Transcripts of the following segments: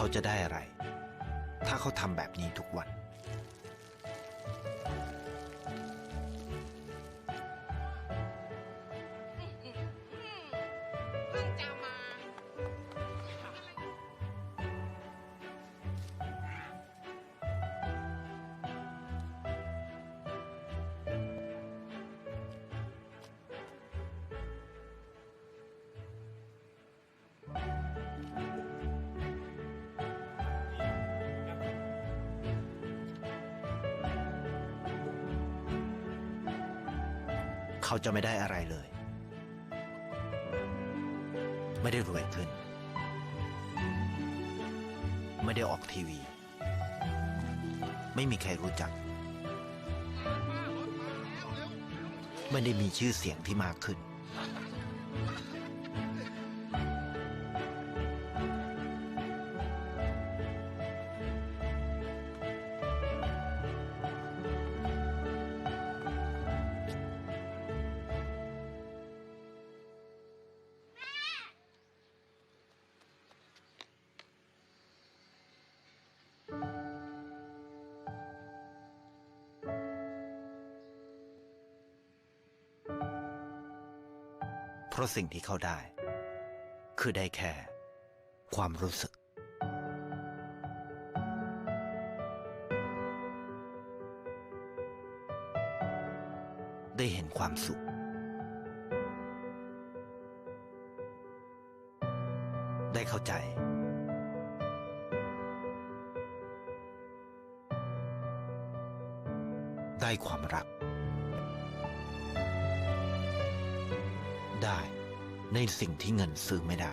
เขาจะได้อะไรถ้าเขาทำแบบนี้ทุกวันเขาจะไม่ได้อะไรเลยไม่ได้รวยขึ้นไม่ได้ออกทีวีไม่มีใครรู้จักไม่ได้มีชื่อเสียงที่มากขึ้นเพราะสิ่งที่เขาได้คือได้แค่ความรู้สึกได้เห็นความสุขได้เข้าใจได้ความรักได้ในสิ่งที่เงินซื้อไม่ได้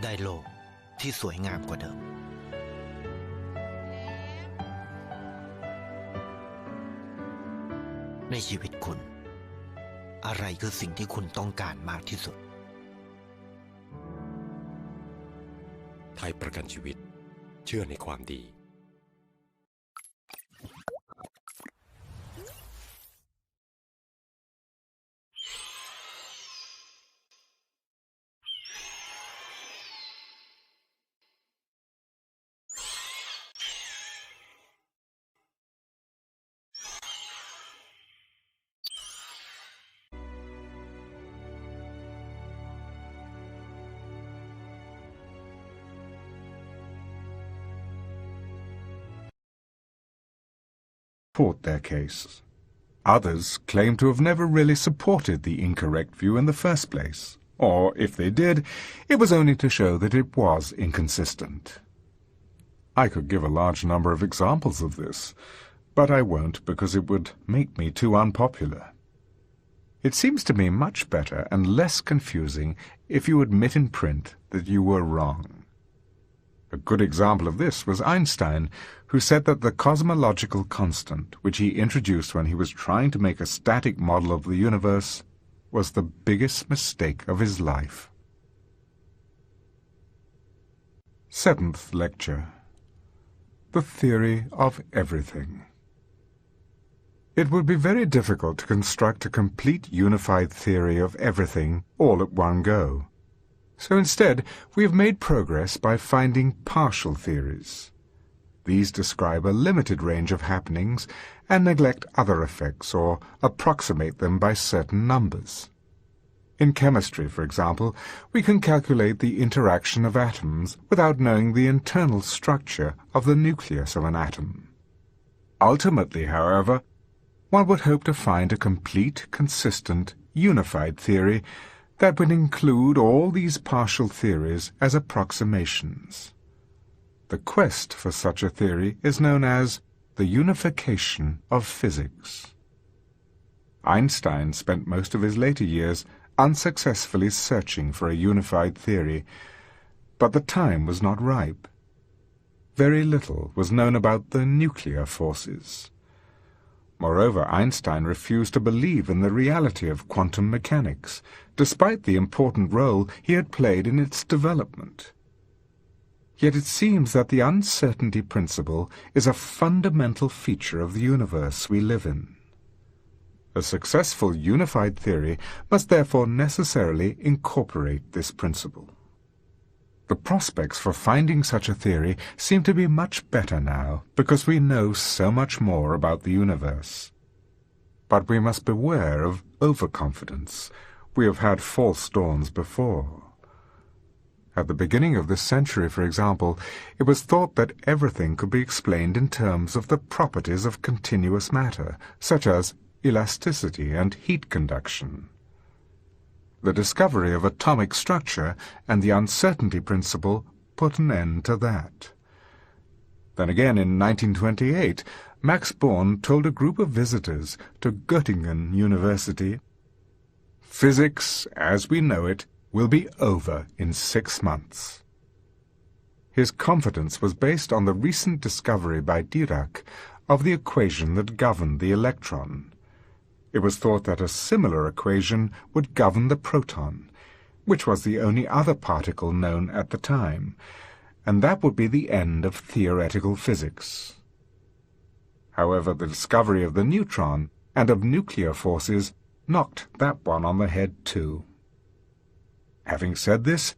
ได้โลกที่สวยงามกว่าเดิมในชีวิตคุณอะไรคือสิ่งที่คุณต้องการมากที่สุดไทยประกันชีวิตเชื่อในความดีFought their case. Others claim to have never really supported the incorrect view in the first place, or if they did, it was only to show that it was inconsistent. I could give a large number of examples of this, but I won't because it would make me too unpopular. It seems to me much better and less confusing if you admit in print that you were wrong. A good example of this was Einstein, who said that the cosmological constant, which he introduced when he was trying to make a static model of the universe, was the biggest mistake of his life. 7th lecture. The Theory of Everything. It would be very difficult to construct a complete unified theory of everything all at one go. So instead, we have made progress by finding partial theories. These describe a limited range of happenings and neglect other effects or approximate them by certain numbers. In chemistry, for example, we can calculate the interaction of atoms without knowing the internal structure of the nucleus of an atom. Ultimately, however, one would hope to find a complete, consistent, unified theory that would include all these partial theories as approximations. The quest for such a theory is known as the unification of physics. Einstein spent most of his later years unsuccessfully searching for a unified theory, but the time was not ripe. Very little was known about the nuclear forces. Moreover, Einstein refused to believe in the reality of quantum mechanics, despite the important role he had played in its development. Yet it seems that the uncertainty principle is a fundamental feature of the universe we live in. A successful unified theory must therefore necessarily incorporate this principle. The prospects for finding such a theory seem to be much better now, because we know so much more about the universe. But we must beware of overconfidence. We have had false dawns before. At the beginning of this century, for example, it was thought that everything could be explained in terms of the properties of continuous matter, such as elasticity and heat conduction. The discovery of atomic structure and the uncertainty principle put an end to that. Then again, in 1928, Max Born told a group of visitors to Göttingen University, "Physics, as we know it, will be over in 6 months." His confidence was based on the recent discovery by Dirac of the equation that governed the electron. It was thought that a similar equation would govern the proton, which was the only other particle known at the time, and that would be the end of theoretical physics. However, the discovery of the neutron and of nuclear forces knocked that one on the head too. Having said this,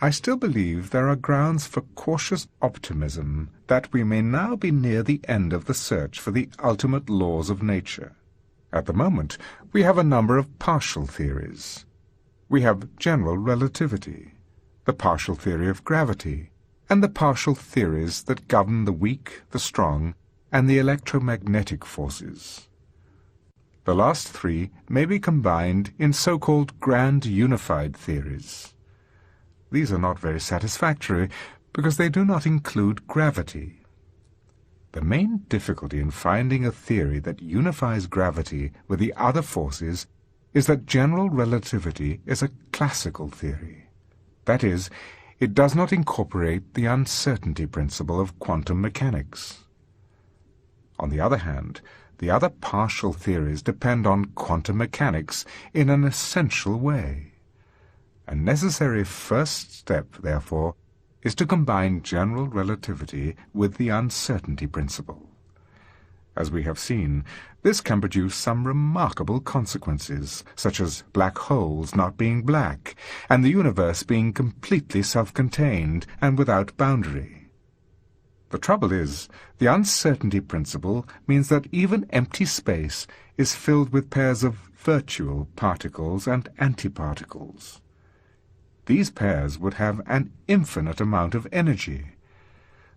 I still believe there are grounds for cautious optimism that we may now be near the end of the search for the ultimate laws of nature. At the moment, we have a number of partial theories. We have general relativity, the partial theory of gravity, and the partial theories that govern the weak, the strong, and the electromagnetic forces. The last three may be combined in so-called grand unified theories. These are not very satisfactory because they do not include gravity. The main difficulty in finding a theory that unifies gravity with the other forces is that general relativity is a classical theory. That is, it does not incorporate the uncertainty principle of quantum mechanics. On the other hand, the other partial theories depend on quantum mechanics in an essential way. A necessary first step, therefore, is to combine general relativity with the uncertainty principle. As we have seen, this can produce some remarkable consequences, such as black holes not being black, and the universe being completely self-contained and without boundary. The trouble is, the uncertainty principle means that even empty space is filled with pairs of virtual particles and antiparticles. These pairs would have an infinite amount of energy.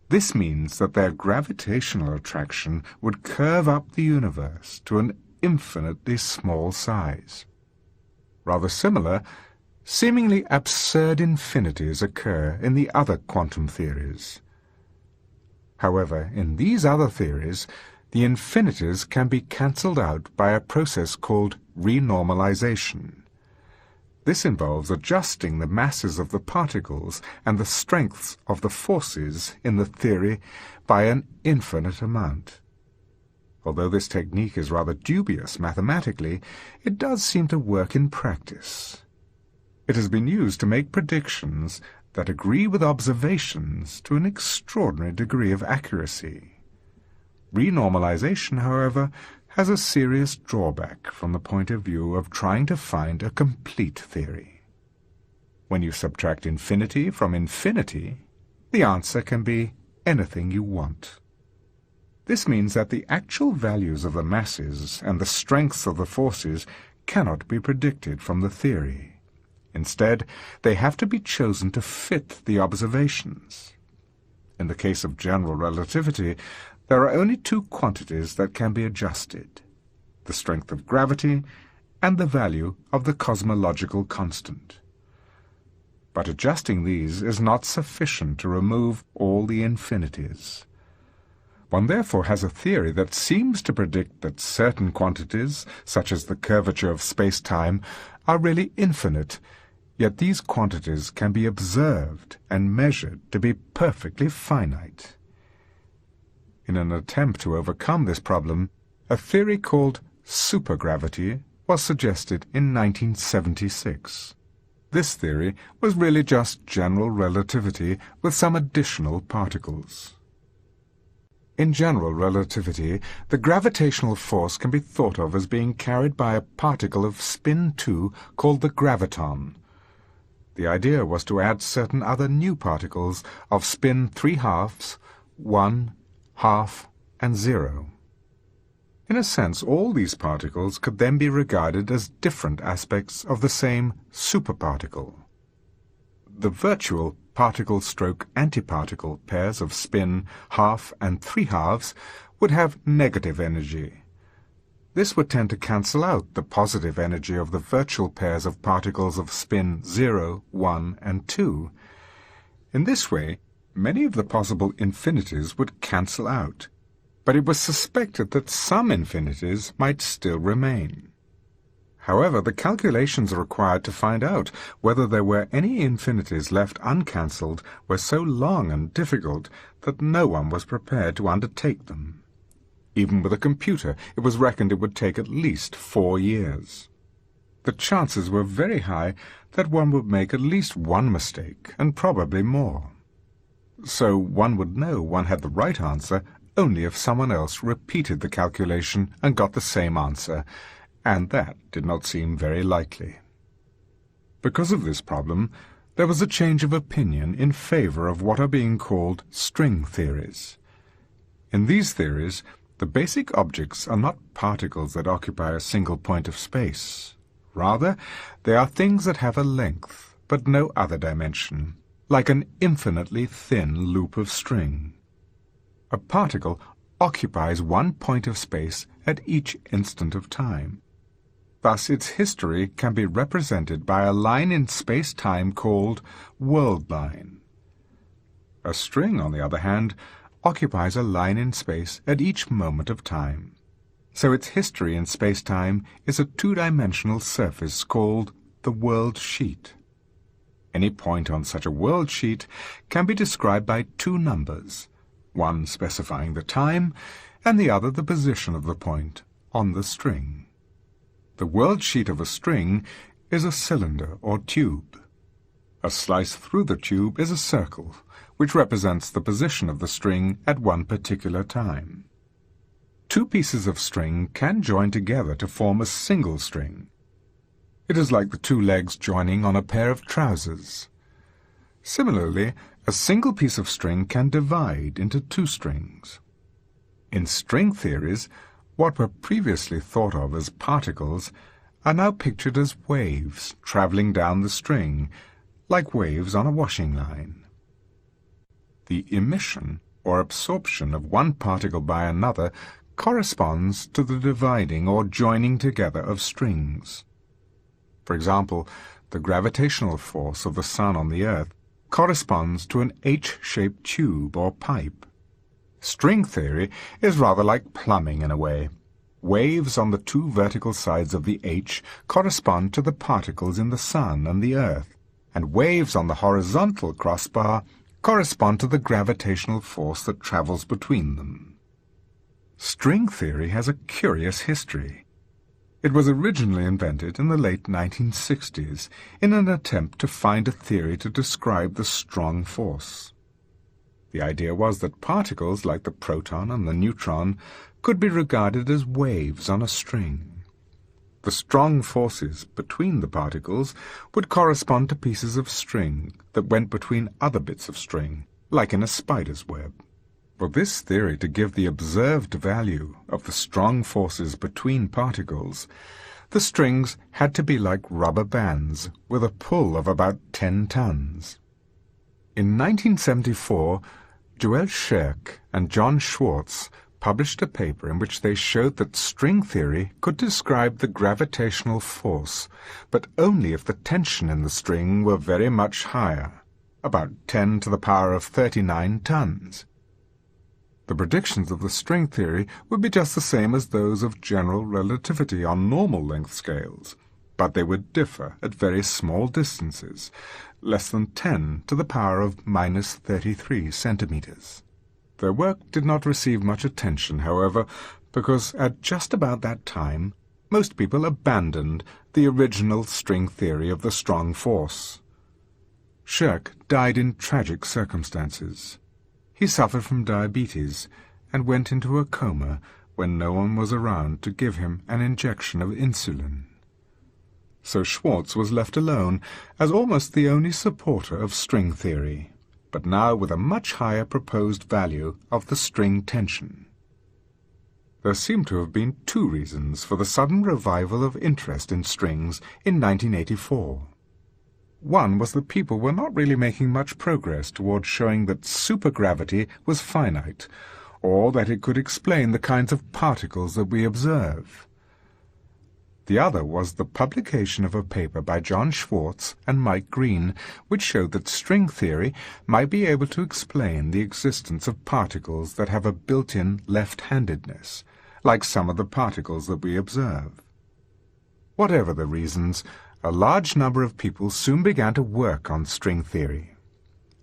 This means that their gravitational attraction would curve up the universe to an infinitely small size. Rather similar, seemingly absurd infinities occur in the other quantum theories. However, in these other theories, the infinities can be cancelled out by a process called renormalization. This involves adjusting the masses of the particles and the strengths of the forces in the theory by an infinite amount. Although this technique is rather dubious mathematically, it does seem to work in practice. It has been used to make predictions that agree with observations to an extraordinary degree of accuracy. Renormalization, however, has a serious drawback from the point of view of trying to find a complete theory. When you subtract infinity from infinity, the answer can be anything you want. This means that the actual values of the masses and the strengths of the forces cannot be predicted from the theory. Instead, they have to be chosen to fit the observations. In the case of general relativity, there are only two quantities that can be adjusted: the strength of gravity and the value of the cosmological constant. But adjusting these is not sufficient to remove all the infinities. One therefore has a theory that seems to predict that certain quantities, such as the curvature of space-time, are really infinite, yet these quantities can be observed and measured to be perfectly finite. In an attempt to overcome this problem, a theory called supergravity was suggested in 1976. This theory was really just general relativity with some additional particles. In general relativity, the gravitational force can be thought of as being carried by a particle of spin 2 called the graviton. The idea was to add certain other new particles of spin 3/2, 1, half, and 0. In a sense, all these particles could then be regarded as different aspects of the same superparticle. The virtual particle-stroke-antiparticle pairs of spin 1/2 and 3/2 would have negative energy. This would tend to cancel out the positive energy of the virtual pairs of particles of spin 0, 1, and 2. In this way, many of the possible infinities would cancel out, but it was suspected that some infinities might still remain. However, the calculations required to find out whether there were any infinities left uncancelled were so long and difficult that no one was prepared to undertake them. Even with a computer, it was reckoned it would take at least 4 years. The chances were very high that one would make at least one mistake, and probably more. So one would know one had the right answer only if someone else repeated the calculation and got the same answer, and that did not seem very likely. Because of this problem, there was a change of opinion in favor of what are being called string theories. In these theories, the basic objects are not particles that occupy a single point of space. Rather, they are things that have a length, but no other dimension, like an infinitely thin loop of string. A particle occupies one point of space at each instant of time. Thus, its history can be represented by a line in space-time called world line. A string, on the other hand, occupies a line in space at each moment of time. So its history in space-time is a two-dimensional surface called the world sheet. Any point on such a world sheet can be described by two numbers, one specifying the time and the other the position of the point on the string. The world sheet of a string is a cylinder or tube. A slice through the tube is a circle, which represents the position of the string at one particular time. Two pieces of string can join together to form a single string. It is like the two legs joining on a pair of trousers. Similarly, a single piece of string can divide into two strings. In string theories, what were previously thought of as particles are now pictured as waves traveling down the string, like waves on a washing line. The emission or absorption of one particle by another corresponds to the dividing or joining together of strings. For example, the gravitational force of the Sun on the Earth corresponds to an H-shaped tube or pipe. String theory is rather like plumbing in a way. Waves on the two vertical sides of the H correspond to the particles in the Sun and the Earth, and waves on the horizontal crossbar correspond to the gravitational force that travels between them. String theory has a curious history. It was originally invented in the late 1960s in an attempt to find a theory to describe the strong force. The idea was that particles like the proton and the neutron could be regarded as waves on a string. The strong forces between the particles would correspond to pieces of string that went between other bits of string, like in a spider's web. For this theory to give the observed value of the strong forces between particles, the strings had to be like rubber bands with a pull of about 10 tons. In 1974, Joel Scherk and John Schwartz published a paper in which they showed that string theory could describe the gravitational force, but only if the tension in the string were very much higher, about 10 to the power of 39 tons. The predictions of the string theory would be just the same as those of general relativity on normal length scales, but they would differ at very small distances, less than 10 to the power of minus 33 centimeters. Their work did not receive much attention, however, because at just about that time, most people abandoned the original string theory of the strong force. Scherk died in tragic circumstances. He suffered from diabetes and went into a coma when no one was around to give him an injection of insulin. So Schwartz was left alone as almost the only supporter of string theory, but now with a much higher proposed value of the string tension. There seem to have been two reasons for the sudden revival of interest in strings in 1984. One was that people were not really making much progress towards showing that supergravity was finite, or that it could explain the kinds of particles that we observe. The other was the publication of a paper by John Schwartz and Mike Green, which showed that string theory might be able to explain the existence of particles that have a built-in left-handedness, like some of the particles that we observe. Whatever the reasons, a large number of people soon began to work on string theory.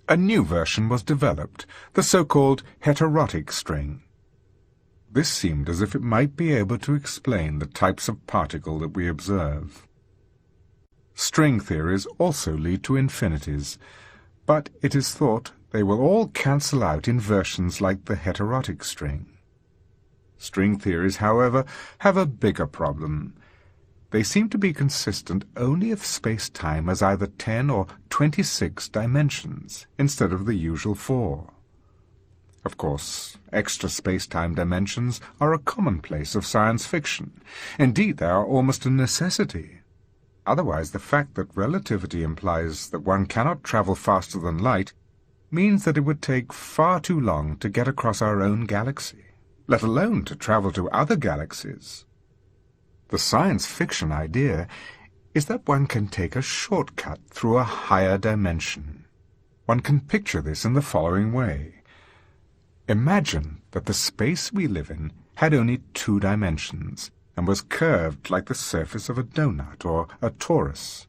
A new version was developed, the so-called heterotic string. This seemed as if it might be able to explain the types of particle that we observe. String theories also lead to infinities, but it is thought they will all cancel out in versions like the heterotic string. String theories, however, have a bigger problem. They seem to be consistent only if space-time has either 10 or 26 dimensions, instead of the usual 4. Of course, extra space-time dimensions are a commonplace of science fiction. Indeed, they are almost a necessity. Otherwise, the fact that relativity implies that one cannot travel faster than light means that it would take far too long to get across our own galaxy, let alone to travel to other galaxies. The science fiction idea is that one can take a shortcut through a higher dimension. One can picture this in the following way. Imagine that the space we live in had only 2 dimensions and was curved like the surface of a donut or a torus.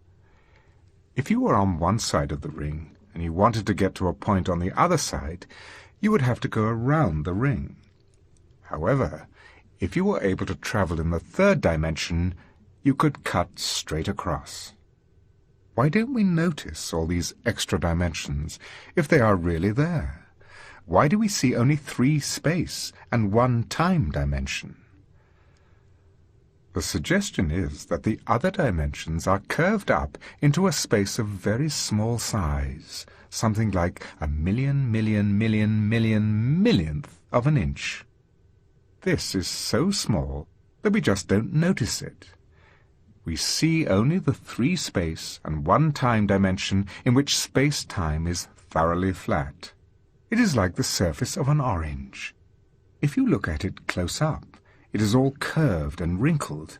If you were on one side of the ring and you wanted to get to a point on the other side, you would have to go around the ring. However, if you were able to travel in the 3rd dimension, you could cut straight across. Why don't we notice all these extra dimensions if they are really there? Why do we see only 3 space and 1 time dimension? The suggestion is that the other dimensions are curved up into a space of very small size, something like a millionth of an inch. This is so small that we just don't notice it. We see only the 3 space and 1 time dimension in which space-time is thoroughly flat. It is like the surface of an orange. If you look at it close up, it is all curved and wrinkled.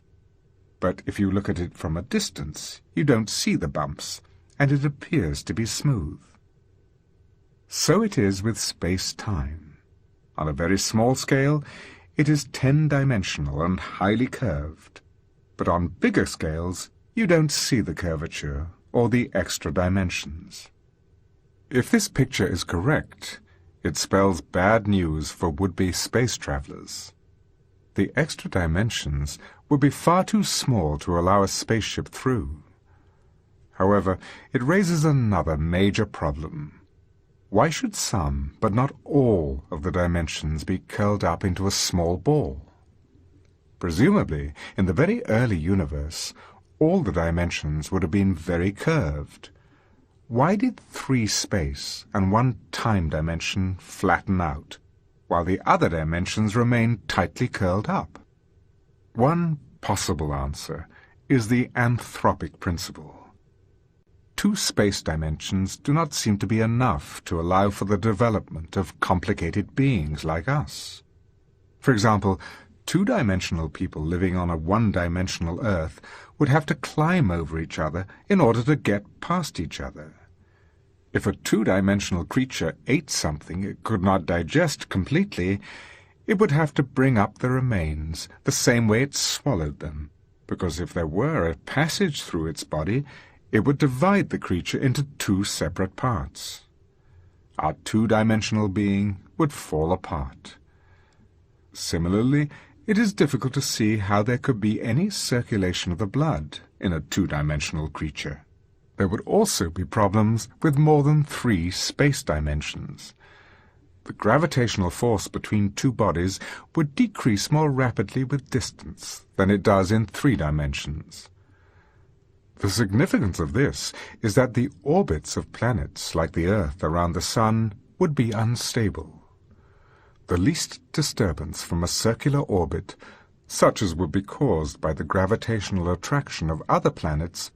But if you look at it from a distance, you don't see the bumps, and it appears to be smooth. So it is with space-time. On a very small scale, it is 10-dimensional and highly curved. But on bigger scales, you don't see the curvature or the extra dimensions. If this picture is correct, it spells bad news for would-be space travelers. The extra dimensions would be far too small to allow a spaceship through. However, it raises another major problem. Why should some, but not all, of the dimensions be curled up into a small ball? Presumably, in the very early universe, all the dimensions would have been very curved. Why did 3 space and 1 time dimension flatten out, while the other dimensions remain tightly curled up? One possible answer is the anthropic principle. 2 space dimensions do not seem to be enough to allow for the development of complicated beings like us. For example, 2-dimensional people living on a 1-dimensional Earth would have to climb over each other in order to get past each other. If a 2-dimensional creature ate something it could not digest completely, it would have to bring up the remains the same way it swallowed them, because if there were a passage through its body, it would divide the creature into 2 separate parts. Our 2-dimensional being would fall apart. Similarly, it is difficult to see how there could be any circulation of the blood in a 2-dimensional creature. There would also be problems with more than 3 space dimensions. The gravitational force between two bodies would decrease more rapidly with distance than it does in 3 dimensions. The significance of this is that the orbits of planets like the Earth around the Sun would be unstable. The least disturbance from a circular orbit, such as would be caused by the gravitational attraction of other planets,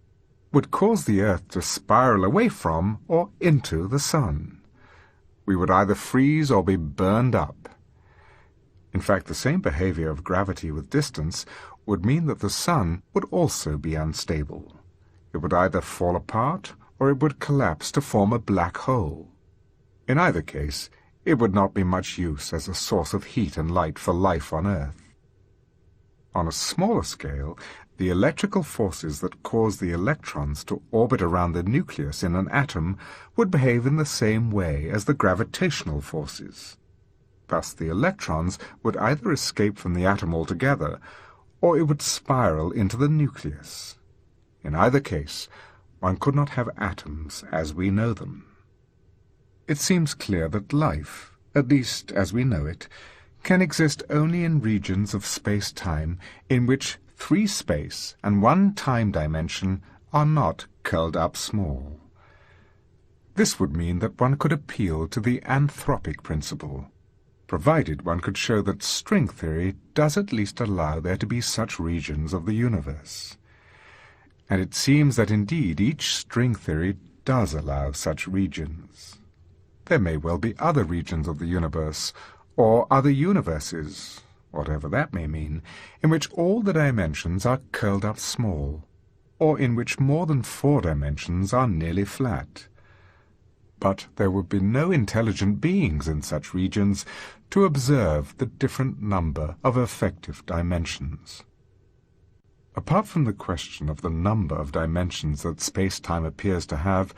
would cause the Earth to spiral away from or into the Sun. We would either freeze or be burned up. In fact, the same behavior of gravity with distance would mean that the Sun would also be unstable. It would either fall apart or it would collapse to form a black hole. In either case, it would not be much use as a source of heat and light for life on Earth. On a smaller scale, the electrical forces that cause the electrons to orbit around the nucleus in an atom would behave in the same way as the gravitational forces. Thus, the electrons would either escape from the atom altogether, or it would spiral into the nucleus. In either case, one could not have atoms as we know them. It seems clear that life, at least as we know it, can exist only in regions of space-time in which 3 space and 1 time dimension are not curled up small. This would mean that one could appeal to the anthropic principle, provided one could show that string theory does at least allow there to be such regions of the universe. And it seems that indeed each string theory does allow such regions. There may well be other regions of the universe, or other universes, whatever that may mean, in which all the dimensions are curled up small, or in which more than 4 dimensions are nearly flat. But there would be no intelligent beings in such regions to observe the different number of effective dimensions. Apart from the question of the number of dimensions that space-time appears to have,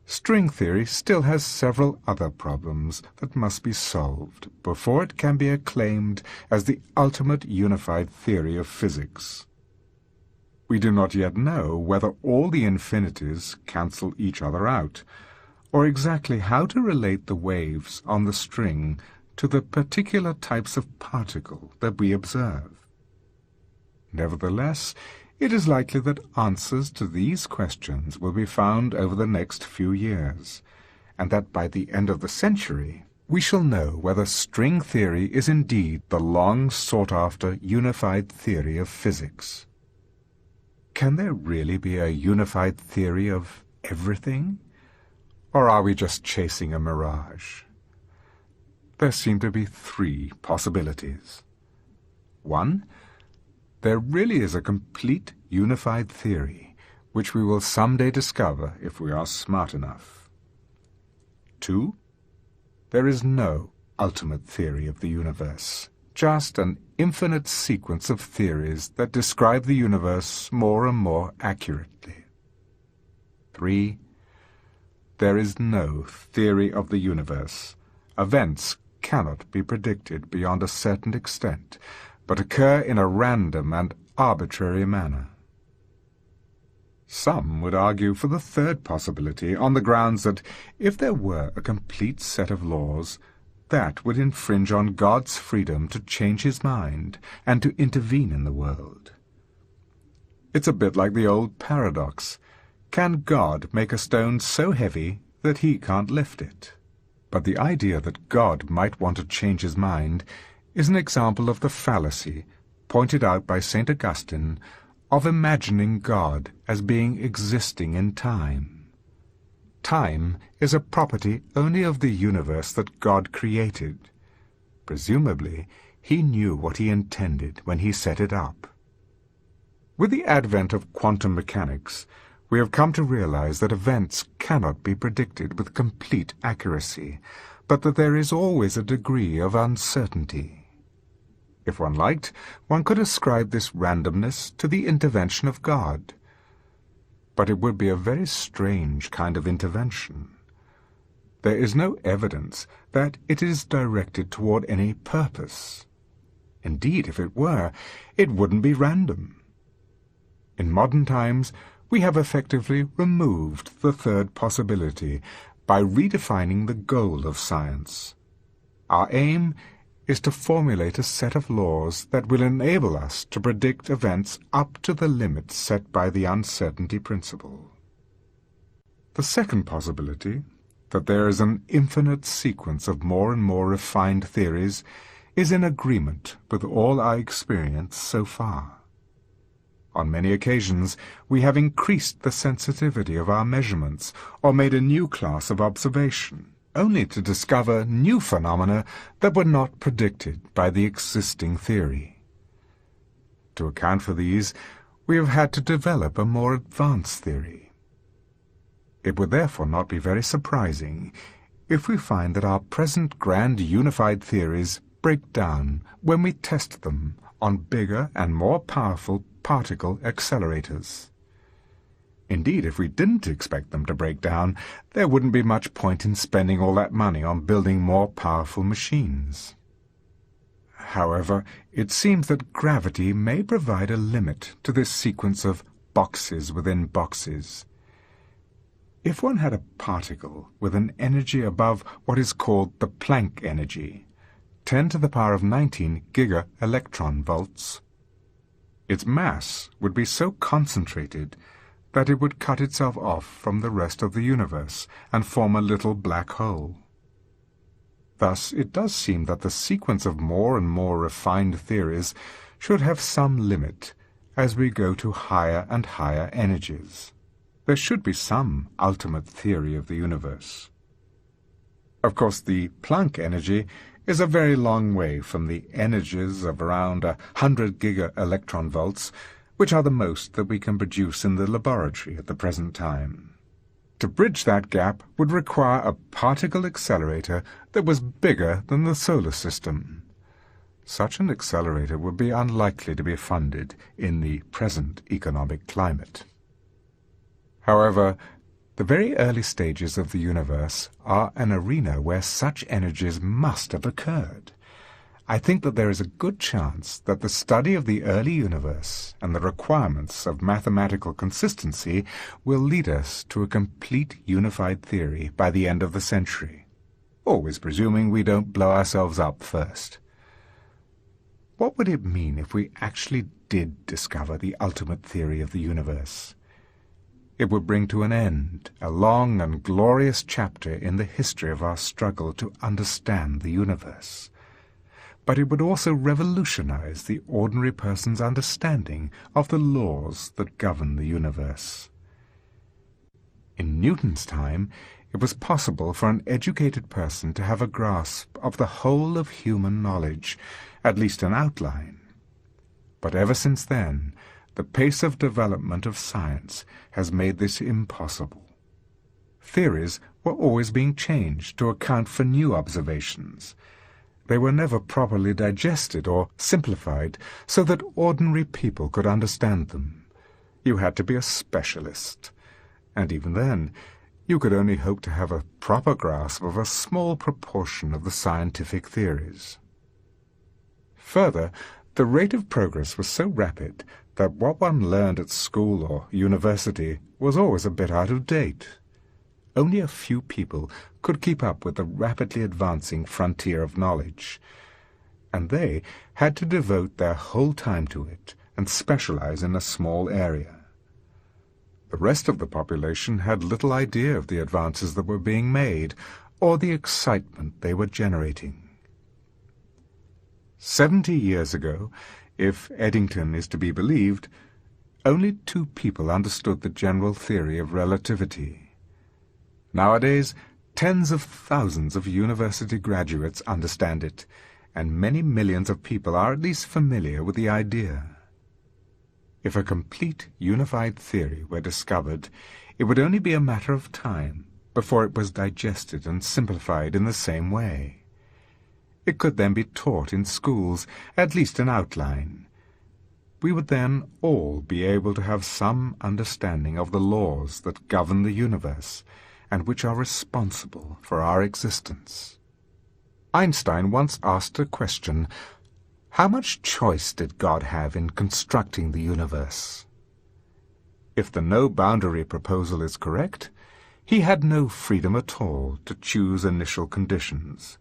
string theory still has several other problems that must be solved before it can be acclaimed as the ultimate unified theory of physics. We do not yet know whether all the infinities cancel each other out, or exactly how to relate the waves on the string to the particular types of particle that we observe. Nevertheless, it is likely that answers to these questions will be found over the next few years, and that by the end of the century we shall know whether string theory is indeed the long-sought-after unified theory of physics. Can there really be a unified theory of everything? Or are we just chasing a mirage? There seem to be 3 possibilities. 1. There really is a complete unified theory, which we will someday discover if we are smart enough. 2. There is no ultimate theory of the universe, just an infinite sequence of theories that describe the universe more and more accurately. 3. There is no theory of the universe. Events cannot be predicted beyond a certain extent, but occur in a random and arbitrary manner. Some would argue for the 3rd possibility on the grounds that if there were a complete set of laws, that would infringe on God's freedom to change his mind and to intervene in the world. It's a bit like the old paradox. Can God make a stone so heavy that he can't lift it? But the idea that God might want to change his mind is an example of the fallacy, pointed out by St. Augustine, of imagining God as being existing in time. Time is a property only of the universe that God created. Presumably, he knew what he intended when he set it up. With the advent of quantum mechanics, we have come to realize that events cannot be predicted with complete accuracy, but that there is always a degree of uncertainty. If one liked, one could ascribe this randomness to the intervention of God. But it would be a very strange kind of intervention. There is no evidence that it is directed toward any purpose. Indeed, if it were, it wouldn't be random. In modern times, we have effectively removed the 3rd possibility by redefining the goal of science. Our aim is to formulate a set of laws that will enable us to predict events up to the limits set by the uncertainty principle. The second possibility, that there is an infinite sequence of more and more refined theories, is in agreement with all our experience so far. On many occasions, we have increased the sensitivity of our measurements or made a new class of observation, only to discover new phenomena that were not predicted by the existing theory. To account for these, we have had to develop a more advanced theory. It would therefore not be very surprising if we find that our present grand unified theories break down when we test them on bigger and more powerful particle accelerators. Indeed, if we didn't expect them to break down, there wouldn't be much point in spending all that money on building more powerful machines. However, it seems that gravity may provide a limit to this sequence of boxes within boxes. If one had a particle with an energy above what is called the Planck energy, 10 to the power of 19 giga-electron-volts, its mass would be so concentrated that it would cut itself off from the rest of the universe and form a little black hole. Thus, it does seem that the sequence of more and more refined theories should have some limit as we go to higher and higher energies. There should be some ultimate theory of the universe. Of course, the Planck energy is a very long way from the energies of around 100 giga-electron-volts, which are the most that we can produce in the laboratory at the present time. To bridge that gap would require a particle accelerator that was bigger than the solar system. Such an accelerator would be unlikely to be funded in the present economic climate. However, the very early stages of the universe are an arena where such energies must have occurred. I think that there is a good chance that the study of the early universe and the requirements of mathematical consistency will lead us to a complete unified theory by the end of the century, always presuming we don't blow ourselves up first. What would it mean if we actually did discover the ultimate theory of the universe? It would bring to an end a long and glorious chapter in the history of our struggle to understand the universe. But it would also revolutionize the ordinary person's understanding of the laws that govern the universe. In Newton's time, it was possible for an educated person to have a grasp of the whole of human knowledge, at least an outline. But ever since then, the pace of development of science has made this impossible. Theories were always being changed to account for new observations. They were never properly digested or simplified so that ordinary people could understand them. You had to be a specialist, and even then, you could only hope to have a proper grasp of a small proportion of the scientific theories. Further, the rate of progress was so rapid that what one learned at school or university was always a bit out of date. Only a few people could keep up with the rapidly advancing frontier of knowledge, and they had to devote their whole time to it and specialize in a small area. The rest of the population had little idea of the advances that were being made or the excitement they were generating. 70 years ago, if Eddington is to be believed, only 2 people understood the general theory of relativity. Nowadays, tens of thousands of university graduates understand it, and many millions of people are at least familiar with the idea. If a complete unified theory were discovered, it would only be a matter of time before it was digested and simplified in the same way. It could then be taught in schools, at least an outline. We would then all be able to have some understanding of the laws that govern the universe, and which are responsible for our existence. Einstein once asked a question: how much choice did God have in constructing the universe? If the no-boundary proposal is correct, he had no freedom at all to choose initial conditions.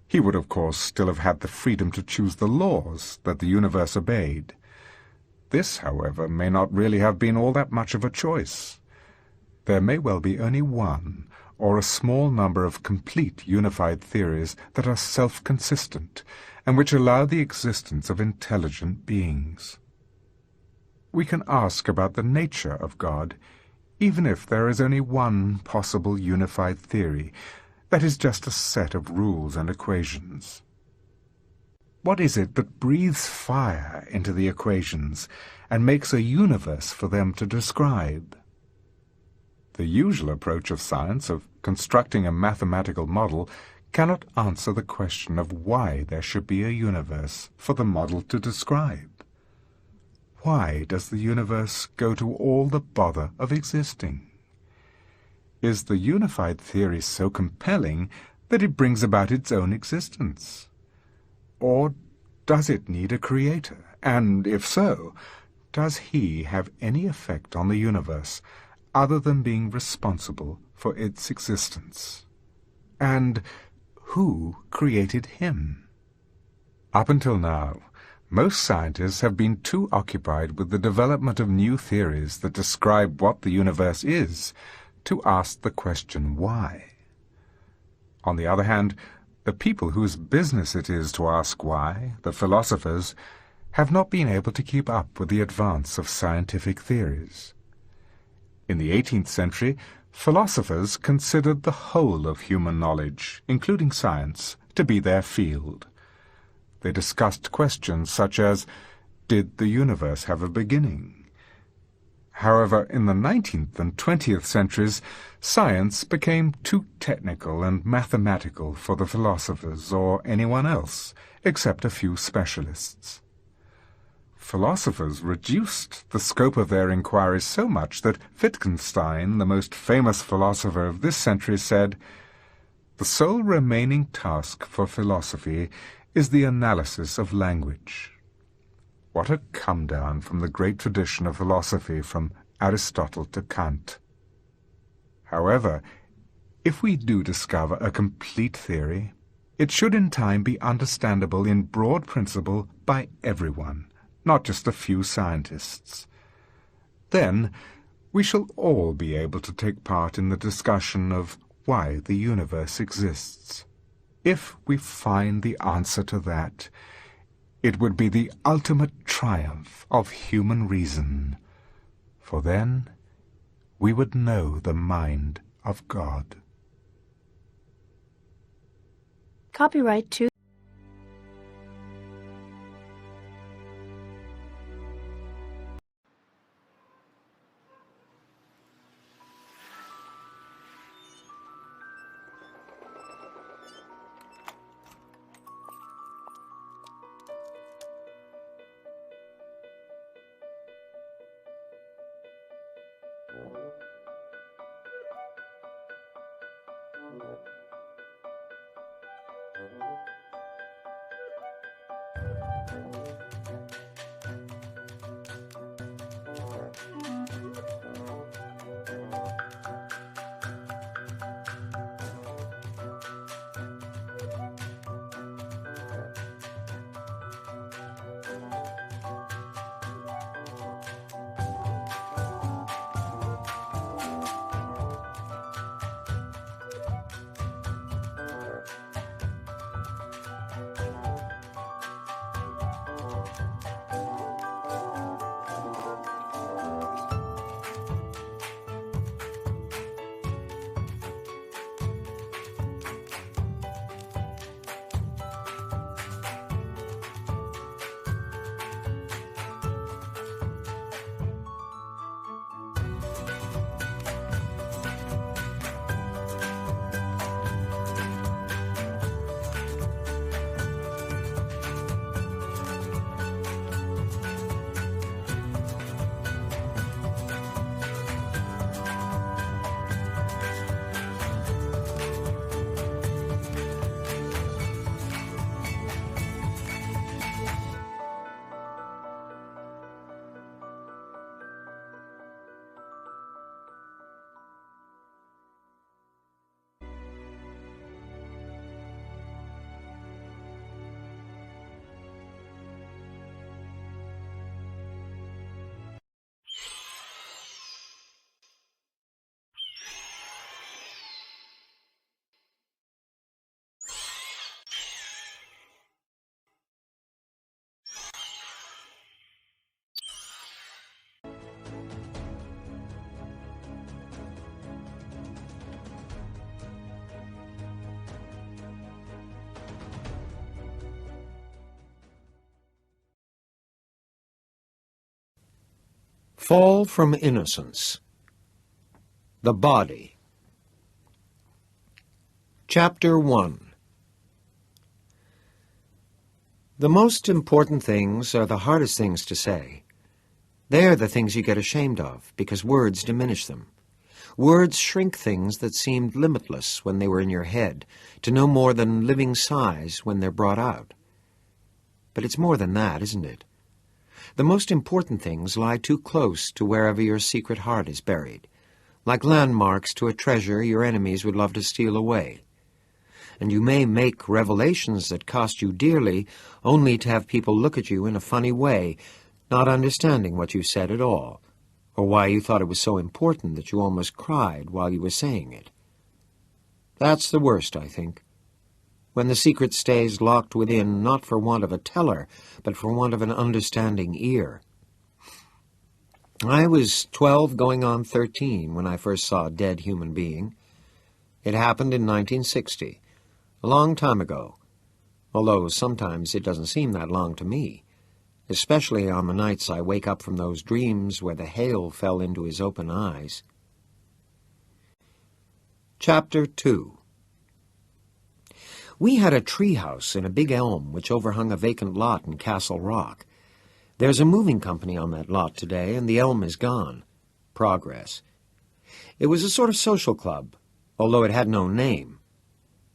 He would, of course, still have had the freedom to choose the laws that the universe obeyed. This, however, may not really have been all that much of a choice. There may well be only one, or a small number of complete unified theories that are self-consistent, and which allow the existence of intelligent beings. We can ask about the nature of God, even if there is only one possible unified theory, that is just a set of rules and equations. What is it that breathes fire into the equations and makes a universe for them to describe? The usual approach of science, of constructing a mathematical model, cannot answer the question of why there should be a universe for the model to describe. Why does the universe go to all the bother of existing? Is the unified theory so compelling that it brings about its own existence? Or does it need a creator? And if so, does he have any effect on the universe other than being responsible for its existence? And who created him? Up until now, most scientists have been too occupied with the development of new theories that describe what the universe is to ask the question why. On the other hand, the people whose business it is to ask why, the philosophers, have not been able to keep up with the advance of scientific theories. In the 18th century, philosophers considered the whole of human knowledge, including science, to be their field. They discussed questions such as, did the universe have a beginning? However, in the 19th and 20th centuries, science became too technical and mathematical for the philosophers or anyone else, except a few specialists. Philosophers reduced the scope of their inquiries so much that Wittgenstein, the most famous philosopher of this century, said, "The sole remaining task for philosophy is the analysis of language." What a come-down from the great tradition of philosophy from Aristotle to Kant. However, if we do discover a complete theory, it should in time be understandable in broad principle by everyone, not just a few scientists. Then we shall all be able to take part in the discussion of why the universe exists. If we find the answer to that, it would be the ultimate triumph of human reason, for then we would know the mind of God. Copyright 2. Fall from Innocence. The Body. Chapter 1. The most important things are the hardest things to say. They're the things you get ashamed of, because words diminish them. Words shrink things that seemed limitless when they were in your head, to no more than living size when they're brought out. But it's more than that, isn't it? The most important things lie too close to wherever your secret heart is buried, like landmarks to a treasure your enemies would love to steal away. And you may make revelations that cost you dearly, only to have people look at you in a funny way, not understanding what you said at all, or why you thought it was so important that you almost cried while you were saying it. That's the worst, I think, when the secret stays locked within, not for want of a teller, but for want of an understanding ear. I was 12 going on 13 when I first saw a dead human being. It happened in 1960, a long time ago, although sometimes it doesn't seem that long to me, especially on the nights I wake up from those dreams where the hail fell into his open eyes. Chapter 2. We had a treehouse in a big elm which overhung a vacant lot in Castle Rock. There's a moving company on that lot today, and the elm is gone. Progress. It was a sort of social club, although it had no name.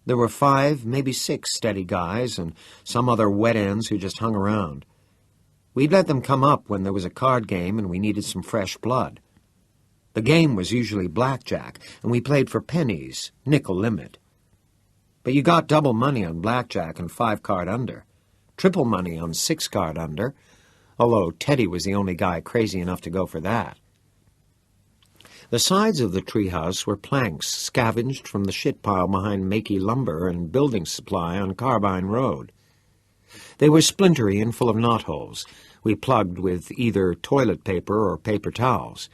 There were 5, maybe 6 steady guys, and some other wet ends who just hung around. We'd let them come up when there was a card game and we needed some fresh blood. The game was usually blackjack, and we played for pennies, nickel limit. But you got double money on blackjack and 5-card under, triple money on 6-card under, although Teddy was the only guy crazy enough to go for that. The sides of the treehouse were planks scavenged from the shit pile behind Makey Lumber and Building Supply on Carbine Road. They were splintery and full of knotholes, we plugged with either toilet paper or paper towels.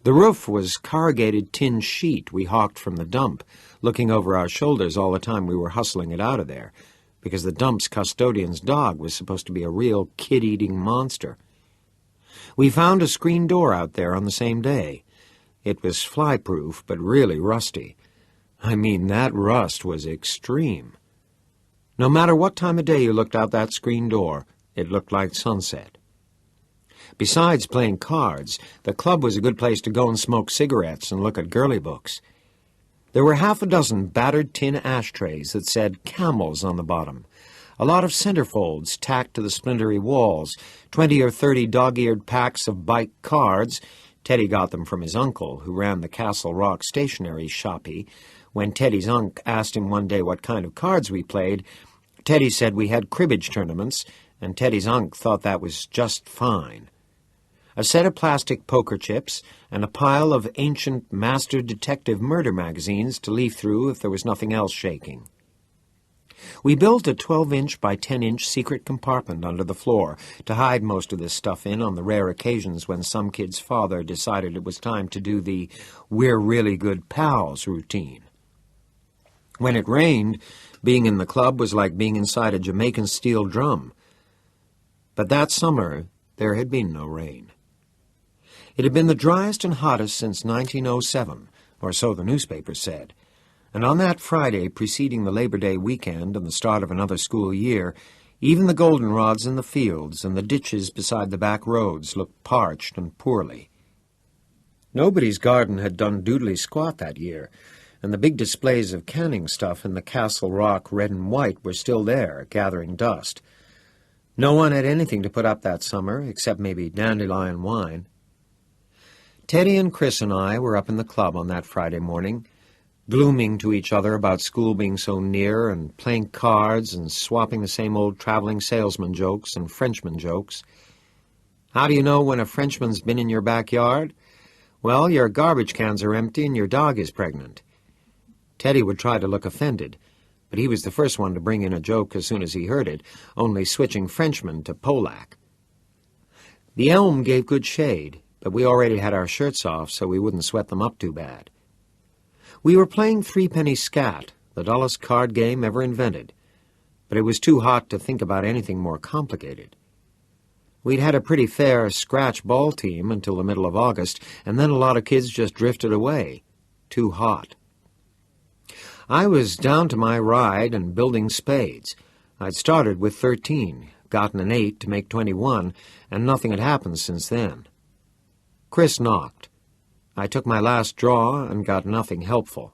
The roof was corrugated tin sheet we hawked from the dump, looking over our shoulders all the time we were hustling it out of there, because the dump's custodian's dog was supposed to be a real kid-eating monster. We found a screen door out there on the same day. It was fly-proof, but really rusty. I mean, that rust was extreme. No matter what time of day you looked out that screen door, it looked like sunset. Besides playing cards, the club was a good place to go and smoke cigarettes and look at girly books. There were 6 battered tin ashtrays that said Camels on the bottom, a lot of centerfolds tacked to the splintery walls, 20 or 30 dog-eared packs of bike cards. Teddy got them from his uncle, who ran the Castle Rock stationery shoppy. When Teddy's unc asked him one day what kind of cards we played, Teddy said we had cribbage tournaments, and Teddy's unc thought that was just fine. A set of plastic poker chips, and a pile of ancient Master Detective murder magazines to leaf through if there was nothing else shaking. We built a 12-inch by 10-inch secret compartment under the floor to hide most of this stuff in on the rare occasions when some kid's father decided it was time to do the "we're really good pals" routine. When it rained, being in the club was like being inside a Jamaican steel drum. But that summer, there had been no rain. It had been the driest and hottest since 1907, or so the newspapers said, and on that Friday preceding the Labor Day weekend and the start of another school year, even the goldenrods in the fields and the ditches beside the back roads looked parched and poorly. Nobody's garden had done doodly squat that year, and the big displays of canning stuff in the Castle Rock red and white were still there, gathering dust. No one had anything to put up that summer, except maybe dandelion wine. Teddy and Chris and I were up in the club on that Friday morning, glooming to each other about school being so near and playing cards and swapping the same old traveling salesman jokes and Frenchman jokes. How do you know when a Frenchman's been in your backyard? Well, your garbage cans are empty and your dog is pregnant. Teddy would try to look offended, but he was the first one to bring in a joke as soon as he heard it, only switching Frenchman to Polack. The elm gave good shade, but we already had our shirts off, so we wouldn't sweat them up too bad. We were playing threepenny scat, the dullest card game ever invented, but it was too hot to think about anything more complicated. We'd had a pretty fair scratch ball team until the middle of August, and then a lot of kids just drifted away. Too hot. I was down to my ride and building spades. I'd started with 13, gotten an 8 to make 21, and nothing had happened since then. Chris knocked. I took my last draw and got nothing helpful.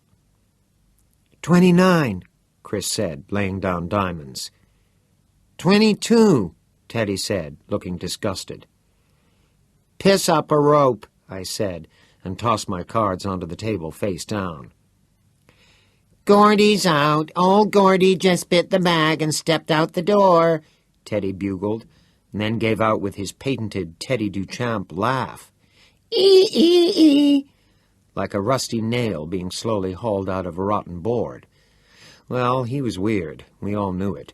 29, Chris said, laying down diamonds. 22, Teddy said, looking disgusted. Piss up a rope, I said, and tossed my cards onto the table face down. Gordy's out. Old Gordy just bit the bag and stepped out the door, Teddy bugled, and then gave out with his patented Teddy Duchamp laugh. Ee, like a rusty nail being slowly hauled out of a rotten board. Well, he was weird. We all knew it.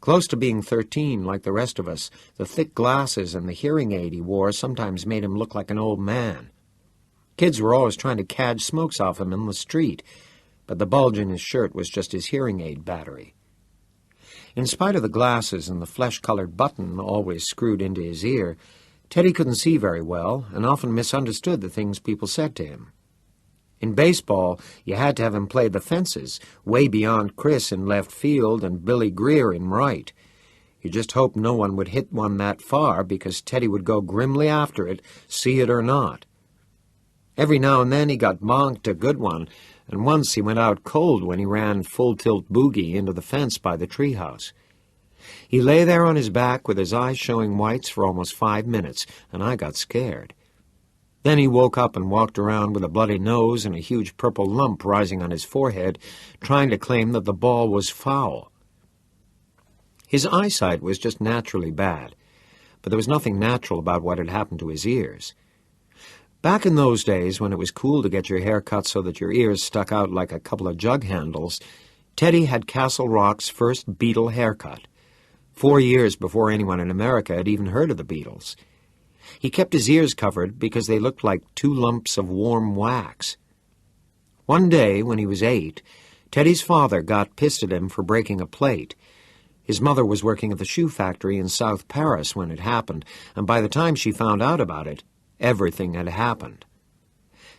Close to being 13, like the rest of us, the thick glasses and the hearing aid he wore sometimes made him look like an old man. Kids were always trying to cadge smokes off him in the street, but the bulge in his shirt was just his hearing aid battery. In spite of the glasses and the flesh-colored button always screwed into his ear, Teddy couldn't see very well and often misunderstood the things people said to him. In baseball, you had to have him play the fences, way beyond Chris in left field and Billy Greer in right. You just hoped no one would hit one that far because Teddy would go grimly after it, see it or not. Every now and then he got bonked a good one, and once he went out cold when he ran full-tilt boogie into the fence by the treehouse. He lay there on his back with his eyes showing whites for almost 5 minutes, and I got scared. Then he woke up and walked around with a bloody nose and a huge purple lump rising on his forehead, trying to claim that the ball was foul. His eyesight was just naturally bad, but there was nothing natural about what had happened to his ears. Back in those days, when it was cool to get your hair cut so that your ears stuck out like a couple of jug handles, Teddy had Castle Rock's first Beatle haircut, 4 years before anyone in America had even heard of the Beatles. He kept his ears covered because they looked like 2 lumps of warm wax. One day, when he was 8, Teddy's father got pissed at him for breaking a plate. His mother was working at the shoe factory in South Paris when it happened, and by the time she found out about it, everything had happened.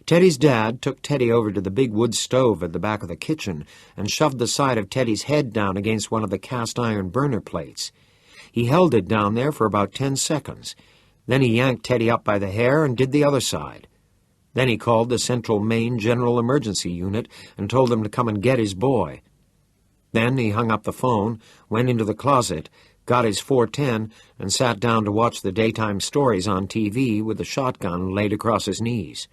Teddy's dad took Teddy over to the big wood stove at the back of the kitchen and shoved the side of Teddy's head down against one of the cast-iron burner plates. He held it down there for about 10 seconds. Then he yanked Teddy up by the hair and did the other side. Then he called the Central Maine General Emergency Unit and told them to come and get his boy. Then he hung up the phone, went into the closet, got his .410, and sat down to watch the daytime stories on TV with the shotgun laid across his knees.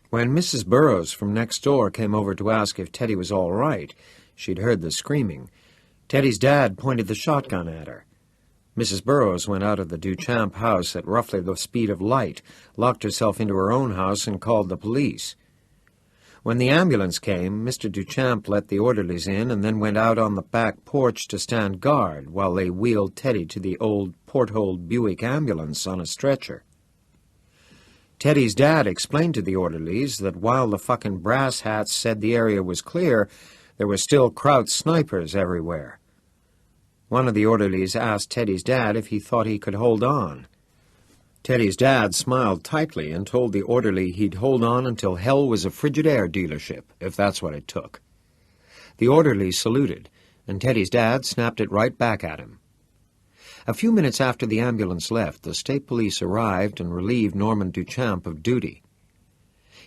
When Mrs. Burroughs from next door came over to ask if Teddy was all right, she'd heard the screaming. Teddy's dad pointed the shotgun at her. Mrs. Burroughs went out of the Duchamp house at roughly the speed of light, locked herself into her own house, and called the police. When the ambulance came, Mr. Duchamp let the orderlies in and then went out on the back porch to stand guard while they wheeled Teddy to the old portholed Buick ambulance on a stretcher. Teddy's dad explained to the orderlies that while the fucking brass hats said the area was clear, there were still Kraut snipers everywhere. One of the orderlies asked Teddy's dad if he thought he could hold on. Teddy's dad smiled tightly and told the orderly he'd hold on until hell was a Frigidaire dealership, if that's what it took. The orderly saluted, and Teddy's dad snapped it right back at him. A few minutes after the ambulance left, the state police arrived and relieved Norman Duchamp of duty.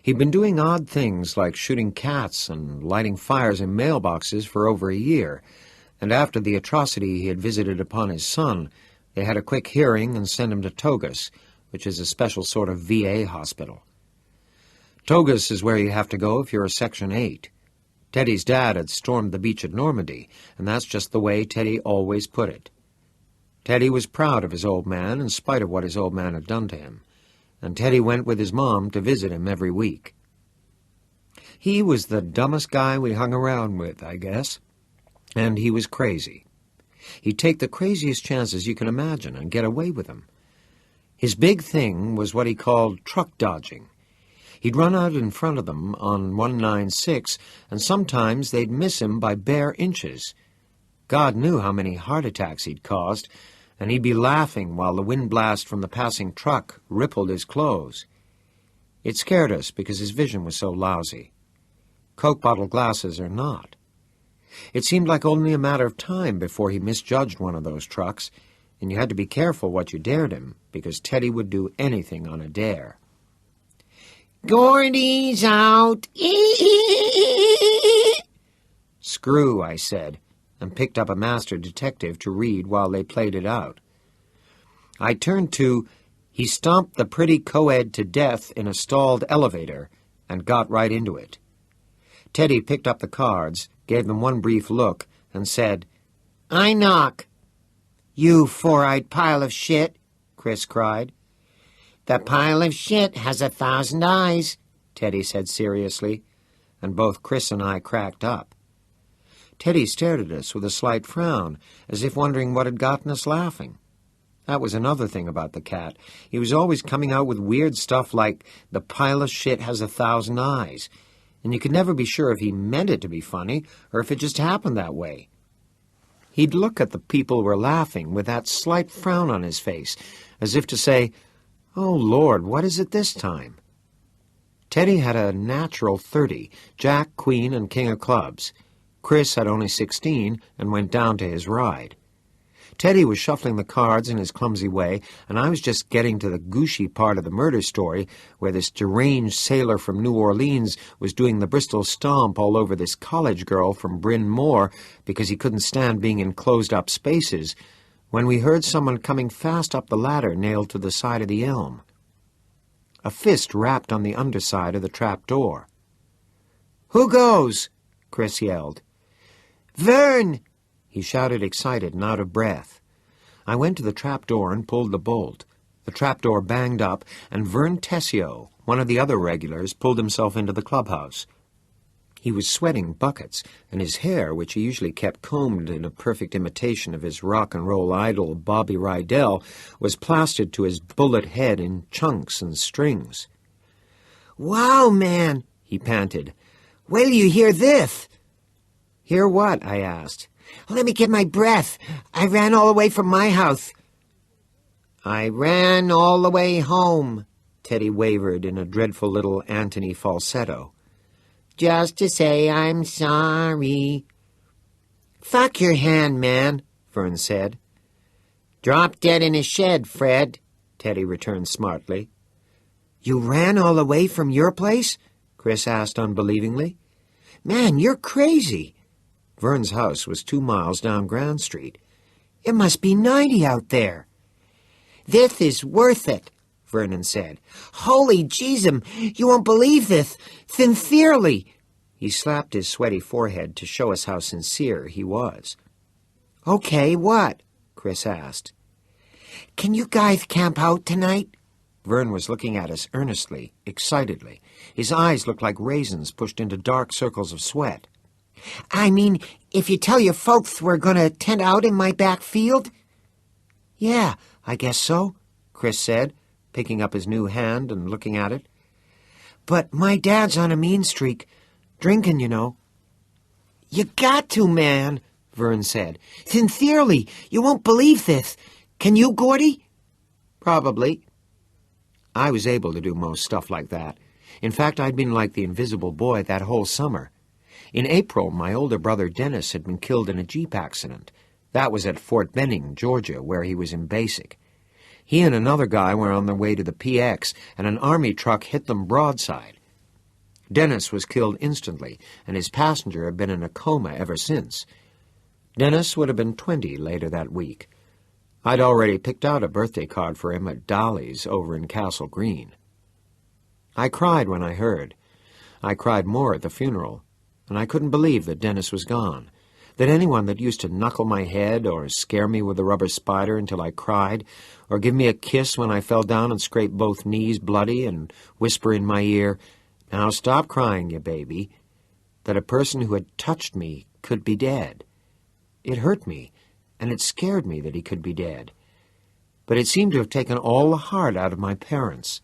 He'd been doing odd things like shooting cats and lighting fires in mailboxes for over a year, and after the atrocity he had visited upon his son, they had a quick hearing and sent him to Togus, which is a special sort of VA hospital. Togus is where you have to go if you're a Section 8. Teddy's dad had stormed the beach at Normandy, and that's just the way Teddy always put it. Teddy was proud of his old man in spite of what his old man had done to him, and Teddy went with his mom to visit him every week. He was the dumbest guy we hung around with, I guess, and he was crazy. He'd take the craziest chances you can imagine and get away with them. His big thing was what he called truck dodging. He'd run out in front of them on 196, and sometimes they'd miss him by bare inches. God knew how many heart attacks he'd caused, and he'd be laughing while the wind blast from the passing truck rippled his clothes. It scared us because his vision was so lousy. Coke bottle glasses or not. It seemed like only a matter of time before he misjudged one of those trucks, and you had to be careful what you dared him, because Teddy would do anything on a dare. Gordy's out. Screw, I said, and picked up a master detective to read while they played it out. I turned to, he stomped the pretty co-ed to death in a stalled elevator, and got right into it. Teddy picked up the cards, gave them one brief look, and said, I knock. You four-eyed pile of shit, Chris cried. The pile of shit has 1,000 eyes, Teddy said seriously, and both Chris and I cracked up. Teddy stared at us with a slight frown, as if wondering what had gotten us laughing. That was another thing about the cat. He was always coming out with weird stuff like, the pile of shit has 1,000 eyes, and you could never be sure if he meant it to be funny or if it just happened that way. He'd look at the people who were laughing with that slight frown on his face, as if to say, "Oh, Lord, what is it this time?" Teddy had a natural 30, Jack, Queen, and King of Clubs. Chris had only 16 and went down to his ride. Teddy was shuffling the cards in his clumsy way, and I was just getting to the gushy part of the murder story where this deranged sailor from New Orleans was doing the Bristol stomp all over this college girl from Bryn Mawr because he couldn't stand being in closed-up spaces, when we heard someone coming fast up the ladder nailed to the side of the elm. A fist rapped on the underside of the trap door. "Who goes?" Chris yelled. "Vern!" He shouted, excited and out of breath. I went to the trapdoor and pulled the bolt. The trapdoor banged up, and Vern Tessio, one of the other regulars, pulled himself into the clubhouse. He was sweating buckets, and his hair, which he usually kept combed in a perfect imitation of his rock-and-roll idol Bobby Rydell, was plastered to his bullet head in chunks and strings. "Wow, man!" he panted. "Wait till you hear this!" "Hear what?" I asked. "Let me get my breath. I ran all the way from my house." "I ran all the way home," Teddy wavered in a dreadful little Antony falsetto. "Just to say I'm sorry." "Fuck your hand, man," Vern said. "Drop dead in a shed, Fred," Teddy returned smartly. "You ran all the way from your place?" Chris asked unbelievingly. "Man, you're crazy." Vern's house was 2 miles down Grand Street. "It must be 90 out there." "This is worth it," Vernon said. "Holy Jeezum, you won't believe this. Sincerely." He slapped his sweaty forehead to show us how sincere he was. "Okay, what?" Chris asked. "Can you guys camp out tonight?" Vern was looking at us earnestly, excitedly. His eyes looked like raisins pushed into dark circles of sweat. "I mean, if you tell your folks we're going to tent out in my back field?" "Yeah, I guess so," Chris said, picking up his new hand and looking at it. "But my dad's on a mean streak. Drinking, you know." "You got to, man," Vern said. "Sincerely, you won't believe this. Can you, Gordy?" "Probably." I was able to do most stuff like that. In fact, I'd been like the invisible boy that whole summer. In April, my older brother Dennis had been killed in a Jeep accident. That was at Fort Benning, Georgia, where he was in basic. He and another guy were on their way to the PX, and an army truck hit them broadside. Dennis was killed instantly, and his passenger had been in a coma ever since. Dennis would have been 20 later that week. I'd already picked out a birthday card for him at Dolly's over in Castle Green. I cried when I heard. I cried more at the funeral, and I couldn't believe that Dennis was gone, that anyone that used to knuckle my head or scare me with a rubber spider until I cried, or give me a kiss when I fell down and scraped both knees bloody and whisper in my ear, "Now stop crying, you baby," that a person who had touched me could be dead. It hurt me, and it scared me that he could be dead. But it seemed to have taken all the heart out of my parents.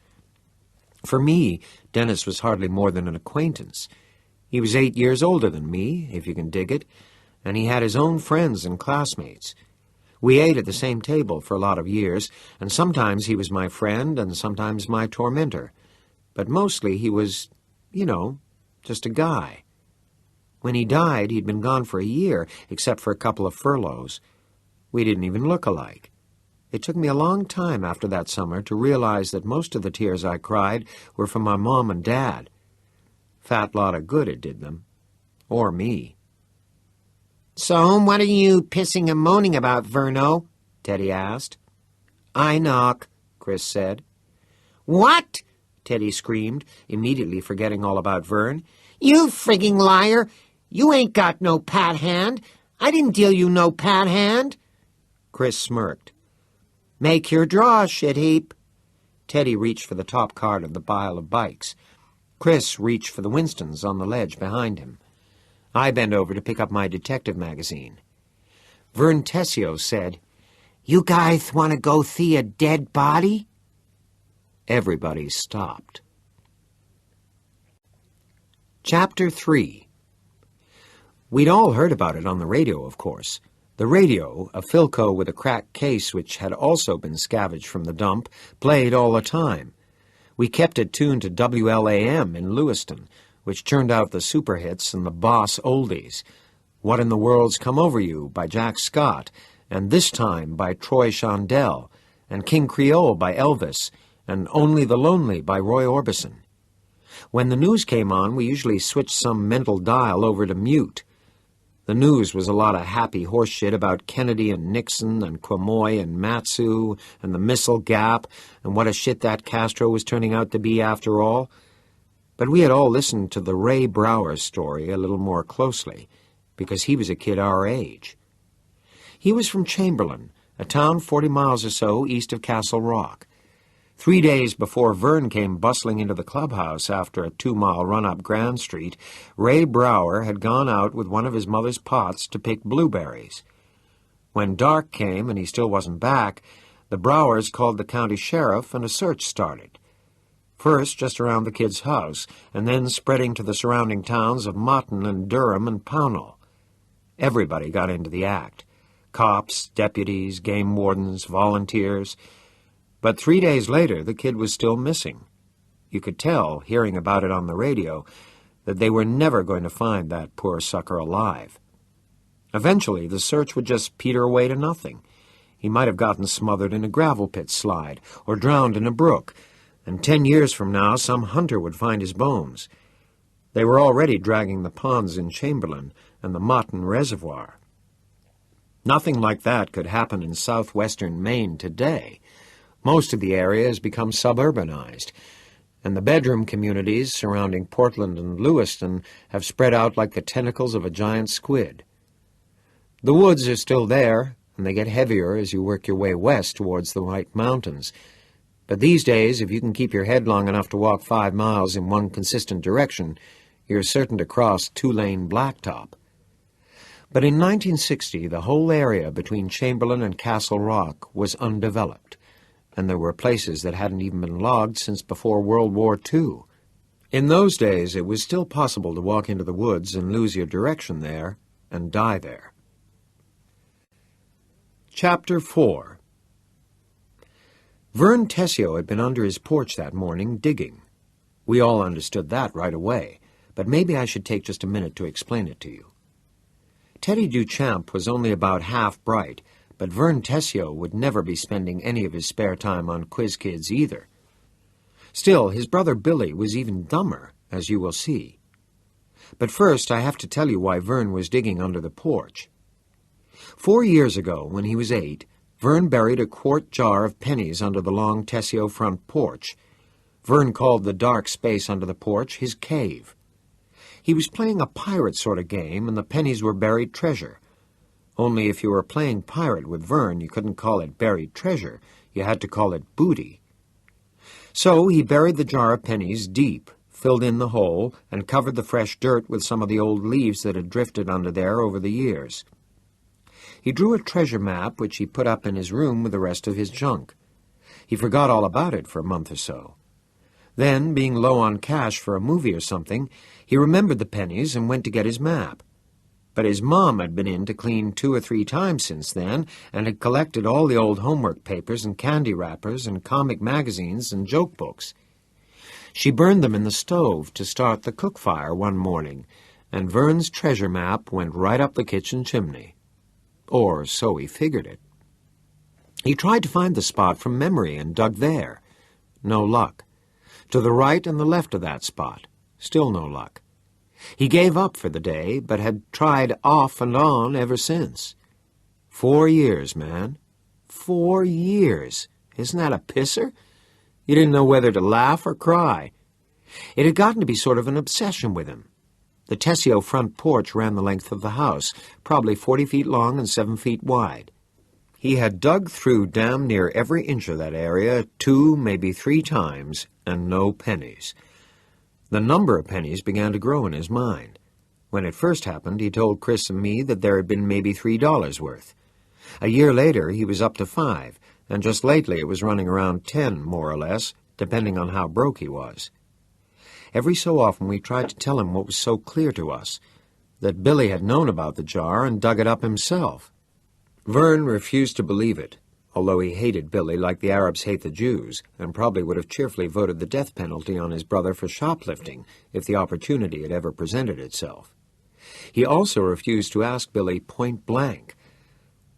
For me, Dennis was hardly more than an acquaintance. He was 8 years older than me, if you can dig it, and he had his own friends and classmates. We ate at the same table for a lot of years, and sometimes he was my friend and sometimes my tormentor. But mostly he was, just a guy. When he died, he'd been gone for a year, except for a couple of furloughs. We didn't even look alike. It took me a long time after that summer to realize that most of the tears I cried were for my mom and dad. Fat lot of good it did them. Or me. So, what are you pissing and moaning about, Verno? Teddy asked. I knock, Chris said. What? Teddy screamed, immediately forgetting all about Vern. You frigging liar! You ain't got no pat hand. I didn't deal you no pat hand. Chris smirked. Make your draw, shitheap. Teddy reached for the top card of the pile of bikes. Chris reached for the Winstons on the ledge behind him. I bent over to pick up my detective magazine. Vern Tessio said, You guys want to go see a dead body? Everybody stopped. Chapter 3. We'd all heard about it on the radio, of course. The radio, a Philco with a cracked case which had also been scavenged from the dump, played all the time. We kept it tuned to WLAM in Lewiston, which turned out the super hits and the boss oldies. What in the World's Come Over You by Jack Scott, and This Time by Troy Shondell, and King Creole by Elvis, and Only the Lonely by Roy Orbison. When the news came on, we usually switched some mental dial over to mute. The news was a lot of happy horseshit about Kennedy and Nixon and Quemoy and Matsu and the Missile Gap and what a shit that Castro was turning out to be after all. But we had all listened to the Ray Brower story a little more closely, because he was a kid our age. He was from Chamberlain, a town 40 miles or so east of Castle Rock. 3 days before Vern came bustling into the clubhouse after a 2-mile run up Grand Street, Ray Brower had gone out with one of his mother's pots to pick blueberries. When dark came and he still wasn't back, the Browers called the county sheriff and a search started. First just around the kid's house, and then spreading to the surrounding towns of Motton and Durham and Pownell. Everybody got into the act. Cops, deputies, game wardens, volunteers. But 3 days later, the kid was still missing. You could tell, hearing about it on the radio, that they were never going to find that poor sucker alive. Eventually, the search would just peter away to nothing. He might have gotten smothered in a gravel pit slide, or drowned in a brook, and 10 years from now, some hunter would find his bones. They were already dragging the ponds in Chamberlain and the Motton Reservoir. Nothing like that could happen in southwestern Maine today. Most of the area has become suburbanized, and the bedroom communities surrounding Portland and Lewiston have spread out like the tentacles of a giant squid. The woods are still there, and they get heavier as you work your way west towards the White Mountains. But these days, if you can keep your head long enough to walk 5 miles in one consistent direction, you're certain to cross 2-lane blacktop. But in 1960, the whole area between Chamberlain and Castle Rock was undeveloped, and there were places that hadn't even been logged since before World War II. In those days, it was still possible to walk into the woods and lose your direction there and die there. Chapter 4. Vern Tessio had been under his porch that morning digging. We all understood that right away, but maybe I should take just a minute to explain it to you. Teddy Duchamp was only about half bright, but Vern Tessio would never be spending any of his spare time on Quiz Kids either. Still, his brother Billy was even dumber, as you will see. But first, I have to tell you why Vern was digging under the porch. 4 years ago, when he was 8, Vern buried a quart jar of pennies under the long Tessio front porch. Vern called the dark space under the porch his cave. He was playing a pirate sort of game, and the pennies were buried treasure. Only if you were playing pirate with Vern, you couldn't call it buried treasure. You had to call it booty. So he buried the jar of pennies deep, filled in the hole, and covered the fresh dirt with some of the old leaves that had drifted under there over the years. He drew a treasure map which he put up in his room with the rest of his junk. He forgot all about it for a month or so. Then, being low on cash for a movie or something, he remembered the pennies and went to get his map. But his mom had been in to clean 2 or 3 times since then, and had collected all the old homework papers and candy wrappers and comic magazines and joke books. She burned them in the stove to start the cook fire one morning, and Vern's treasure map went right up the kitchen chimney. Or so he figured it. He tried to find the spot from memory and dug there. No luck. To the right and the left of that spot. Still no luck. He gave up for the day, but had tried off and on ever since. 4 years, man. 4 years. Isn't that a pisser? You didn't know whether to laugh or cry. It had gotten to be sort of an obsession with him. The Tessio front porch ran the length of the house, probably 40 feet long and 7 feet wide. He had dug through damn near every inch of that area 2, maybe 3 times, and no pennies. The number of pennies began to grow in his mind. When it first happened, he told Chris and me that there had been maybe $3 worth. A year later, he was up to 5, and just lately it was running around 10, more or less, depending on how broke he was. Every so often we tried to tell him what was so clear to us, that Billy had known about the jar and dug it up himself. Vern refused to believe it, although he hated Billy like the Arabs hate the Jews, and probably would have cheerfully voted the death penalty on his brother for shoplifting if the opportunity had ever presented itself. He also refused to ask Billy point blank.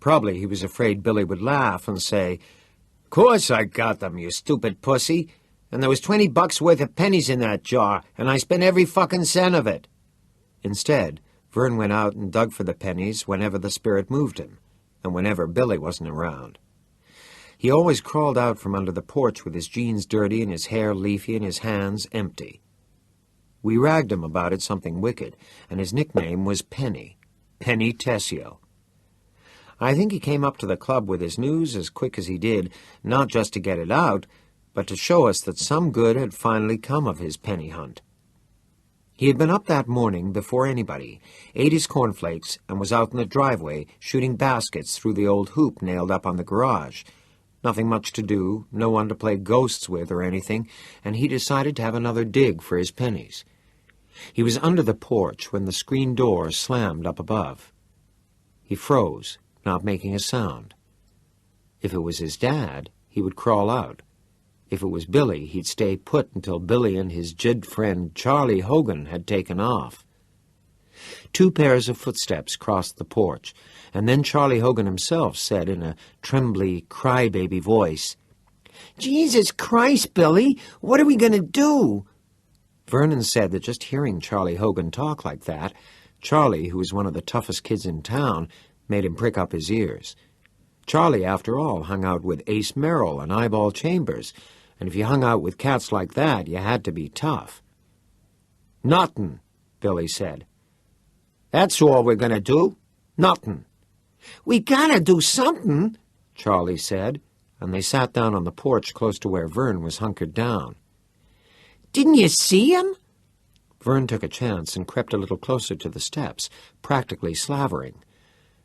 Probably he was afraid Billy would laugh and say, "Course I got them, you stupid pussy. And there was $20 worth of pennies in that jar, and I spent every fucking cent of it." Instead, Vern went out and dug for the pennies whenever the spirit moved him, and whenever Billy wasn't around. He always crawled out from under the porch with his jeans dirty and his hair leafy and his hands empty. We ragged him about it something wicked, and his nickname was Penny. Penny Tessio. I think he came up to the club with his news as quick as he did, not just to get it out, but to show us that some good had finally come of his penny hunt. He had been up that morning before anybody, ate his cornflakes, and was out in the driveway shooting baskets through the old hoop nailed up on the garage. Nothing much to do, no one to play ghosts with or anything, and he decided to have another dig for his pennies. He was under the porch when the screen door slammed up above. He froze, not making a sound. If it was his dad, he would crawl out. If it was Billy, he'd stay put until Billy and his jid friend Charlie Hogan had taken off. 2 pairs of footsteps crossed the porch, and then Charlie Hogan himself said in a trembly, crybaby voice, "Jesus Christ, Billy, what are we going to do?" Vernon said that just hearing Charlie Hogan talk like that, Charlie, who was one of the toughest kids in town, made him prick up his ears. Charlie, after all, hung out with Ace Merrill and Eyeball Chambers, and if you hung out with cats like that, you had to be tough. "Nothin'," Billy said. "That's all we're going to do. Nothin'." "We gotta do something," Charlie said, and they sat down on the porch close to where Vern was hunkered down. "Didn't you see him?" Vern took a chance and crept a little closer to the steps, practically slavering.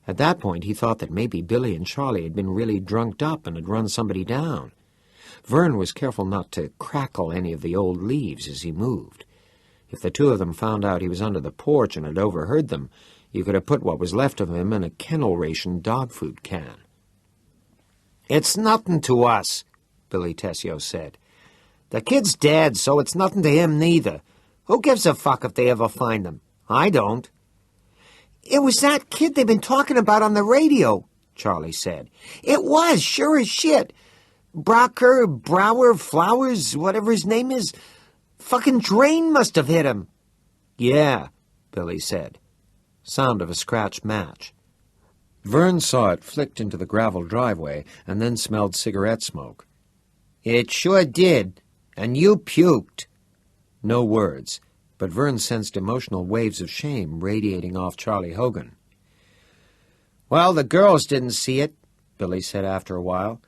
At that point, he thought that maybe Billy and Charlie had been really drunked up and had run somebody down. Vern was careful not to crackle any of the old leaves as he moved. If the 2 of them found out he was under the porch and had overheard them, you could have put what was left of him in a kennel-ration dog food can. "It's nothing to us," Billy Tessio said. "The kid's dead, so it's nothing to him neither. Who gives a fuck if they ever find him? I don't." "It was that kid they've been talking about on the radio," Charlie said. "It was, sure as shit. Brower, Flowers, whatever his name is. Fucking drain must have hit him." "Yeah," Billy said. Sound of a scratched match. Vern saw it flicked into the gravel driveway and then smelled cigarette smoke. "It sure did. And you puked." No words, but Vern sensed emotional waves of shame radiating off Charlie Hogan. "Well, the girls didn't see it," Billy said after a while.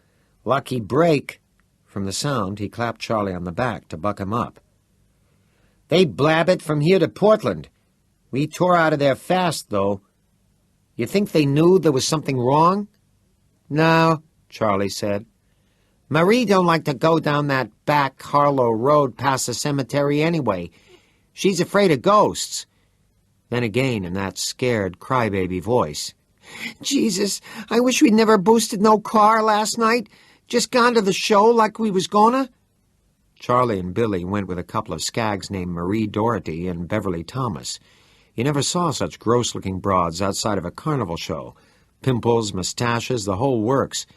"Lucky break." From the sound, he clapped Charlie on the back to buck him up. "They blab it from here to Portland. We tore out of there fast, though. You think they knew there was something wrong?" "No," Charlie said. "Marie don't like to go down that back Harlow Road past the cemetery anyway. She's afraid of ghosts. Then again in that scared crybaby voice. Jesus, I wish we'd never boosted no car last night. Just gone to the show like we was gonna. Charlie and Billy went with a couple of skags named Marie Doherty and Beverly Thomas. You never saw such gross-looking broads outside of a carnival show. Pimples, mustaches, the whole works.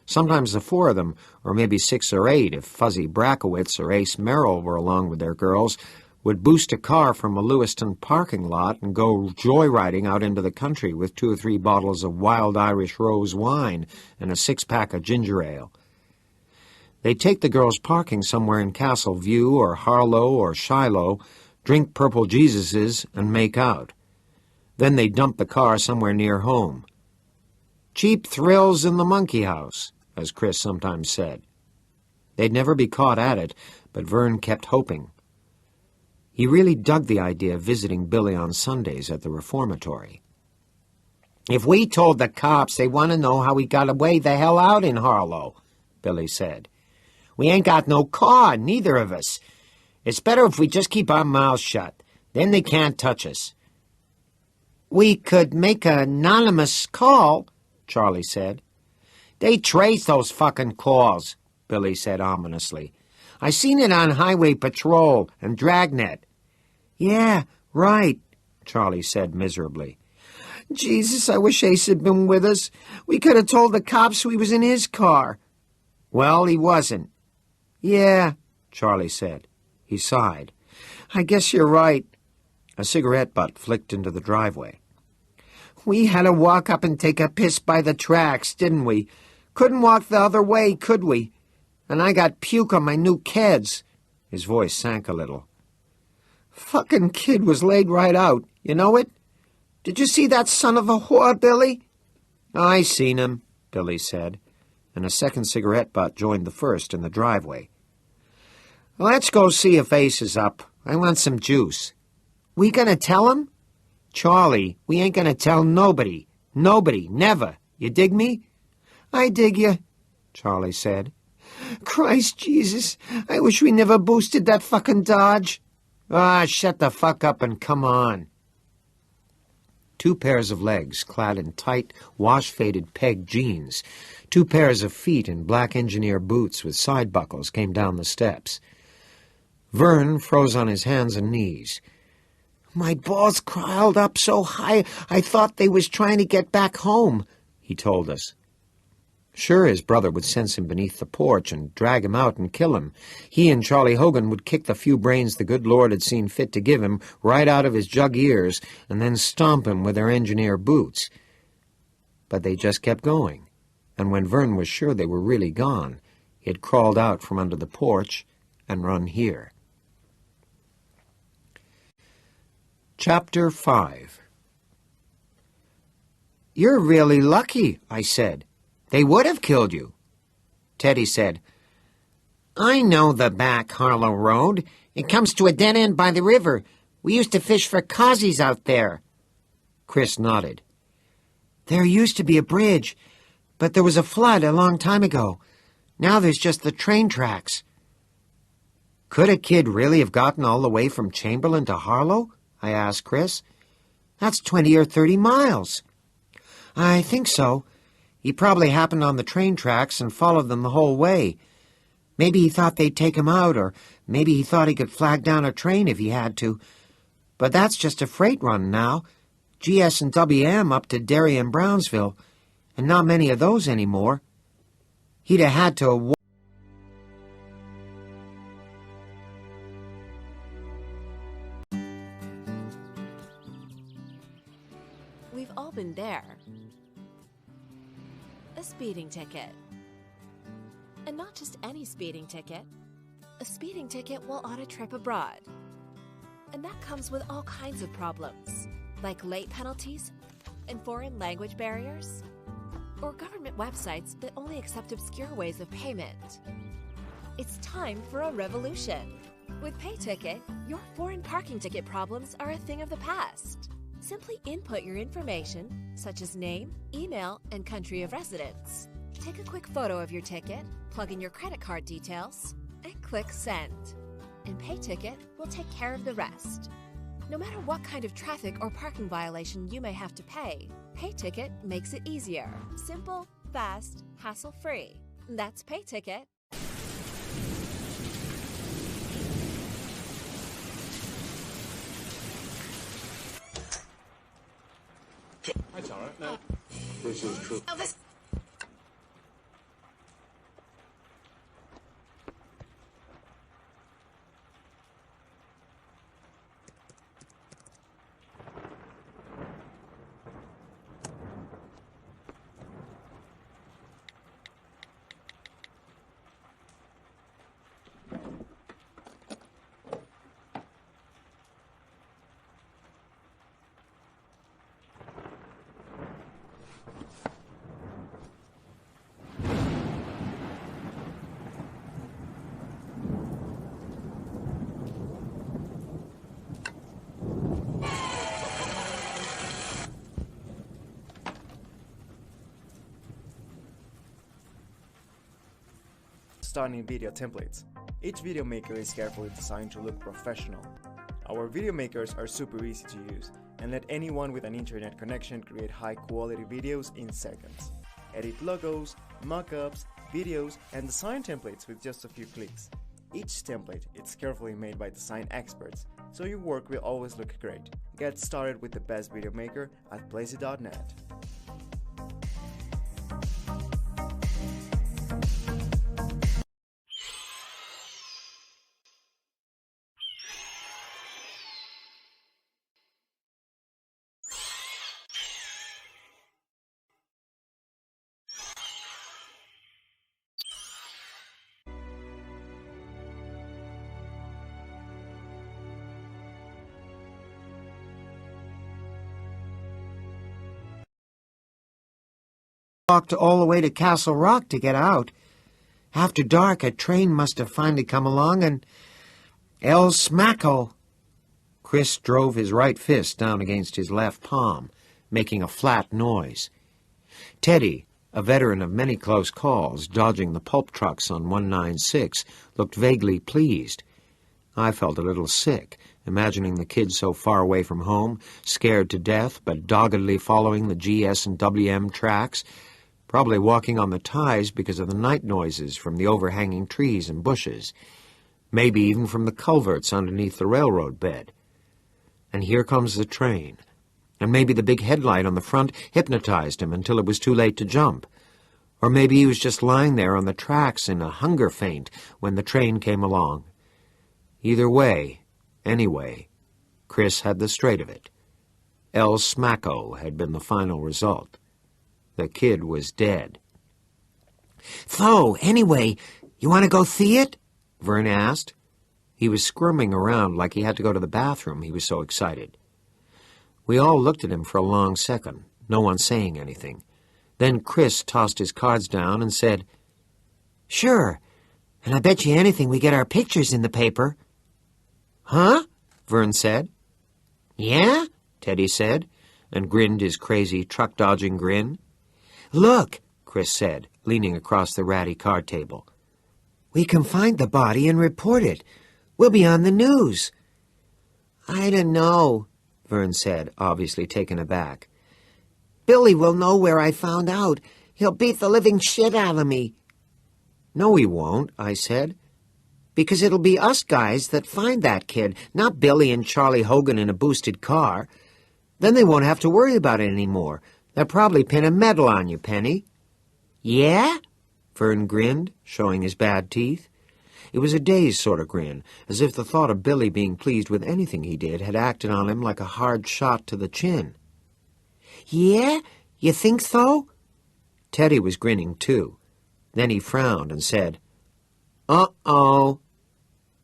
Sometimes the four of them, or maybe 6 or 8 if Fuzzy Brackowitz or Ace Merrill were along with their girls, would boost a car from a Lewiston parking lot and go joyriding out into the country with 2 or 3 bottles of wild Irish rose wine and a 6-pack of ginger ale. They'd take the girls parking somewhere in Castle View or Harlow or Shiloh, drink Purple Jesuses, and make out. Then they'd dump the car somewhere near home. Cheap thrills in the monkey house, as Chris sometimes said. They'd never be caught at it, but Vern kept hoping. He really dug the idea of visiting Billy on Sundays at the reformatory. If we told the cops, they want to know how we got away the hell out in Harlow, Billy said. We ain't got no car, neither of us. It's better if we just keep our mouths shut. Then they can't touch us. We could make an anonymous call, Charlie said. They trace those fucking calls, Billy said ominously. I seen it on Highway Patrol and Dragnet. Yeah, right, Charlie said miserably. Jesus, I wish Ace had been with us. We could have told the cops we was in his car. Well, he wasn't. Yeah, Charlie said. He sighed. I guess you're right. A cigarette butt flicked into the driveway. We had to walk up and take a piss by the tracks, didn't we? Couldn't walk the other way, could we? And I got puke on my new keds. His voice sank a little. Fucking kid was laid right out. You know it? Did you see that son of a whore, Billy? I seen him, Billy said, and a second cigarette butt joined the first in the driveway. Let's go see if Ace is up. I want some juice. We gonna tell him? Charlie, we ain't gonna tell nobody. Nobody, never. You dig me? I dig you, Charlie said. Christ Jesus, I wish we never boosted that fucking Dodge. Ah, shut the fuck up and come on. 2 pairs of legs clad in tight, wash-faded peg jeans, 2 pairs of feet in black engineer boots with side buckles came down the steps. Vern froze on his hands and knees. My balls crawled up so high I thought they was trying to get back home, he told us. Sure, his brother would sense him beneath the porch and drag him out and kill him. He and Charlie Hogan would kick the few brains the good Lord had seen fit to give him right out of his jug ears and then stomp him with their engineer boots. But they just kept going, and when Vern was sure they were really gone, he had crawled out from under the porch and run here. Chapter 5. You're really lucky, I said. They would have killed you. Teddy said, I know the back Harlow Road. It comes to a dead end by the river. We used to fish for cozzies out there. Chris nodded. There used to be a bridge, but there was a flood a long time ago. Now there's just the train tracks. Could a kid really have gotten all the way from Chamberlain to Harlow? I asked Chris. That's 20 or 30 miles. I think so. He probably happened on the train tracks and followed them the whole way. Maybe he thought they'd take him out, or maybe he thought he could flag down a train if he had to. But that's just a freight run now. GS and WM up to Derry and Brownsville, and not many of those anymore. He'd have had to... We've all been there. A speeding ticket. And not just any speeding ticket. A speeding ticket while on a trip abroad. And that comes with all kinds of problems, like late penalties and foreign language barriers, or government websites that only accept obscure ways of payment. It's time for a revolution. With PayTicket, your foreign parking ticket problems are a thing of the past. Simply input your information, such as name, email, and country of residence. Take a quick photo of your ticket, plug in your credit card details, and click Send. And PayTicket will take care of the rest. No matter what kind of traffic or parking violation you may have to pay, PayTicket makes it easier. Simple, fast, hassle-free. That's PayTicket. That's all right. No, this is true. Stunning video templates. Each video maker is carefully designed to look professional. Our video makers are super easy to use and let anyone with an internet connection create high quality videos in seconds. Edit logos, mockups, videos, and design templates with just a few clicks. Each template is carefully made by design experts, so your work will always look great. Get started with the best video maker at Plazy.net. Walked all the way to Castle Rock to get out. After dark, a train must have finally come along, and El Smacko. Chris drove his right fist down against his left palm, making a flat noise. Teddy, a veteran of many close calls, dodging the pulp trucks on 196, looked vaguely pleased. I felt a little sick, imagining the kids so far away from home, scared to death, but doggedly following the GS and WM tracks, probably walking on the ties because of the night noises from the overhanging trees and bushes, maybe even from the culverts underneath the railroad bed. And here comes the train, and maybe the big headlight on the front hypnotized him until it was too late to jump. Or maybe he was just lying there on the tracks in a hunger faint when the train came along. Either way, anyway, Chris had the straight of it. El Smacko had been the final result. The kid was dead. "Tho, anyway, you want to go see it?" Vern asked. He was squirming around like he had to go to the bathroom, he was so excited. We all looked at him for a long second, no one saying anything. Then Chris tossed his cards down and said, "Sure, and I bet you anything we get our pictures in the paper." "Huh?" Vern said. "Yeah?" Teddy said, and grinned his crazy truck-dodging grin. "Look," Chris said, leaning across the ratty card table. "We can find the body and report it. We'll be on the news." "I don't know," Vern said, obviously taken aback. "Billy will know where I found out. He'll beat the living shit out of me." "No, he won't," I said. "Because it'll be us guys that find that kid, not Billy and Charlie Hogan in a boosted car. Then they won't have to worry about it anymore. They'll probably pin a medal on you, Penny." "Yeah?" Vern grinned, showing his bad teeth. It was a dazed sort of grin, as if the thought of Billy being pleased with anything he did had acted on him like a hard shot to the chin. "Yeah? You think so?" Teddy was grinning, too. Then he frowned and said, "Uh-oh."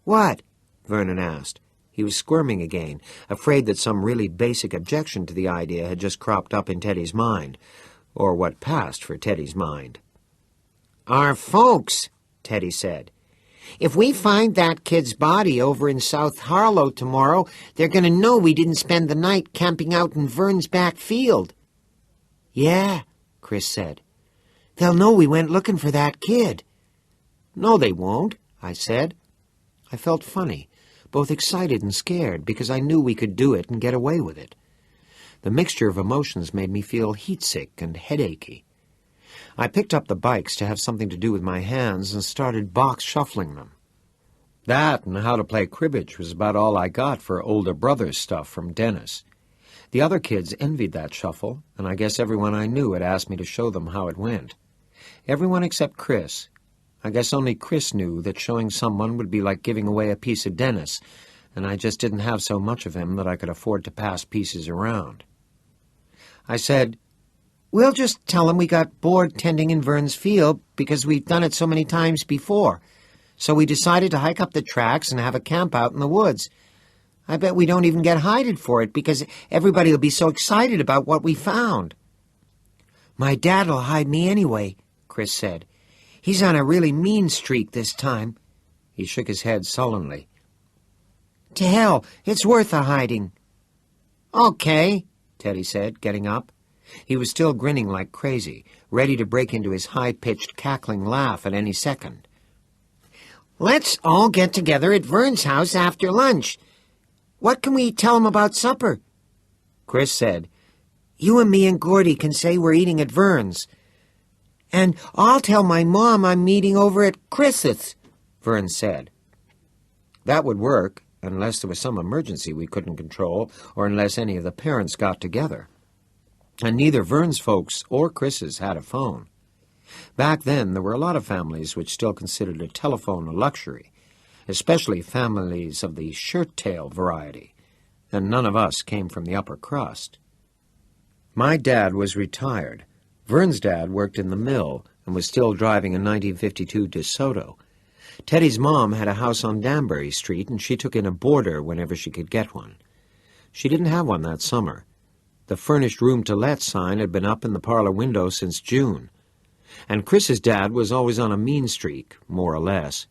"What?" Vernon asked. He was squirming again, afraid that some really basic objection to the idea had just cropped up in Teddy's mind, or what passed for Teddy's mind. "Our folks," Teddy said. "If we find that kid's body over in South Harlow tomorrow, they're going to know we didn't spend the night camping out in Vern's back field." "Yeah," Chris said. "They'll know we went looking for that kid." "No, they won't," I said. I felt funny, both excited and scared, because I knew we could do it and get away with it. The mixture of emotions made me feel heat-sick and headachy. I picked up the bikes to have something to do with my hands and started box shuffling them. That and how to play cribbage was about all I got for older brother's stuff from Dennis. The other kids envied that shuffle, and I guess everyone I knew had asked me to show them how it went. Everyone except Chris. I guess only Chris knew that showing someone would be like giving away a piece of Dennis, and I just didn't have so much of him that I could afford to pass pieces around. I said, "We'll just tell him we got bored tending in Vern's field because we've done it so many times before. So we decided to hike up the tracks and have a camp out in the woods. I bet we don't even get hided for it because everybody will be so excited about what we found." "My dad'll hide me anyway," Chris said. "He's on a really mean streak this time." He shook his head sullenly. "To hell, it's worth a hiding." "Okay," Teddy said, getting up. He was still grinning like crazy, ready to break into his high-pitched, cackling laugh at any second. "Let's all get together at Vern's house after lunch. What can we tell him about supper?" Chris said, "You and me and Gordy can say we're eating at Vern's. And I'll tell my mom I'm meeting over at Chris's," Vern said. That would work, unless there was some emergency we couldn't control, or unless any of the parents got together. And neither Vern's folks or Chris's had a phone. Back then, there were a lot of families which still considered a telephone a luxury, especially families of the shirt-tail variety, and none of us came from the upper crust. My dad was retired. Vern's dad worked in the mill and was still driving a 1952 DeSoto. Teddy's mom had a house on Danbury Street, and she took in a boarder whenever she could get one. She didn't have one that summer. The furnished room to let sign had been up in the parlor window since June. And Chris's dad was always on a mean streak, more or less.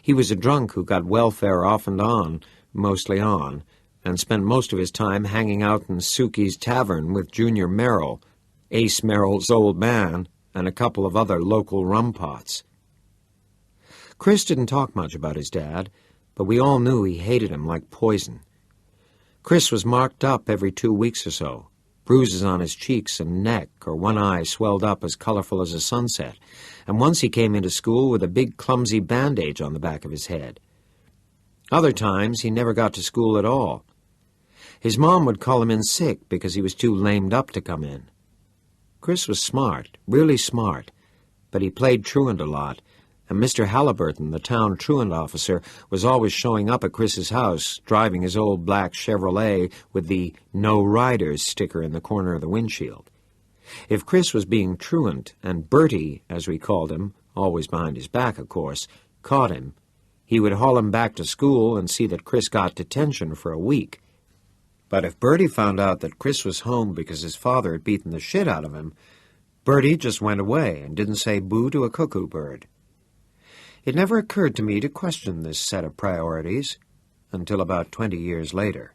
He was a drunk who got welfare off and on, mostly on, and spent most of his time hanging out in Suki's tavern with Junior Merrill, Ace Merrill's old man, and a couple of other local rumpots. Chris didn't talk much about his dad, but we all knew he hated him like poison. Chris was marked up every 2 weeks or so, bruises on his cheeks and neck, or one eye swelled up as colorful as a sunset, and once he came into school with a big clumsy bandage on the back of his head. Other times he never got to school at all. His mom would call him in sick because he was too lamed up to come in. Chris was smart, really smart, but he played truant a lot, and Mr. Halliburton, the town truant officer, was always showing up at Chris's house, driving his old black Chevrolet with the "No Riders" sticker in the corner of the windshield. If Chris was being truant, and Bertie, as we called him, always behind his back, of course, caught him, he would haul him back to school and see that Chris got detention for a week. But if Bertie found out that Chris was home because his father had beaten the shit out of him, Bertie just went away and didn't say boo to a cuckoo bird. It never occurred to me to question this set of priorities until about 20 years later.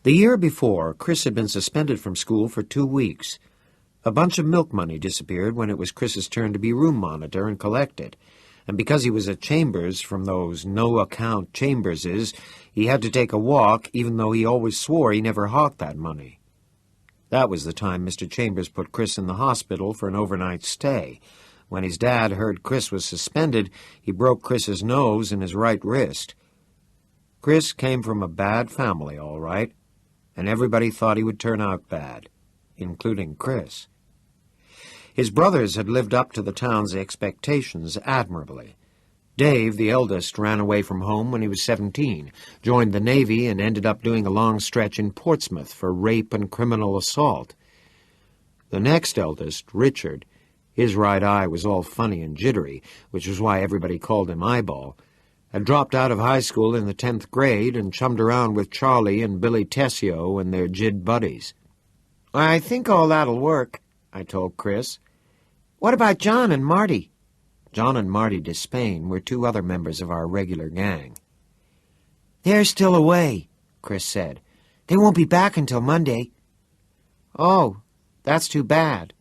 The year before, Chris had been suspended from school for 2 weeks. A bunch of milk money disappeared when it was Chris's turn to be room monitor and collect it, and because he was at Chambers from those no-account Chamberses, he had to take a walk even though he always swore he never hawked that money. That was the time Mr. Chambers put Chris in the hospital for an overnight stay. When his dad heard Chris was suspended, he broke Chris's nose and his right wrist. Chris came from a bad family, all right, and everybody thought he would turn out bad, including Chris. His brothers had lived up to the town's expectations admirably. Dave, the eldest, ran away from home when he was 17, joined the Navy, and ended up doing a long stretch in Portsmouth for rape and criminal assault. The next eldest, Richard, his right eye was all funny and jittery, which was why everybody called him Eyeball, had dropped out of high school in the 10th grade and chummed around with Charlie and Billy Tessio and their jid buddies. "I think all that'll work," I told Chris. "What about John and Marty?" John and Marty Despain were 2 other members of our regular gang. "They're still away," Chris said. "They won't be back until Monday." "Oh, that's too bad."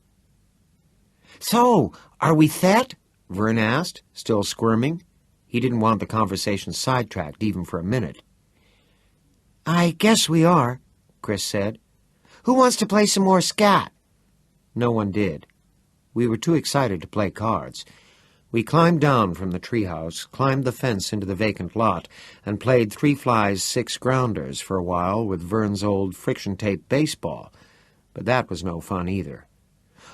"So, are we set?" Vern asked, still squirming. He didn't want the conversation sidetracked even for a minute. "I guess we are," Chris said. "Who wants to play some more scat?" No one did. We were too excited to play cards. We climbed down from the treehouse, climbed the fence into the vacant lot, and played 3 flies, 6 grounders for a while with Vern's old friction-tape baseball. But that was no fun either.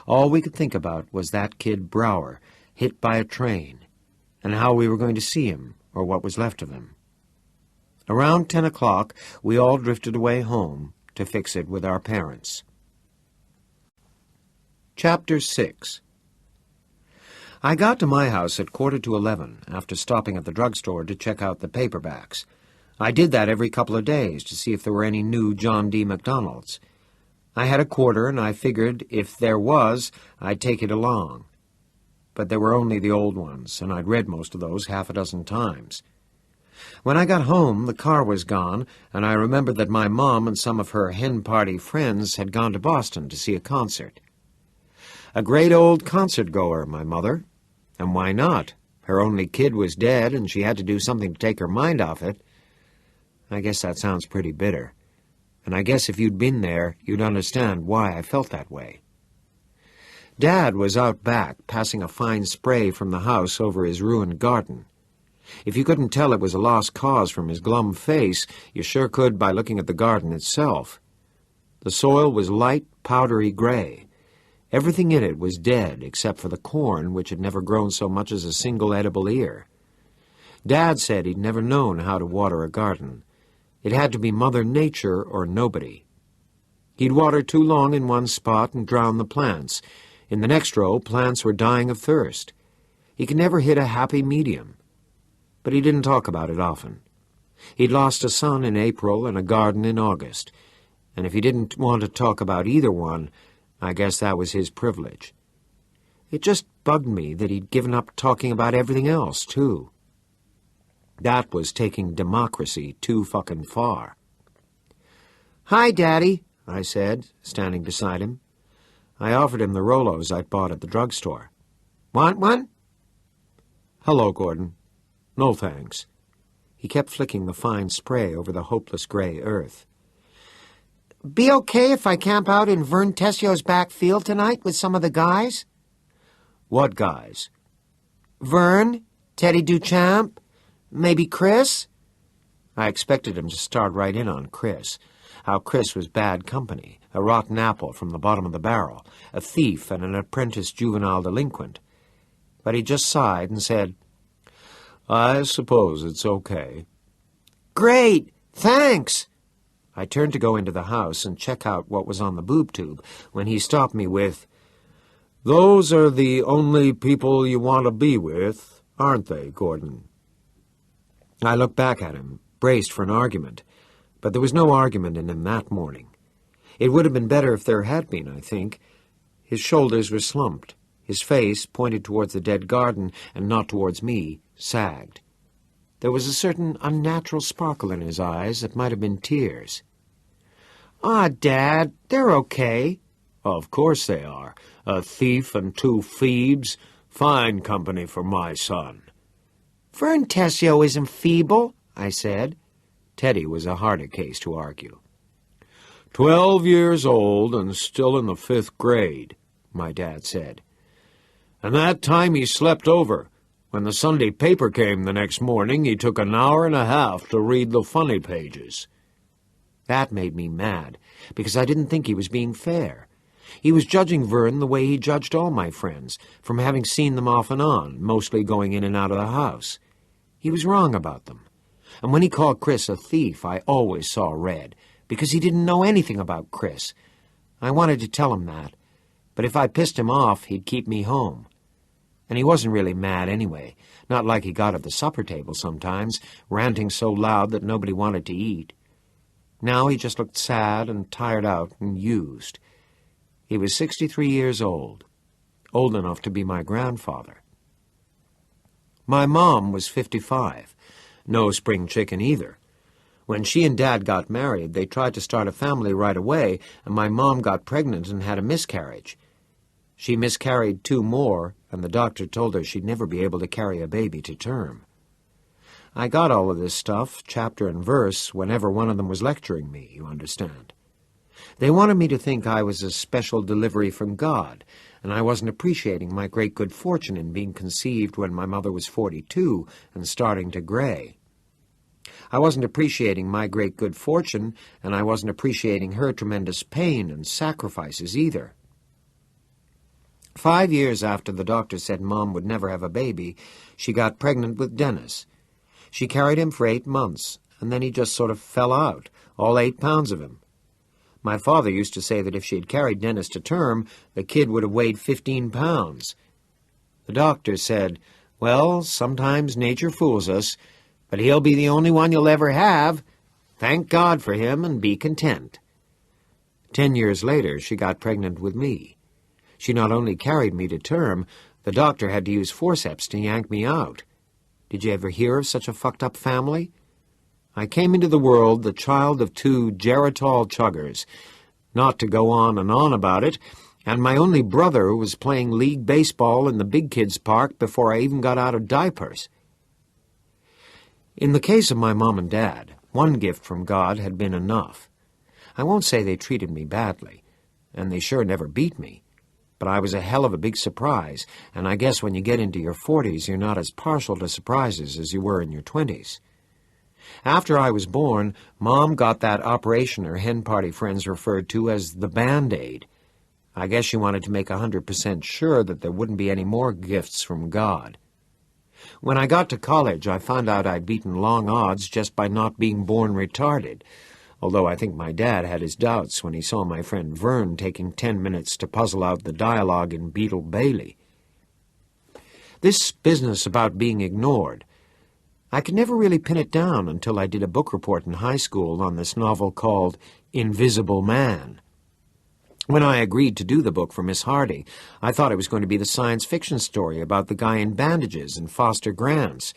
All we could think about was that kid Brower, hit by a train, and how we were going to see him, or what was left of him. Around 10 o'clock, we all drifted away home to fix it with our parents. Chapter 6. I got to my house at 11:15 after stopping at the drugstore to check out the paperbacks. I did that every couple of days to see if there were any new John D. MacDonalds. I had a quarter, and I figured if there was, I'd take it along. But there were only the old ones, and I'd read most of those 6 times. When I got home, the car was gone, and I remembered that my mom and some of her hen-party friends had gone to Boston to see a concert. A great old concert-goer, my mother. And why not? Her only kid was dead, and she had to do something to take her mind off it. I guess that sounds pretty bitter. And I guess if you'd been there, you'd understand why I felt that way. Dad was out back, passing a fine spray from the house over his ruined garden. If you couldn't tell it was a lost cause from his glum face, you sure could by looking at the garden itself. The soil was light, powdery gray. Everything in it was dead except for the corn, which had never grown so much as a single edible ear. Dad said he'd never known how to water a garden. It had to be Mother Nature or nobody. He'd water too long in one spot and drown the plants. In the next row, plants were dying of thirst. He could never hit a happy medium. But he didn't talk about it often. He'd lost a son in April and a garden in August, and if he didn't want to talk about either one, I guess that was his privilege. It just bugged me that he'd given up talking about everything else, too. That was taking democracy too fucking far. "Hi, Daddy," I said, standing beside him. I offered him the Rolos I'd bought at the drugstore. "Want one?" "Hello, Gordon. No, thanks." He kept flicking the fine spray over the hopeless gray earth. "Be okay if I camp out in Vern Tessio's backfield tonight with some of the guys?" "What guys?" "Vern, Teddy Duchamp, maybe Chris?" I expected him to start right in on Chris, how Chris was bad company, a rotten apple from the bottom of the barrel, a thief and an apprentice juvenile delinquent. But he just sighed and said, "I suppose it's okay." "Great, thanks." I turned to go into the house and check out what was on the boob tube when he stopped me with, "Those are the only people you want to be with, aren't they, Gordon?" I looked back at him, braced for an argument, but there was no argument in him that morning. It would have been better if there had been, I think. His shoulders were slumped. His face, pointed towards the dead garden and not towards me, sagged. There was a certain unnatural sparkle in his eyes that might have been tears. "Ah, Dad, they're okay." "Of course they are. A thief and 2 Phoebes. Fine company for my son." "Vern Tessio isn't feeble," I said. Teddy was a harder case to argue. 12 years old and still in the 5th grade, my dad said. And that time he slept over. When the Sunday paper came the next morning, he took an hour and a half to read the funny pages. That made me mad, because I didn't think he was being fair. He was judging Vern the way he judged all my friends, from having seen them off and on, mostly going in and out of the house. He was wrong about them. And when he called Chris a thief, I always saw red, because he didn't know anything about Chris. I wanted to tell him that, but if I pissed him off, he'd keep me home. And he wasn't really mad anyway, not like he got at the supper table sometimes, ranting so loud that nobody wanted to eat. Now he just looked sad and tired out and used. He was 63 years old enough to be my grandfather. My mom was 55, no spring chicken either. When she and Dad got married, they tried to start a family right away, and my mom got pregnant and had a miscarriage. She miscarried 2 more, and the doctor told her she'd never be able to carry a baby to term. I got all of this stuff, chapter and verse, whenever one of them was lecturing me, you understand. They wanted me to think I was a special delivery from God, and I wasn't appreciating my great good fortune in being conceived when my mother was 42 and starting to gray. I wasn't appreciating my great good fortune, and I wasn't appreciating her tremendous pain and sacrifices either. 5 years after the doctor said Mom would never have a baby, she got pregnant with Dennis. She carried him for 8 months, and then he just sort of fell out, all 8 pounds of him. My father used to say that if she had carried Dennis to term, the kid would have weighed 15 pounds. The doctor said, "Well, sometimes nature fools us, but he'll be the only one you'll ever have. Thank God for him and be content." 10 years later, she got pregnant with me. She not only carried me to term, the doctor had to use forceps to yank me out. Did you ever hear of such a fucked-up family? I came into the world the child of 2 Geritol chuggers, not to go on and on about it, and my only brother was playing league baseball in the big kids' park before I even got out of diapers. In the case of my mom and dad, one gift from God had been enough. I won't say they treated me badly, and they sure never beat me, but I was a hell of a big surprise, and I guess when you get into your 40s, you're not as partial to surprises as you were in your 20s. After I was born, Mom got that operation her hen party friends referred to as the Band-Aid. I guess she wanted to make 100% sure that there wouldn't be any more gifts from God. When I got to college, I found out I'd beaten long odds just by not being born retarded, although I think my dad had his doubts when he saw my friend Vern taking 10 minutes to puzzle out the dialogue in Beetle Bailey. This business about being ignored, I could never really pin it down until I did a book report in high school on this novel called Invisible Man. When I agreed to do the book for Miss Hardy, I thought it was going to be the science fiction story about the guy in bandages and Foster Grants.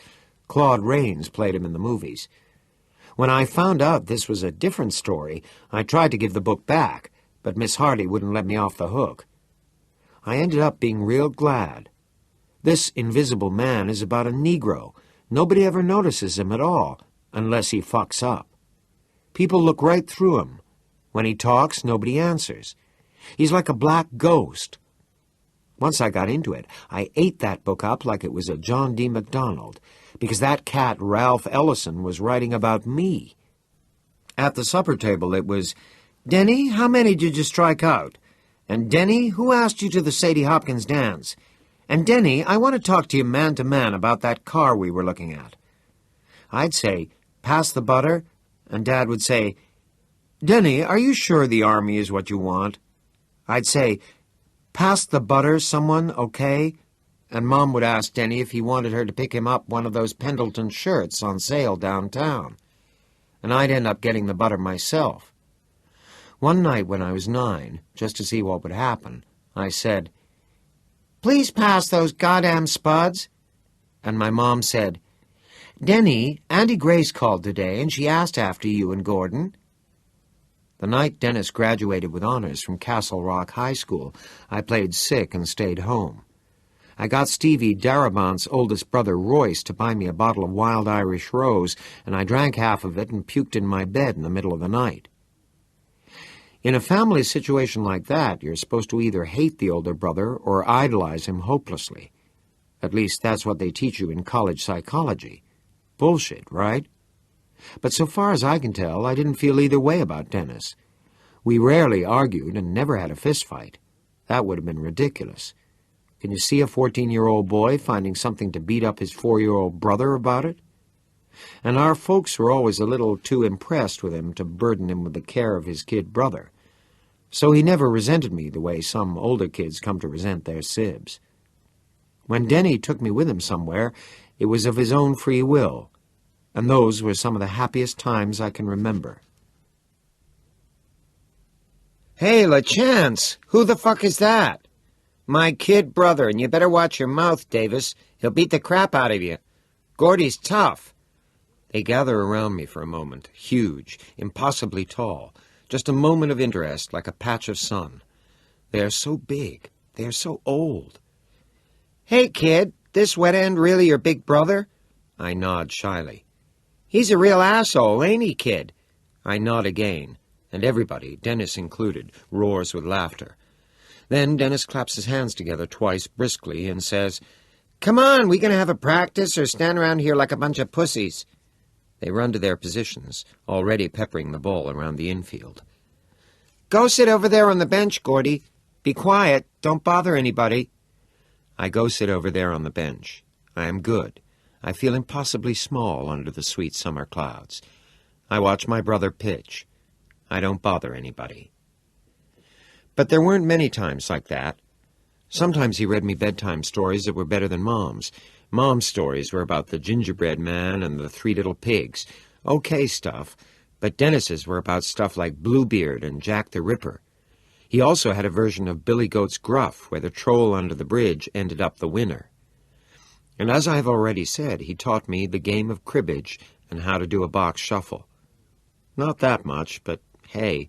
Claude Rains played him in the movies. When I found out this was a different story, I tried to give the book back, but Miss Hardy wouldn't let me off the hook. I ended up being real glad. This Invisible Man is about a Negro. Nobody ever notices him at all, unless he fucks up. People look right through him. When he talks, nobody answers. He's like a black ghost. Once I got into it, I ate that book up like it was a John D. MacDonald, because that cat Ralph Ellison was writing about me. At the supper table it was, "Denny, how many did you strike out? And Denny, who asked you to the Sadie Hopkins dance? And Denny, I want to talk to you man to man about that car we were looking at." I'd say, "Pass the butter," and Dad would say, "Denny, are you sure the Army is what you want?" I'd say, "Pass the butter, someone, okay?" And Mom would ask Denny if he wanted her to pick him up one of those Pendleton shirts on sale downtown. And I'd end up getting the butter myself. One night when I was 9, just to see what would happen, I said, "Please pass those goddamn spuds." And my mom said, "Denny, Auntie Grace called today, and she asked after you and Gordon." The night Dennis graduated with honors from Castle Rock High School, I played sick and stayed home. I got Stevie Darabont's oldest brother, Royce, to buy me a bottle of Wild Irish Rose, and I drank half of it and puked in my bed in the middle of the night. In a family situation like that, you're supposed to either hate the older brother or idolize him hopelessly. At least that's what they teach you in college psychology. Bullshit, right? But so far as I can tell, I didn't feel either way about Dennis. We rarely argued and never had a fist fight. That would have been ridiculous. Can you see a 14-year-old boy finding something to beat up his 4-year-old brother about it? And our folks were always a little too impressed with him to burden him with the care of his kid brother. So he never resented me the way some older kids come to resent their sibs. When Denny took me with him somewhere, it was of his own free will, and those were some of the happiest times I can remember. "Hey, LaChance, who the fuck is that?" "My kid brother, and you better watch your mouth, Davis. He'll beat the crap out of you. Gordy's tough." They gather around me for a moment, huge, impossibly tall, just a moment of interest like a patch of sun. They are so big. They are so old. "Hey, kid, this wet end really your big brother?" I nod shyly. He's a real asshole, ain't he, kid? I nod again, and everybody, Dennis included, roars with laughter. Then Dennis claps his hands together twice briskly and says, "Come on, we gonna have a practice or stand around here like a bunch of pussies?" They run to their positions, already peppering the ball around the infield. "Go sit over there on the bench, Gordy. Be quiet. Don't bother anybody." I go sit over there on the bench. I am good. I feel impossibly small under the sweet summer clouds. I watch my brother pitch. I don't bother anybody. But there weren't many times like that. Sometimes he read me bedtime stories that were better than Mom's. Mom's stories were about the gingerbread man and the 3 little pigs. Okay stuff, but Dennis's were about stuff like Bluebeard and Jack the Ripper. He also had a version of Billy Goat's Gruff, where the troll under the bridge ended up the winner. And as I have already said, he taught me the game of cribbage and how to do a box shuffle. Not that much, but hey,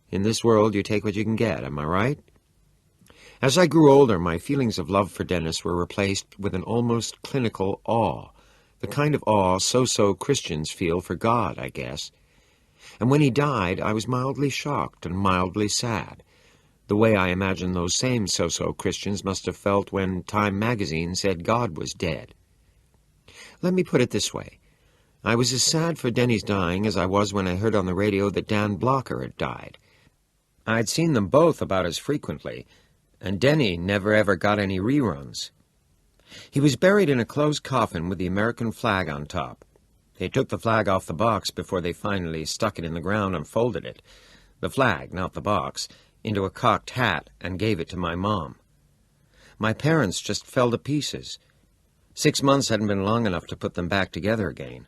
in this world you take what you can get, am I right? As I grew older, my feelings of love for Dennis were replaced with an almost clinical awe, the kind of awe so-so Christians feel for God, I guess. And when he died, I was mildly shocked and mildly sad, the way I imagine those same so-so Christians must have felt when Time magazine said God was dead. Let me put it this way. I was as sad for Denny's dying as I was when I heard on the radio that Dan Blocker had died. I'd seen them both about as frequently, and Denny never ever got any reruns. He was buried in a closed coffin with the American flag on top. They took the flag off the box before they finally stuck it in the ground and folded it, the flag, not the box, into a cocked hat and gave it to my mom. My parents just fell to pieces. 6 months hadn't been long enough to put them back together again.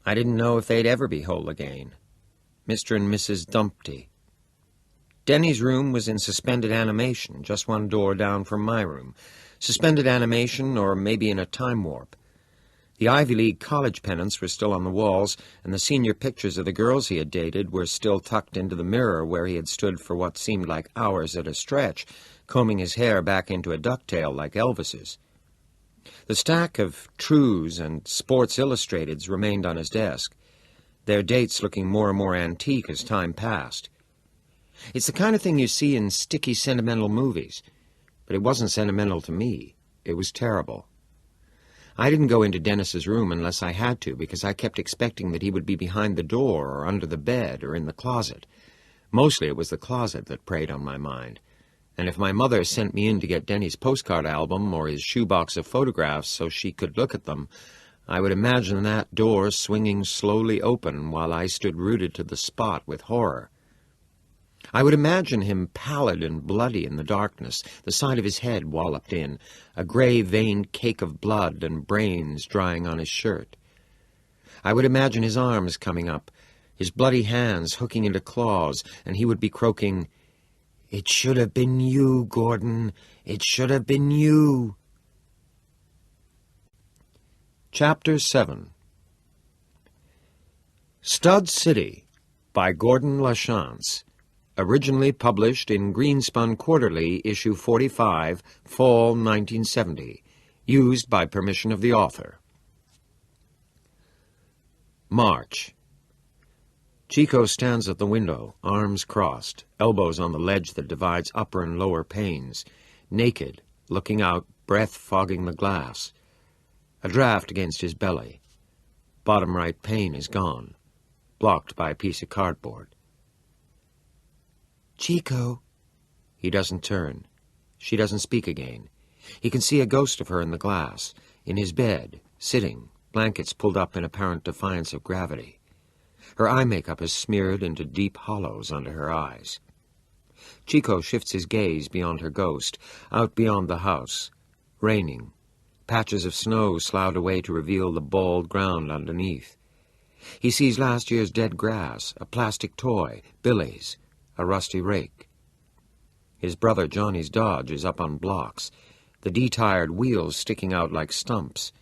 I didn't know if they'd ever be whole again. Mr. and Mrs. Dumpty. Denny's room was in suspended animation, just one door down from my room. Suspended animation, or maybe in a time warp. The Ivy League college pennants were still on the walls, and the senior pictures of the girls he had dated were still tucked into the mirror where he had stood for what seemed like hours at a stretch, combing his hair back into a ducktail like Elvis's. The stack of Trues and Sports Illustrateds remained on his desk, their dates looking more and more antique as time passed. It's the kind of thing you see in sticky sentimental movies, but it wasn't sentimental to me. It was terrible. I didn't go into Dennis's room unless I had to, because I kept expecting that he would be behind the door or under the bed or in the closet. Mostly it was the closet that preyed on my mind. And if my mother sent me in to get Denny's postcard album or his shoebox of photographs so she could look at them, I would imagine that door swinging slowly open while I stood rooted to the spot with horror. I would imagine him pallid and bloody in the darkness, the side of his head walloped in, a gray-veined cake of blood and brains drying on his shirt. I would imagine his arms coming up, his bloody hands hooking into claws, and he would be croaking, "It should have been you, Gordon. It should have been you." Chapter 7 Stud City by Gordon LaChance. Originally published in Greenspun Quarterly, issue 45, fall 1970. Used by permission of the author. March. Chico stands at the window, arms crossed, elbows on the ledge that divides upper and lower panes, naked, looking out, breath fogging the glass. A draft against his belly. Bottom right pane is gone, blocked by a piece of cardboard. "Chico." He doesn't turn. She doesn't speak again. He can see a ghost of her in the glass, in his bed, sitting, blankets pulled up in apparent defiance of gravity. Her eye makeup is smeared into deep hollows under her eyes. Chico shifts his gaze beyond her ghost, out beyond the house. Raining. Patches of snow sloughed away to reveal the bald ground underneath. He sees last year's dead grass, a plastic toy, Billy's, a rusty rake. His brother Johnny's Dodge is up on blocks, the de-tired wheels sticking out like stumps.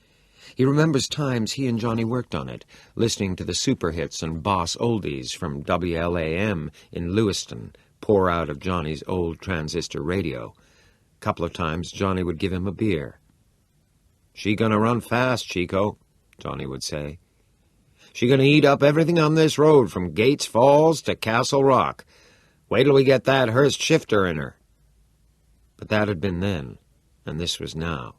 He remembers times he and Johnny worked on it, listening to the super hits and boss oldies from WLAM in Lewiston pour out of Johnny's old transistor radio. Couple of times Johnny would give him a beer. "She gonna run fast, Chico. Johnny would say. "She gonna eat up everything on this road from Gates Falls to Castle Rock. Wait till we get that Hearst shifter in her." But that had been then, and this was now.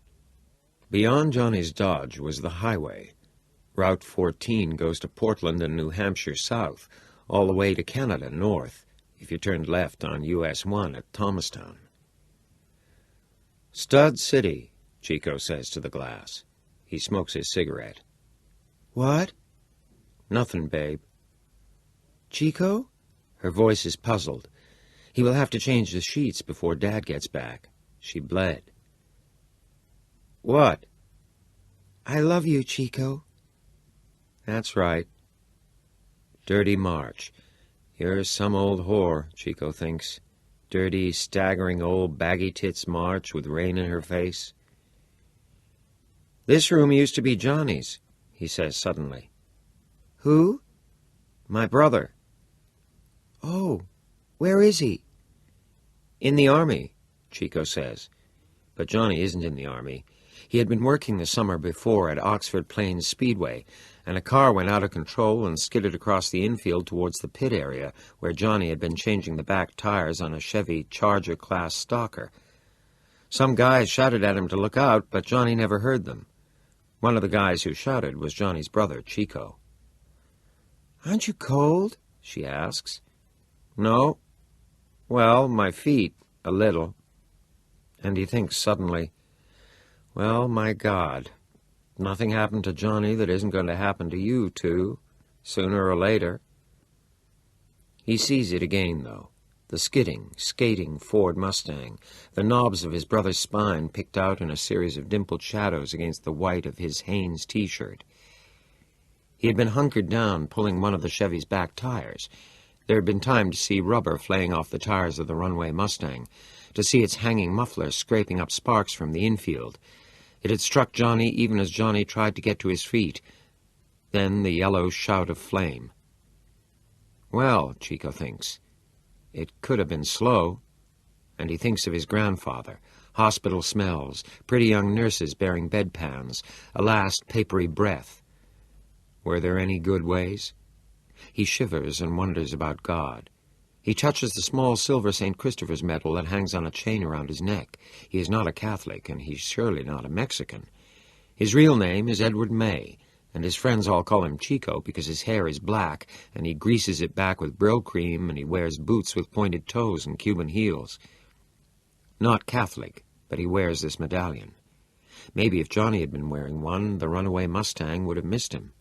Beyond Johnny's Dodge was the highway. Route 14 goes to Portland and New Hampshire south, all the way to Canada north, if you turned left on US 1 at Thomastown. "Stud City," Chico says to the glass. He smokes his cigarette. "What?" "Nothing, babe." "Chico?" Her voice is puzzled. "He will have to change the sheets before Dad gets back." She bled. "What?" "I love you, Chico." "That's right." Dirty March. You're some old whore, Chico thinks. Dirty, staggering old baggy-tits March with rain in her face. "This room used to be Johnny's," he says suddenly. "Who?" "My brother." "Oh, where is he?" "In the Army," Chico says. But Johnny isn't in the Army. He had been working the summer before at Oxford Plains Speedway, and a car went out of control and skidded across the infield towards the pit area, where Johnny had been changing the back tires on a Chevy Charger-class Stalker. Some guys shouted at him to look out, but Johnny never heard them. One of the guys who shouted was Johnny's brother, Chico. "Aren't you cold?" she asks. "No. Well, my feet, a little." And he thinks suddenly, "Well, my God, nothing happened to Johnny that isn't going to happen to you, too, sooner or later." He sees it again, though. The skidding, skating Ford Mustang, the knobs of his brother's spine picked out in a series of dimpled shadows against the white of his Hanes T-shirt. He had been hunkered down, pulling one of the Chevy's back tires. There had been time to see rubber flaying off the tires of the runaway Mustang, to see its hanging muffler scraping up sparks from the infield. It had struck Johnny even as Johnny tried to get to his feet. Then the yellow shout of flame. Well, Chico thinks, it could have been slow. And he thinks of his grandfather, hospital smells, pretty young nurses bearing bedpans, a last papery breath. Were there any good ways? He shivers and wonders about God. He touches the small silver St. Christopher's medal that hangs on a chain around his neck. He is not a Catholic, and he's surely not a Mexican. His real name is Edward May, and his friends all call him Chico because his hair is black, and he greases it back with Brill cream, and he wears boots with pointed toes and Cuban heels. Not Catholic, but he wears this medallion. Maybe if Johnny had been wearing one, the runaway Mustang would have missed him.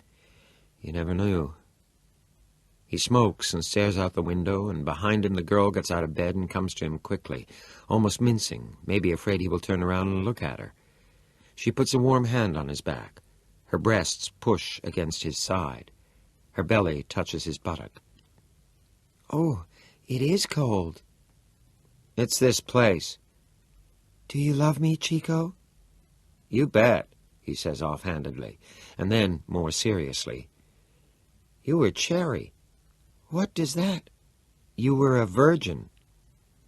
You never knew. He smokes and stares out the window, and behind him the girl gets out of bed and comes to him quickly, almost mincing, maybe afraid he will turn around and look at her. She puts a warm hand on his back. Her breasts push against his side. Her belly touches his buttock. "Oh, it is cold." "It's this place." "Do you love me, Chico?" "You bet," he says offhandedly, and then, more seriously, "You were cherry." "What does that?" "You were a virgin."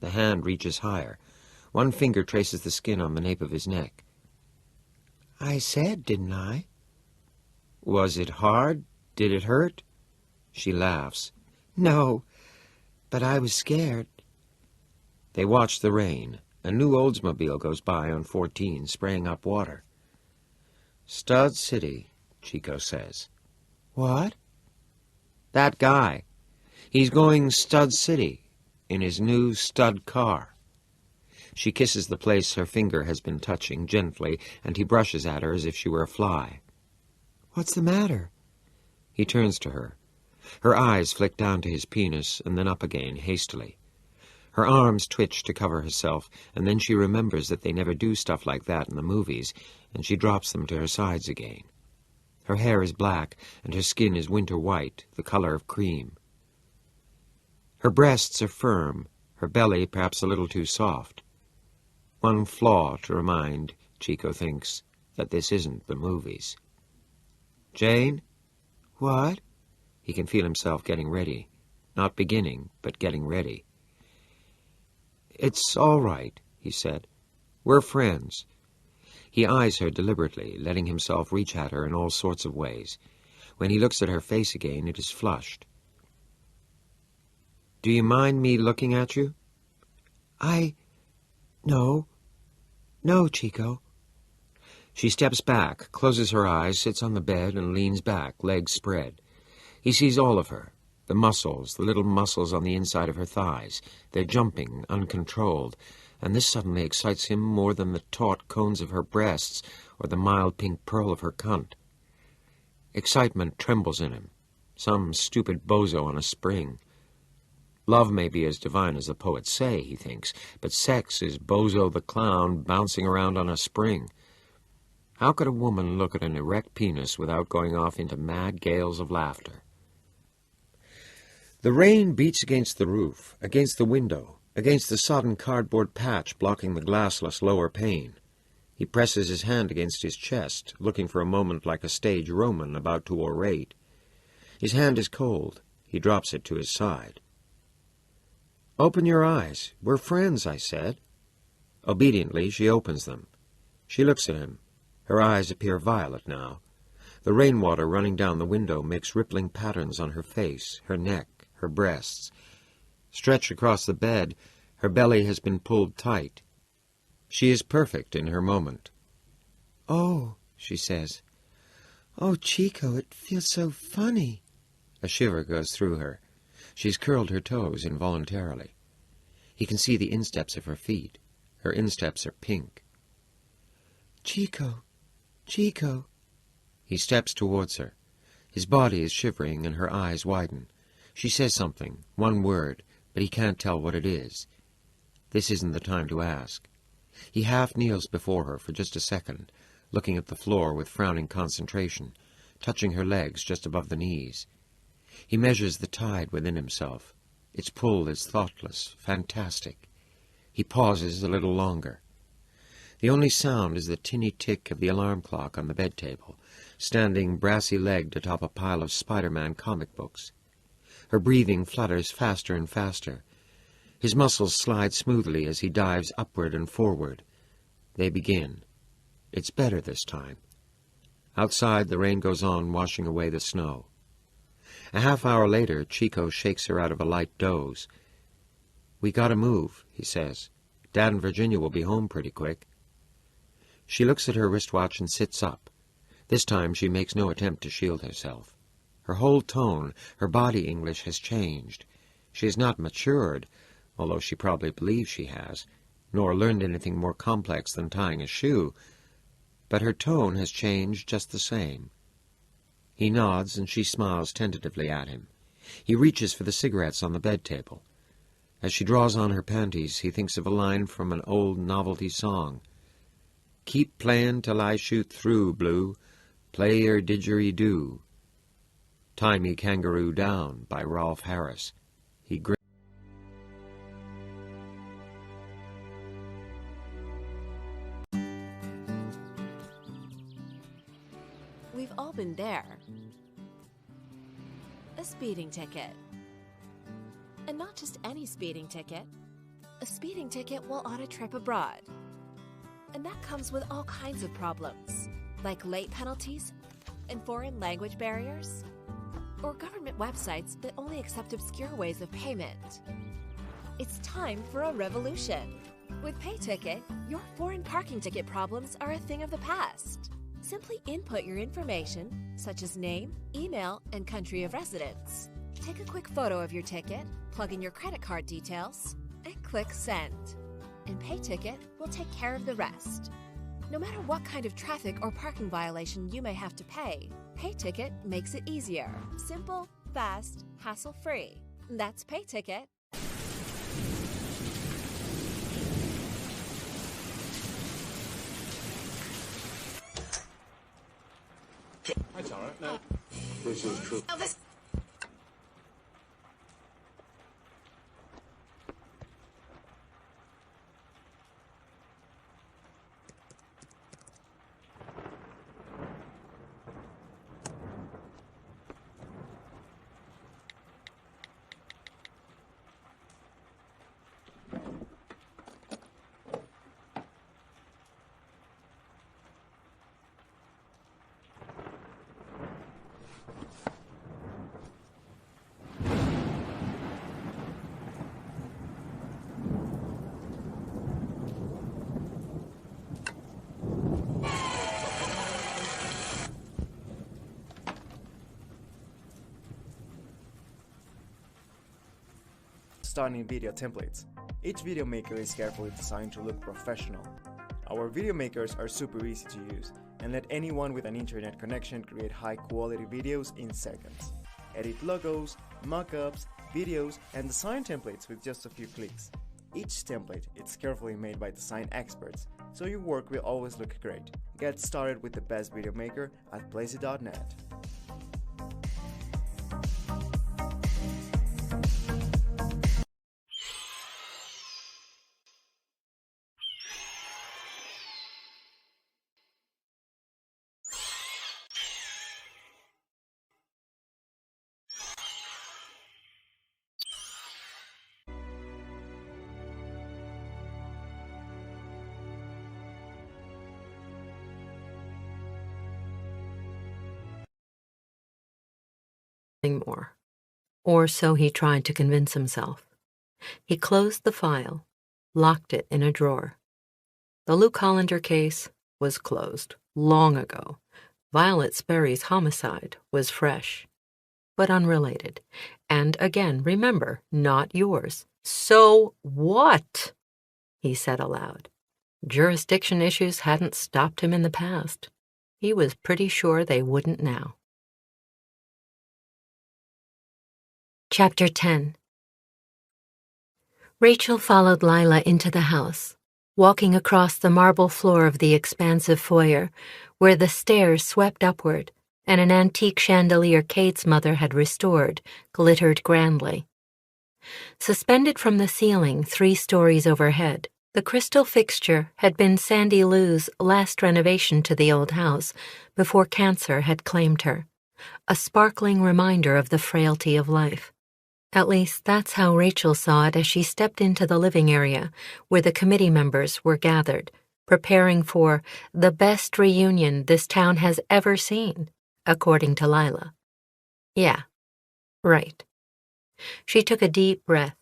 The hand reaches higher. One finger traces the skin on the nape of his neck. "I said, didn't I?" "Was it hard? Did it hurt?" She laughs. "No, but I was scared." They watch the rain. A new Oldsmobile goes by on 14, spraying up water. "Stud City," Chico says. "What?" "That guy. He's going Stud City in his new stud car." She kisses the place her finger has been touching gently, and he brushes at her as if she were a fly. "What's the matter?" He turns to her. Her eyes flick down to his penis and then up again hastily. Her arms twitch to cover herself, and then she remembers that they never do stuff like that in the movies, and she drops them to her sides again. Her hair is black, and her skin is winter white, the color of cream. Her breasts are firm, her belly perhaps a little too soft. One flaw to remind, Chico thinks, that this isn't the movies. "Jane?" "What?" He can feel himself getting ready. Not beginning, but getting ready. "It's all right," he said. "We're friends." He eyes her deliberately, letting himself reach at her in all sorts of ways. When he looks at her face again, it is flushed. "Do you mind me looking at you?" No. No, Chico. She steps back, closes her eyes, sits on the bed, and leans back, legs spread. He sees all of her, the muscles, the little muscles on the inside of her thighs. They're jumping, uncontrolled, and this suddenly excites him more than the taut cones of her breasts or the mild pink pearl of her cunt. Excitement trembles in him, some stupid bozo on a spring. Love may be as divine as the poets say, he thinks, but sex is Bozo the Clown bouncing around on a spring. How could a woman look at an erect penis without going off into mad gales of laughter? The rain beats against the roof, against the window, against the sodden cardboard patch blocking the glassless lower pane. He presses his hand against his chest, looking for a moment like a stage Roman about to orate. His hand is cold. He drops it to his side. "Open your eyes. We're friends," I said. Obediently, she opens them. She looks at him. Her eyes appear violet now. The rainwater running down the window makes rippling patterns on her face, her neck, her breasts. Stretched across the bed, her belly has been pulled tight. She is perfect in her moment. "Oh," she says. "Oh, Chico, it feels so funny." A shiver goes through her. She's curled her toes involuntarily. He can see the insteps of her feet. Her insteps are pink. "Chico, Chico." He steps towards her. His body is shivering and her eyes widen. She says something, one word, but he can't tell what it is. This isn't the time to ask. He half kneels before her for just a second, looking at the floor with frowning concentration, touching her legs just above the knees. He measures the tide within himself. Its pull is thoughtless, fantastic. He pauses a little longer. The only sound is the tinny tick of the alarm clock on the bed table, standing brassy-legged atop a pile of Spider-Man comic books. Her breathing flutters faster and faster. His muscles slide smoothly as he dives upward and forward. They begin. It's better this time. Outside, the rain goes on, washing away the snow. A half-hour later, Chico shakes her out of a light doze. "We gotta move," he says. "Dad and Virginia will be home pretty quick." She looks at her wristwatch and sits up. This time she makes no attempt to shield herself. Her whole tone, her body English has changed. She has not matured, although she probably believes she has, nor learned anything more complex than tying a shoe, but her tone has changed just the same. He nods, and she smiles tentatively at him. He reaches for the cigarettes on the bed table. As she draws on her panties, he thinks of a line from an old novelty song. "Keep playin' till I shoot through, Blue. Play your didgeridoo." "Tie Me Kangaroo Down" by Rolf Harris. He grins. We've all been there. A speeding ticket. And not just any speeding ticket. A speeding ticket while on a trip abroad. And that comes with all kinds of problems, like late penalties and foreign language barriers, or government websites that only accept obscure ways of payment. It's time for a revolution. With PayTicket, your foreign parking ticket problems are a thing of the past. Simply input your information, such as name, email, and country of residence. Take a quick photo of your ticket, plug in your credit card details, and click Send. And PayTicket will take care of the rest. No matter what kind of traffic or parking violation you may have to pay, PayTicket makes it easier. Simple, fast, hassle-free. That's PayTicket. That's all right. No, this is true. stunning video templates. Each video maker is carefully designed to look professional. Our video makers are super easy to use and let anyone with an internet connection create high-quality videos in seconds. Edit logos, mockups, videos, and design templates with just a few clicks. Each template is carefully made by design experts, so your work will always look great. Get started with the best video maker at Plazy.net. More. Or so he tried to convince himself. He closed the file, locked it in a drawer. The Luke Hollander case was closed long ago. Violet Sperry's homicide was fresh, but unrelated. And again, remember, not yours. So what? He said aloud. Jurisdiction issues hadn't stopped him in the past. He was pretty sure they wouldn't now. Chapter 10. Rachel followed Lila into the house, walking across the marble floor of the expansive foyer, where the stairs swept upward and an antique chandelier Kate's mother had restored glittered grandly. Suspended from the ceiling 3 stories overhead, the crystal fixture had been Sandy Lou's last renovation to the old house before cancer had claimed her, a sparkling reminder of the frailty of life. At least that's how Rachel saw it as she stepped into the living area where the committee members were gathered, preparing for the best reunion this town has ever seen, according to Lila. Yeah, right. She took a deep breath,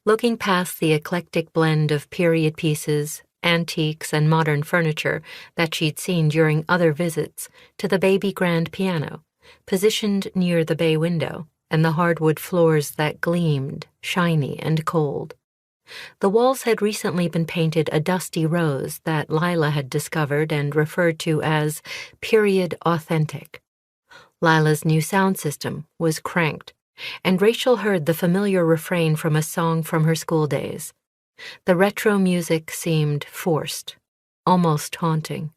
looking past the eclectic blend of period pieces, antiques, and modern furniture that she'd seen during other visits to the baby grand piano, positioned near the bay window, and the hardwood floors that gleamed, shiny and cold. The walls had recently been painted a dusty rose that Lila had discovered and referred to as period authentic. Lila's new sound system was cranked, and Rachel heard the familiar refrain from a song from her school days. The retro music seemed forced, almost haunting.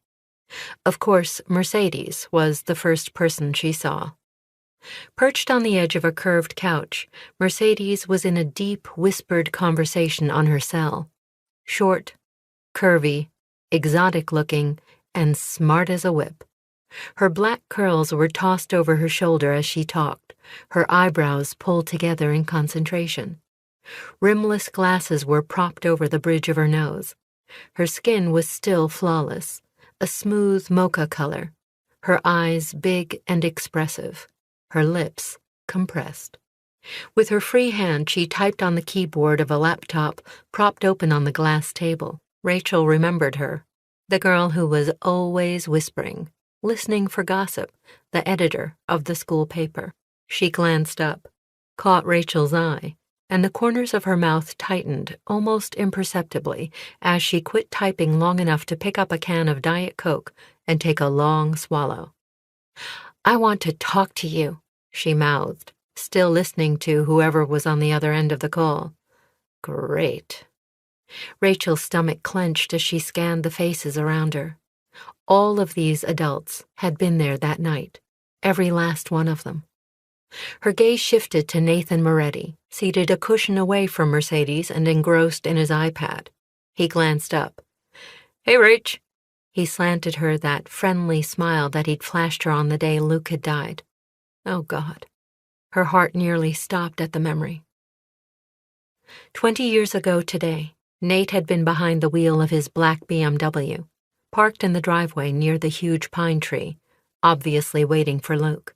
Of course, Mercedes was the first person she saw. Perched on the edge of a curved couch, Mercedes was in a deep, whispered conversation on her cell. Short, curvy, exotic-looking, and smart as a whip. Her black curls were tossed over her shoulder as she talked, her eyebrows pulled together in concentration. Rimless glasses were propped over the bridge of her nose. Her skin was still flawless, a smooth mocha color, her eyes big and expressive, her lips compressed. With her free hand, she typed on the keyboard of a laptop propped open on the glass table. Rachel remembered her, the girl who was always whispering, listening for gossip, the editor of the school paper. She glanced up, caught Rachel's eye, and the corners of her mouth tightened almost imperceptibly as she quit typing long enough to pick up a can of Diet Coke and take a long swallow. "I want to talk to you," she mouthed, still listening to whoever was on the other end of the call. Great. Rachel's stomach clenched as she scanned the faces around her. All of these adults had been there that night, every last one of them. Her gaze shifted to Nathan Moretti, seated a cushion away from Mercedes and engrossed in his iPad. He glanced up. "Hey, Rach." He slanted her that friendly smile that he'd flashed her on the day Luke had died. Oh, God. Her heart nearly stopped at the memory. 20 years ago today, Nate had been behind the wheel of his black BMW, parked in the driveway near the huge pine tree, obviously waiting for Luke.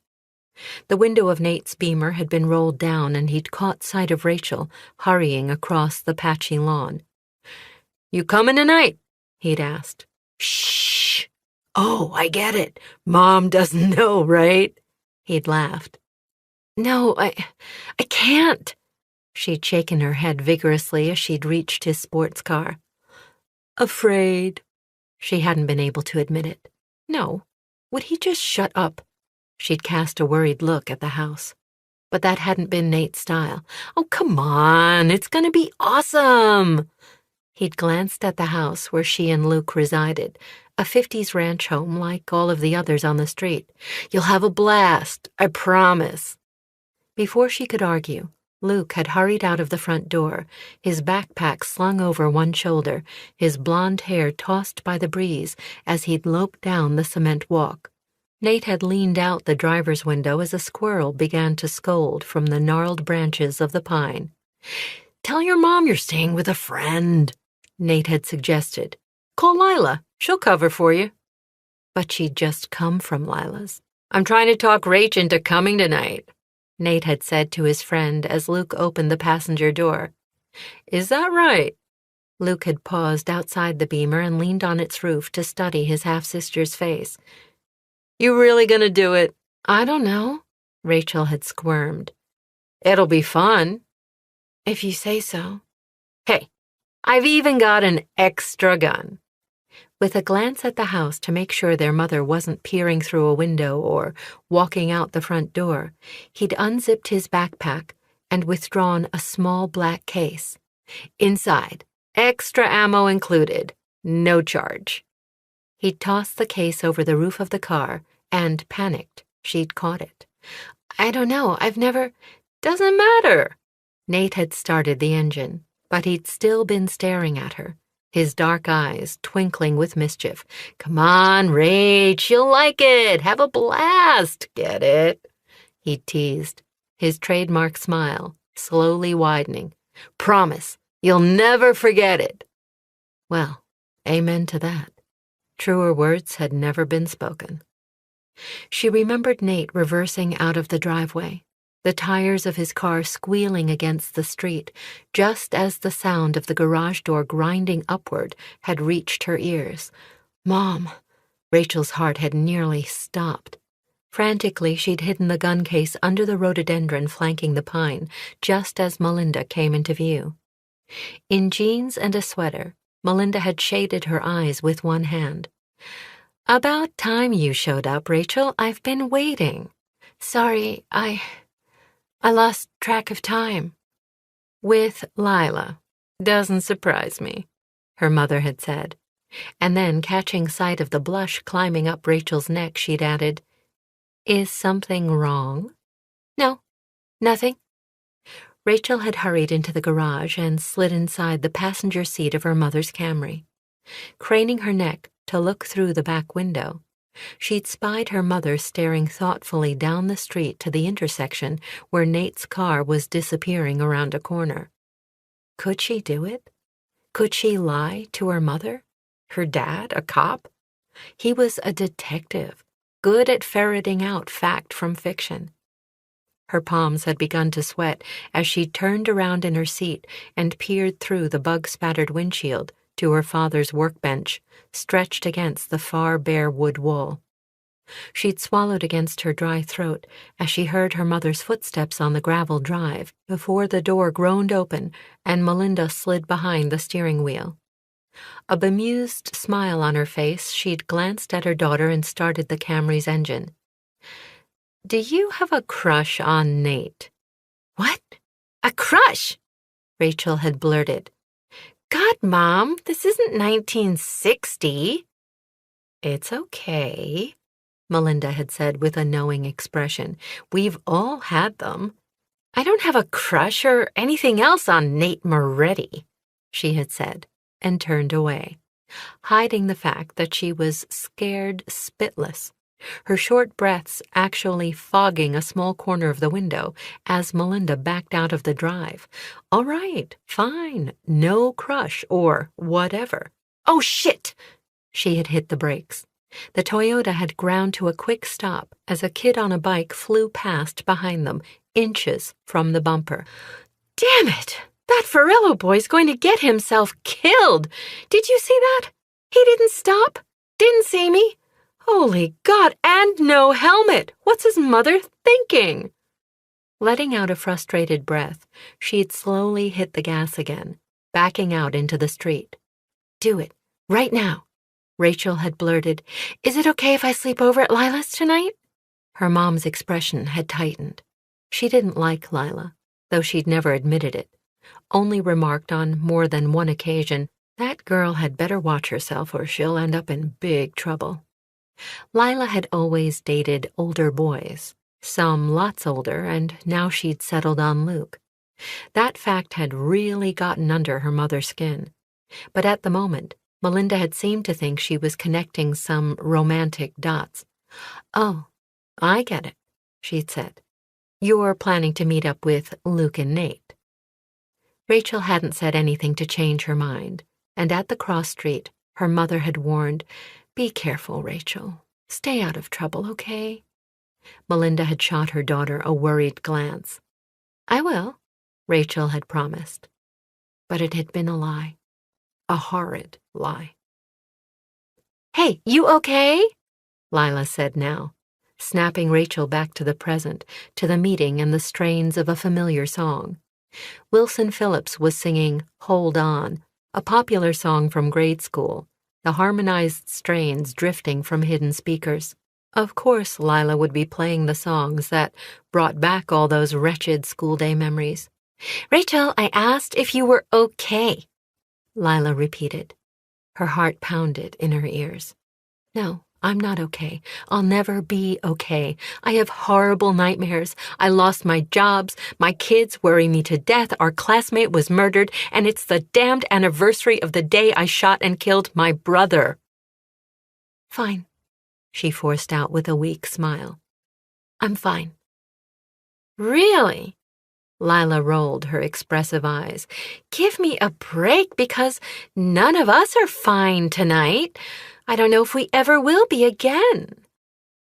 The window of Nate's Beamer had been rolled down and he'd caught sight of Rachel hurrying across the patchy lawn. "You coming tonight?" he'd asked. "Shh! Oh, I get it. Mom doesn't know, right?" He'd laughed. "No, I can't." She'd shaken her head vigorously as she'd reached his sports car. Afraid. She hadn't been able to admit it. No. Would he just shut up? She'd cast a worried look at the house. But that hadn't been Nate's style. Oh, come on, it's gonna be awesome! He'd glanced at the house where she and Luke resided, a 50s ranch home like all of the others on the street. You'll have a blast, I promise. Before she could argue, Luke had hurried out of the front door, his backpack slung over one shoulder, his blonde hair tossed by the breeze as he'd loped down the cement walk. Nate had leaned out the driver's window as a squirrel began to scold from the gnarled branches of the pine. Tell your mom you're staying with a friend, Nate had suggested. Call Lila, she'll cover for you. But she'd just come from Lila's. I'm trying to talk Rach into coming tonight, Nate had said to his friend as Luke opened the passenger door. Is that right? Luke had paused outside the Beamer and leaned on its roof to study his half-sister's face. You really gonna do it? I don't know, Rachel had squirmed. It'll be fun. If you say so. Hey, I've even got an extra gun. With a glance at the house to make sure their mother wasn't peering through a window or walking out the front door, he'd unzipped his backpack and withdrawn a small black case. Inside, extra ammo included, no charge. He'd tossed the case over the roof of the car and, panicked, she'd caught it. I don't know, I've never... Doesn't matter. Nate had started the engine, but he'd still been staring at her, his dark eyes twinkling with mischief. Come on, Rach, you'll like it. Have a blast. Get it? He teased, his trademark smile slowly widening. Promise, you'll never forget it. Well, amen to that. Truer words had never been spoken. She remembered Nate reversing out of the driveway, the tires of his car squealing against the street, just as the sound of the garage door grinding upward had reached her ears. Mom! Rachel's heart had nearly stopped. Frantically, she'd hidden the gun case under the rhododendron flanking the pine, just as Melinda came into view. In jeans and a sweater, Melinda had shaded her eyes with one hand. About time you showed up, Rachel. I've been waiting. Sorry, I lost track of time. With Lila. Doesn't surprise me, her mother had said. And then, catching sight of the blush climbing up Rachel's neck, she'd added, Is something wrong? No, nothing. Rachel had hurried into the garage and slid inside the passenger seat of her mother's Camry. Craning her neck to look through the back window, she'd spied her mother staring thoughtfully down the street to the intersection where Nate's car was disappearing around a corner. Could she do it? Could she lie to her mother? Her dad, a cop? He was a detective, good at ferreting out fact from fiction. Her palms had begun to sweat as she turned around in her seat and peered through the bug-spattered windshield to her father's workbench, stretched against the far bare wood wall. She'd swallowed against her dry throat as she heard her mother's footsteps on the gravel drive before the door groaned open and Melinda slid behind the steering wheel. A bemused smile on her face, she'd glanced at her daughter and started the Camry's engine. Do you have a crush on Nate? What? A crush? Rachel had blurted. God, Mom, this isn't 1960. It's okay, Melinda had said with a knowing expression. We've all had them. I don't have a crush or anything else on Nate Moretti, she had said, and turned away, hiding the fact that she was scared spitless, her short breaths actually fogging a small corner of the window as Melinda backed out of the drive. All right, fine, no crush or whatever. Oh, shit! She had hit the brakes. The Toyota had ground to a quick stop as a kid on a bike flew past behind them, inches from the bumper. Damn it! That Ferrello boy's going to get himself killed! Did you see that? He didn't stop? Didn't see me? Holy God, and no helmet! What's his mother thinking? Letting out a frustrated breath, she'd slowly hit the gas again, backing out into the street. "Do it, right now," Rachel had blurted. "Is it okay if I sleep over at Lila's tonight?" Her mom's expression had tightened. She didn't like Lila, though she'd never admitted it, only remarked on more than one occasion, "That girl had better watch herself or she'll end up in big trouble." Lila had always dated older boys, some lots older, and now she'd settled on Luke. That fact had really gotten under her mother's skin. But at the moment, Melinda had seemed to think she was connecting some romantic dots. "Oh, I get it," she'd said. "You're planning to meet up with Luke and Nate." Rachel hadn't said anything to change her mind, and at the cross street, her mother had warned, "Be careful, Rachel. Stay out of trouble, okay?" Melinda had shot her daughter a worried glance. "I will," Rachel had promised. But it had been a lie. A horrid lie. "Hey, you okay?" Lila said now, snapping Rachel back to the present, to the meeting and the strains of a familiar song. Wilson Phillips was singing "Hold On," a popular song from grade school, the harmonized strains drifting from hidden speakers. Of course, Lila would be playing the songs that brought back all those wretched school-day memories. "Rachel, I asked if you were okay," Lila repeated. Her heart pounded in her ears. "No, I'm not okay. I'll never be okay. I have horrible nightmares. I lost my jobs. My kids worry me to death. Our classmate was murdered, and it's the damned anniversary of the day I shot and killed my brother." "Fine," she forced out with a weak smile. "I'm fine." "Really?" Lila rolled her expressive eyes. "Give me a break, because none of us are fine tonight. I don't know if we ever will be again."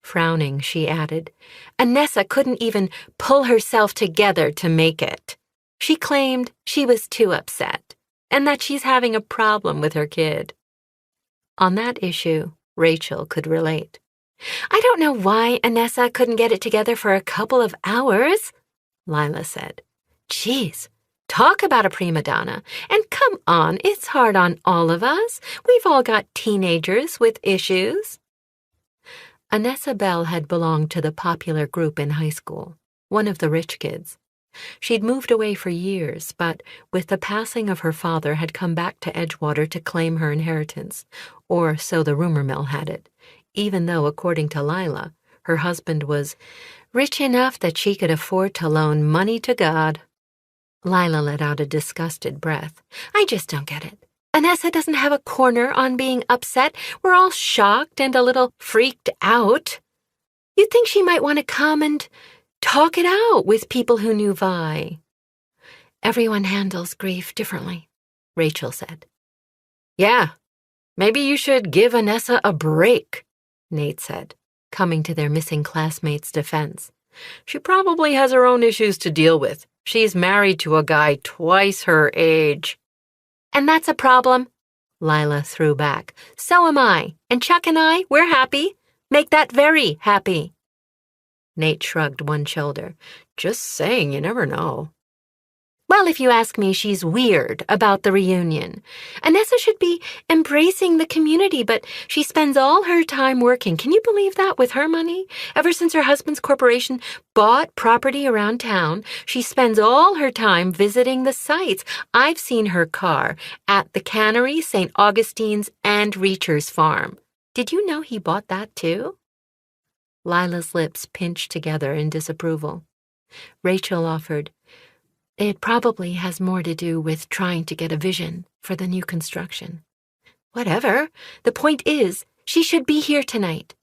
Frowning, she added, "Anessa couldn't even pull herself together to make it. She claimed she was too upset, and that she's having a problem with her kid." On that issue, Rachel could relate. "I don't know why Anessa couldn't get it together for a couple of hours," Lila said. "Geez, talk about a prima donna. And come on, it's hard on all of us. We've all got teenagers with issues." Anessa Bell had belonged to the popular group in high school, one of the rich kids. She'd moved away for years, but with the passing of her father had come back to Edgewater to claim her inheritance, or so the rumor mill had it, even though, according to Lila, her husband was rich enough that she could afford to loan money to God. Lila let out a disgusted breath. "I just don't get it. Anessa doesn't have a corner on being upset. We're all shocked and a little freaked out. You'd think she might want to come and talk it out with people who knew Vi." "Everyone handles grief differently," Rachel said. "Yeah, maybe you should give Anessa a break," Nate said, coming to their missing classmate's defense. "She probably has her own issues to deal with. She's married to a guy twice her age." "And that's a problem," Lila threw back. "So am I. And Chuck and I, we're happy. Make that very happy." Nate shrugged one shoulder. "Just saying, you never know." "Well, if you ask me, she's weird about the reunion. Anessa should be embracing the community, but she spends all her time working. Can you believe that, with her money? Ever since her husband's corporation bought property around town, she spends all her time visiting the sites. I've seen her car at the Cannery, St. Augustine's, and Reacher's Farm. Did you know he bought that too?" Lila's lips pinched together in disapproval. Rachel offered, "It probably has more to do with trying to get a vision for the new construction." "Whatever. The point is, she should be here tonight.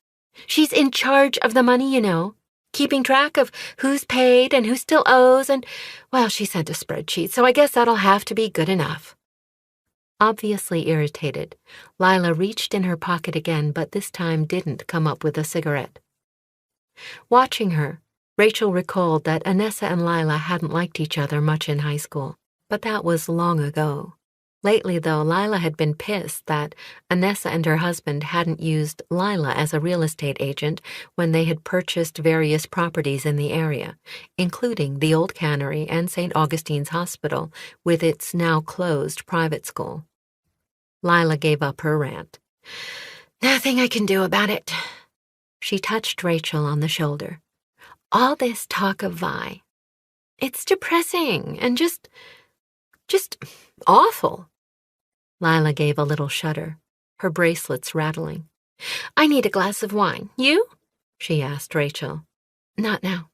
She's in charge of the money, you know, keeping track of who's paid and who still owes, and, well, she sent a spreadsheet, so I guess that'll have to be good enough." Obviously irritated, Lila reached in her pocket again, but this time didn't come up with a cigarette. Watching her, Rachel recalled that Anessa and Lila hadn't liked each other much in high school, but that was long ago. Lately, though, Lila had been pissed that Anessa and her husband hadn't used Lila as a real estate agent when they had purchased various properties in the area, including the old cannery and St. Augustine's Hospital with its now closed private school. Lila gave up her rant. "Nothing I can do about it." She touched Rachel on the shoulder. "All this talk of Vi. It's depressing and just awful." Lila gave a little shudder, her bracelets rattling. "I need a glass of wine. You?" she asked Rachel. "Not now."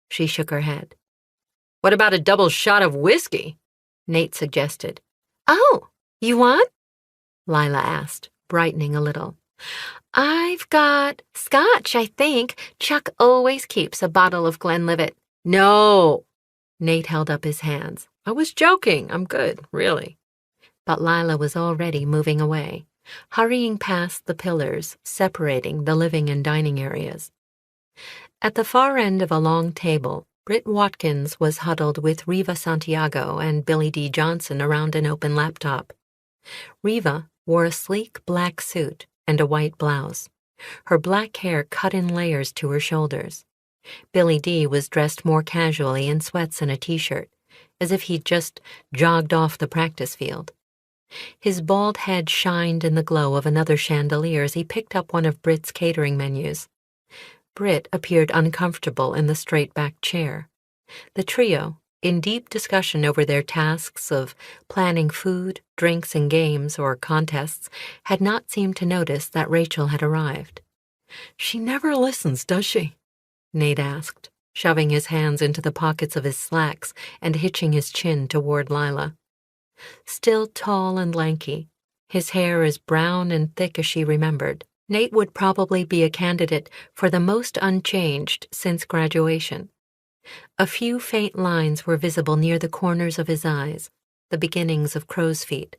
She shook her head. "What about a double shot of whiskey?" Nate suggested. "Oh, you want?" Lila asked, brightening a little. "I've got scotch, I think. Chuck always keeps a bottle of Glenlivet." "No!" Nate held up his hands. "I was joking. I'm good, really." But Lila was already moving away, hurrying past the pillars separating the living and dining areas. At the far end of a long table, Britt Watkins was huddled with Riva Santiago and Billy D. Johnson around an open laptop. Riva wore a sleek black suit and a white blouse, her black hair cut in layers to her shoulders. Billy D. was dressed more casually in sweats and a t-shirt, as if he'd just jogged off the practice field. His bald head shined in the glow of another chandelier as he picked up one of Britt's catering menus. Britt appeared uncomfortable in the straight-backed chair. The trio, in deep discussion over their tasks of planning food, drinks, and games or contests, had not seemed to notice that Rachel had arrived. "She never listens, does she?" Nate asked, shoving his hands into the pockets of his slacks and hitching his chin toward Lila. Still tall and lanky, his hair as brown and thick as she remembered, Nate would probably be a candidate for the most unchanged since graduation. A few faint lines were visible near the corners of his eyes, the beginnings of crow's feet,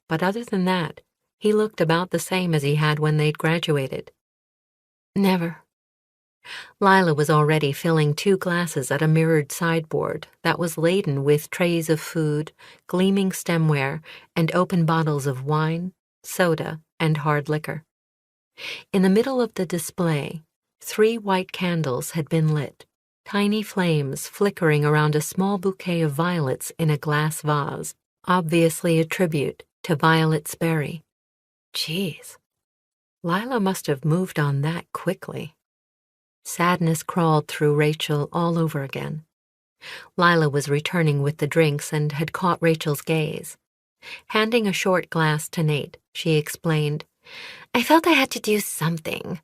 but other than that, he looked about the same as he had when they'd graduated. "Never." Lila was already filling 2 glasses at a mirrored sideboard that was laden with trays of food, gleaming stemware, and open bottles of wine, soda, and hard liquor. In the middle of the display, 3 white candles had been lit, tiny flames flickering around a small bouquet of violets in a glass vase, obviously a tribute to Violet Sperry. Jeez, Lila must have moved on that quickly. Sadness crawled through Rachel all over again. Lila was returning with the drinks and had caught Rachel's gaze. Handing a short glass to Nate, she explained, "I felt I had to do something."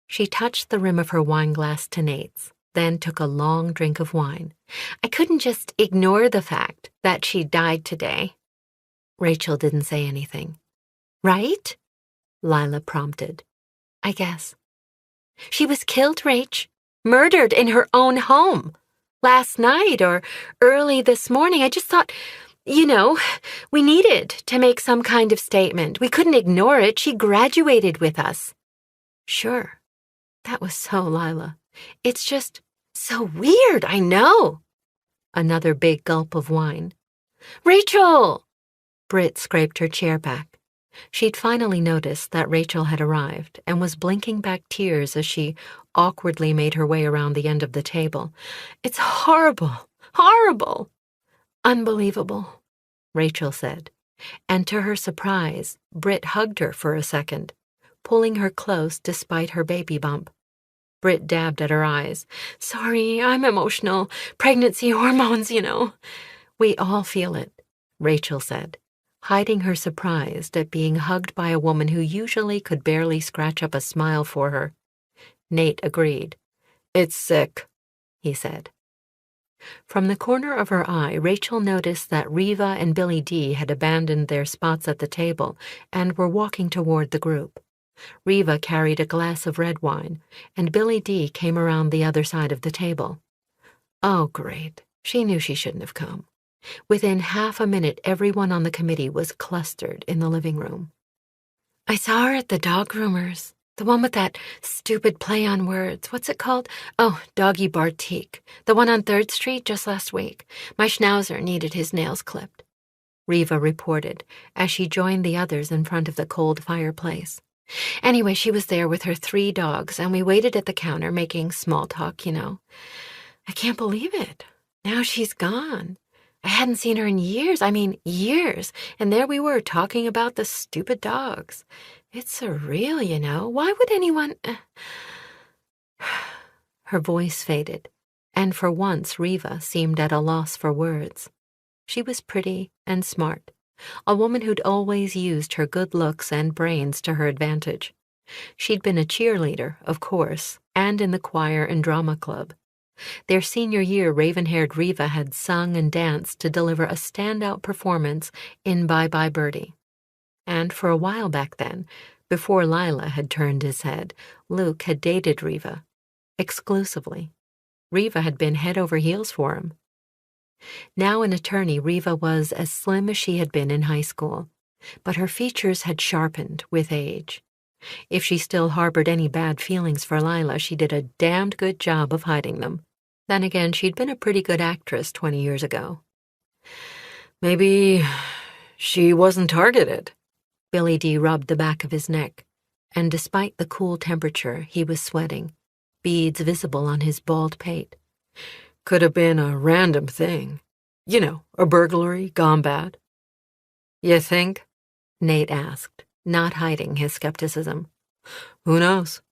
She touched the rim of her wine glass to Nate's, then took a long drink of wine. "I couldn't just ignore the fact that she died today." Rachel didn't say anything. "Right?" Lila prompted. "I guess." "She was killed, Rach. Murdered in her own home. Last night or early this morning. I just thought, we needed to make some kind of statement. We couldn't ignore it. She graduated with us." "Sure." That was so Lila. "It's just so weird, I know." Another big gulp of wine. "Rachel!" Britt scraped her chair back. She'd finally noticed that Rachel had arrived and was blinking back tears as she awkwardly made her way around the end of the table. "It's horrible, horrible." "Unbelievable," Rachel said, and to her surprise, Britt hugged her for a second, pulling her close despite her baby bump. Britt dabbed at her eyes. "Sorry, I'm emotional. Pregnancy hormones, "We all feel it," Rachel said, hiding her surprise at being hugged by a woman who usually could barely scratch up a smile for her. Nate agreed. "It's sick," he said. From the corner of her eye, Rachel noticed that Riva and Billy D. had abandoned their spots at the table and were walking toward the group. Riva carried a glass of red wine, and Billy D. came around the other side of the table. Oh, great. She knew she shouldn't have come. Within half a minute, everyone on the committee was clustered in the living room. "I saw her at the dog groomers. The one with that stupid play on words. What's it called? Oh, Doggy Bartique. The one on 3rd Street just last week. My schnauzer needed his nails clipped." Riva reported as she joined the others in front of the cold fireplace. Anyway, she was there with her 3 dogs, and we waited at the counter making small talk, you know. I can't believe it. Now she's gone. I hadn't seen her in years. I mean, years. And there we were talking about the stupid dogs. It's surreal, you know. Why would anyone... Her voice faded, and for once Riva seemed at a loss for words. She was pretty and smart, a woman who'd always used her good looks and brains to her advantage. She'd been a cheerleader, of course, and in the choir and drama club. Their senior year, raven-haired Riva had sung and danced to deliver a standout performance in Bye Bye Birdie. And for a while back then, before Lila had turned his head, Luke had dated Riva. Exclusively. Riva had been head over heels for him. Now an attorney, Riva was as slim as she had been in high school, but her features had sharpened with age. If she still harbored any bad feelings for Lila, she did a damned good job of hiding them. Then again, she'd been a pretty good actress 20 years ago. Maybe she wasn't targeted. Billy D rubbed the back of his neck, and despite the cool temperature, he was sweating, beads visible on his bald pate. Could have been a random thing. You know, a burglary gone bad. You think? Nate asked, not hiding his skepticism. Who knows?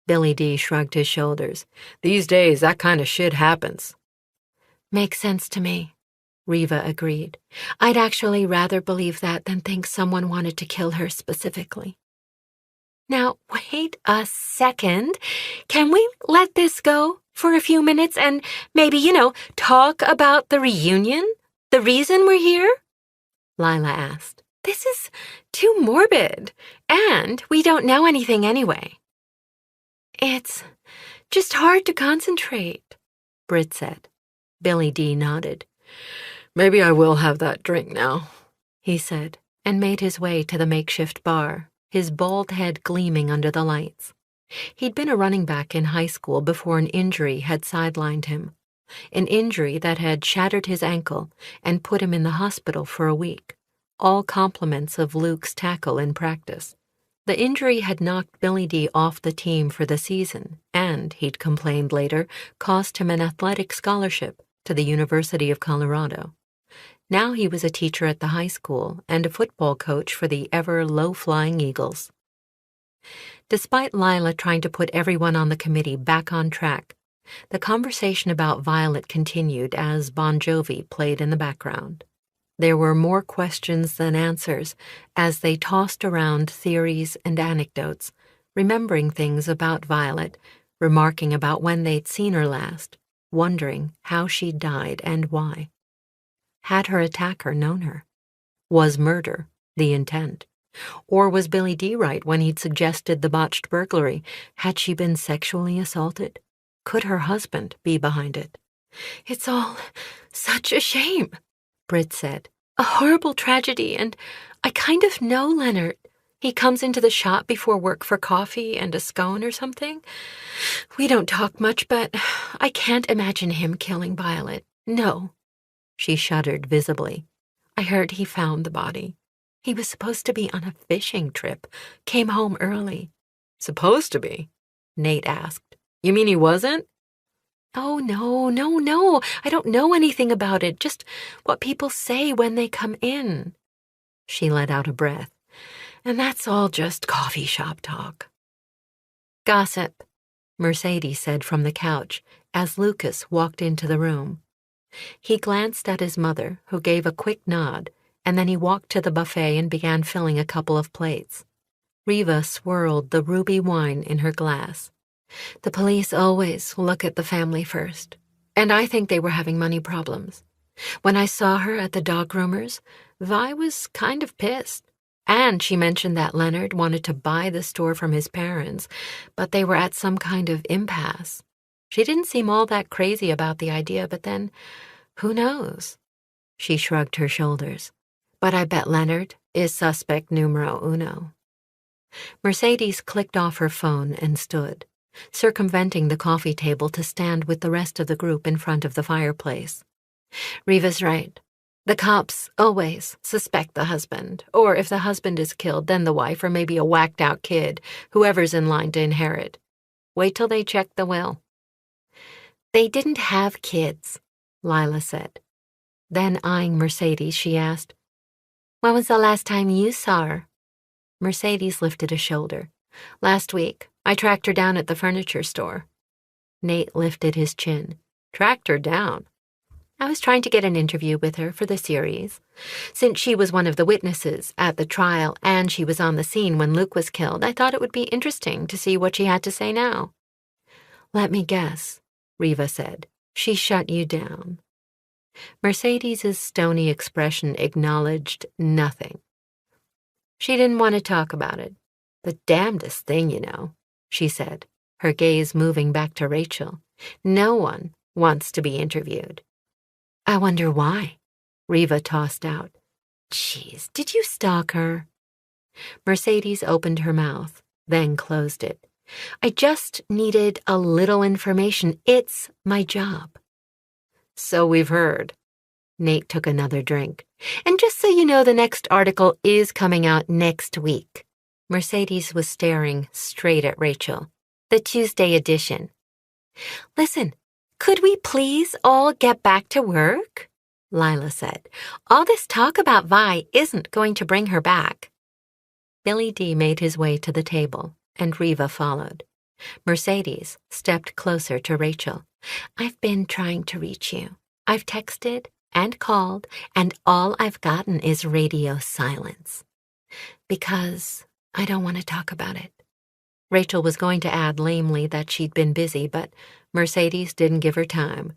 Billy D shrugged his shoulders. These days, that kind of shit happens. Makes sense to me, Riva agreed. I'd actually rather believe that than think someone wanted to kill her specifically. Now, wait a second. Can we let this go for a few minutes and maybe, talk about the reunion? The reason we're here? Lila asked. This is too morbid, and we don't know anything anyway. It's just hard to concentrate, Britt said. Billy D nodded. Maybe I will have that drink now, he said, and made his way to the makeshift bar, his bald head gleaming under the lights. He'd been a running back in high school before an injury had sidelined him, an injury that had shattered his ankle and put him in the hospital for a week, all compliments of Luke's tackle in practice. The injury had knocked Billy D off the team for the season and, he'd complained later, cost him an athletic scholarship to the University of Colorado. Now he was a teacher at the high school and a football coach for the ever low-flying Eagles. Despite Lila trying to put everyone on the committee back on track, the conversation about Violet continued as Bon Jovi played in the background. There were more questions than answers as they tossed around theories and anecdotes, remembering things about Violet, remarking about when they'd seen her last, wondering how she died and why. Had her attacker known her? Was murder the intent? Or was Billy D right when he'd suggested the botched burglary? Had she been sexually assaulted? Could her husband be behind it? It's all such a shame, Britt said. A horrible tragedy, and I kind of know Leonard. He comes into the shop before work for coffee and a scone or something. We don't talk much, but I can't imagine him killing Violet. No. She shuddered visibly. I heard he found the body. He was supposed to be on a fishing trip. Came home early. Supposed to be? Nate asked. You mean he wasn't? Oh, no. I don't know anything about it. Just what people say when they come in. She let out a breath. And that's all just coffee shop talk. Gossip, Mercedes said from the couch as Lucas walked into the room. He glanced at his mother, who gave a quick nod, and then he walked to the buffet and began filling a couple of plates. Riva swirled the ruby wine in her glass. The police always look at the family first, and I think they were having money problems. When I saw her at the dog groomers, Vi was kind of pissed, and she mentioned that Leonard wanted to buy the store from his parents, but they were at some kind of impasse. She didn't seem all that crazy about the idea, but then, who knows? She shrugged her shoulders. But I bet Leonard is suspect numero uno. Mercedes clicked off her phone and stood, circumventing the coffee table to stand with the rest of the group in front of the fireplace. Riva's right. The cops always suspect the husband, or if the husband is killed, then the wife, or maybe a whacked-out kid, whoever's in line to inherit. Wait till they check the will. They didn't have kids, Lila said. Then, eyeing Mercedes, she asked, "When was the last time you saw her?" Mercedes lifted a shoulder. "Last week. I tracked her down at the furniture store." Nate lifted his chin. "Tracked her down?" "I was trying to get an interview with her for the series. Since she was one of the witnesses at the trial and she was on the scene when Luke was killed, I thought it would be interesting to see what she had to say now." "Let me guess," Riva said. "She shut you down." Mercedes's stony expression acknowledged nothing. "She didn't want to talk about it. The damnedest thing, you know," she said, her gaze moving back to Rachel. "No one wants to be interviewed." "I wonder why," Riva tossed out. "Geez, did you stalk her?" Mercedes opened her mouth, then closed it. "I just needed a little information. It's my job." "So we've heard." Nate took another drink. "And just so you know, the next article is coming out next week." Mercedes was staring straight at Rachel. "The Tuesday edition." "Listen, could we please all get back to work?" Lila said. "All this talk about Vi isn't going to bring her back." Billy D made his way to the table, and Riva followed. Mercedes stepped closer to Rachel. "I've been trying to reach you. I've texted and called, and all I've gotten is radio silence. Because I don't want to talk about it." Rachel was going to add lamely that she'd been busy, but Mercedes didn't give her time.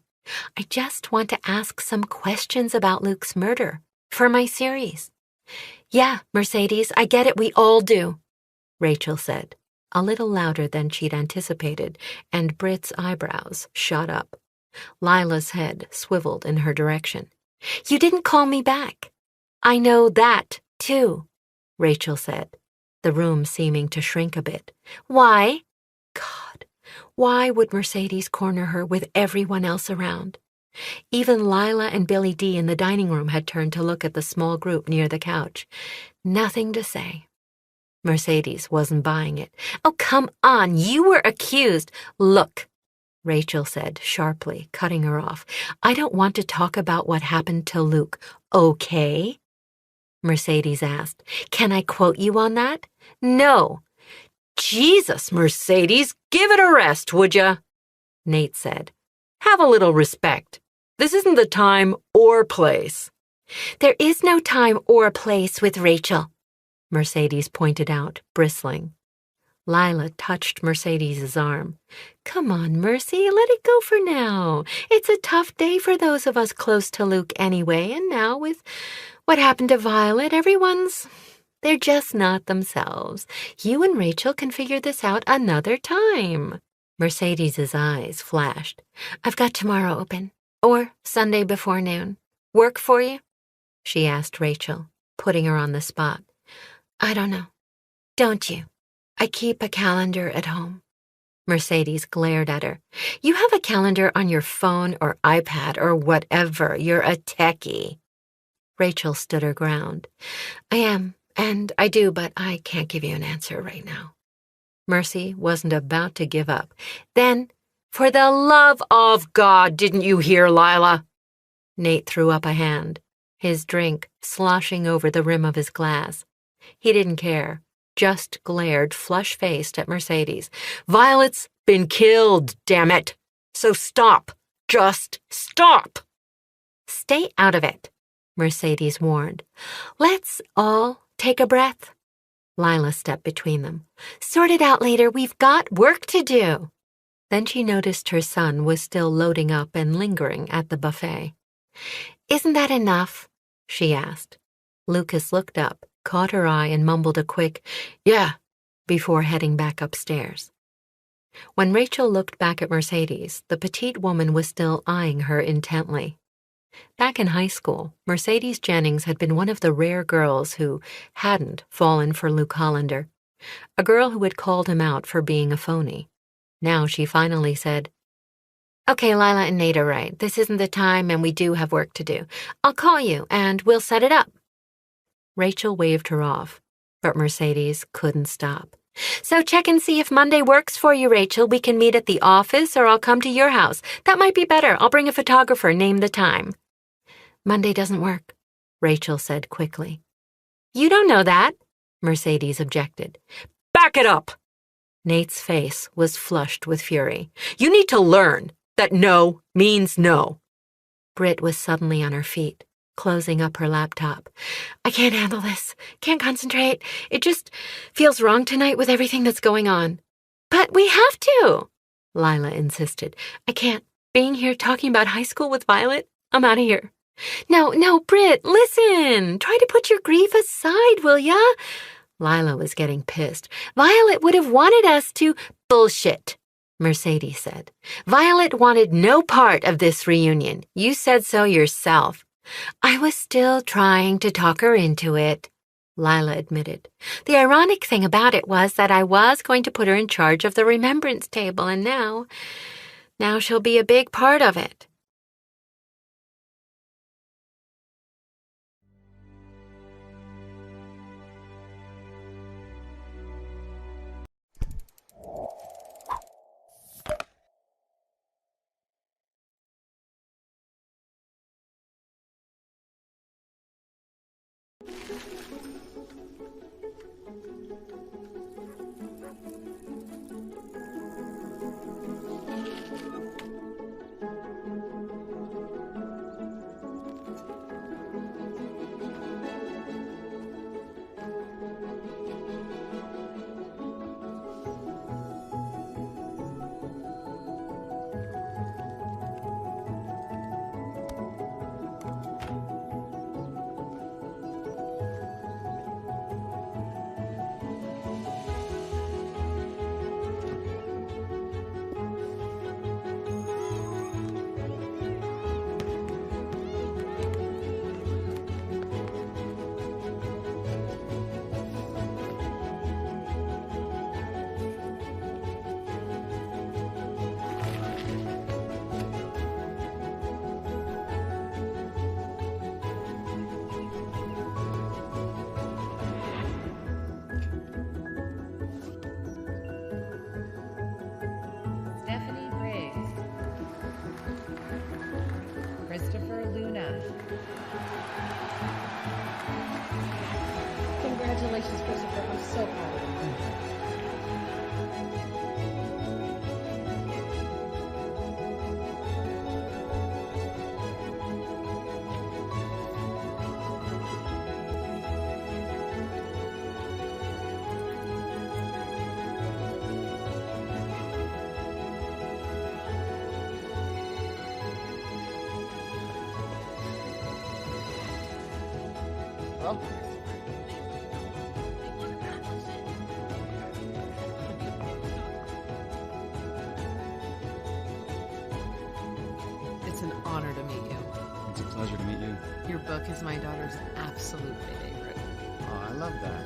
"I just want to ask some questions about Luke's murder for my series." "Yeah, Mercedes, I get it, we all do," Rachel said, a little louder than she'd anticipated, and Britt's eyebrows shot up. Lila's head swiveled in her direction. "You didn't call me back." "I know that, too," Rachel said, the room seeming to shrink a bit. "Why?" God, why would Mercedes corner her with everyone else around? Even Lila and Billy D in the dining room had turned to look at the small group near the couch. Nothing to say. Mercedes wasn't buying it. "Oh, come on, you were accused." "Look," Rachel said sharply, cutting her off. "I don't want to talk about what happened to Luke, okay?" Mercedes asked. "Can I quote you on that?" "No." "Jesus, Mercedes, give it a rest, would ya?" Nate said. "Have a little respect. This isn't the time or place." "There is no time or place with Rachel," Mercedes pointed out, bristling. Lila touched Mercedes's arm. "Come on, Mercy, let it go for now. It's a tough day for those of us close to Luke anyway, and now with what happened to Violet, they're just not themselves. You and Rachel can figure this out another time." Mercedes's eyes flashed. "I've got tomorrow open, or Sunday before noon. Work for you?" she asked Rachel, putting her on the spot. "I don't know. Don't you? I keep a calendar at home." Mercedes glared at her. "You have a calendar on your phone or iPad or whatever. You're a techie." Rachel stood her ground. "I am, and I do, but I can't give you an answer right now." Mercy wasn't about to give up. "Then, for the love of God, didn't you hear, Lila?" Nate threw up a hand, his drink sloshing over the rim of his glass. He didn't care, just glared flush-faced at Mercedes. "Violet's been killed, damn it! So stop! Just stop!" "Stay out of it," Mercedes warned. "Let's all take a breath." Lila stepped between them. "Sort it out later. We've got work to do." Then she noticed her son was still loading up and lingering at the buffet. "Isn't that enough?" she asked. Lucas looked up, caught her eye, and mumbled a quick, "Yeah," before heading back upstairs. When Rachel looked back at Mercedes, the petite woman was still eyeing her intently. Back in high school, Mercedes Jennings had been one of the rare girls who hadn't fallen for Luke Hollander, a girl who had called him out for being a phony. Now she finally said, Okay, Lila and Nate are right. This isn't the time, and we do have work to do. I'll call you, and we'll set it up. Rachel waved her off, but Mercedes couldn't stop. So check and see if Monday works for you, Rachel. We can meet at the office, or I'll come to your house. That might be better. I'll bring a photographer. Name the time. Monday doesn't work, Rachel said quickly. You don't know that, Mercedes objected. Back it up! Nate's face was flushed with fury. You need to learn that no means no. Britt was suddenly on her feet, closing up her laptop. I can't handle this. Can't concentrate. It just feels wrong tonight with everything that's going on. But we have to, Lila insisted. I can't. Being here talking about high school with Violet, I'm out of here. No, Britt, listen. Try to put your grief aside, will ya? Lila was getting pissed. Violet would have wanted us to... Bullshit, Mercedes said. Violet wanted no part of this reunion. You said so yourself. I was still trying to talk her into it, Lila admitted. The ironic thing about it was that I was going to put her in charge of the remembrance table, and now she'll be a big part of it. Congratulations, Christopher. I'm so proud of you. Well, It's an honor to meet you. it's a pleasure to meet you. Your book is my daughter's absolute favorite. Oh, I love that.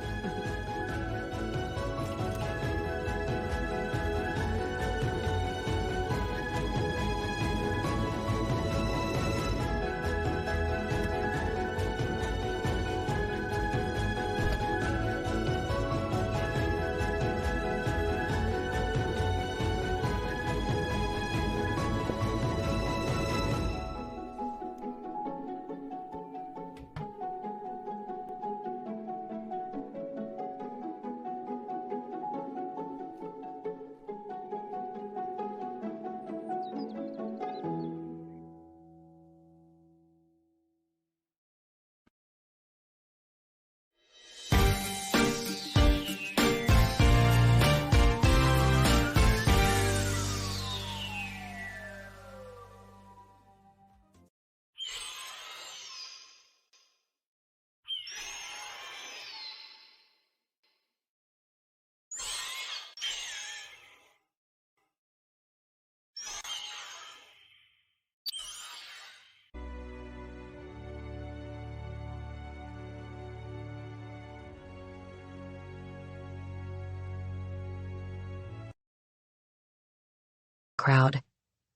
Crowd.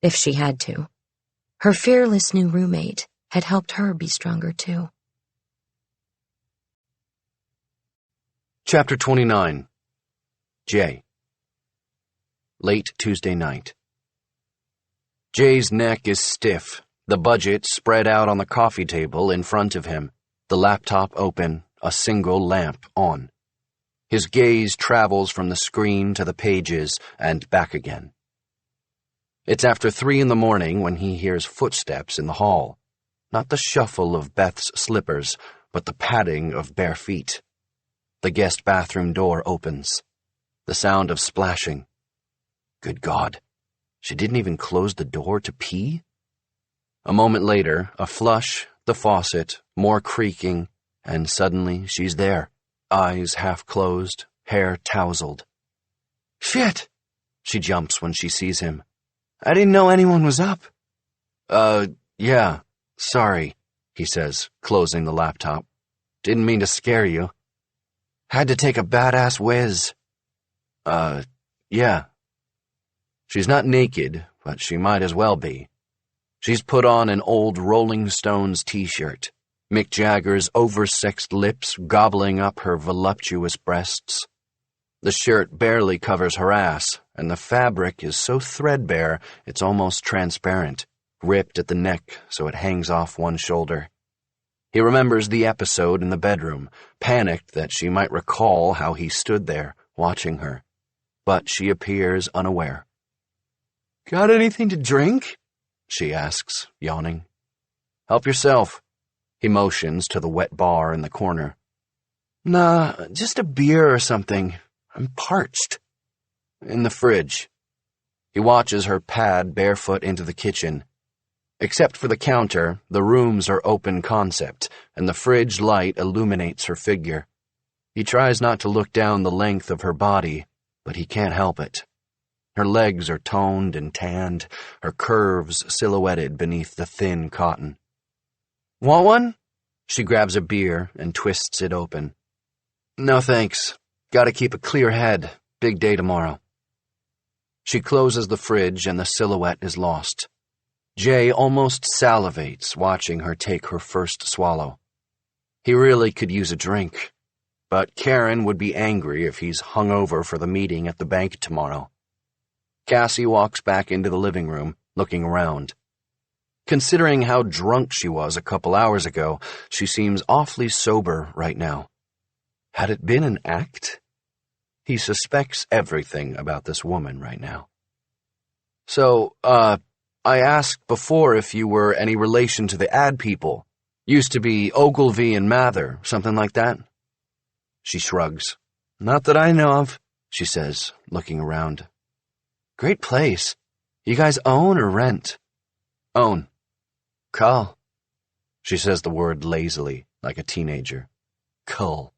if she had to. Her fearless new roommate had helped her be stronger too. Chapter 29. Jay. Late Tuesday night. Jay's neck is stiff, the budget spread out on the coffee table in front of him, the laptop open, a single lamp on. His gaze travels from the screen to the pages and back again. It's after 3 a.m. when he hears footsteps in the hall. Not the shuffle of Beth's slippers, but the padding of bare feet. The guest bathroom door opens. The sound of splashing. Good God, she didn't even close the door to pee? A moment later, a flush, the faucet, more creaking, and suddenly she's there, eyes half closed, hair tousled. Shit! She jumps when she sees him. I didn't know anyone was up. Yeah, sorry, he says, closing the laptop. Didn't mean to scare you. Had to take a badass whiz. Yeah. She's not naked, but she might as well be. She's put on an old Rolling Stones t-shirt, Mick Jagger's oversexed lips gobbling up her voluptuous breasts. The shirt barely covers her ass, and the fabric is so threadbare it's almost transparent, ripped at the neck so it hangs off one shoulder. He remembers the episode in the bedroom, panicked that she might recall how he stood there, watching her. But she appears unaware. Got anything to drink? She asks, yawning. Help yourself. He motions to the wet bar in the corner. Nah, just a beer or something. I'm parched. In the fridge. He watches her pad barefoot into the kitchen. Except for the counter, the rooms are open concept, and the fridge light illuminates her figure. He tries not to look down the length of her body, but he can't help it. Her legs are toned and tanned, her curves silhouetted beneath the thin cotton. Want one? She grabs a beer and twists it open. No thanks. Gotta keep a clear head. Big day tomorrow. She closes the fridge and the silhouette is lost. Jay almost salivates watching her take her first swallow. He really could use a drink, but Karen would be angry if he's hungover for the meeting at the bank tomorrow. Cassie walks back into the living room, looking around. Considering how drunk she was a couple hours ago, she seems awfully sober right now. Had it been an act? He suspects everything about this woman right now. So, I asked before if you were any relation to the ad people. Used to be Ogilvy and Mather, something like that? She shrugs. Not that I know of, she says, looking around. Great place. You guys own or rent? Own. Cool. She says the word lazily, like a teenager. Cool.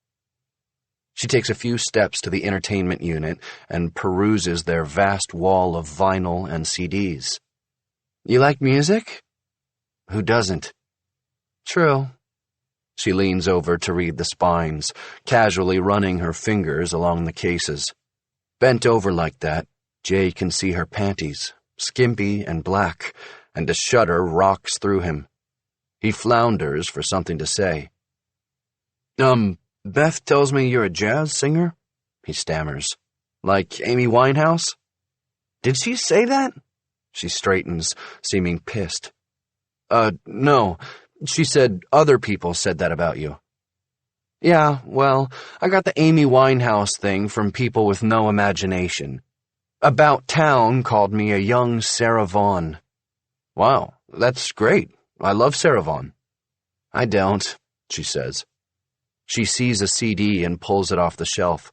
She takes a few steps to the entertainment unit and peruses their vast wall of vinyl and CDs. You like music? Who doesn't? True. She leans over to read the spines, casually running her fingers along the cases. Bent over like that, Jay can see her panties, skimpy and black, and a shudder rocks through him. He flounders for something to say. Beth tells me you're a jazz singer? He stammers. Like Amy Winehouse? Did she say that? She straightens, seeming pissed. No. She said other people said that about you. Yeah, well, I got the Amy Winehouse thing from people with no imagination. About Town called me a young Sarah Vaughan. Wow, that's great. I love Sarah Vaughan. I don't, she says. She sees a CD and pulls it off the shelf.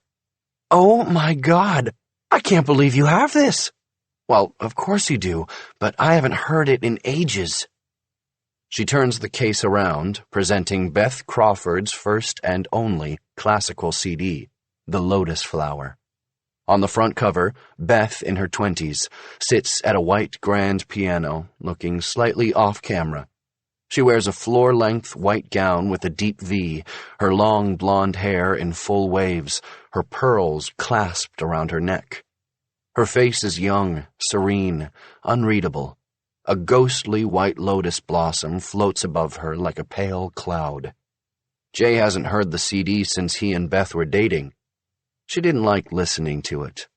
Oh my God, I can't believe you have this. Well, of course you do, but I haven't heard it in ages. She turns the case around, presenting Beth Crawford's first and only classical CD, The Lotus Flower. On the front cover, Beth, in her 20s, sits at a white grand piano, looking slightly off-camera. She wears a floor-length white gown with a deep V, her long blonde hair in full waves, her pearls clasped around her neck. Her face is young, serene, unreadable, A ghostly white lotus blossom floats above her like a pale cloud. Jay hasn't heard the CD since he and Beth were dating. She didn't like listening to it.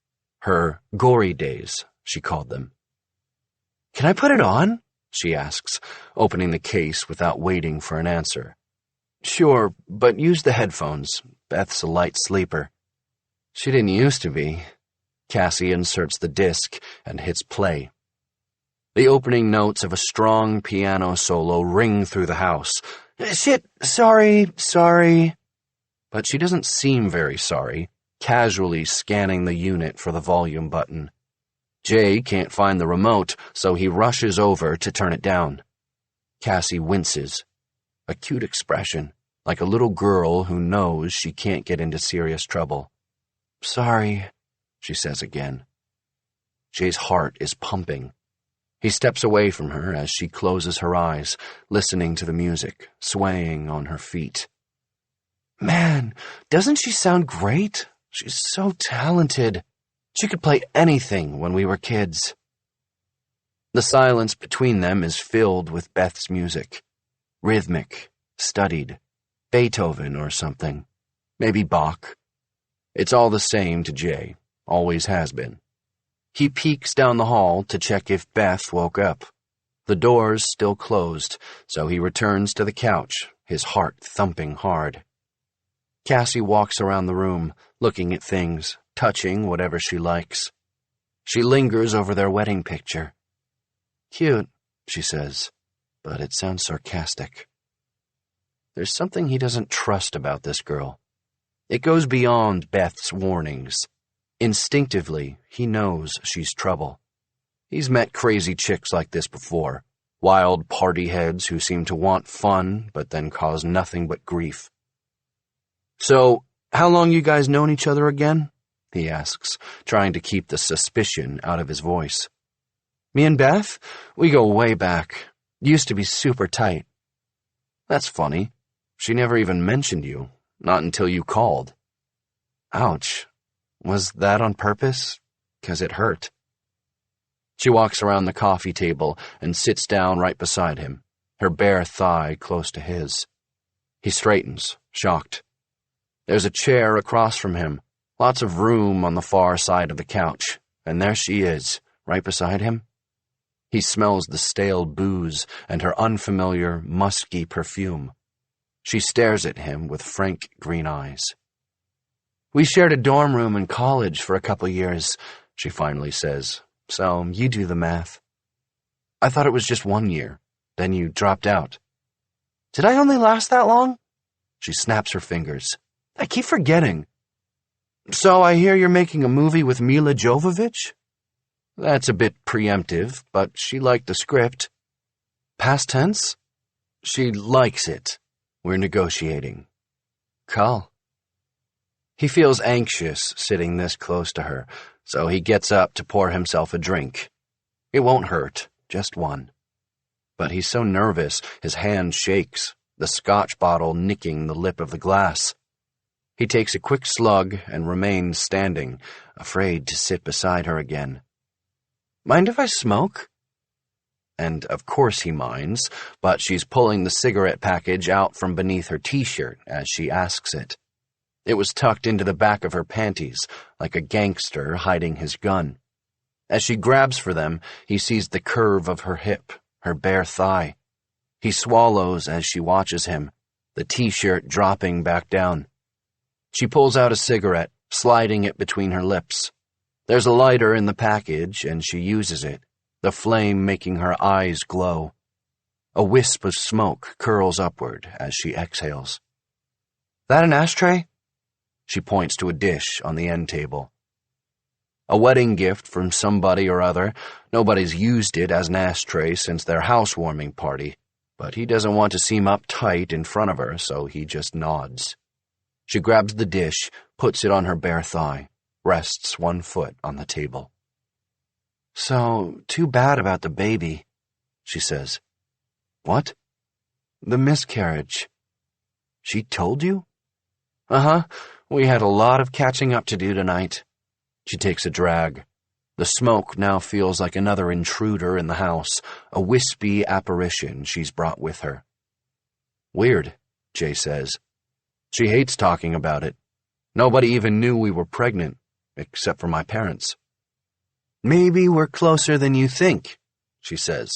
Her gory days, she called them. "Can I put it on?" she asks, opening the case without waiting for an answer. "Sure, but use the headphones. Beth's a light sleeper." She didn't used to be. Cassie inserts the disc and hits play. The opening notes of a strong piano solo ring through the house. "Shit, sorry." But she doesn't seem very sorry, casually scanning the unit for the volume button. Jay can't find the remote, so he rushes over to turn it down. Cassie winces. A cute expression, like a little girl who knows she can't get into serious trouble. "Sorry," she says again. Jay's heart is pumping. He steps away from her as she closes her eyes, listening to the music, swaying on her feet. "Man, doesn't she sound great? She's so talented. She could play anything when we were kids." The silence between them is filled with Beth's music. Rhythmic, studied, Beethoven or something. Maybe Bach. It's all the same to Jay, always has been. He peeks down the hall to check if Beth woke up. The door's still closed, so he returns to the couch, his heart thumping hard. Cassie walks around the room, looking at things, touching whatever she likes. She lingers over their wedding picture. "Cute," she says, but it sounds sarcastic. There's something he doesn't trust about this girl. It goes beyond Beth's warnings. Instinctively, he knows she's trouble. He's met crazy chicks like this before, wild party heads who seem to want fun but then cause nothing but grief. "So, how long you guys known each other again?" he asks, trying to keep the suspicion out of his voice. "Me and Beth? We go way back. Used to be super tight." "That's funny. She never even mentioned you, not until you called." "Ouch. Was that on purpose? 'Cause it hurt." She walks around the coffee table and sits down right beside him, her bare thigh close to his. He straightens, shocked. There's a chair across from him, lots of room on the far side of the couch, and there she is, right beside him. He smells the stale booze and her unfamiliar, musky perfume. She stares at him with frank green eyes. "We shared a dorm room in college for a couple years," she finally says, "so you do the math." "I thought it was just 1 year. Then you dropped out." "Did I only last that long?" She snaps her fingers. "I keep forgetting." "So I hear you're making a movie with Mila Jovovich?" That's a bit preemptive, but she liked the script. Past tense? She likes it. We're negotiating. Cool. He feels anxious sitting this close to her, so he gets up to pour himself a drink. It won't hurt, just one. But he's so nervous, his hand shakes, the scotch bottle nicking the lip of the glass. He takes a quick slug and remains standing, afraid to sit beside her again. "Mind if I smoke?" And of course he minds, but she's pulling the cigarette package out from beneath her t-shirt as she asks it. It was tucked into the back of her panties, like a gangster hiding his gun. As she grabs for them, he sees the curve of her hip, her bare thigh. He swallows as she watches him, the t-shirt dropping back down. She pulls out a cigarette, sliding it between her lips. There's a lighter in the package, and she uses it, the flame making her eyes glow. A wisp of smoke curls upward as she exhales. "That an ashtray?" She points to a dish on the end table. A wedding gift from somebody or other. Nobody's used it as an ashtray since their housewarming party, but he doesn't want to seem uptight in front of her, so he just nods. She grabs the dish, puts it on her bare thigh, rests one foot on the table. "So, too bad about the baby," she says. "What?" "The miscarriage." "She told you?" "Uh-huh. We had a lot of catching up to do tonight." She takes a drag. The smoke now feels like another intruder in the house, a wispy apparition she's brought with her. Weird, Jay says. She hates talking about it. Nobody even knew we were pregnant, except for my parents. Maybe we're closer than you think, she says.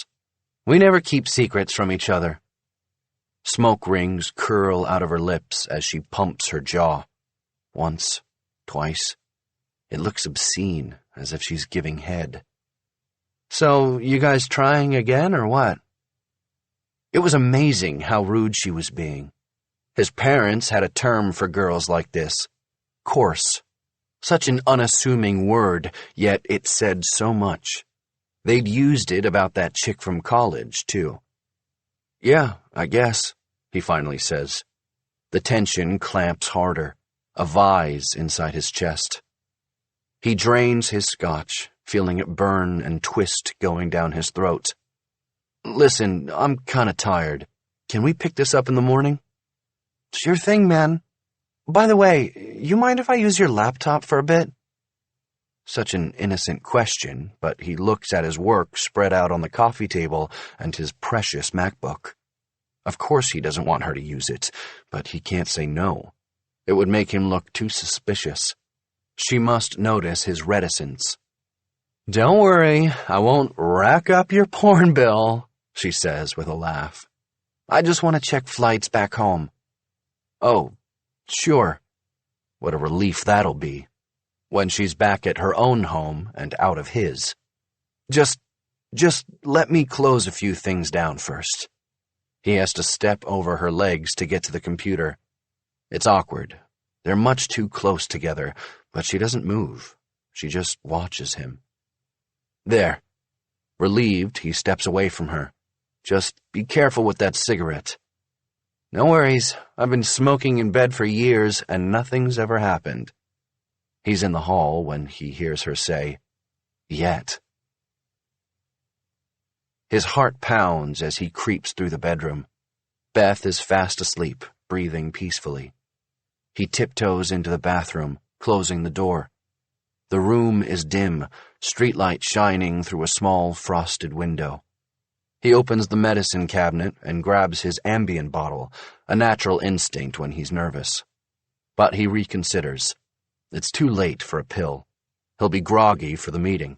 We never keep secrets from each other. Smoke rings curl out of her lips as she pumps her jaw. Once, twice. It looks obscene, as if she's giving head. So, you guys trying again, or what? It was amazing how rude she was being. His parents had a term for girls like this. Coarse. Such an unassuming word, yet it said so much. They'd used it about that chick from college, too. Yeah, I guess, he finally says. The tension clamps harder, a vise inside his chest. He drains his scotch, feeling it burn and twist going down his throat. Listen, I'm kinda tired. Can we pick this up in the morning? Sure thing, man. By the way, you mind if I use your laptop for a bit? Such an innocent question, but he looks at his work spread out on the coffee table and his precious MacBook. Of course he doesn't want her to use it, but he can't say no. It would make him look too suspicious. She must notice his reticence. Don't worry, I won't rack up your porn bill, she says with a laugh. I just want to check flights back home. Oh, sure. What a relief that'll be, when she's back at her own home and out of his. Just let me close a few things down first. He has to step over her legs to get to the computer. It's awkward. They're much too close together, but she doesn't move. She just watches him. There. Relieved, he steps away from her. Just be careful with that cigarette. No worries. I've been smoking in bed for years, and nothing's ever happened. He's in the hall when he hears her say, yet. His heart pounds as he creeps through the bedroom. Beth is fast asleep, breathing peacefully. He tiptoes into the bathroom, closing the door. The room is dim, streetlight shining through a small frosted window. He opens the medicine cabinet and grabs his Ambien bottle, a natural instinct when he's nervous. But he reconsiders. It's too late for a pill. He'll be groggy for the meeting.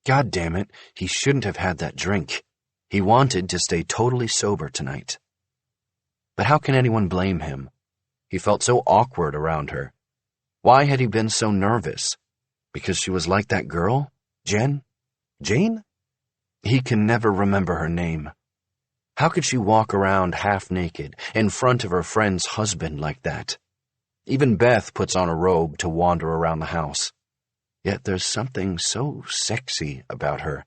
God damn it, he shouldn't have had that drink. He wanted to stay totally sober tonight. But how can anyone blame him? He felt so awkward around her. Why had he been so nervous? Because she was like that girl? Jen? Jane? He can never remember her name. How could she walk around half naked in front of her friend's husband like that? Even Beth puts on a robe to wander around the house. Yet there's something so sexy about her.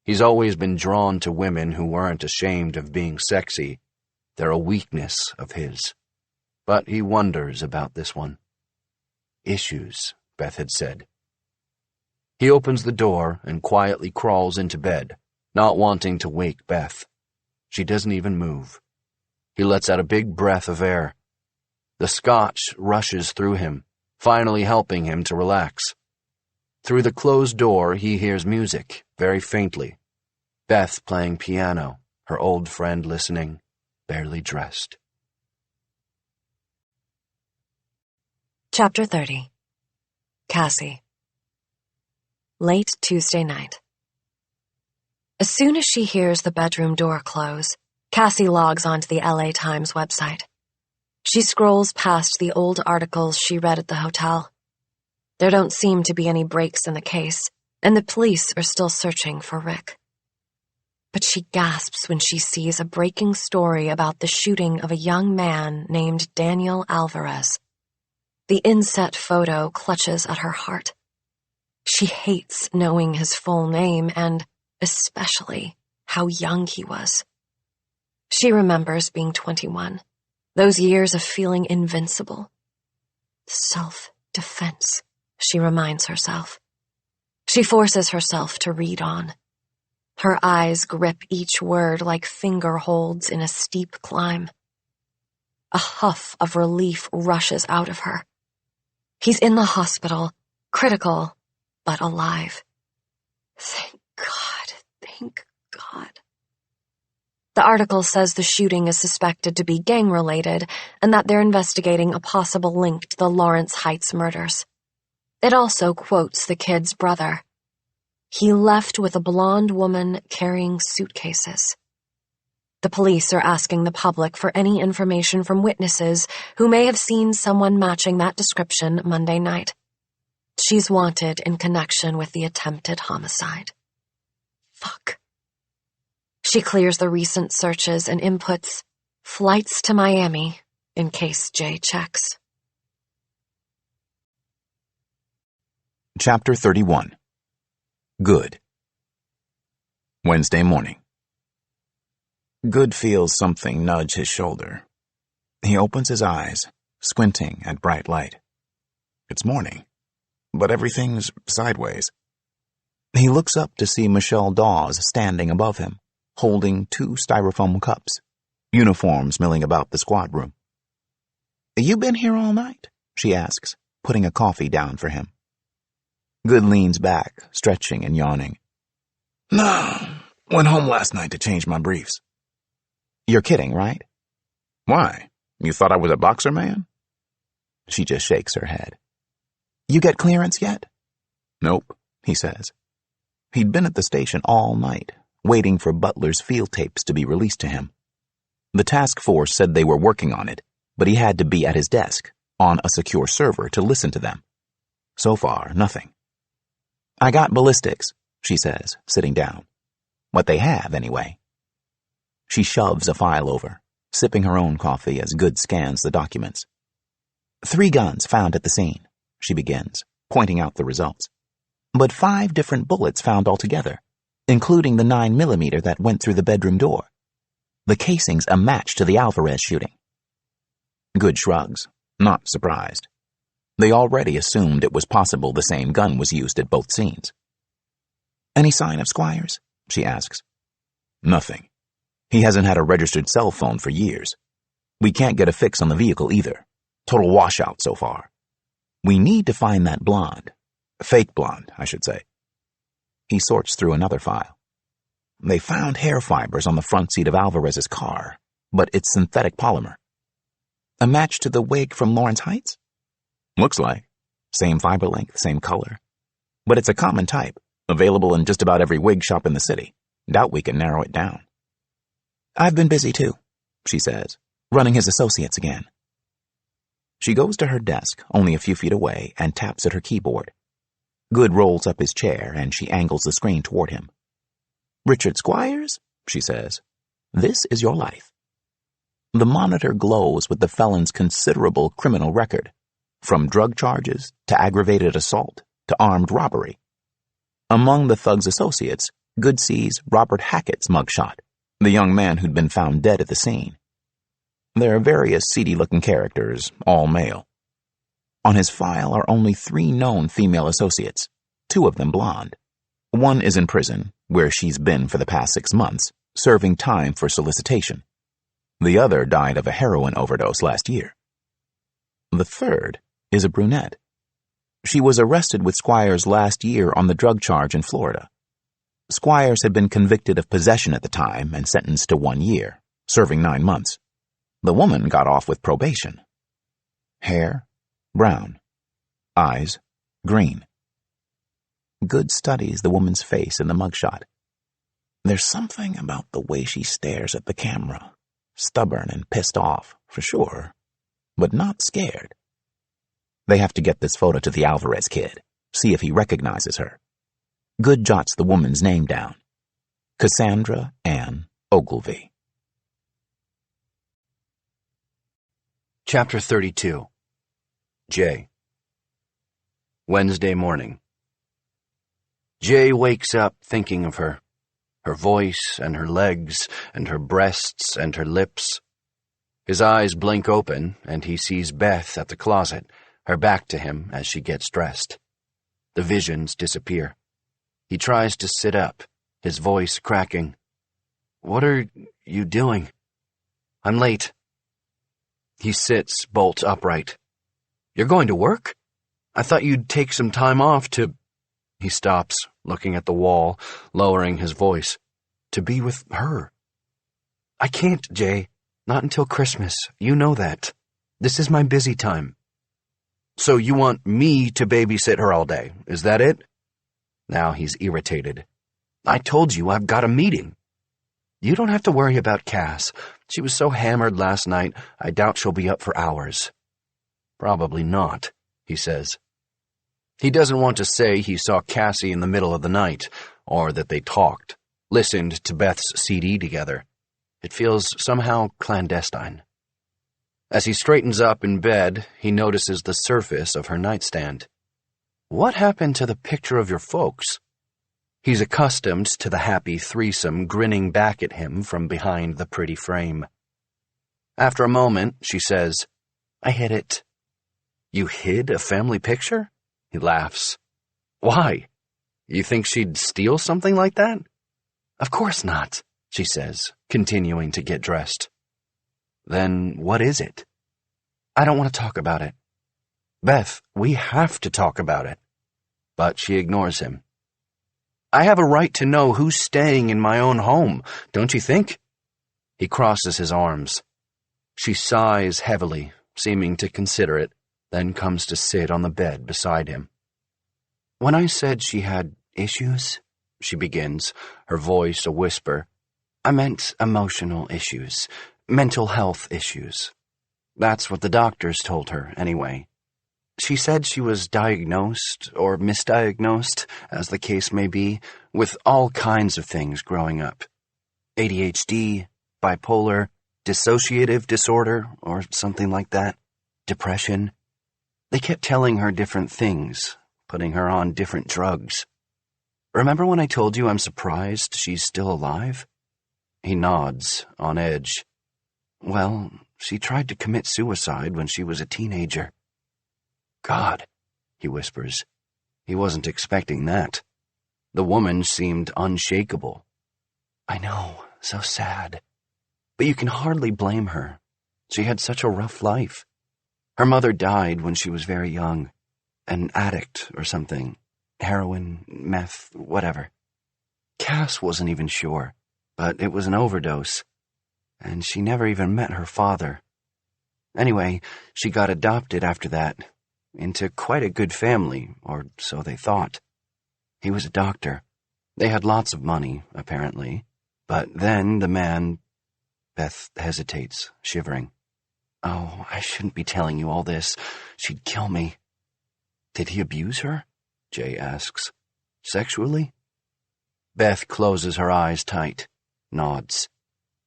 He's always been drawn to women who weren't ashamed of being sexy. They're a weakness of his. But he wonders about this one. Issues, Beth had said. He opens the door and quietly crawls into bed, not wanting to wake Beth. She doesn't even move. He lets out a big breath of air. The scotch rushes through him, finally helping him to relax. Through the closed door, he hears music, very faintly. Beth playing piano, her old friend listening, barely dressed. Chapter 30. Cassie. Late Tuesday night. As soon as she hears the bedroom door close, Cassie logs onto the LA Times website. She scrolls past the old articles she read at the hotel. There don't seem to be any breaks in the case, and the police are still searching for Rick. But she gasps when she sees a breaking story about the shooting of a young man named Daniel Alvarez. The inset photo clutches at her heart. She hates knowing his full name and, especially, how young he was. She remembers being 21, those years of feeling invincible. Self-defense, she reminds herself. She forces herself to read on. Her eyes grip each word like finger holds in a steep climb. A huff of relief rushes out of her. He's in the hospital, critical, but alive. Thank God. Thank God. The article says the shooting is suspected to be gang-related and that they're investigating a possible link to the Lawrence Heights murders. It also quotes the kid's brother. He left with a blonde woman carrying suitcases. The police are asking the public for any information from witnesses who may have seen someone matching that description Monday night. She's wanted in connection with the attempted homicide. Fuck. She clears the recent searches and inputs flights to Miami in case Jay checks. Chapter 31. Good. Wednesday morning. Good feels something nudge his shoulder. He opens his eyes, squinting at bright light. It's morning, but everything's sideways. He looks up to see Michelle Dawes standing above him, holding 2 styrofoam cups, uniforms milling about the squad room. "You been here all night?" she asks, putting a coffee down for him. Good leans back, stretching and yawning. "No, went home last night to change my briefs." "You're kidding, right?" "Why? You thought I was a boxer man?" She just shakes her head. "You get clearance yet?" "Nope," he says. He'd been at the station all night, waiting for Butler's field tapes to be released to him. The task force said they were working on it, but he had to be at his desk, on a secure server, to listen to them. So far, nothing. "I got ballistics," she says, sitting down. "What they have, anyway." She shoves a file over, sipping her own coffee as Good scans the documents. 3 guns found at the scene, she begins, pointing out the results. But 5 different bullets found altogether, including the 9mm that went through the bedroom door. The casing's a match to the Alvarez shooting. Good shrugs, not surprised. They already assumed it was possible the same gun was used at both scenes. "Any sign of Squires?" she asks. "Nothing. He hasn't had a registered cell phone for years. We can't get a fix on the vehicle either. Total washout so far. We need to find that blonde. Fake blonde, I should say." He sorts through another file. "They found hair fibers on the front seat of Alvarez's car, but it's synthetic polymer." "A match to the wig from Lawrence Heights?" "Looks like. Same fiber length, same color. But it's a common type, available in just about every wig shop in the city. Doubt we can narrow it down." "I've been busy too," she says, running his associates again. She goes to her desk, only a few feet away, and taps at her keyboard. Good rolls up his chair, and she angles the screen toward him. "Richard Squires," she says, "this is your life." The monitor glows with the felon's considerable criminal record, from drug charges to aggravated assault to armed robbery. Among the thug's associates, Good sees Robert Hackett's mugshot, the young man who'd been found dead at the scene. There are various seedy-looking characters, all male. On his file are only 3 known female associates, 2 of them blonde. One is in prison, where she's been for the past 6 months, serving time for solicitation. The other died of a heroin overdose last year. The third is a brunette. She was arrested with Squires last year on the drug charge in Florida. Squires had been convicted of possession at the time and sentenced to 1 year, serving 9 months. The woman got off with probation. Hair, brown. Eyes, green. Good studies the woman's face in the mugshot. There's something about the way she stares at the camera. Stubborn and pissed off, for sure, but not scared. They have to get this photo to the Alvarez kid, see if he recognizes her. Good jots the woman's name down. Cassandra Ann Ogilvy. Chapter 32. Jay. Wednesday morning. Jay wakes up thinking of her. Her voice and her legs and her breasts and her lips. His eyes blink open and he sees Beth at the closet, her back to him as she gets dressed. The visions disappear. He tries to sit up, his voice cracking. "What are you doing? I'm late." He sits bolt upright. "You're going to work? I thought you'd take some time off to..." He stops, looking at the wall, lowering his voice. To be with her. I can't, Jay. Not until Christmas. You know that. This is my busy time. So you want me to babysit her all day, is that it? Now he's irritated. I told you I've got a meeting. You don't have to worry about Cass. She was so hammered last night, I doubt she'll be up for hours. Probably not, he says. He doesn't want to say he saw Cassie in the middle of the night, or that they talked, listened to Beth's CD together. It feels somehow clandestine. As he straightens up in bed, he notices the surface of her nightstand. What happened to the picture of your folks? He's accustomed to the happy threesome grinning back at him from behind the pretty frame. After a moment, she says, I hid it. You hid a family picture? He laughs. Why? You think she'd steal something like that? Of course not, she says, continuing to get dressed. Then what is it? I don't want to talk about it. Beth, we have to talk about it. But she ignores him. I have a right to know who's staying in my own home, don't you think? He crosses his arms. She sighs heavily, seeming to consider it, then comes to sit on the bed beside him. When I said she had issues, she begins, her voice a whisper, I meant emotional issues, mental health issues. That's what the doctors told her, anyway. She said she was diagnosed, or misdiagnosed, as the case may be, with all kinds of things growing up. ADHD, bipolar, dissociative disorder, or something like that, depression. They kept telling her different things, putting her on different drugs. Remember when I told you I'm surprised she's still alive? He nods, on edge. Well, she tried to commit suicide when she was a teenager. God, he whispers. He wasn't expecting that. The woman seemed unshakable. I know, so sad. But you can hardly blame her. She had such a rough life. Her mother died when she was very young. An addict or something. Heroin, meth, whatever. Cass wasn't even sure, but it was an overdose. And she never even met her father. Anyway, she got adopted after that. Into quite a good family, or so they thought. He was a doctor. They had lots of money, apparently. But then the man... Beth hesitates, shivering. Oh, I shouldn't be telling you all this. She'd kill me. Did he abuse her? Jay asks. Sexually? Beth closes her eyes tight, nods.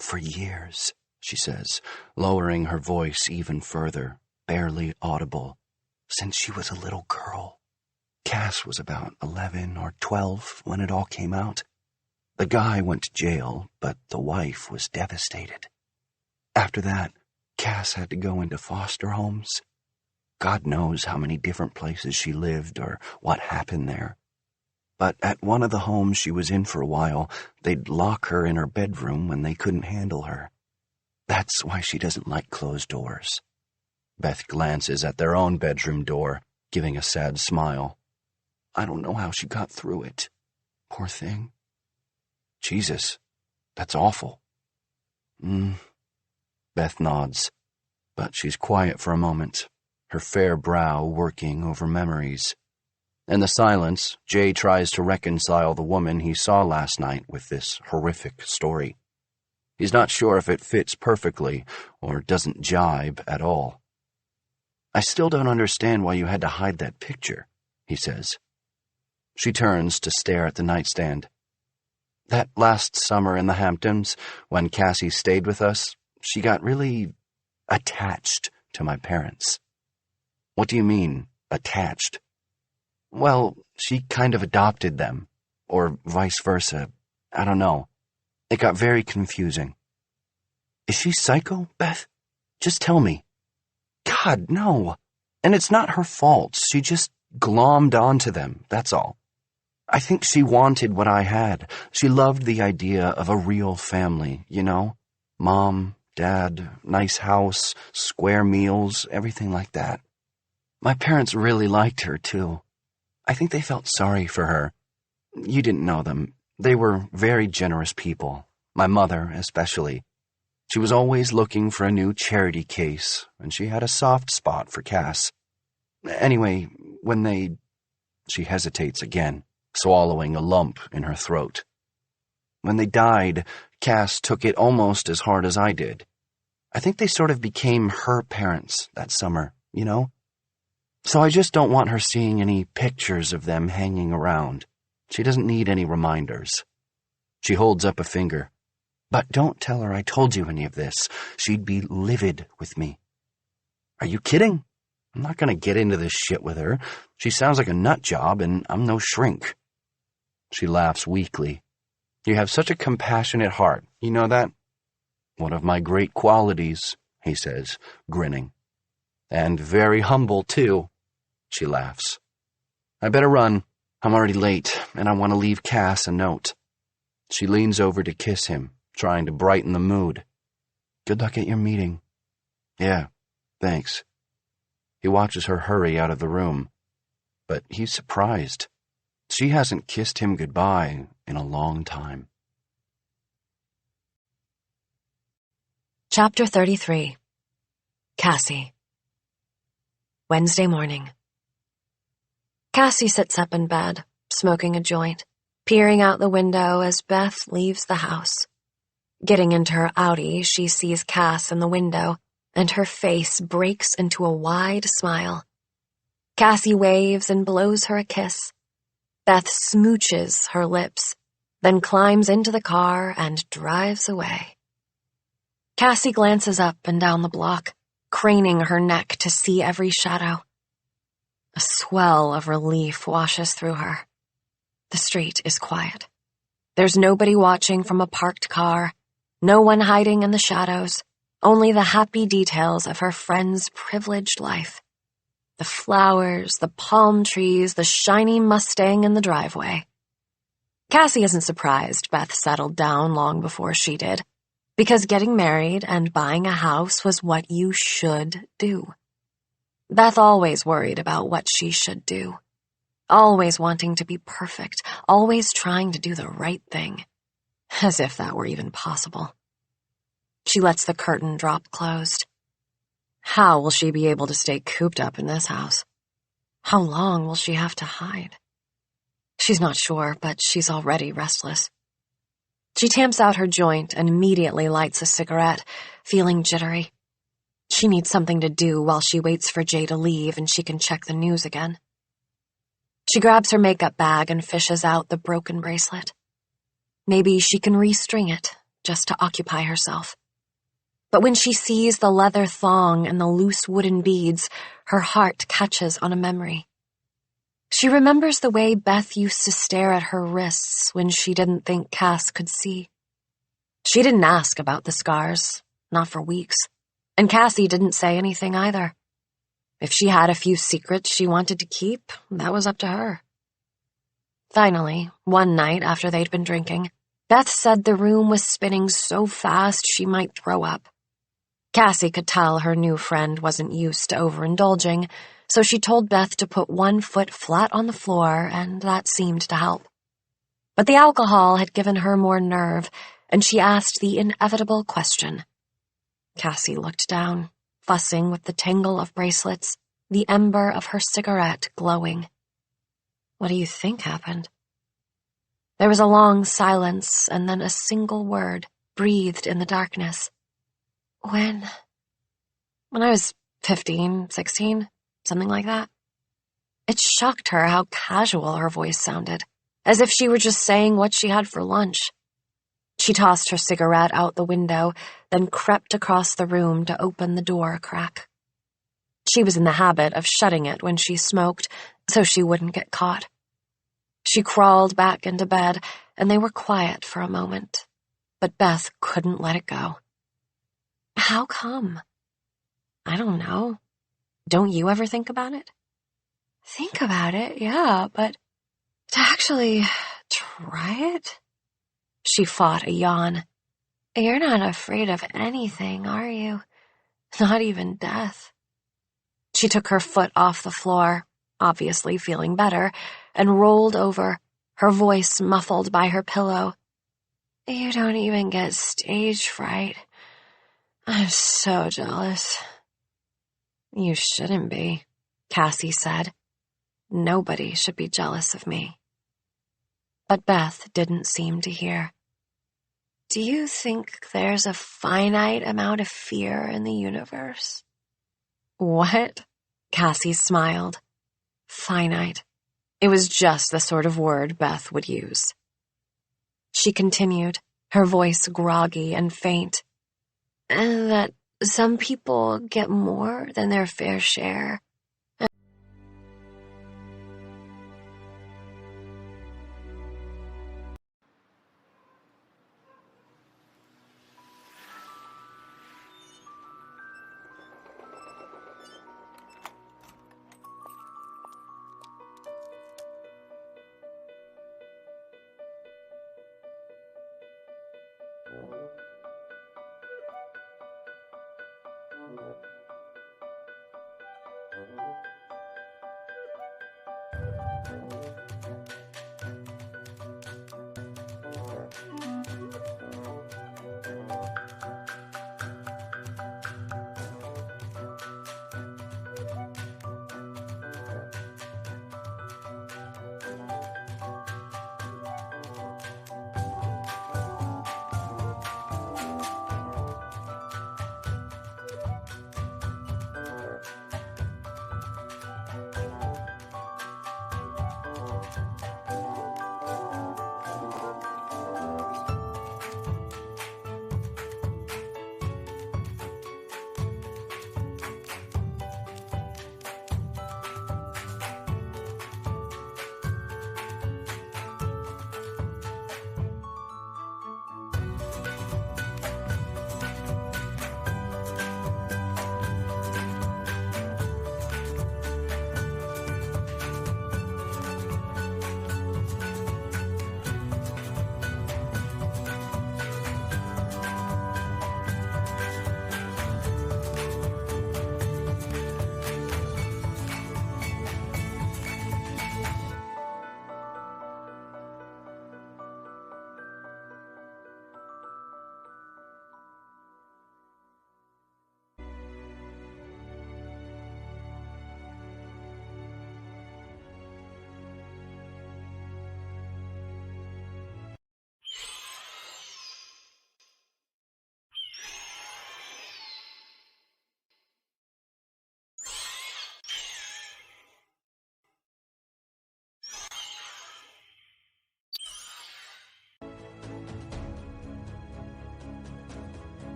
For years, she says, lowering her voice even further, barely audible. Since she was a little girl. Cass was about 11 or 12 when it all came out. The guy went to jail, but the wife was devastated. After that, Cass had to go into foster homes. God knows how many different places she lived or what happened there. But at one of the homes she was in for a while, they'd lock her in her bedroom when they couldn't handle her. That's why she doesn't like closed doors. Beth glances at their own bedroom door, giving a sad smile. I don't know how she got through it. Poor thing. Jesus, that's awful. Beth nods, but she's quiet for a moment, her fair brow working over memories. In the silence, Jay tries to reconcile the woman he saw last night with this horrific story. He's not sure if it fits perfectly or doesn't jibe at all. I still don't understand why you had to hide that picture, he says. She turns to stare at the nightstand. That last summer in the Hamptons, when Cassie stayed with us, she got really attached to my parents. What do you mean, attached? Well, she kind of adopted them, or vice versa. I don't know. It got very confusing. Is she psycho, Beth? Just tell me. God, no. And it's not her fault. She just glommed onto them, that's all. I think she wanted what I had. She loved the idea of a real family, you know? Mom, Dad, nice house, square meals, everything like that. My parents really liked her, too. I think they felt sorry for her. You didn't know them. They were very generous people, my mother especially. She was always looking for a new charity case, and she had a soft spot for Cass. Anyway, when they... She hesitates again, swallowing a lump in her throat. When they died, Cass took it almost as hard as I did. I think they sort of became her parents that summer, you know? So I just don't want her seeing any pictures of them hanging around. She doesn't need any reminders. She holds up a finger. But don't tell her I told you any of this. She'd be livid with me. Are you kidding? I'm not going to get into this shit with her. She sounds like a nut job, and I'm no shrink. She laughs weakly. You have such a compassionate heart. You know that? One of my great qualities, he says, grinning. And very humble, too. She laughs. I better run. I'm already late, and I want to leave Cass a note. She leans over to kiss him, trying to brighten the mood. Good luck at your meeting. Yeah, thanks. He watches her hurry out of the room, but he's surprised. She hasn't kissed him goodbye in a long time. Chapter 33. Cassie. Wednesday morning. Cassie sits up in bed, smoking a joint, peering out the window as Beth leaves the house. Getting into her Audi, she sees Cass in the window, and her face breaks into a wide smile. Cassie waves and blows her a kiss. Beth smooches her lips, then climbs into the car and drives away. Cassie glances up and down the block, craning her neck to see every shadow. A swell of relief washes through her. The street is quiet. There's nobody watching from a parked car, no one hiding in the shadows, only the happy details of her friend's privileged life. The flowers, the palm trees, the shiny Mustang in the driveway. Cassie isn't surprised Beth settled down long before she did, because getting married and buying a house was what you should do. Beth always worried about what she should do. Always wanting to be perfect, always trying to do the right thing. As if that were even possible. She lets the curtain drop closed. How will she be able to stay cooped up in this house? How long will she have to hide? She's not sure, but she's already restless. She tamps out her joint and immediately lights a cigarette, feeling jittery. She needs something to do while she waits for Jay to leave and she can check the news again. She grabs her makeup bag and fishes out the broken bracelet. Maybe she can restring it, just to occupy herself. But when she sees the leather thong and the loose wooden beads, her heart catches on a memory. She remembers the way Beth used to stare at her wrists when she didn't think Cass could see. She didn't ask about the scars, not for weeks, and Cassie didn't say anything either. If she had a few secrets she wanted to keep, that was up to her. Finally, one night after they'd been drinking, Beth said the room was spinning so fast she might throw up. Cassie could tell her new friend wasn't used to overindulging, so she told Beth to put one foot flat on the floor, and that seemed to help. But the alcohol had given her more nerve, and she asked the inevitable question. Cassie looked down, fussing with the tangle of bracelets, the ember of her cigarette glowing. What do you think happened? There was a long silence, and then a single word breathed in the darkness. When I was 15, 16, something like that. It shocked her how casual her voice sounded, as if she were just saying what she had for lunch. She tossed her cigarette out the window, then crept across the room to open the door a crack. She was in the habit of shutting it when she smoked, so she wouldn't get caught. She crawled back into bed, and they were quiet for a moment, but Beth couldn't let it go. How come? I don't know. Don't you ever think about it? Think about it, yeah, but to actually try it? She fought a yawn. You're not afraid of anything, are you? Not even death. She took her foot off the floor, obviously feeling better, and rolled over, her voice muffled by her pillow. "You don't even get stage fright. I'm so jealous." "You shouldn't be," Cassie said. "Nobody should be jealous of me." But Beth didn't seem to hear. "Do you think there's a finite amount of fear in the universe?" "What?" Cassie smiled. Finite. It was just the sort of word Beth would use. She continued, her voice groggy and faint. "And that some people get more than their fair share."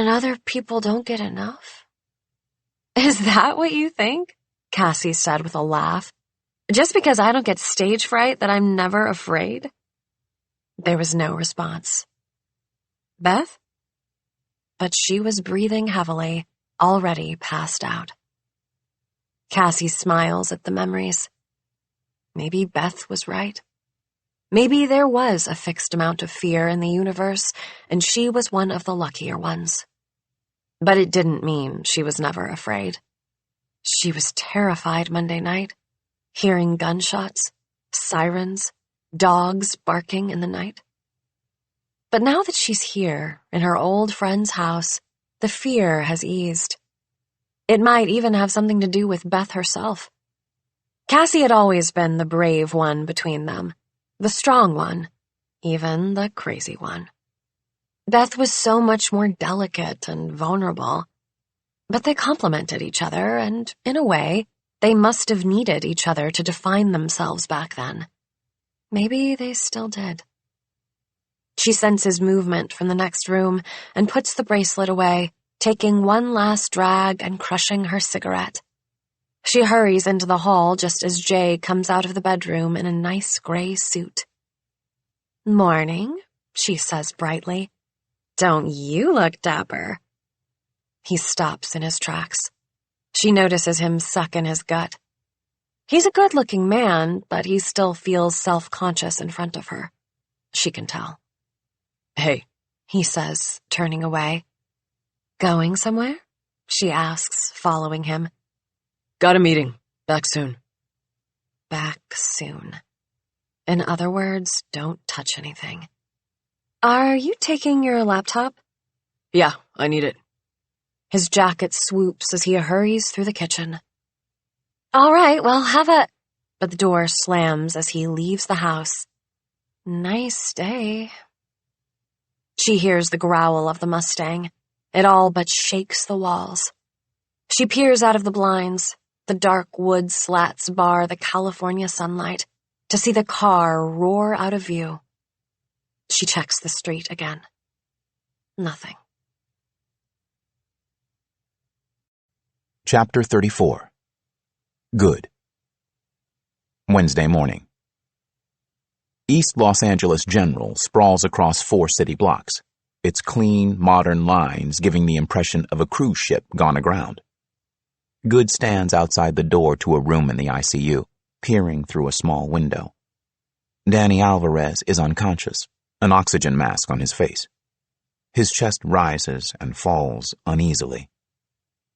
"And other people don't get enough?" "Is that what you think?" Cassie said with a laugh. "Just because I don't get stage fright that I'm never afraid?" There was no response. "Beth?" But she was breathing heavily, already passed out. Cassie smiles at the memories. Maybe Beth was right. Maybe there was a fixed amount of fear in the universe, and she was one of the luckier ones. But it didn't mean she was never afraid. She was terrified Monday night, hearing gunshots, sirens, dogs barking in the night. But now that she's here, in her old friend's house, the fear has eased. It might even have something to do with Beth herself. Cassie had always been the brave one between them, the strong one, even the crazy one. Beth was so much more delicate and vulnerable. But they complemented each other, and, in a way, they must have needed each other to define themselves back then. Maybe they still did. She senses movement from the next room and puts the bracelet away, taking one last drag and crushing her cigarette. She hurries into the hall just as Jay comes out of the bedroom in a nice gray suit. "Morning," she says brightly. "Don't you look dapper?" He stops in his tracks. She notices him suck in his gut. He's a good-looking man, but he still feels self-conscious in front of her. She can tell. "Hey," he says, turning away. "Going somewhere?" she asks, following him. "Got a meeting. Back soon." Back soon. In other words, don't touch anything. "Are you taking your laptop?" "Yeah, I need it." His jacket swoops as he hurries through the kitchen. "All right, well, have a—" But the door slams as he leaves the house. Nice day. She hears the growl of the Mustang. It all but shakes the walls. She peers out of the blinds. The dark wood slats bar the California sunlight to see the car roar out of view. She checks the street again. Nothing. Chapter 34. Good. Wednesday morning. East Los Angeles General sprawls across 4 city blocks, its clean, modern lines giving the impression of a cruise ship gone aground. Good stands outside the door to a room in the ICU, peering through a small window. Danny Alvarez is unconscious, an oxygen mask on his face. His chest rises and falls uneasily.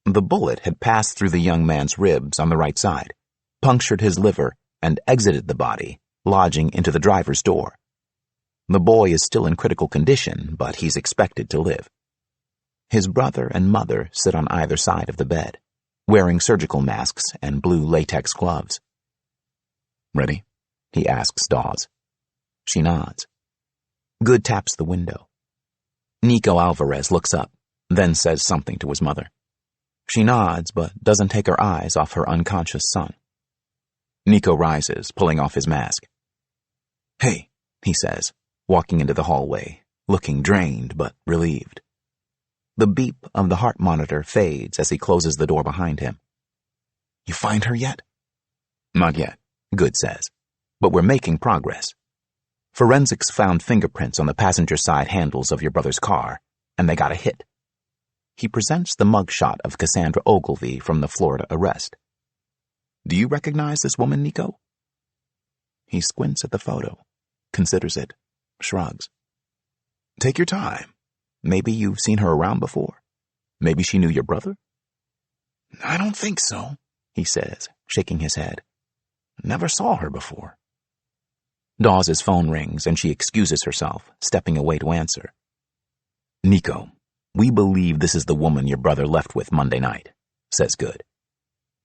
The bullet had passed through the young man's ribs on the right side, punctured his liver, and exited the body, lodging into the driver's door. The boy is still in critical condition, but he's expected to live. His brother and mother sit on either side of the bed, wearing surgical masks and blue latex gloves. "Ready?" he asks Dawes. She nods. Good taps the window. Nico Alvarez looks up, then says something to his mother. She nods, but doesn't take her eyes off her unconscious son. Nico rises, pulling off his mask. "Hey," he says, walking into the hallway, looking drained but relieved. The beep of the heart monitor fades as he closes the door behind him. "You find her yet?" "Not yet," Good says, "but we're making progress. Forensics found fingerprints on the passenger side handles of your brother's car, and they got a hit." He presents the mugshot of Cassandra Ogilvy from the Florida arrest. "Do you recognize this woman, Nico?" He squints at the photo, considers it, shrugs. "Take your time. Maybe you've seen her around before. Maybe she knew your brother?" "I don't think so," he says, shaking his head. "Never saw her before." Dawes' phone rings and she excuses herself, stepping away to answer. "Nico, we believe this is the woman your brother left with Monday night," says Good.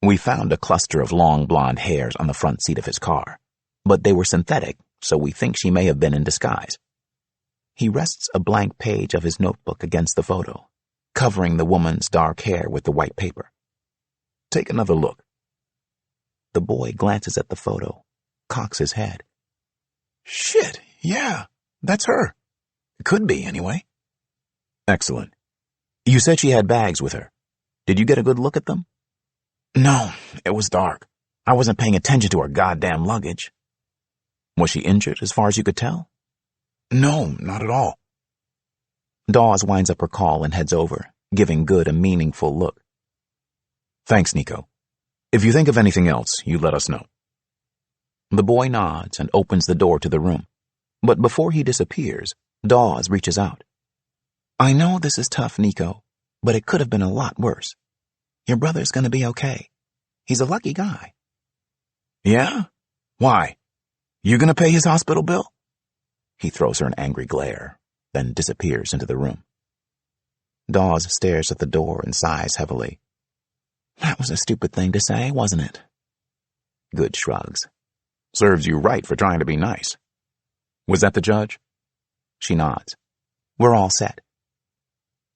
"We found a cluster of long blonde hairs on the front seat of his car, but they were synthetic, so we think she may have been in disguise." He rests a blank page of his notebook against the photo, covering the woman's dark hair with the white paper. "Take another look." The boy glances at the photo, cocks his head. "Shit, yeah, that's her. Could be, anyway." "Excellent. You said she had bags with her. Did you get a good look at them?" "No, it was dark. I wasn't paying attention to her goddamn luggage." "Was she injured as far as you could tell?" "No, not at all." Dawes winds up her call and heads over, giving Good a meaningful look. "Thanks, Nico. If you think of anything else, you let us know." The boy nods and opens the door to the room, but before he disappears, Dawes reaches out. "I know this is tough, Nico, but it could have been a lot worse. Your brother's gonna be okay. He's a lucky guy." "Yeah? Why? You gonna pay his hospital bill?" He throws her an angry glare, then disappears into the room. Dawes stares at the door and sighs heavily. "That was a stupid thing to say, wasn't it?" Good shrugs. "Serves you right for trying to be nice. Was that the judge?" She nods. "We're all set."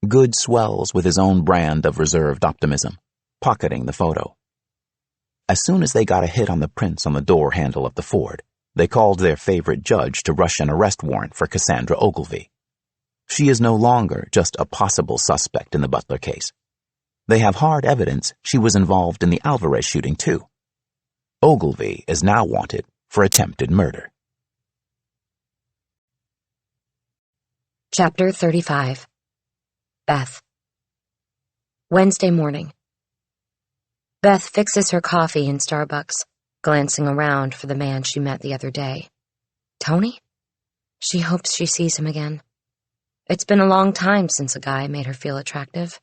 Good swells with his own brand of reserved optimism, pocketing the photo. As soon as they got a hit on the prints on the door handle of the Ford, they called their favorite judge to rush an arrest warrant for Cassandra Ogilvy. She is no longer just a possible suspect in the Butler case. They have hard evidence she was involved in the Alvarez shooting, too. Ogilvy is now wanted for attempted murder. Chapter 35. Beth. Wednesday morning. Beth fixes her coffee in Starbucks, glancing around for the man she met the other day. Tony? She hopes she sees him again. It's been a long time since a guy made her feel attractive,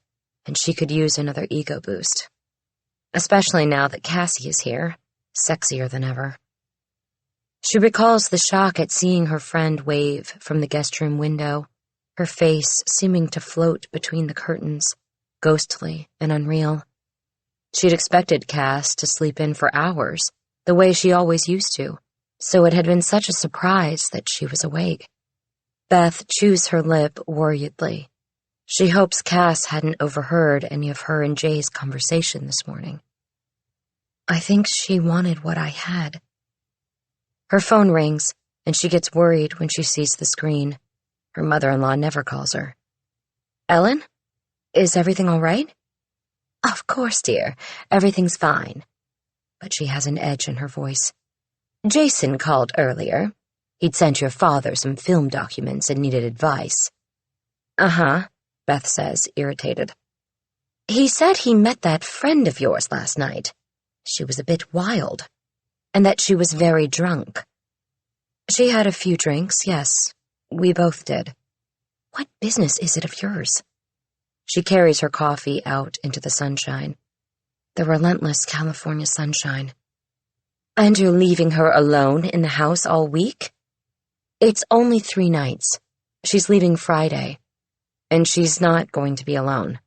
and she could use another ego boost. Especially now that Cassie is here, sexier than ever. She recalls the shock at seeing her friend wave from the guest room window, her face seeming to float between the curtains, ghostly and unreal. She'd expected Cass to sleep in for hours, the way she always used to, so it had been such a surprise that she was awake. Beth chews her lip worriedly. She hopes Cass hadn't overheard any of her and Jay's conversation this morning. I think she wanted what I had. Her phone rings, and she gets worried when she sees the screen. Her mother-in-law never calls her. Ellen? Is everything all right? Of course, dear. Everything's fine. But she has an edge in her voice. Jason called earlier. He'd sent your father some film documents and needed advice. Uh-huh, Beth says, irritated. He said he met that friend of yours last night. She was a bit wild, and that she was very drunk. She had a few drinks, yes. We both did. What business is it of yours? She carries her coffee out into the sunshine. The relentless California sunshine. And you're leaving her alone in the house all week? It's only 3 nights. She's leaving Friday. And she's not going to be alone.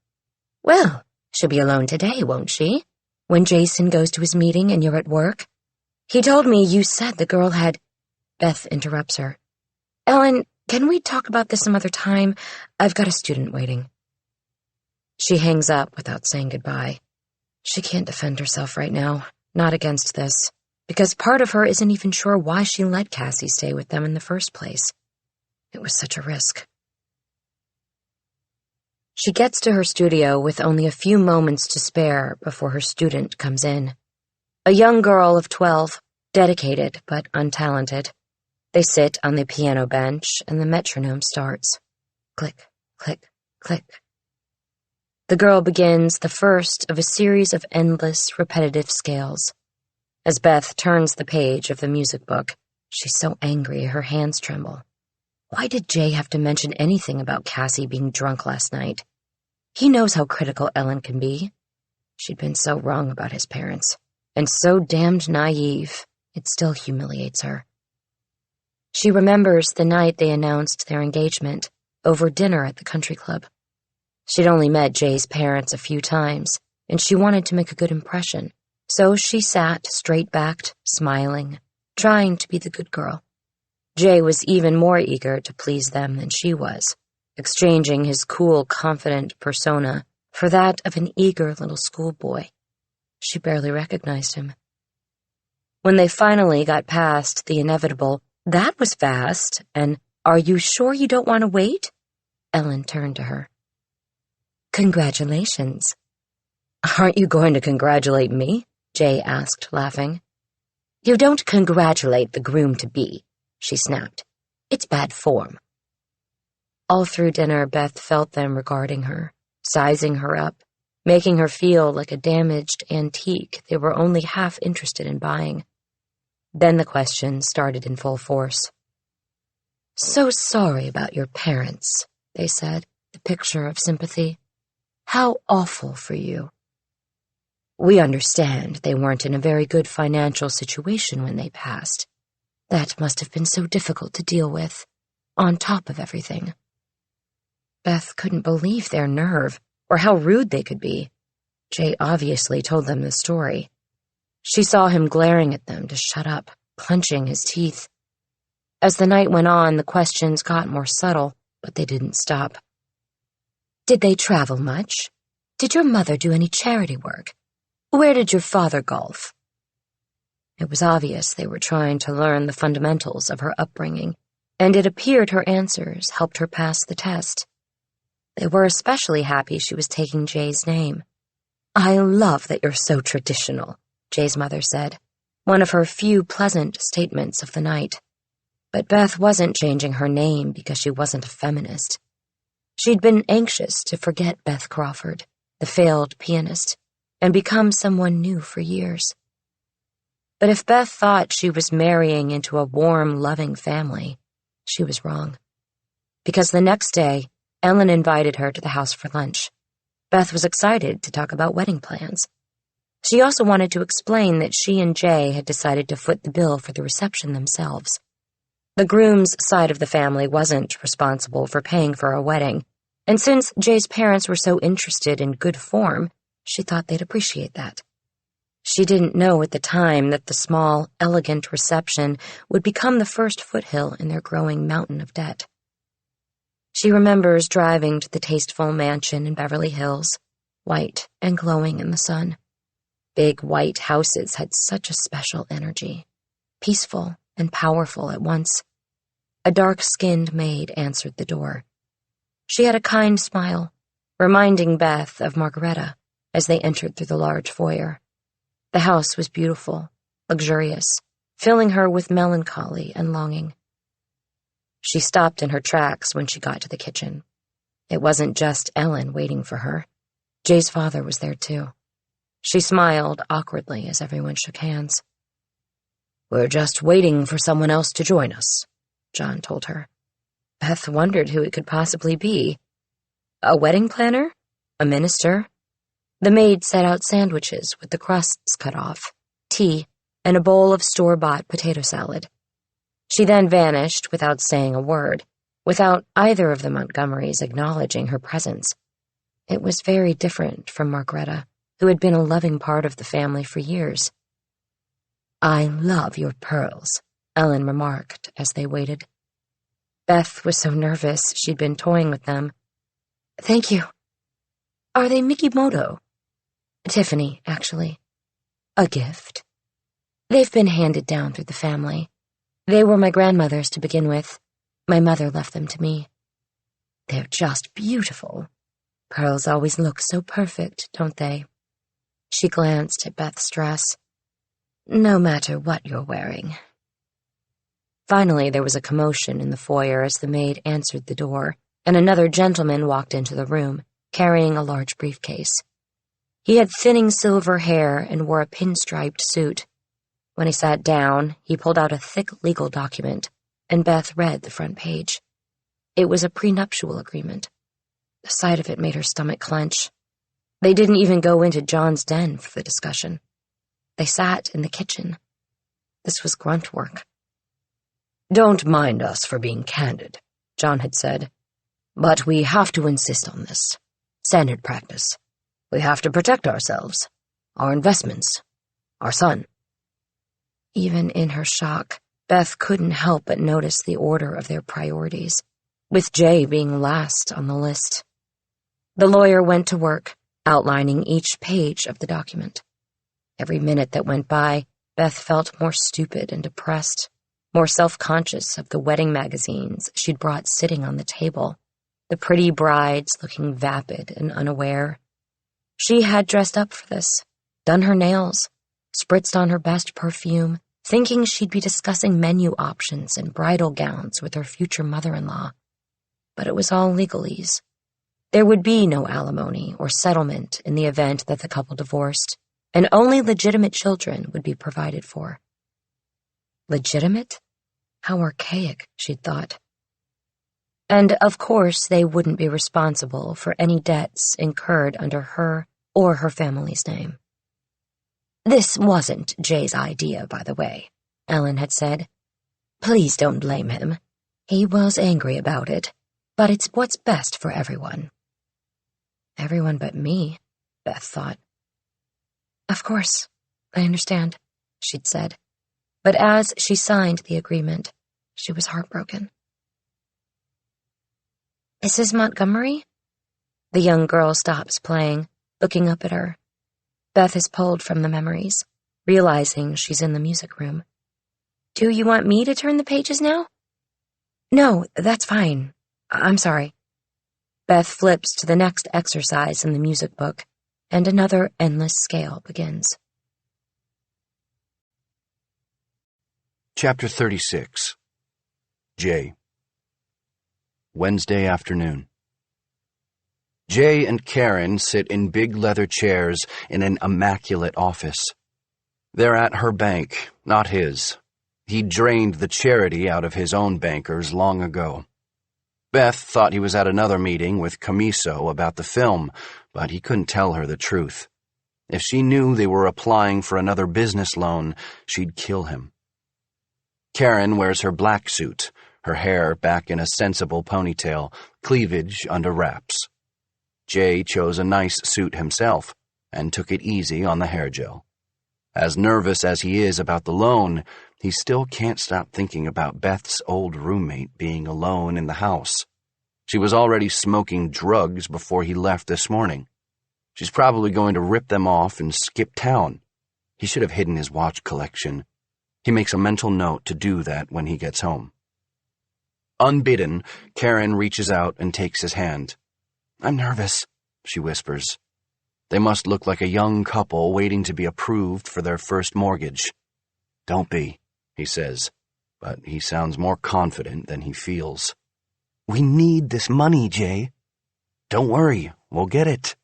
Well, she'll be alone today, won't she? When Jason goes to his meeting and you're at work? He told me you said the girl had... Beth interrupts her. Ellen, can we talk about this some other time? I've got a student waiting. She hangs up without saying goodbye. She can't defend herself right now, not against this, because part of her isn't even sure why she let Cassie stay with them in the first place. It was such a risk. She gets to her studio with only a few moments to spare before her student comes in. A young girl of 12, dedicated but untalented. They sit on the piano bench and the metronome starts. Click, click, click. The girl begins the first of a series of endless, repetitive scales. As Beth turns the page of the music book, she's so angry her hands tremble. Why did Jay have to mention anything about Cassie being drunk last night? He knows how critical Ellen can be. She'd been so wrong about his parents, and so damned naive, it still humiliates her. She remembers the night they announced their engagement, over dinner at the country club. She'd only met Jay's parents a few times, and she wanted to make a good impression, so she sat straight-backed, smiling, trying to be the good girl. Jay was even more eager to please them than she was, exchanging his cool, confident persona for that of an eager little schoolboy. She barely recognized him. When they finally got past the inevitable, "That was fast," and "Are you sure you don't want to wait?" Ellen turned to her. "Congratulations." "Aren't you going to congratulate me?" Jay asked, laughing. "You don't congratulate the groom-to-be," she snapped. "It's bad form." All through dinner, Beth felt them regarding her, sizing her up, making her feel like a damaged antique they were only half interested in buying. Then the questions started in full force. "So sorry about your parents," they said, the picture of sympathy. "How awful for you." "We understand they weren't in a very good financial situation when they passed. That must have been so difficult to deal with, on top of everything." Beth couldn't believe their nerve, or how rude they could be. Jay obviously told them the story. She saw him glaring at them to shut up, clenching his teeth. As the night went on, the questions got more subtle, but they didn't stop. "Did they travel much? Did your mother do any charity work? Where did your father golf?" It was obvious they were trying to learn the fundamentals of her upbringing, and it appeared her answers helped her pass the test. They were especially happy she was taking Jay's name. "I love that you're so traditional," Jay's mother said, one of her few pleasant statements of the night. But Beth wasn't changing her name because she wasn't a feminist. She'd been anxious to forget Beth Crawford, the failed pianist, and become someone new for years. But if Beth thought she was marrying into a warm, loving family, She was wrong. Because the next day, Ellen invited her to the house for lunch. Beth was excited to talk about wedding plans. She also wanted to explain that she and Jay had decided to foot the bill for the reception themselves. The groom's side of the family wasn't responsible for paying for a wedding, and since Jay's parents were so interested in good form, she thought they'd appreciate that. She didn't know at the time that the small, elegant reception would become the first foothill in their growing mountain of debt. She remembers driving to the tasteful mansion in Beverly Hills, white and glowing in the sun. Big white houses had such a special energy, peaceful and powerful at once. A dark-skinned maid answered the door. She had a kind smile, reminding Beth of Margareta as they entered through the large foyer. The house was beautiful, luxurious, filling her with melancholy and longing. She stopped in her tracks when she got to the kitchen. It wasn't just Ellen waiting for her. Jay's father was there too. She smiled awkwardly as everyone shook hands. "We're just waiting for someone else to join us," John told her. Beth wondered who it could possibly be. A wedding planner? A minister? The maid set out sandwiches with the crusts cut off, tea, and a bowl of store-bought potato salad. She then vanished without saying a word, without either of the Montgomerys acknowledging her presence. It was very different from Margareta, who had been a loving part of the family for years. "I love your pearls," Ellen remarked as they waited. Beth was so nervous she'd been toying with them. "Thank you. Are they Mikimoto?" "Tiffany, actually. A gift. They've been handed down through the family. They were my grandmother's to begin with. My mother left them to me. They're just beautiful. Pearls always look so perfect, don't they?" She glanced at Beth's dress. "No matter what you're wearing." Finally, there was a commotion in the foyer as the maid answered the door, and another gentleman walked into the room, carrying a large briefcase. He had thinning silver hair and wore a pinstriped suit. When he sat down, he pulled out a thick legal document, and Beth read the front page. It was a prenuptial agreement. The sight of it made her stomach clench. They didn't even go into John's den for the discussion. They sat in the kitchen. This was grunt work. "Don't mind us for being candid," John had said, "but we have to insist on this. Standard practice. We have to protect ourselves, our investments, our son." Even in her shock, Beth couldn't help but notice the order of their priorities, with Jay being last on the list. The lawyer went to work, outlining each page of the document. Every minute that went by, Beth felt more stupid and depressed, more self-conscious of the wedding magazines she'd brought sitting on the table, the pretty brides looking vapid and unaware. She had dressed up for this, done her nails, spritzed on her best perfume, thinking she'd be discussing menu options and bridal gowns with her future mother-in-law. But it was all legalese. There would be no alimony or settlement in the event that the couple divorced, and only legitimate children would be provided for. Legitimate? How archaic, she'd thought. And, of course, they wouldn't be responsible for any debts incurred under her or her family's name. "This wasn't Jay's idea, by the way," Ellen had said. "Please don't blame him. He was angry about it, but it's what's best for everyone." Everyone but me, Beth thought. "Of course, I understand," she'd said. But as she signed the agreement, she was heartbroken. "Mrs. Montgomery?" The young girl stops playing, looking up at her. Beth is pulled from the memories, realizing she's in the music room. "Do you want me to turn the pages now?" "No, that's fine. I'm sorry." Beth flips to the next exercise in the music book, and another endless scale begins. Chapter 36. Jay. Wednesday afternoon. Jay and Karen sit in big leather chairs in an immaculate office. They're at her bank, not his. He drained the charity out of his own bankers long ago. Beth thought he was at another meeting with Camiso about the film, but he couldn't tell her the truth. If she knew they were applying for another business loan, she'd kill him. Karen wears her black suit, her hair back in a sensible ponytail, cleavage under wraps. Jay chose a nice suit himself and took it easy on the hair gel. As nervous as he is about the loan, he still can't stop thinking about Beth's old roommate being alone in the house. She was already smoking drugs before he left this morning. She's probably going to rip them off and skip town. He should have hidden his watch collection. He makes a mental note to do that when he gets home. Unbidden, Karen reaches out and takes his hand. "I'm nervous," she whispers. They must look like a young couple waiting to be approved for their first mortgage. "Don't be," he says, but he sounds more confident than he feels. "We need this money, Jay." "Don't worry, we'll get it."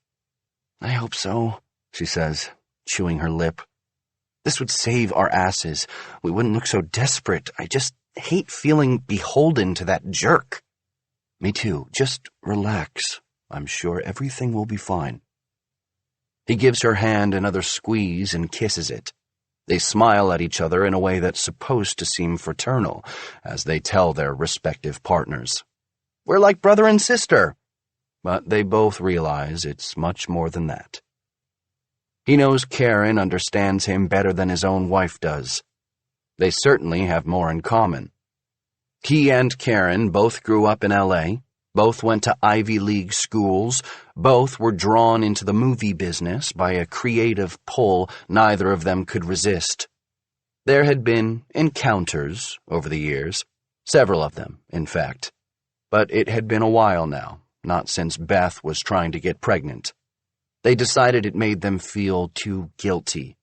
"I hope so," she says, chewing her lip. "This would save our asses. We wouldn't look so desperate. I just hate feeling beholden to that jerk." "Me too. Just relax. I'm sure everything will be fine." He gives her hand another squeeze and kisses it. They smile at each other in a way that's supposed to seem fraternal, as they tell their respective partners. "We're like brother and sister." But they both realize it's much more than that. He knows Karen understands him better than his own wife does. They certainly have more in common. He and Karen both grew up in L.A., both went to Ivy League schools, both were drawn into the movie business by a creative pull neither of them could resist. There had been encounters over the years, several of them, in fact. But it had been a while now, not since Beth was trying to get pregnant. They decided it made them feel too guilty.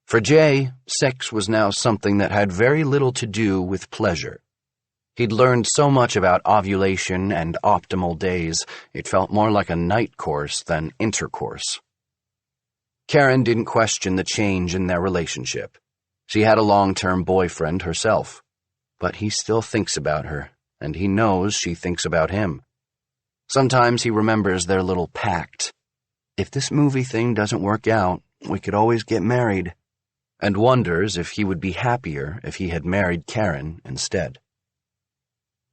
For Jay, sex was now something that had very little to do with pleasure. He'd learned so much about ovulation and optimal days, it felt more like a night course than intercourse. Karen didn't question the change in their relationship. She had a long-term boyfriend herself. But he still thinks about her, and he knows she thinks about him. Sometimes he remembers their little pact. If this movie thing doesn't work out, we could always get married, and wonders if he would be happier if he had married Karen instead.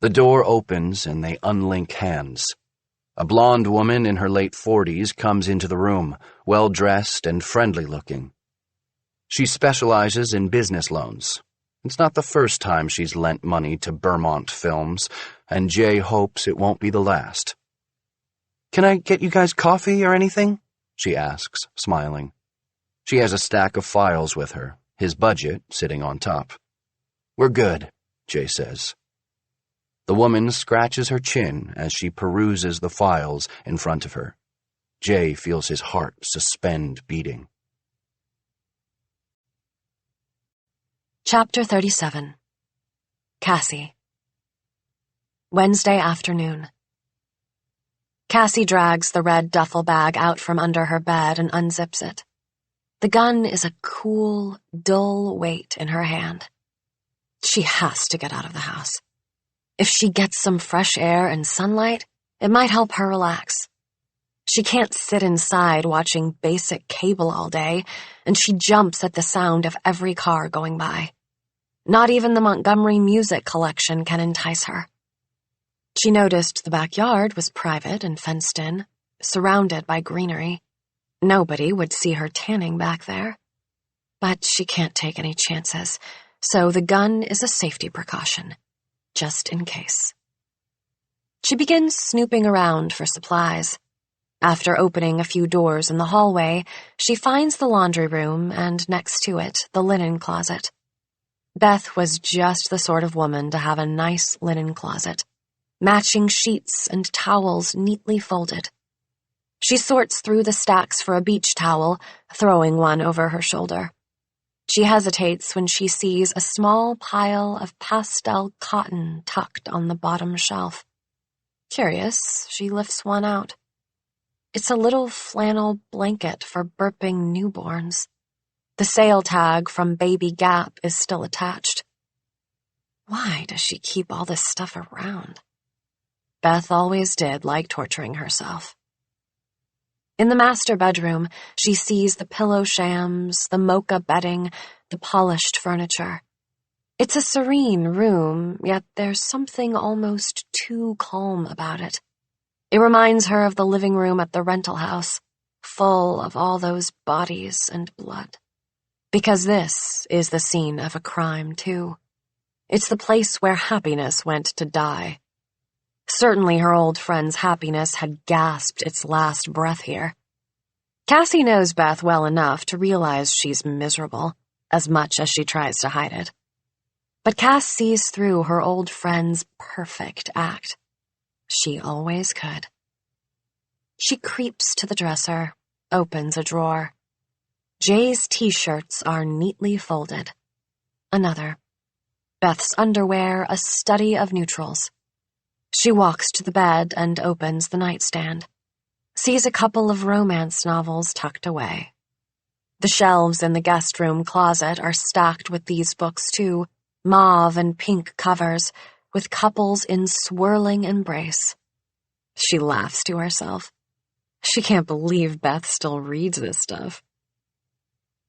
The door opens and they unlink hands. A blonde woman in her late 40s comes into the room, well-dressed and friendly-looking. She specializes in business loans. It's not the first time she's lent money to Vermont Films, and Jay hopes it won't be the last. "Can I get you guys coffee or anything?" she asks, smiling. She has a stack of files with her, his budget sitting on top. "We're good," Jay says. The woman scratches her chin as she peruses the files in front of her. Jay feels his heart suspend beating. Chapter 37. Cassie. Wednesday afternoon. Cassie drags the red duffel bag out from under her bed and unzips it. The gun is a cool, dull weight in her hand. She has to get out of the house. If she gets some fresh air and sunlight, it might help her relax. She can't sit inside watching basic cable all day, and she jumps at the sound of every car going by. Not even the Montgomery Music Collection can entice her. She noticed the backyard was private and fenced in, surrounded by greenery. Nobody would see her tanning back there. But she can't take any chances, so the gun is a safety precaution, just in case. She begins snooping around for supplies. After opening a few doors in the hallway, she finds the laundry room and, next to it, the linen closet. Beth was just the sort of woman to have a nice linen closet. Matching sheets and towels neatly folded. She sorts through the stacks for a beach towel, throwing one over her shoulder. She hesitates when she sees a small pile of pastel cotton tucked on the bottom shelf. Curious, she lifts one out. It's a little flannel blanket for burping newborns. The sale tag from Baby Gap is still attached. Why does she keep all this stuff around? Beth always did like torturing herself. In the master bedroom, she sees the pillow shams, the mocha bedding, the polished furniture. It's a serene room, yet there's something almost too calm about it. It reminds her of the living room at the rental house, full of all those bodies and blood. Because this is the scene of a crime, too. It's the place where happiness went to die. Certainly her old friend's happiness had gasped its last breath here. Cassie knows Beth well enough to realize she's miserable, as much as she tries to hide it. But Cass sees through her old friend's perfect act. She always could. She creeps to the dresser, opens a drawer. Jay's t-shirts are neatly folded. Another. Beth's underwear, a study of neutrals. She walks to the bed and opens the nightstand. Sees a couple of romance novels tucked away. The shelves in the guest room closet are stacked with these books too, mauve and pink covers, with couples in swirling embrace. She laughs to herself. She can't believe Beth still reads this stuff.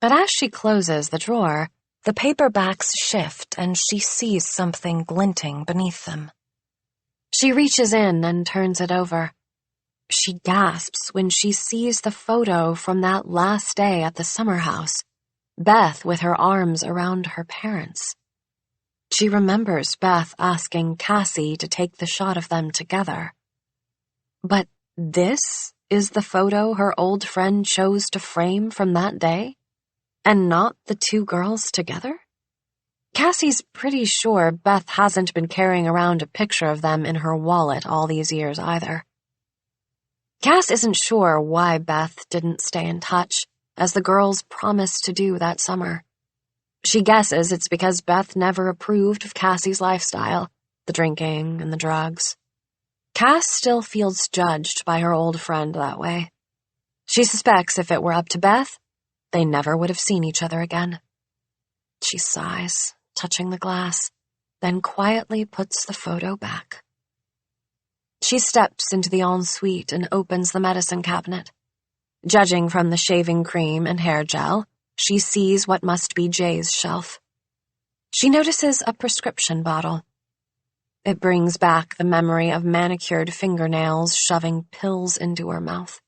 But as she closes the drawer, the paperbacks shift and she sees something glinting beneath them. She reaches in and turns it over. She gasps when she sees the photo from that last day at the summer house, Beth with her arms around her parents. She remembers Beth asking Cassie to take the shot of them together. But this is the photo her old friend chose to frame from that day? And not the two girls together? Cassie's pretty sure Beth hasn't been carrying around a picture of them in her wallet all these years either. Cass isn't sure why Beth didn't stay in touch, as the girls promised to do that summer. She guesses it's because Beth never approved of Cassie's lifestyle, the drinking and the drugs. Cass still feels judged by her old friend that way. She suspects if it were up to Beth, they never would have seen each other again. She sighs, touching the glass, then quietly puts the photo back. She steps into the ensuite and opens the medicine cabinet. Judging from the shaving cream and hair gel, she sees what must be Jay's shelf. She notices a prescription bottle. It brings back the memory of manicured fingernails shoving pills into her mouth,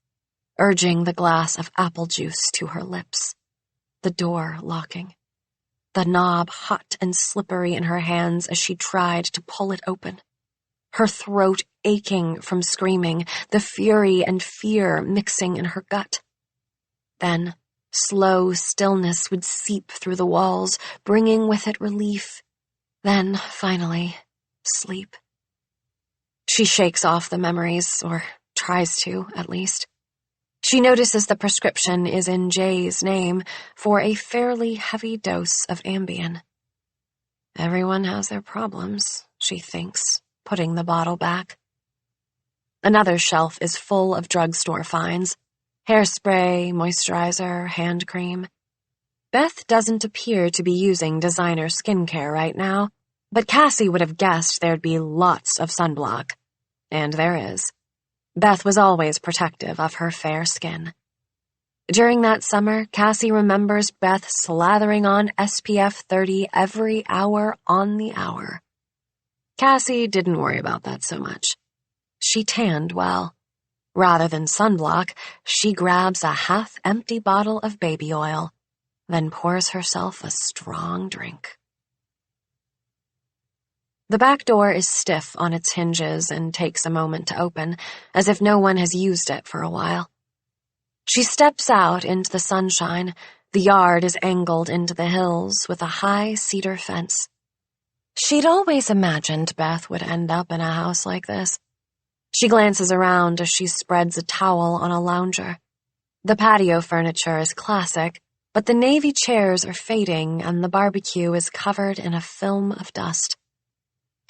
urging the glass of apple juice to her lips, the door locking, the knob hot and slippery in her hands as she tried to pull it open, her throat aching from screaming, the fury and fear mixing in her gut. Then, slow stillness would seep through the walls, bringing with it relief. Then, finally, sleep. She shakes off the memories, or tries to, at least. She notices the prescription is in Jay's name for a fairly heavy dose of Ambien. Everyone has their problems, she thinks, putting the bottle back. Another shelf is full of drugstore finds: hairspray, moisturizer, hand cream. Beth doesn't appear to be using designer skincare right now, but Cassie would have guessed there'd be lots of sunblock. And there is. Beth was always protective of her fair skin. During that summer, Cassie remembers Beth slathering on SPF 30 every hour on the hour. Cassie didn't worry about that so much. She tanned well. Rather than sunblock, she grabs a half-empty bottle of baby oil, then pours herself a strong drink. The back door is stiff on its hinges and takes a moment to open, as if no one has used it for a while. She steps out into the sunshine. The yard is angled into the hills with a high cedar fence. She'd always imagined Beth would end up in a house like this. She glances around as she spreads a towel on a lounger. The patio furniture is classic, but the navy chairs are fading and the barbecue is covered in a film of dust.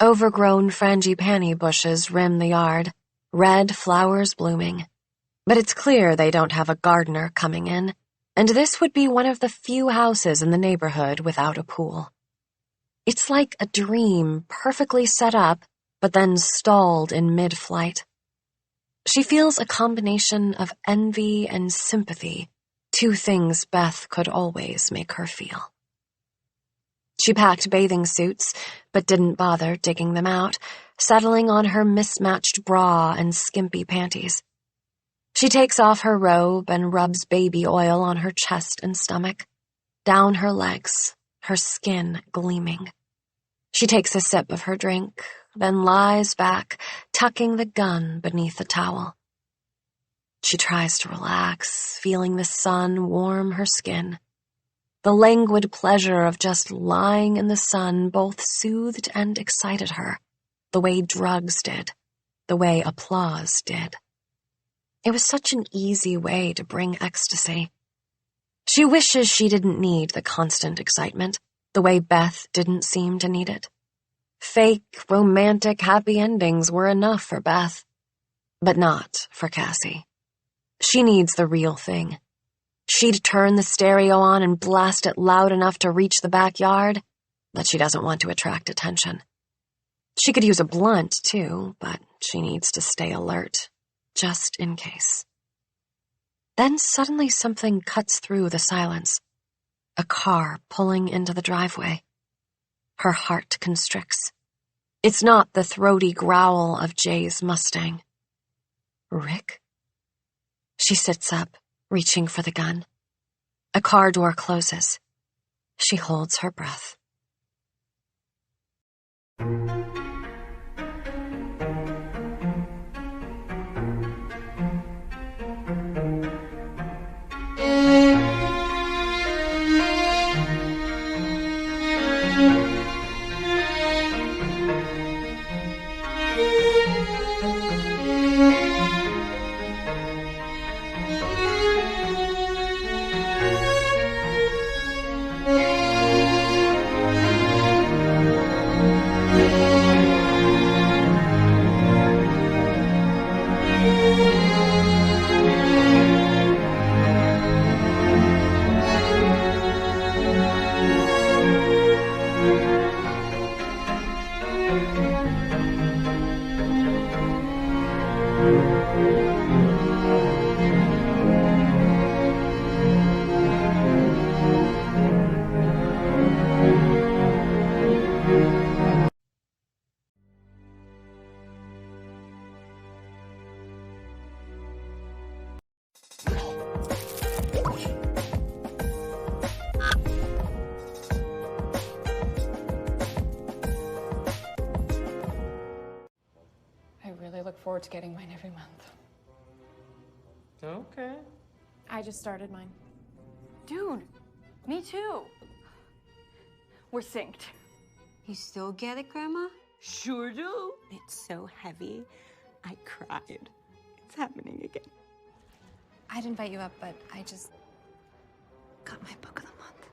Overgrown frangipani bushes rim the yard, red flowers blooming. But it's clear they don't have a gardener coming in, and this would be one of the few houses in the neighborhood without a pool. It's like a dream perfectly set up, but then stalled in mid-flight. She feels a combination of envy and sympathy, two things Beth could always make her feel. She packed bathing suits, but didn't bother digging them out, settling on her mismatched bra and skimpy panties. She takes off her robe and rubs baby oil on her chest and stomach, down her legs, her skin gleaming. She takes a sip of her drink, then lies back, tucking the gun beneath the towel. She tries to relax, feeling the sun warm her skin. The languid pleasure of just lying in the sun both soothed and excited her, the way drugs did, the way applause did. It was such an easy way to bring ecstasy. She wishes she didn't need the constant excitement, the way Beth didn't seem to need it. Fake, romantic, happy endings were enough for Beth, but not for Cassie. She needs the real thing. She'd turn the stereo on and blast it loud enough to reach the backyard, but she doesn't want to attract attention. She could use a blunt, too, but she needs to stay alert, just in case. Then suddenly something cuts through the silence. A car pulling into the driveway. Her heart constricts. It's not the throaty growl of Jay's Mustang. Rick? She sits up, reaching for the gun. A car door closes. She holds her breath. Look forward to getting mine every month. Okay. I just started mine. Dude, me too. We're synced. You still get it, Grandma? Sure do. It's so heavy. I cried. It's happening again. I'd invite you up, but I just got my book of the month.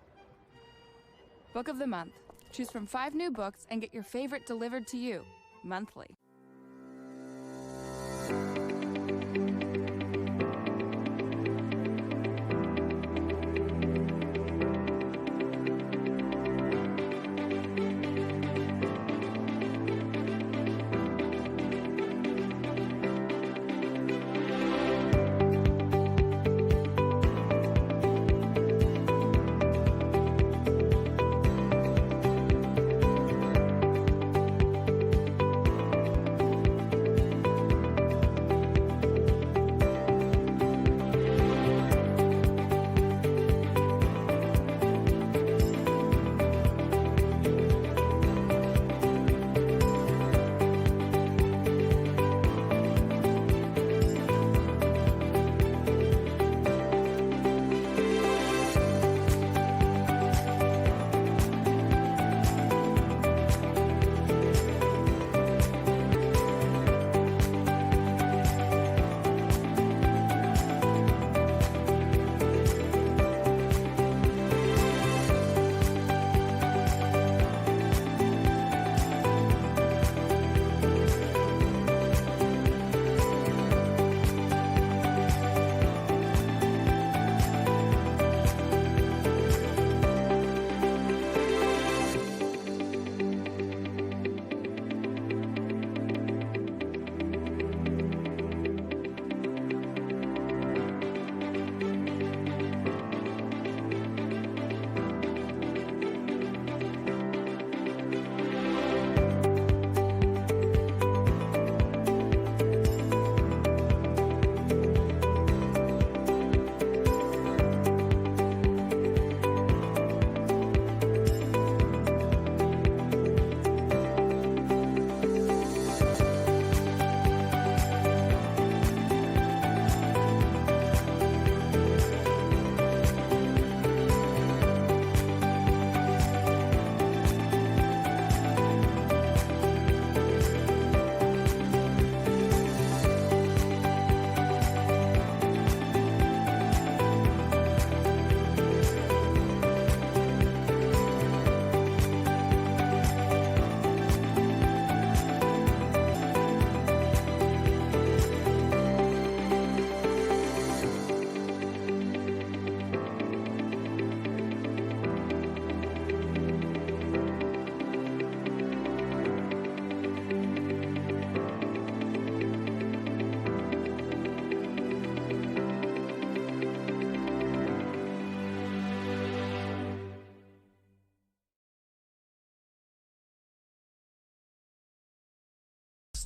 Book of the month. Choose from 5 new books and get your favorite delivered to you monthly.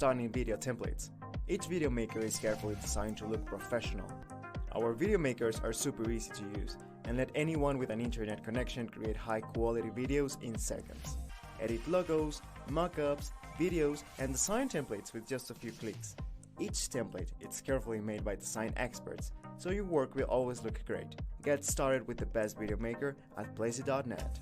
stunning video templates. Each video maker is carefully designed to look professional. Our video makers are super easy to use and let anyone with an internet connection create high-quality videos in seconds. Edit logos, mockups, videos, and design templates with just a few clicks. Each template is carefully made by design experts, so your work will always look great. Get started with the best video maker at Plazy.net.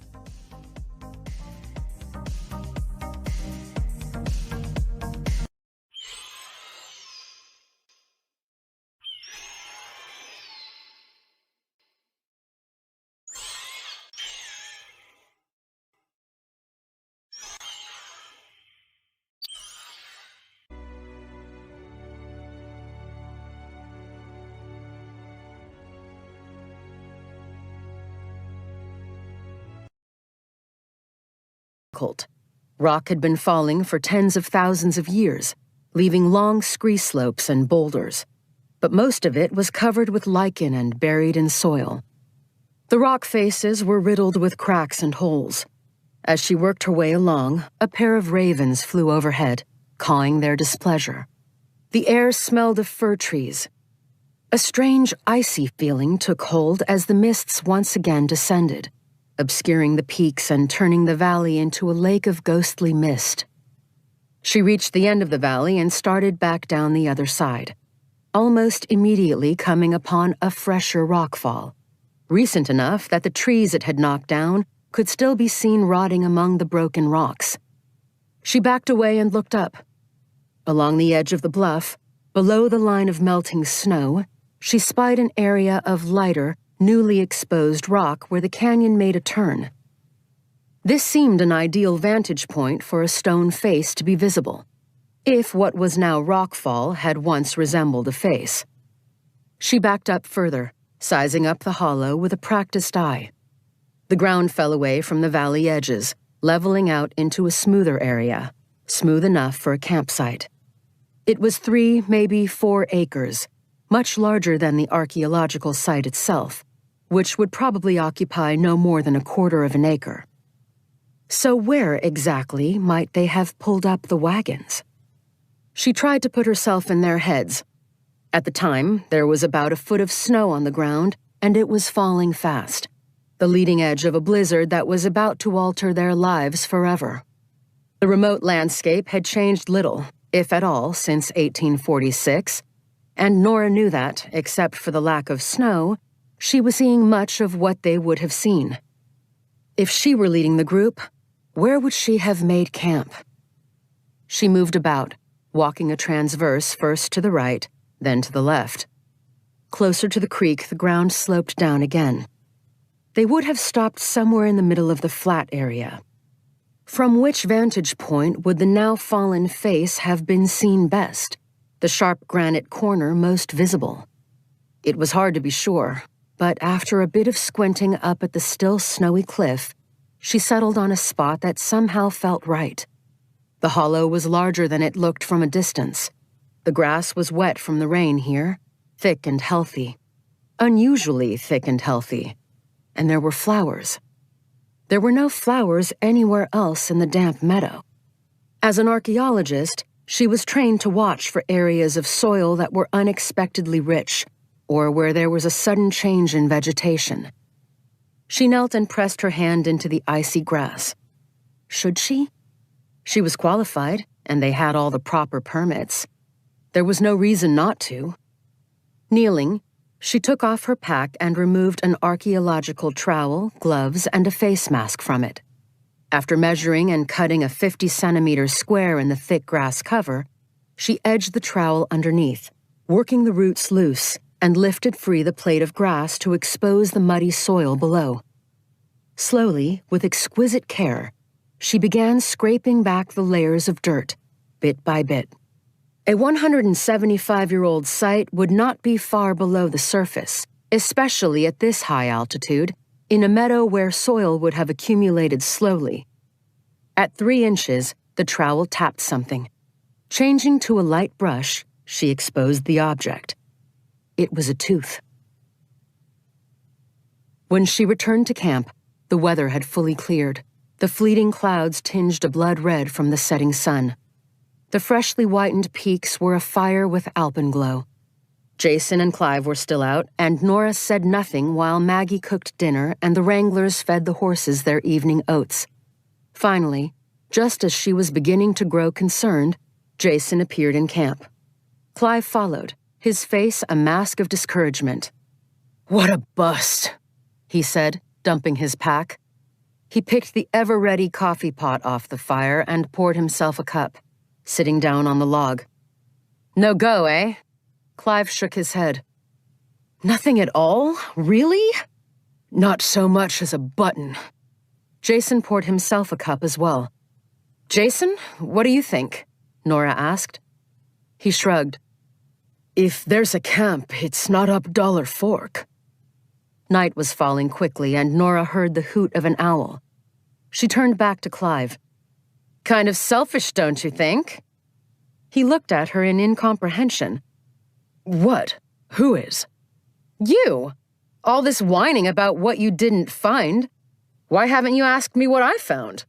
Rock had been falling for tens of thousands of years, leaving long scree slopes and boulders, but most of it was covered with lichen and buried in soil. The rock faces were riddled with cracks and holes. As she worked her way along, a pair of ravens flew overhead, cawing their displeasure. The air smelled of fir trees. A strange, icy feeling took hold as the mists once again descended, obscuring the peaks and turning the valley into a lake of ghostly mist. She reached the end of the valley and started back down the other side, almost immediately coming upon a fresher rockfall, recent enough that the trees it had knocked down could still be seen rotting among the broken rocks. She backed away and looked up. Along the edge of the bluff, below the line of melting snow, she spied an area of lighter, newly exposed rock where the canyon made a turn. This seemed an ideal vantage point for a stone face to be visible, if what was now rockfall had once resembled a face. She backed up further, sizing up the hollow with a practiced eye. The ground fell away from the valley edges, leveling out into a smoother area, smooth enough for a campsite. It was 3, maybe 4 acres, much larger than the archaeological site itself, which would probably occupy no more than 1/4 of an acre. So where exactly might they have pulled up the wagons? She tried to put herself in their heads. At the time, there was about 1 foot of snow on the ground, and it was falling fast, the leading edge of a blizzard that was about to alter their lives forever. The remote landscape had changed little, if at all, since 1846, and Nora knew that, except for the lack of snow, she was seeing much of what they would have seen. If she were leading the group, where would she have made camp? She moved about, walking a transverse first to the right, then to the left. Closer to the creek, the ground sloped down again. They would have stopped somewhere in the middle of the flat area. From which vantage point would the now fallen face have been seen best, the sharp granite corner most visible? It was hard to be sure, but after a bit of squinting up at the still snowy cliff, she settled on a spot that somehow felt right. The hollow was larger than it looked from a distance. The grass was wet from the rain here, thick and healthy, unusually thick and healthy, and there were flowers. There were no flowers anywhere else in the damp meadow. As an archaeologist, she was trained to watch for areas of soil that were unexpectedly rich, or where there was a sudden change in vegetation. She knelt and pressed her hand into the icy grass. Should she? She was qualified, and they had all the proper permits. There was no reason not to. Kneeling, she took off her pack and removed an archaeological trowel, gloves, and a face mask from it. After measuring and cutting a 50-centimeter square in the thick grass cover, she edged the trowel underneath, working the roots loose, and lifted free the plate of grass to expose the muddy soil below. Slowly, with exquisite care, she began scraping back the layers of dirt, bit by bit. A 175-year-old site would not be far below the surface, especially at this high altitude, in a meadow where soil would have accumulated slowly. At 3 inches, the trowel tapped something. Changing to a light brush, she exposed the object. It was a tooth. When she returned to camp, the weather had fully cleared. The fleeting clouds tinged a blood red from the setting sun. The freshly whitened peaks were afire with alpenglow. Jason and Clive were still out, and Nora said nothing while Maggie cooked dinner and the wranglers fed the horses their evening oats. Finally, just as she was beginning to grow concerned, Jason appeared in camp. Clive followed, his face a mask of discouragement. "What a bust," he said, dumping his pack. He picked the ever-ready coffee pot off the fire and poured himself a cup, sitting down on the log. "No go, eh?" Clive shook his head. "Nothing at all? Really?" "Not so much as a button." Jason poured himself a cup as well. "Jason, what do you think?" Nora asked. He shrugged. "If there's a camp, it's not up Dollar Fork." Night was falling quickly, and Nora heard the hoot of an owl. She turned back to Clive. "Kind of selfish, don't you think?" He looked at her in incomprehension. "What? Who is?" "You! All this whining about what you didn't find. Why haven't you asked me what I found?"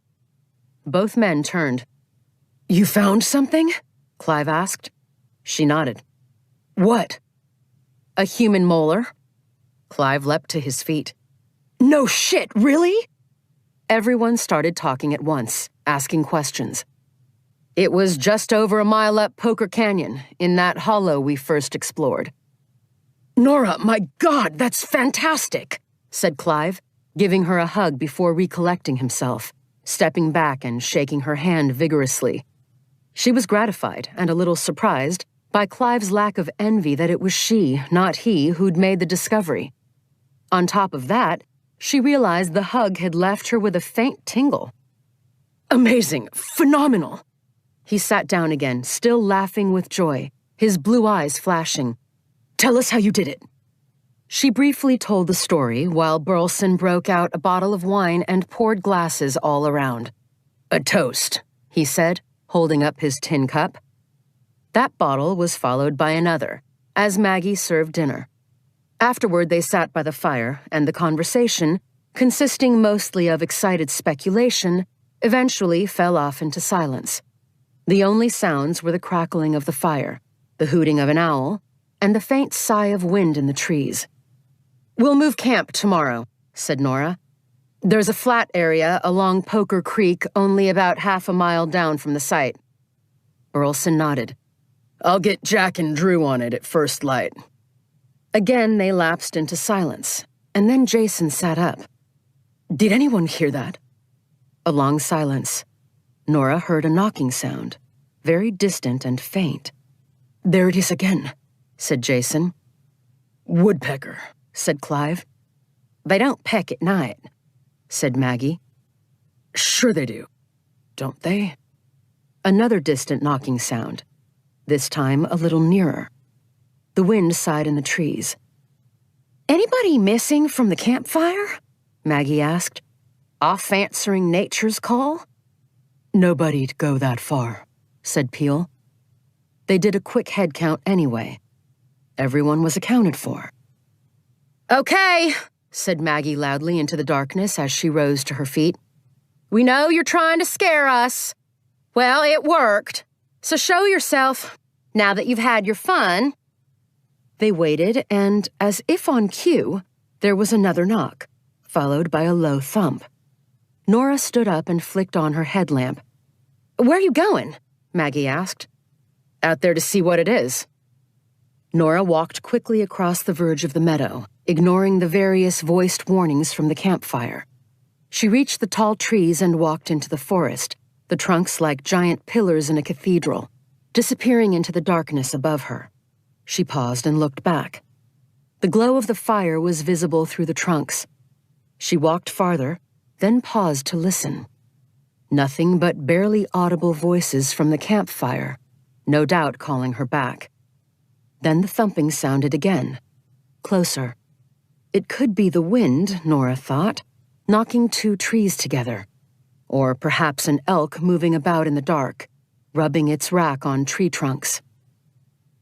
Both men turned. "You found something?" Clive asked. She nodded. "What?" "A human molar." Clive leapt to his feet. "No shit, really?" Everyone started talking at once, asking questions. "It was just over a mile up Poker Canyon, in that hollow we first explored." "Nora, my God, that's fantastic," said Clive, giving her a hug before recollecting himself, stepping back and shaking her hand vigorously. She was gratified and a little surprised by Clive's lack of envy that it was she, not he, who'd made the discovery. On top of that, she realized the hug had left her with a faint tingle. "Amazing! Phenomenal!" He sat down again, still laughing with joy, his blue eyes flashing. "Tell us how you did it." She briefly told the story while Burleson broke out a bottle of wine and poured glasses all around. "A toast," he said, holding up his tin cup. That bottle was followed by another, as Maggie served dinner. Afterward, they sat by the fire, and the conversation, consisting mostly of excited speculation, eventually fell off into silence. The only sounds were the crackling of the fire, the hooting of an owl, and the faint sigh of wind in the trees. "We'll move camp tomorrow," said Nora. "There's a flat area along Poker Creek only about half a mile down from the site." Burleson nodded. "I'll get Jack and Drew on it at first light." Again, they lapsed into silence, and then Jason sat up. "Did anyone hear that?" A long silence. Nora heard a knocking sound, very distant and faint. "There it is again," said Jason. "Woodpecker," said Clive. "They don't peck at night," said Maggie. "Sure they do. Don't they?" Another distant knocking sound, this time a little nearer. The wind sighed in the trees. "Anybody missing from the campfire?" Maggie asked. "Off answering nature's call?" "Nobody'd go that far," said Peel. They did a quick head count anyway. Everyone was accounted for. "Okay," said Maggie loudly into the darkness as she rose to her feet. "We know you're trying to scare us. Well, it worked. So show yourself, now that you've had your fun." They waited, and, as if on cue, there was another knock, followed by a low thump. Nora stood up and flicked on her headlamp. "Where are you going?" Maggie asked. "Out there to see what it is." Nora walked quickly across the verge of the meadow, ignoring the various voiced warnings from the campfire. She reached the tall trees and walked into the forest, the trunks like giant pillars in a cathedral, disappearing into the darkness above her. She paused and looked back. The glow of the fire was visible through the trunks. She walked farther, then paused to listen. Nothing but barely audible voices from the campfire, no doubt calling her back. Then the thumping sounded again, closer. It could be the wind, Nora thought, knocking two trees together. Or perhaps an elk moving about in the dark, rubbing its rack on tree trunks.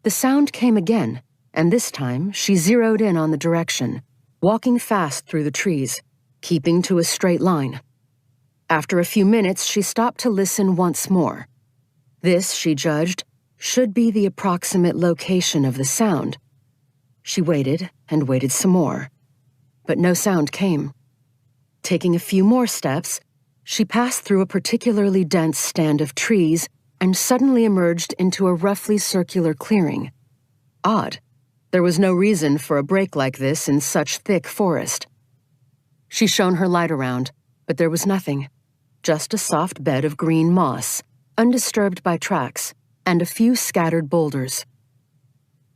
The sound came again, and this time she zeroed in on the direction, walking fast through the trees, keeping to a straight line. After a few minutes, she stopped to listen once more. This, she judged, should be the approximate location of the sound. She waited and waited some more, but no sound came. Taking a few more steps, she passed through a particularly dense stand of trees and suddenly emerged into a roughly circular clearing. Odd. There was no reason for a break like this in such thick forest. She shone her light around, but there was nothing. Just a soft bed of green moss, undisturbed by tracks, and a few scattered boulders.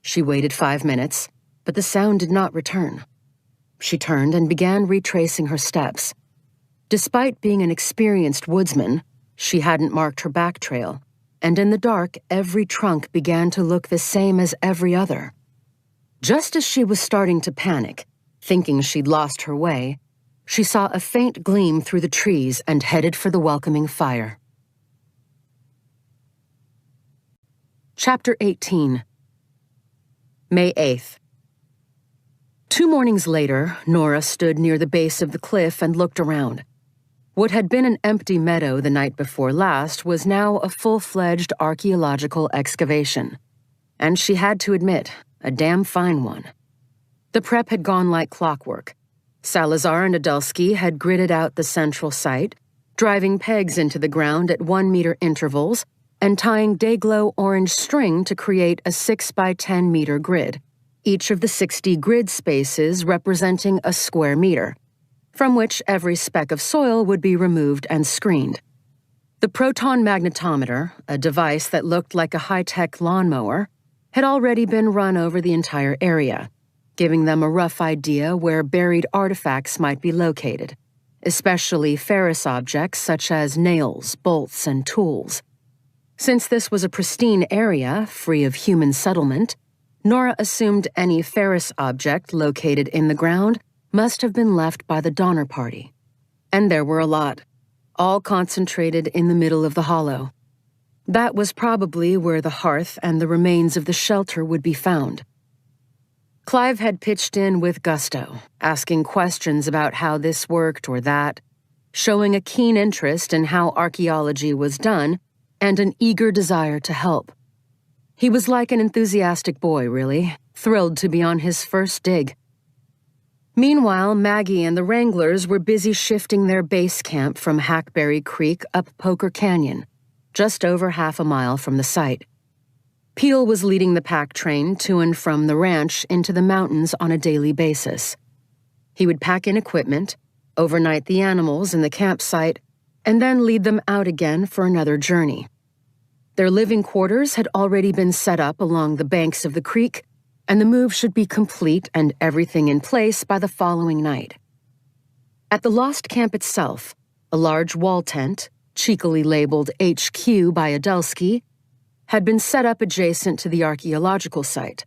She waited 5 minutes, but the sound did not return. She turned and began retracing her steps. Despite being an experienced woodsman, she hadn't marked her back trail, and in the dark, every trunk began to look the same as every other. Just as she was starting to panic, thinking she'd lost her way, she saw a faint gleam through the trees and headed for the welcoming fire. Chapter 18. May 8th. 2 mornings later, Nora stood near the base of the cliff and looked around. What had been an empty meadow the night before last was now a full-fledged archaeological excavation. And she had to admit, a damn fine one. The prep had gone like clockwork. Salazar and Adelsky had gridded out the central site, driving pegs into the ground at 1-meter intervals and tying day-glow orange string to create a 6 by 10 meter grid, each of the 60 grid spaces representing a square meter, from which every speck of soil would be removed and screened. The proton magnetometer, a device that looked like a high-tech lawnmower, had already been run over the entire area, giving them a rough idea where buried artifacts might be located, especially ferrous objects such as nails, bolts, and tools. Since this was a pristine area, free of human settlement, Nora assumed any ferrous object located in the ground must have been left by the Donner Party. And there were a lot, all concentrated in the middle of the hollow. That was probably where the hearth and the remains of the shelter would be found. Clive had pitched in with gusto, asking questions about how this worked or that, showing a keen interest in how archaeology was done and an eager desire to help. He was like an enthusiastic boy, really, thrilled to be on his first dig. Meanwhile, Maggie and the Wranglers were busy shifting their base camp from Hackberry Creek up Poker Canyon, just over half a mile from the site. Peel was leading the pack train to and from the ranch into the mountains on a daily basis. He would pack in equipment, overnight the animals in the campsite, and then lead them out again for another journey. Their living quarters had already been set up along the banks of the creek, and the move should be complete and everything in place by the following night. At the Lost Camp itself, a large wall tent, cheekily labeled HQ by Adelsky, had been set up adjacent to the archaeological site.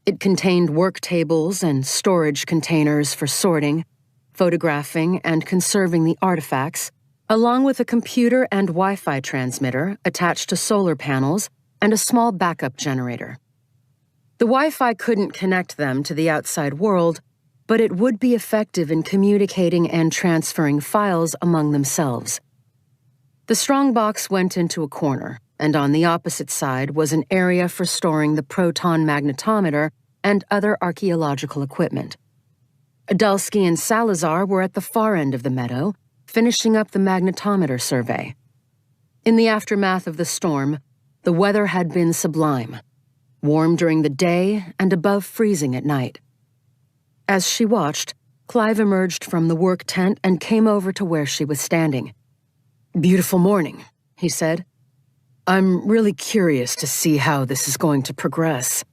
It contained work tables and storage containers for sorting, photographing, and conserving the artifacts, along with a computer and Wi-Fi transmitter attached to solar panels and a small backup generator. The Wi-Fi couldn't connect them to the outside world, but it would be effective in communicating and transferring files among themselves. The strongbox went into a corner, and on the opposite side was an area for storing the proton magnetometer and other archaeological equipment. Adelsky and Salazar were at the far end of the meadow, finishing up the magnetometer survey. In the aftermath of the storm, the weather had been sublime, warm during the day and above freezing at night. As she watched, Clive emerged from the work tent and came over to where she was standing. "Beautiful morning," he said. "I'm really curious to see how this is going to progress.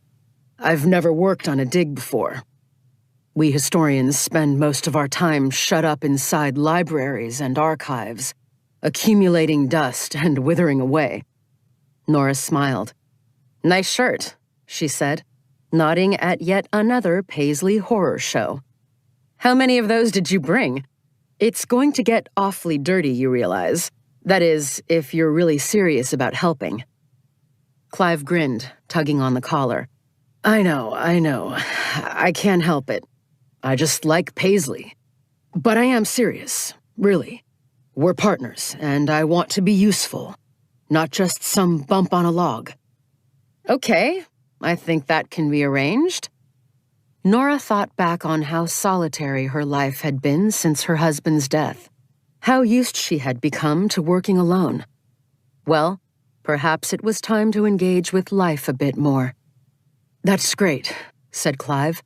I've never worked on a dig before. We historians spend most of our time shut up inside libraries and archives, accumulating dust and withering away." Nora smiled. "Nice shirt," she said, nodding at yet another Paisley horror show. "How many of those did you bring? It's going to get awfully dirty, you realize. That is, if you're really serious about helping." Clive grinned, tugging on the collar. I know. I can't help it. I just like Paisley. But I am serious, really. We're partners, and I want to be useful. not just some bump on a log. Okay, I think that can be arranged. Nora thought back on how solitary her life had been since her husband's death, how used she had become to working alone. Well, perhaps it was time to engage with life a bit more. That's great, said Clive.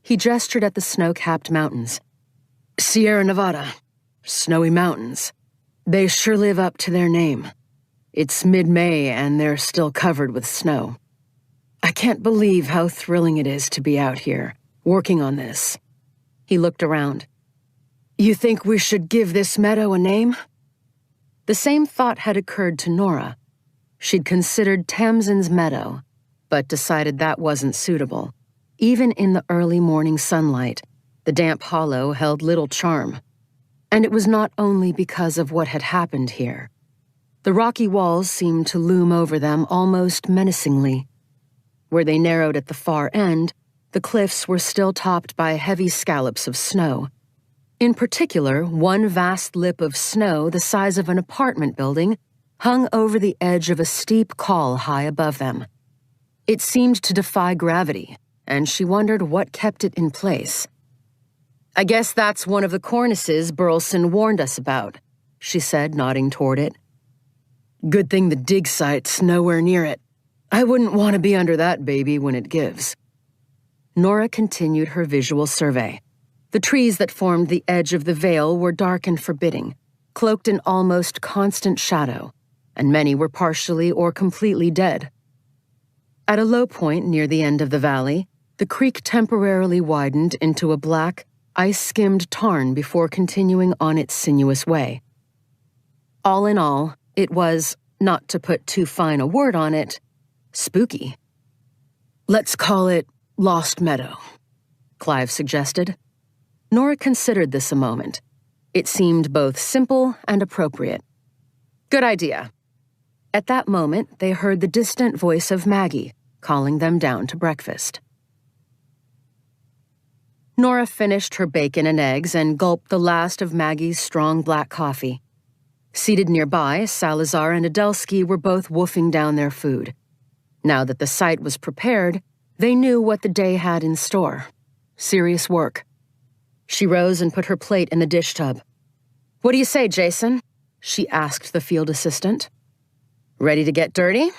He gestured at the snow-capped mountains. Sierra Nevada, snowy mountains. They sure live up to their name. It's mid-May and they're still covered with snow. I can't believe how thrilling it is to be out here, working on this. He looked around. You think we should give this meadow a name? The same thought had occurred to Nora. She'd considered Tamsin's Meadow, but decided that wasn't suitable. Even in the early morning sunlight, the damp hollow held little charm. And it was not only because of what had happened here. The rocky walls seemed to loom over them almost menacingly. Where they narrowed at the far end, the cliffs were still topped by heavy scallops of snow. In particular, one vast lip of snow the size of an apartment building hung over the edge of a steep col high above them. It seemed to defy gravity, and she wondered what kept it in place. I guess that's one of the cornices Burleson warned us about, she said, nodding toward it. Good thing the dig site's nowhere near it. I wouldn't want to be under that baby when it gives. Nora continued her visual survey. The trees that formed the edge of the vale were dark and forbidding, cloaked in almost constant shadow, and many were partially or completely dead. At a low point near the end of the valley, the creek temporarily widened into a black, ice-skimmed tarn before continuing on its sinuous way. All in all, it was, not to put too fine a word on it, spooky. Let's call it Lost Meadow, Clive suggested. Nora considered this a moment. It seemed both simple and appropriate. Good idea. At that moment, they heard the distant voice of Maggie, calling them down to breakfast. Nora finished her bacon and eggs and gulped the last of Maggie's strong black coffee. Seated nearby, Salazar and Adelsky were both wolfing down their food. Now that the site was prepared, they knew what the day had in store. Serious work. She rose and put her plate in the dish tub. What do you say, Jason? She asked the field assistant. Ready to get dirty?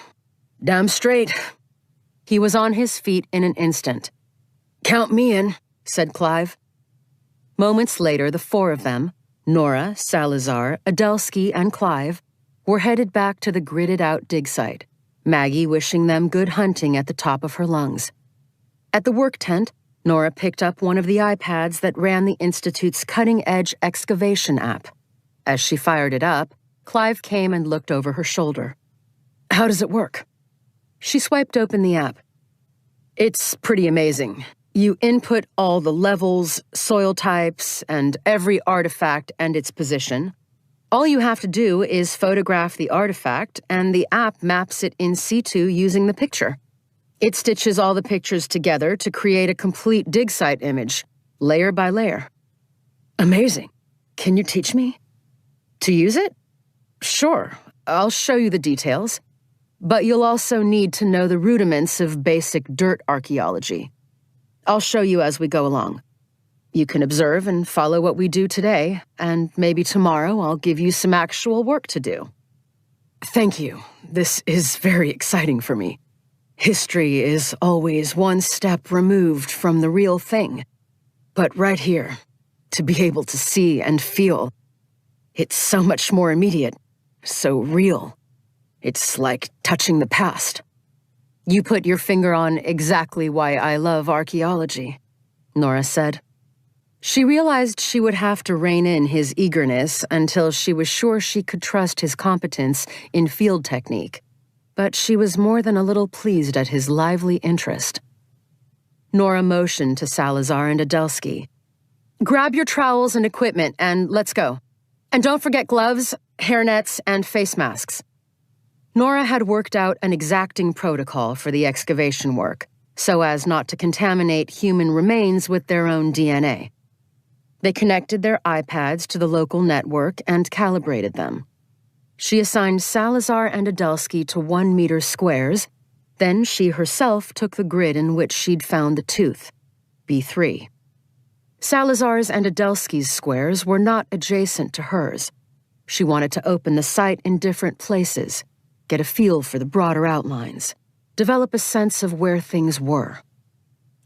Damn straight. He was on his feet in an instant. Count me in, said Clive. Moments later, the four of them, Nora, Salazar, Adelsky, and Clive, were headed back to the gridded-out dig site, Maggie wishing them good hunting at the top of her lungs. At the work tent, Nora picked up one of the iPads that ran the Institute's cutting-edge excavation app. As she fired it up, Clive came and looked over her shoulder. How does it work? She swiped open the app. It's pretty amazing. You input all the levels, soil types, and every artifact and its position. All you have to do is photograph the artifact, and the app maps it in situ using the picture. It stitches all the pictures together to create a complete dig site image, layer by layer. Amazing. Can you teach me? To use it? Sure, I'll show you the details. But you'll also need to know the rudiments of basic dirt archaeology. I'll show you as we go along. You can observe and follow what we do today, and maybe tomorrow I'll give you some actual work to do. Thank you. This is very exciting for me. History is always one step removed from the real thing. But right here, to be able to see and feel, it's so much more immediate, so real. It's like touching the past. You put your finger on exactly why I love archaeology, Nora said. She realized she would have to rein in his eagerness until she was sure she could trust his competence in field technique, but she was more than a little pleased at his lively interest. Nora motioned to Salazar and Adelsky. Grab your trowels and equipment and let's go. And don't forget gloves, hairnets, and face masks. Nora had worked out an exacting protocol for the excavation work, so as not to contaminate human remains with their own DNA. They connected their iPads to the local network and calibrated them. She assigned Salazar and Adelsky to 1 meter squares, then she herself took the grid in which she'd found the tooth, B3. Salazar's and Adelsky's squares were not adjacent to hers. She wanted to open the site in different places, get a feel for the broader outlines, develop a sense of where things were.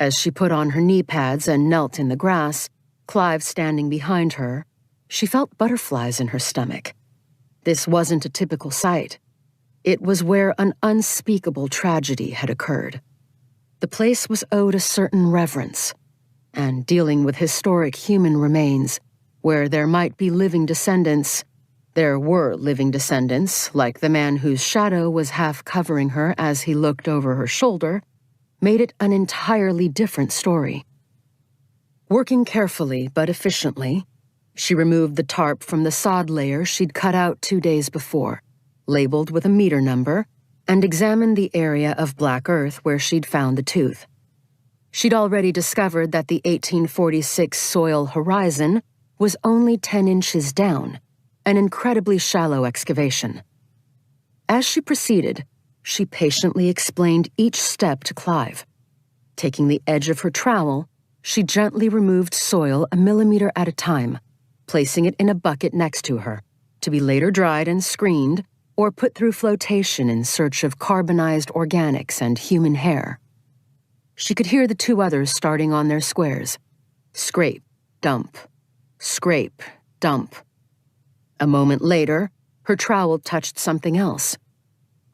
As she put on her knee pads and knelt in the grass, Clive standing behind her, she felt butterflies in her stomach. This wasn't a typical site. It was where an unspeakable tragedy had occurred. The place was owed a certain reverence, and dealing with historic human remains, where there might be living descendants, there were living descendants, like the man whose shadow was half covering her as he looked over her shoulder, made it an entirely different story. Working carefully but efficiently, she removed the tarp from the sod layer she'd cut out 2 days before, labeled with a meter number, and examined the area of black earth where she'd found the tooth. She'd already discovered that the 1846 soil horizon was only 10 inches down, an incredibly shallow excavation. As she proceeded, she patiently explained each step to Clive. Taking the edge of her trowel, she gently removed soil a millimeter at a time, placing it in a bucket next to her, to be later dried and screened or put through flotation in search of carbonized organics and human hair. She could hear the 2 others starting on their squares. Scrape, dump. Scrape, dump. A moment later, her trowel touched something else.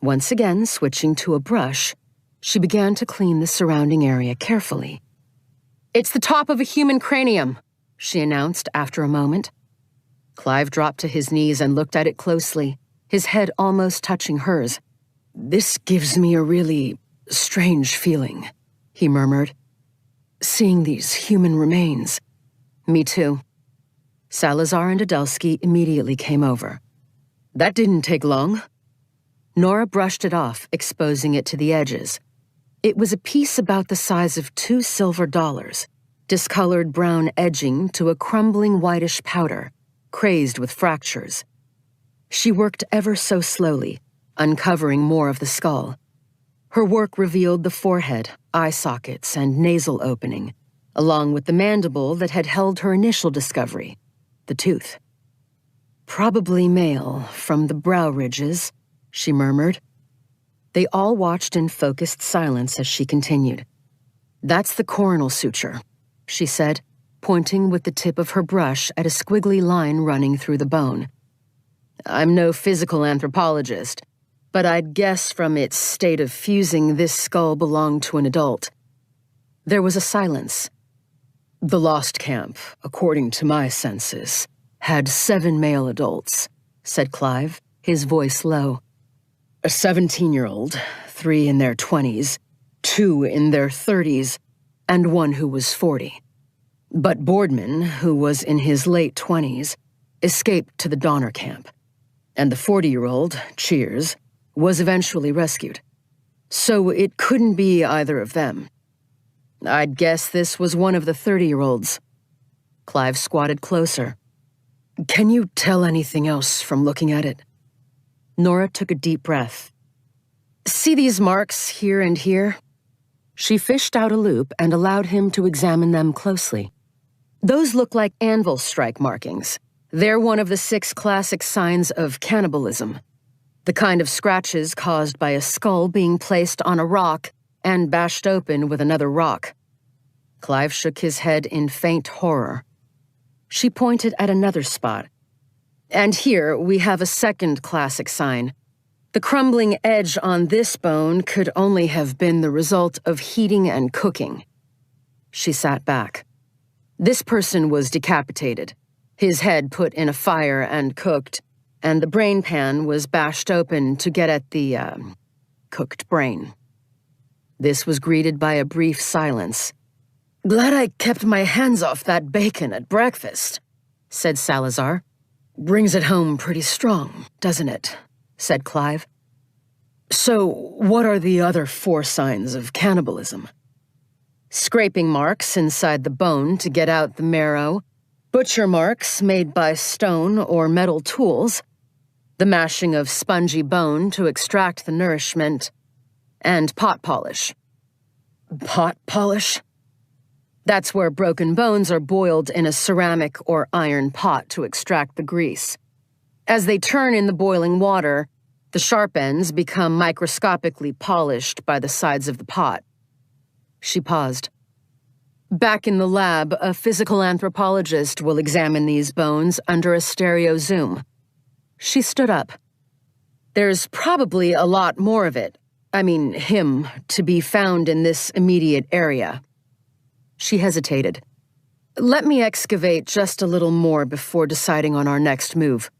Once again, switching to a brush, she began to clean the surrounding area carefully. "It's the top of a human cranium," she announced after a moment. Clive dropped to his knees and looked at it closely, his head almost touching hers. "This gives me a really strange feeling," he murmured. "Seeing these human remains." "Me too." Salazar and Adelsky immediately came over. "That didn't take long." Nora brushed it off, exposing it to the edges. It was a piece about the size of 2 silver dollars, discolored brown edging to a crumbling whitish powder, crazed with fractures. She worked ever so slowly, uncovering more of the skull. Her work revealed the forehead, eye sockets, and nasal opening, along with the mandible that had held her initial discovery, the tooth. "Probably male, from the brow ridges," she murmured. They all watched in focused silence as she continued. "That's the coronal suture," she said, pointing with the tip of her brush at a squiggly line running through the bone. "I'm no physical anthropologist, but I'd guess from its state of fusing this skull belonged to an adult." There was a silence. "The Lost Camp, according to my census, had 7 male adults," said Clive, his voice low. "A 17-year-old, 3 in their 20s, 2 in their 30s, and 1 who was 40. But Boardman, who was in his late 20s, escaped to the Donner camp, and the 40-year-old, Cheers, was eventually rescued. So it couldn't be either of them. I'd guess this was one of the 30-year-olds. Clive squatted closer. "Can you tell anything else from looking at it?" Nora took a deep breath. "See these marks here and here?" She fished out a loop and allowed him to examine them closely. "Those look like anvil strike markings. They're one of the 6 classic signs of cannibalism. The kind of scratches caused by a skull being placed on a rock and bashed open with another rock." Clive shook his head in faint horror. She pointed at another spot. "And here we have a second classic sign. The crumbling edge on this bone could only have been the result of heating and cooking." She sat back. "This person was decapitated, his head put in a fire and cooked, and the brain pan was bashed open to get at the, cooked brain." This was greeted by a brief silence. "Glad I kept my hands off that bacon at breakfast," said Salazar. "Brings it home pretty strong, doesn't it?" said Clive. "So, what are the other 4 signs of cannibalism?" "Scraping marks inside the bone to get out the marrow, butcher marks made by stone or metal tools, the mashing of spongy bone to extract the nourishment, and pot polish. Pot polish? That's where broken bones are boiled in a ceramic or iron pot to extract the grease. As they turn in the boiling water, the sharp ends become microscopically polished by the sides of the pot. She paused. Back in the lab, a physical anthropologist will examine these bones under a stereo zoom. She stood up. There's probably a lot more of it, him, to be found in this immediate area. She hesitated. Let me excavate just a little more before deciding on our next move.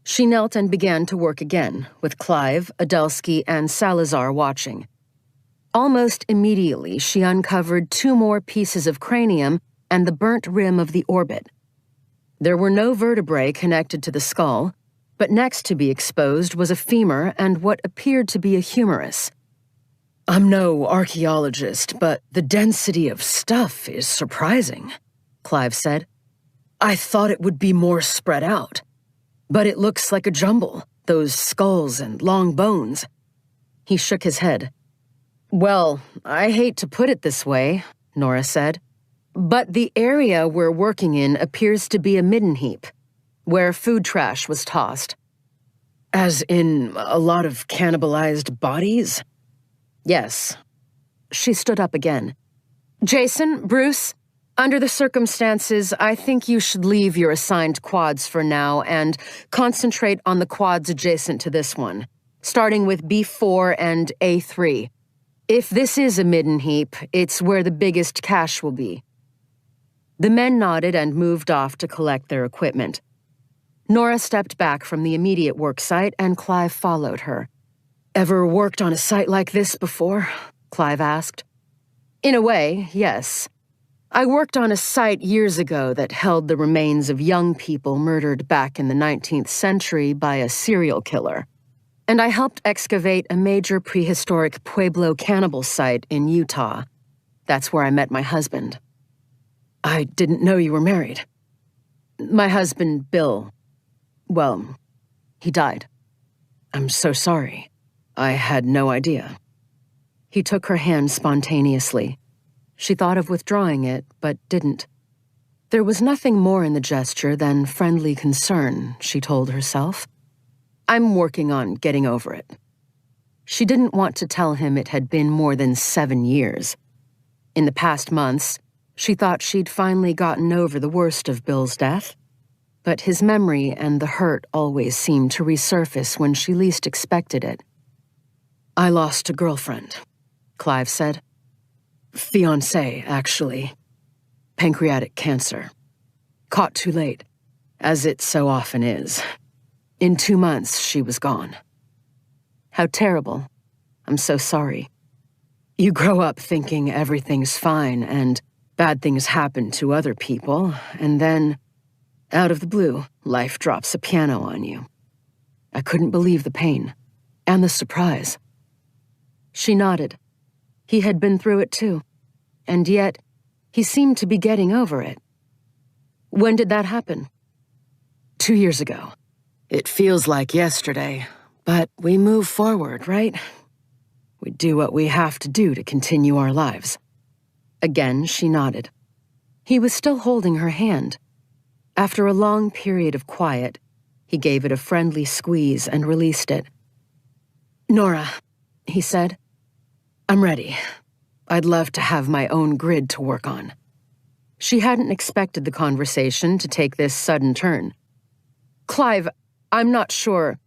She knelt and began to work again, with Clive, Adelsky, and Salazar watching. Almost immediately, she uncovered 2 more pieces of cranium and the burnt rim of the orbit. There were no vertebrae connected to the skull, but next to be exposed was a femur and what appeared to be a humerus. I'm no archaeologist, but the density of stuff is surprising, Clive said. I thought it would be more spread out. But it looks like a jumble, those skulls and long bones. He shook his head. Well, I hate to put it this way, Nora said, but the area we're working in appears to be a midden heap, where food trash was tossed. As in a lot of cannibalized bodies? Yes. She stood up again. Jason, Bruce, under the circumstances, I think you should leave your assigned quads for now and concentrate on the quads adjacent to this one, starting with B4 and A3. If this is a midden heap, it's where the biggest cache will be. The men nodded and moved off to collect their equipment. Nora stepped back from the immediate work site and Clive followed her. Ever worked on a site like this before? Clive asked. In a way, yes. I worked on a site years ago that held the remains of young people murdered back in the 19th century by a serial killer. And I helped excavate a major prehistoric Pueblo cannibal site in Utah. That's where I met my husband. I didn't know you were married. My husband, Bill. Well, he died. I'm so sorry. I had no idea. He took her hand spontaneously. She thought of withdrawing it, but didn't. There was nothing more in the gesture than friendly concern, she told herself. I'm working on getting over it. She didn't want to tell him it had been more than 7 years. In the past months, she thought she'd finally gotten over the worst of Bill's death, but his memory and the hurt always seemed to resurface when she least expected it. I lost a girlfriend, Clive said. Fiancé, actually. Pancreatic cancer. Caught too late, as it so often is. In 2 months, she was gone. How terrible. I'm so sorry. You grow up thinking everything's fine and bad things happen to other people, and then, out of the blue, life drops a piano on you. I couldn't believe the pain, and the surprise. She nodded. He had been through it too, and yet he seemed to be getting over it. When did that happen? 2 years ago. It feels like yesterday, but we move forward, right? We do what we have to do to continue our lives. Again, she nodded. He was still holding her hand. After a long period of quiet, he gave it a friendly squeeze and released it. Nora, he said, I'm ready. I'd love to have my own grid to work on. She hadn't expected the conversation to take this sudden turn. Clive, I'm not sure.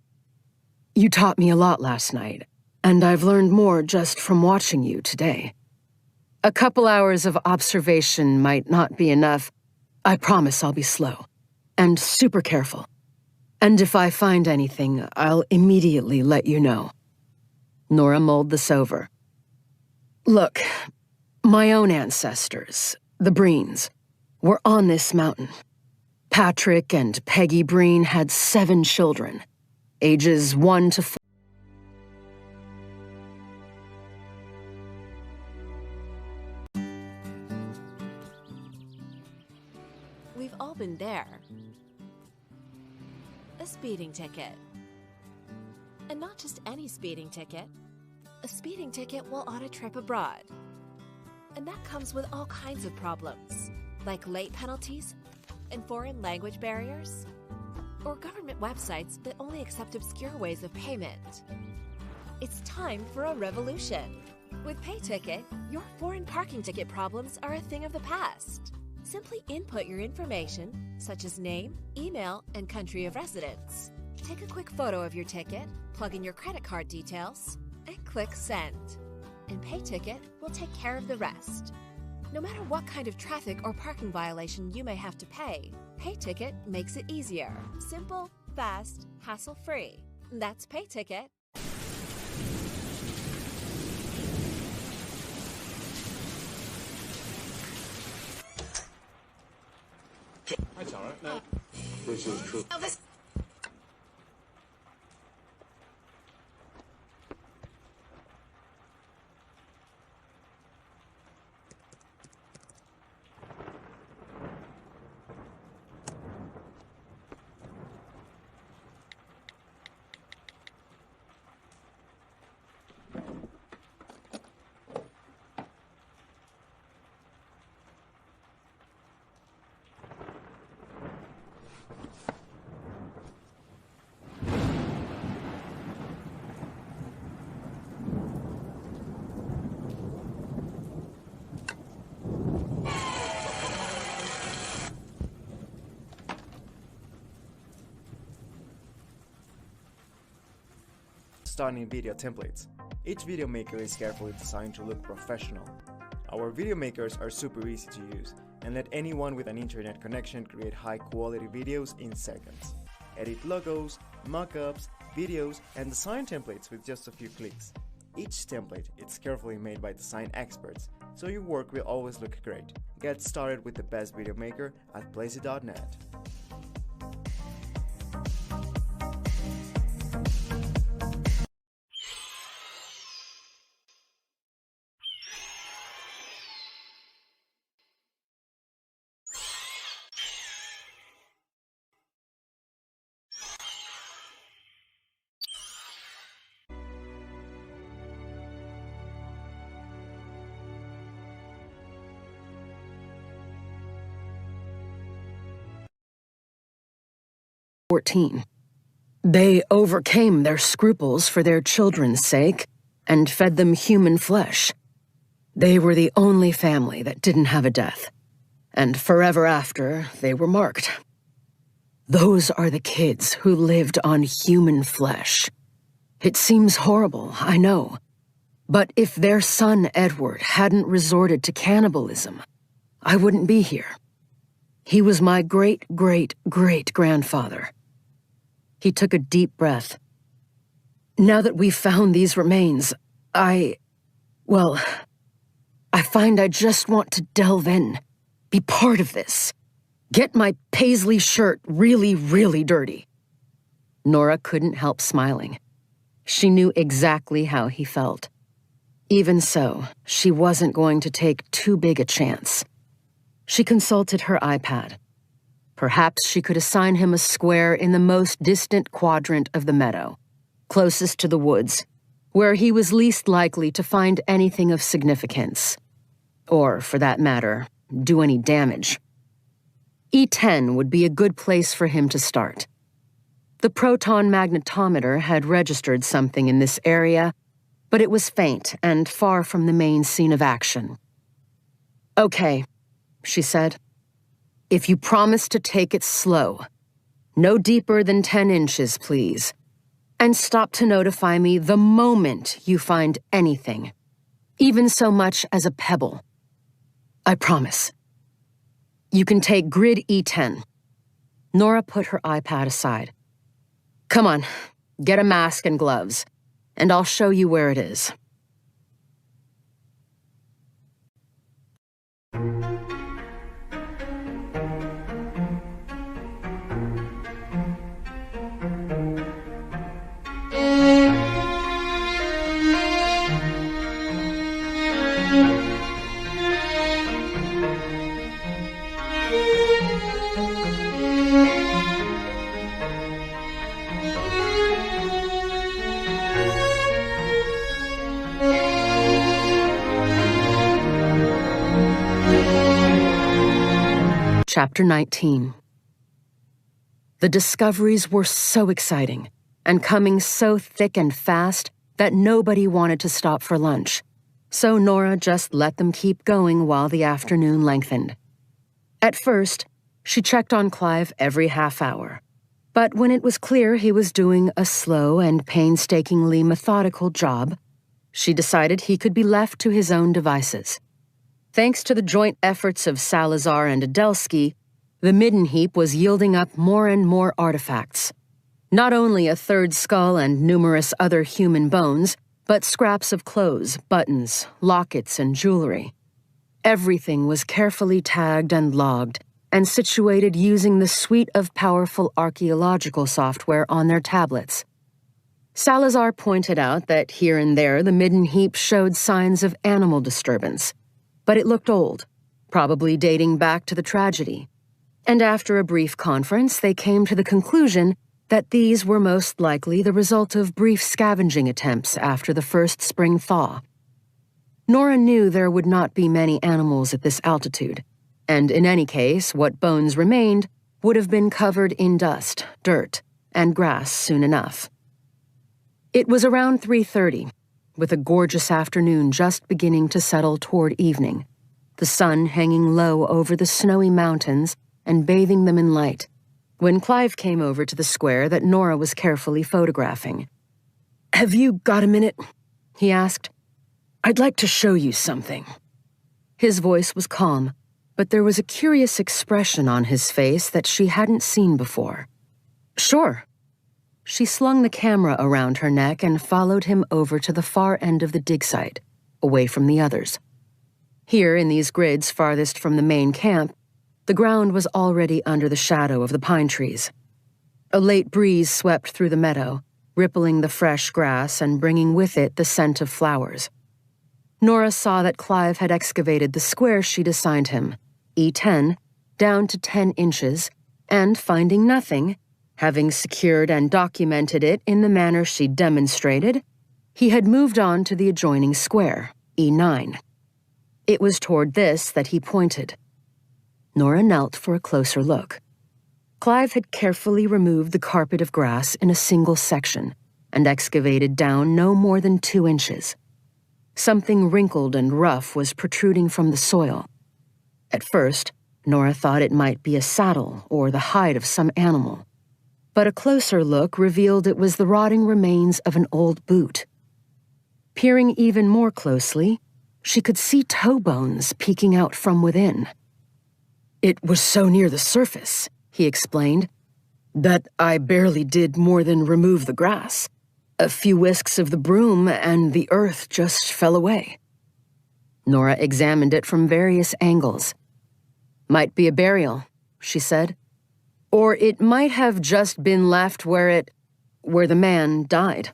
You taught me a lot last night, and I've learned more just from watching you today. A couple hours of observation might not be enough. I promise I'll be slow, and super careful. And if I find anything, I'll immediately let you know. Nora mulled this over. Look, my own ancestors, the Breens, were on this mountain. Patrick and Peggy Breen had 7 children, ages 1 to 4. We've all been there. A speeding ticket. And not just any speeding ticket. A speeding ticket will on a trip abroad. And that comes with all kinds of problems, like late penalties and foreign language barriers, or government websites that only accept obscure ways of payment. It's time for a revolution. With PayTicket, your foreign parking ticket problems are a thing of the past. Simply input your information, such as name, email, and country of residence. Take a quick photo of your ticket, plug in your credit card details, and click Send. And PayTicket will take care of the rest. No matter what kind of traffic or parking violation you may have to pay, PayTicket makes it easier. Simple, fast, hassle-free. That's PayTicket. That's all right. No, this is true. Stunning video templates. Each video maker is carefully designed to look professional. Our video makers are super easy to use and let anyone with an internet connection create high quality videos in seconds. Edit logos, mockups, videos, and design templates with just a few clicks. Each template is carefully made by design experts, so your work will always look great. Get started with the best video maker at Plazy.net. They overcame their scruples for their children's sake and fed them human flesh. They were the only family that didn't have a death, and forever after, they were marked. Those are the kids who lived on human flesh. It seems horrible, I know, but if their son Edward hadn't resorted to cannibalism, I wouldn't be here. He was my great-great-great-grandfather. He took a deep breath. Now that we've found these remains, I find I just want to delve in, be part of this, get my paisley shirt really, really dirty. Nora couldn't help smiling. She knew exactly how he felt. Even so, she wasn't going to take too big a chance. She consulted her iPad. Perhaps she could assign him a square in the most distant quadrant of the meadow, closest to the woods, where he was least likely to find anything of significance. Or, for that matter, do any damage. E10 would be a good place for him to start. The proton magnetometer had registered something in this area, but it was faint and far from the main scene of action. "Okay," she said. "If you promise to take it slow, no deeper than 10 inches, please, and stop to notify me the moment you find anything, even so much as a pebble. I promise. You can take grid E10. Nora put her iPad aside. Come on, get a mask and gloves, and I'll show you where it is. Chapter 19. The discoveries were so exciting and coming so thick and fast that nobody wanted to stop for lunch, so Nora just let them keep going while the afternoon lengthened. At first, she checked on Clive every half hour, but when it was clear he was doing a slow and painstakingly methodical job, she decided he could be left to his own devices. Thanks to the joint efforts of Salazar and Adelsky, the Midden Heap was yielding up more and more artifacts. Not only a third skull and numerous other human bones, but scraps of clothes, buttons, lockets, and jewelry. Everything was carefully tagged and logged, and situated using the suite of powerful archaeological software on their tablets. Salazar pointed out that here and there the Midden Heap showed signs of animal disturbance, but it looked old, probably dating back to the tragedy. And after a brief conference, they came to the conclusion that these were most likely the result of brief scavenging attempts after the first spring thaw. Nora knew there would not be many animals at this altitude, and in any case, what bones remained would have been covered in dust, dirt, and grass soon enough. It was around 3:30, with a gorgeous afternoon just beginning to settle toward evening, the sun hanging low over the snowy mountains and bathing them in light, when Clive came over to the square that Nora was carefully photographing. "Have you got a minute?" he asked. "I'd like to show you something." His voice was calm, but there was a curious expression on his face that she hadn't seen before. "Sure." She slung the camera around her neck and followed him over to the far end of the dig site, away from the others. Here, in these grids farthest from the main camp, the ground was already under the shadow of the pine trees. A late breeze swept through the meadow, rippling the fresh grass and bringing with it the scent of flowers. Nora saw that Clive had excavated the square she'd assigned him, E10, down to 10 inches, and finding nothing, having secured and documented it in the manner she'd demonstrated, he had moved on to the adjoining square, E9. It was toward this that he pointed. Nora knelt for a closer look. Clive had carefully removed the carpet of grass in a single section and excavated down no more than 2 inches. Something wrinkled and rough was protruding from the soil. At first, Nora thought it might be a saddle or the hide of some animal, but a closer look revealed it was the rotting remains of an old boot. Peering even more closely, she could see toe bones peeking out from within. "It was so near the surface," he explained, "that I barely did more than remove the grass. A few whisks of the broom and the earth just fell away." Nora examined it from various angles. "Might be a burial," she said. "Or it might have just been left where the man died.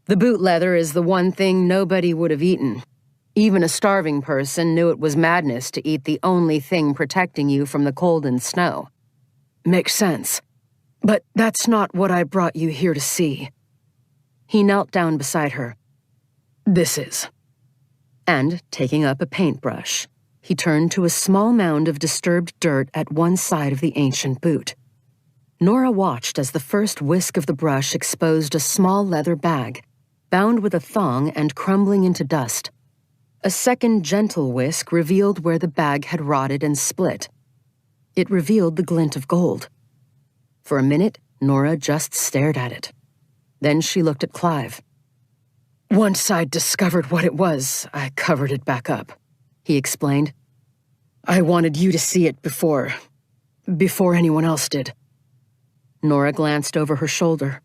The boot leather is the one thing nobody would have eaten. Even a starving person knew it was madness to eat the only thing protecting you from the cold and snow." "Makes sense. But that's not what I brought you here to see." He knelt down beside her. "This is." And, taking up a paintbrush, he turned to a small mound of disturbed dirt at one side of the ancient boot. Nora watched as the first whisk of the brush exposed a small leather bag, bound with a thong and crumbling into dust. A second gentle whisk revealed where the bag had rotted and split. It revealed the glint of gold. For a minute, Nora just stared at it. Then she looked at Clive. "Once I discovered what it was, I covered it back up," he explained. "I wanted you to see it before anyone else did." Nora glanced over her shoulder.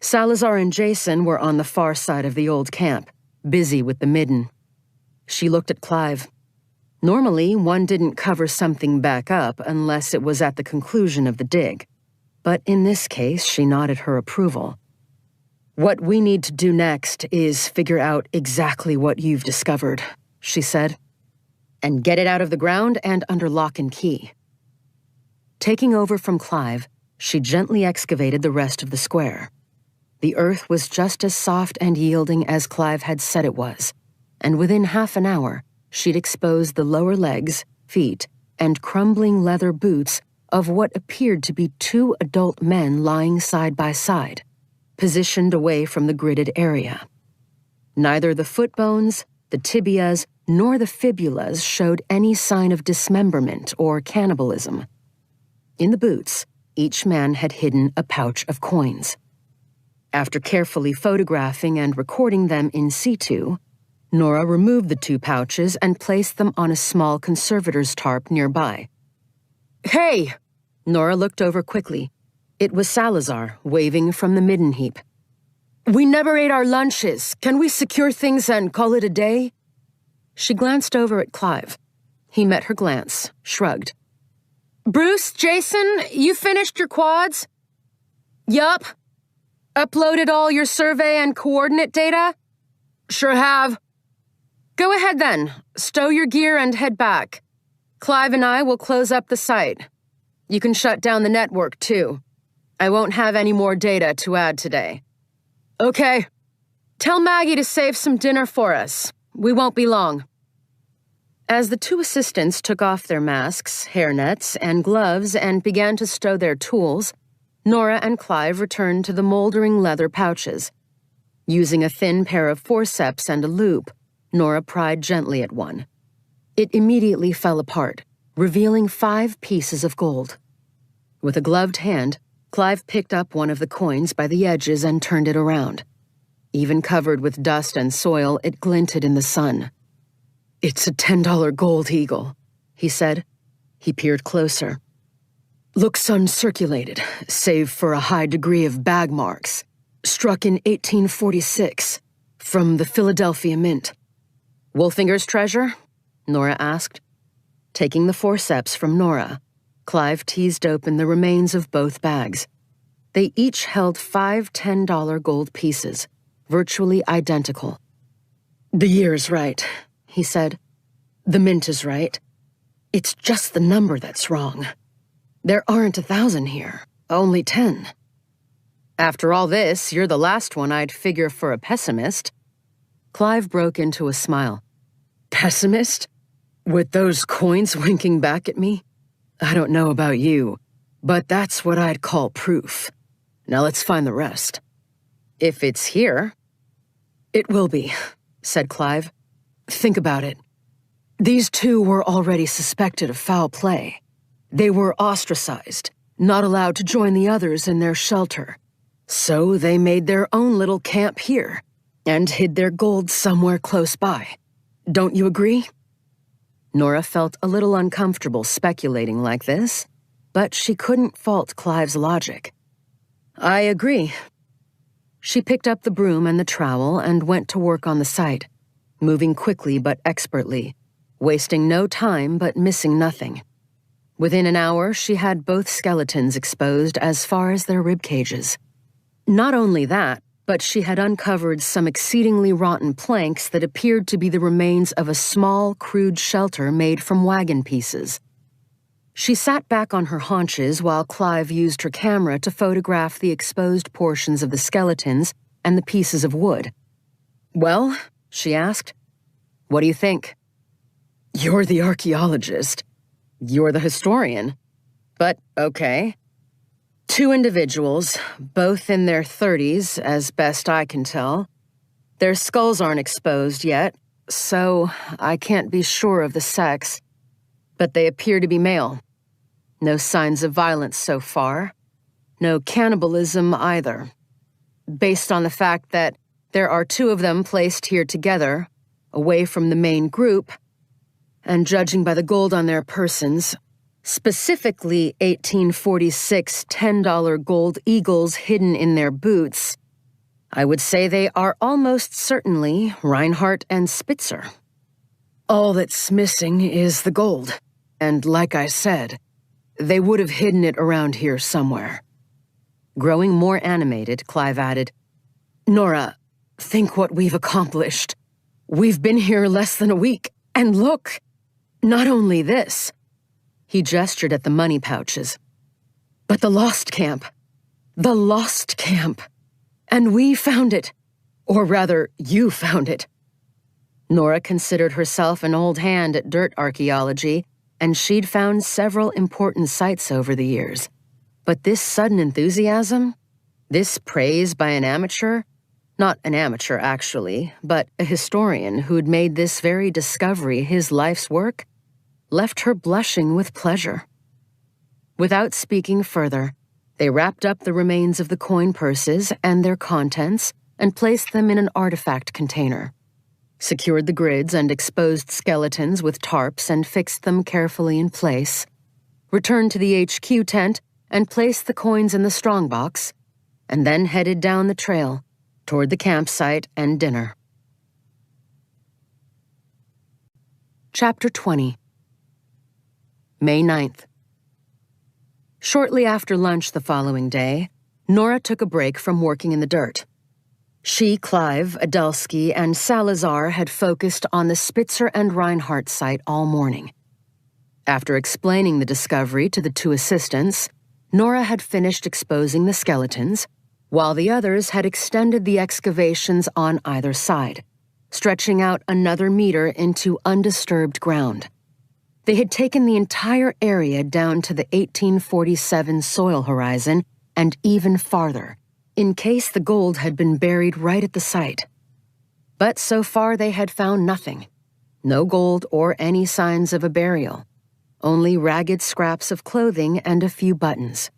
Salazar and Jason were on the far side of the old camp, busy with the midden. She looked at Clive. Normally, one didn't cover something back up unless it was at the conclusion of the dig. But in this case, she nodded her approval. "What we need to do next is figure out exactly what you've discovered," she said, "and get it out of the ground and under lock and key." Taking over from Clive, she gently excavated the rest of the square. The earth was just as soft and yielding as Clive had said it was, and within half an hour, she'd exposed the lower legs, feet, and crumbling leather boots of what appeared to be 2 adult men lying side by side, positioned away from the gridded area. Neither the foot bones, the tibias, nor the fibulas showed any sign of dismemberment or cannibalism. In the boots, each man had hidden a pouch of coins. After carefully photographing and recording them in situ, Nora removed the 2 pouches and placed them on a small conservator's tarp nearby. "Hey!" Nora looked over quickly. It was Salazar, waving from the midden heap. "We never ate our lunches. Can we secure things and call it a day?" She glanced over at Clive. He met her glance, shrugged. "Bruce, Jason, you finished your quads?" "Yup." "Uploaded all your survey and coordinate data?" "Sure have." "Go ahead then. Stow your gear and head back. Clive and I will close up the site. You can shut down the network, too. I won't have any more data to add today." "Okay. Tell Maggie to save some dinner for us. We won't be long." As the 2 assistants took off their masks, hairnets, and gloves and began to stow their tools, Nora and Clive returned to the moldering leather pouches. Using a thin pair of forceps and a loop, Nora pried gently at one. It immediately fell apart, revealing 5 pieces of gold. With a gloved hand, Clive picked up one of the coins by the edges and turned it around. Even covered with dust and soil, it glinted in the sun. "It's a $10 gold eagle," he said. He peered closer. "Looks uncirculated, save for a high degree of bag marks. Struck in 1846, from the Philadelphia Mint." "Wolfinger's treasure?" Nora asked. Taking the forceps from Nora, Clive teased open the remains of both bags. They each held 5 $10 gold pieces, virtually identical. "The year's right," he said. "The mint is right. It's just the number that's wrong. There aren't 1,000 here, only 10. After all this, you're the last one I'd figure for a pessimist." Clive broke into a smile. "Pessimist? With those coins winking back at me? I don't know about you, but that's what I'd call proof. Now let's find the rest." "If it's here." "It will be," said Clive. "Think about it. These 2 were already suspected of foul play. They were ostracized, not allowed to join the others in their shelter. So they made their own little camp here and hid their gold somewhere close by. Don't you agree?" Nora felt a little uncomfortable speculating like this, but she couldn't fault Clive's logic. "I agree." She picked up the broom and the trowel and went to work on the site, moving quickly but expertly, wasting no time but missing nothing. Within an hour, she had both skeletons exposed as far as their rib cages. Not only that, but she had uncovered some exceedingly rotten planks that appeared to be the remains of a small, crude shelter made from wagon pieces. She sat back on her haunches while Clive used her camera to photograph the exposed portions of the skeletons and the pieces of wood. "Well," she asked, "what do you think?" "You're the archaeologist. You're the historian. But okay. 2 individuals, both in their 30s, as best I can tell. Their skulls aren't exposed yet, so I can't be sure of the sex. But they appear to be male. No signs of violence so far. No cannibalism either. Based on the fact that there are 2 of them placed here together, away from the main group, and judging by the gold on their persons, specifically 1846 $10 gold eagles hidden in their boots, I would say they are almost certainly Reinhardt and Spitzer. All that's missing is the gold, and like I said, they would have hidden it around here somewhere." Growing more animated, Clive added, "Nora, think what we've accomplished. We've been here less than a week, and look, not only this." He gestured at the money pouches. "But the lost camp. The lost camp. And we found it. Or rather, you found it." Nora considered herself an old hand at dirt archaeology, and she'd found several important sites over the years. But this sudden enthusiasm, this praise by an amateur, not an amateur actually, but a historian who'd made this very discovery his life's work, left her blushing with pleasure. Without speaking further, they wrapped up the remains of the coin purses and their contents and placed them in an artifact container, secured the grids and exposed skeletons with tarps and fixed them carefully in place, returned to the HQ tent and placed the coins in the strongbox, and then headed down the trail toward the campsite and dinner. Chapter 20. May 9th. Shortly after lunch the following day, Nora took a break from working in the dirt. She, Clive, Adelsky, and Salazar had focused on the Spitzer and Reinhardt site all morning. After explaining the discovery to the two assistants, Nora had finished exposing the skeletons, while the others had extended the excavations on either side, stretching out another meter into undisturbed ground. They had taken the entire area down to the 1847 soil horizon and even farther, in case the gold had been buried right at the site. But so far they had found nothing. No gold or any signs of a burial. Only ragged scraps of clothing and a few buttons.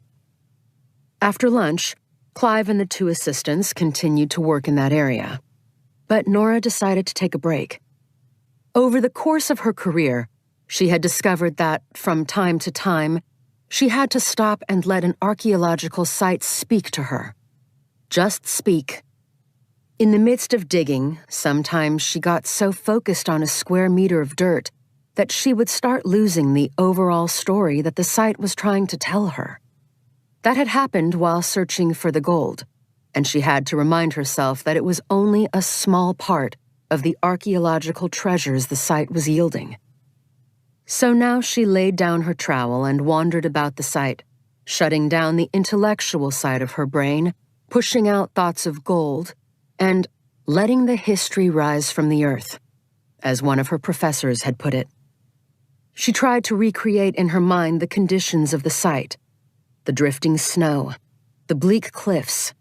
After lunch, Clive and the two assistants continued to work in that area. But Nora decided to take a break. Over the course of her career, she had discovered that, from time to time, she had to stop and let an archaeological site speak to her. Just speak. In the midst of digging, sometimes she got so focused on a square meter of dirt that she would start losing the overall story that the site was trying to tell her. That had happened while searching for the gold, and she had to remind herself that it was only a small part of the archaeological treasures the site was yielding. So now she laid down her trowel and wandered about the site, shutting down the intellectual side of her brain, pushing out thoughts of gold, and letting the history rise from the earth, as one of her professors had put it. She tried to recreate in her mind the conditions of the site, the drifting snow, the bleak cliffs,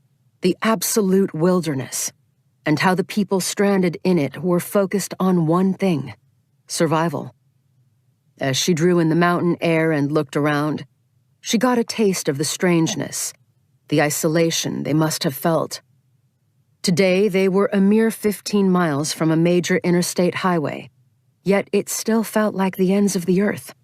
the absolute wilderness, and how the people stranded in it were focused on one thing: survival. As she drew in the mountain air and looked around, she got a taste of the strangeness, the isolation they must have felt. Today, they were a mere 15 miles from a major interstate highway, yet it still felt like the ends of the earth.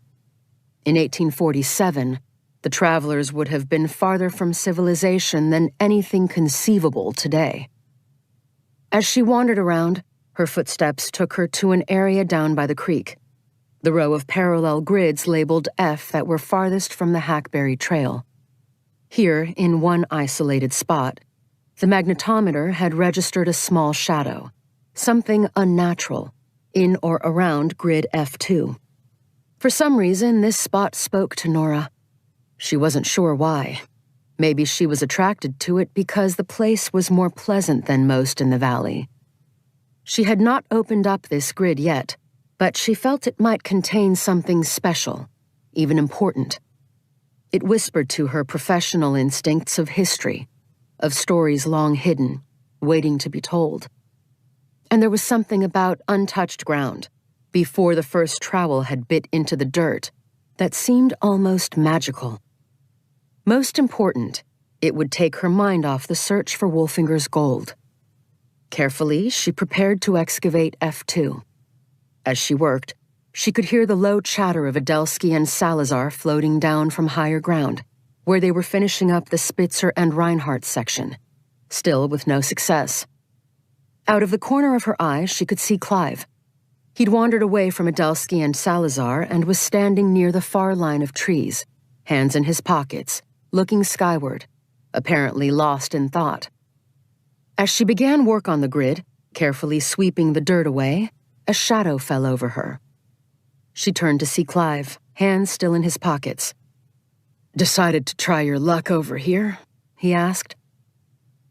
In 1847, the travelers would have been farther from civilization than anything conceivable today. As she wandered around, her footsteps took her to an area down by the creek, the row of parallel grids labeled F that were farthest from the Hackberry Trail. Here, in one isolated spot, the magnetometer had registered a small shadow, something unnatural, in or around grid F2. For some reason, this spot spoke to Nora. She wasn't sure why. Maybe she was attracted to it because the place was more pleasant than most in the valley. She had not opened up this grid yet, but she felt it might contain something special, even important. It whispered to her professional instincts of history, of stories long hidden, waiting to be told. And there was something about untouched ground, before the first trowel had bit into the dirt, that seemed almost magical. Most important, it would take her mind off the search for Wolfinger's gold. Carefully, she prepared to excavate F2. As she worked, she could hear the low chatter of Adelsky and Salazar floating down from higher ground, where they were finishing up the Spitzer and Reinhardt section, still with no success. Out of the corner of her eye, she could see Clive. He'd wandered away from Adelsky and Salazar and was standing near the far line of trees, hands in his pockets, looking skyward, apparently lost in thought. As she began work on the grid, carefully sweeping the dirt away, a shadow fell over her. She turned to see Clive, hands still in his pockets. "Decided to try your luck over here?" he asked.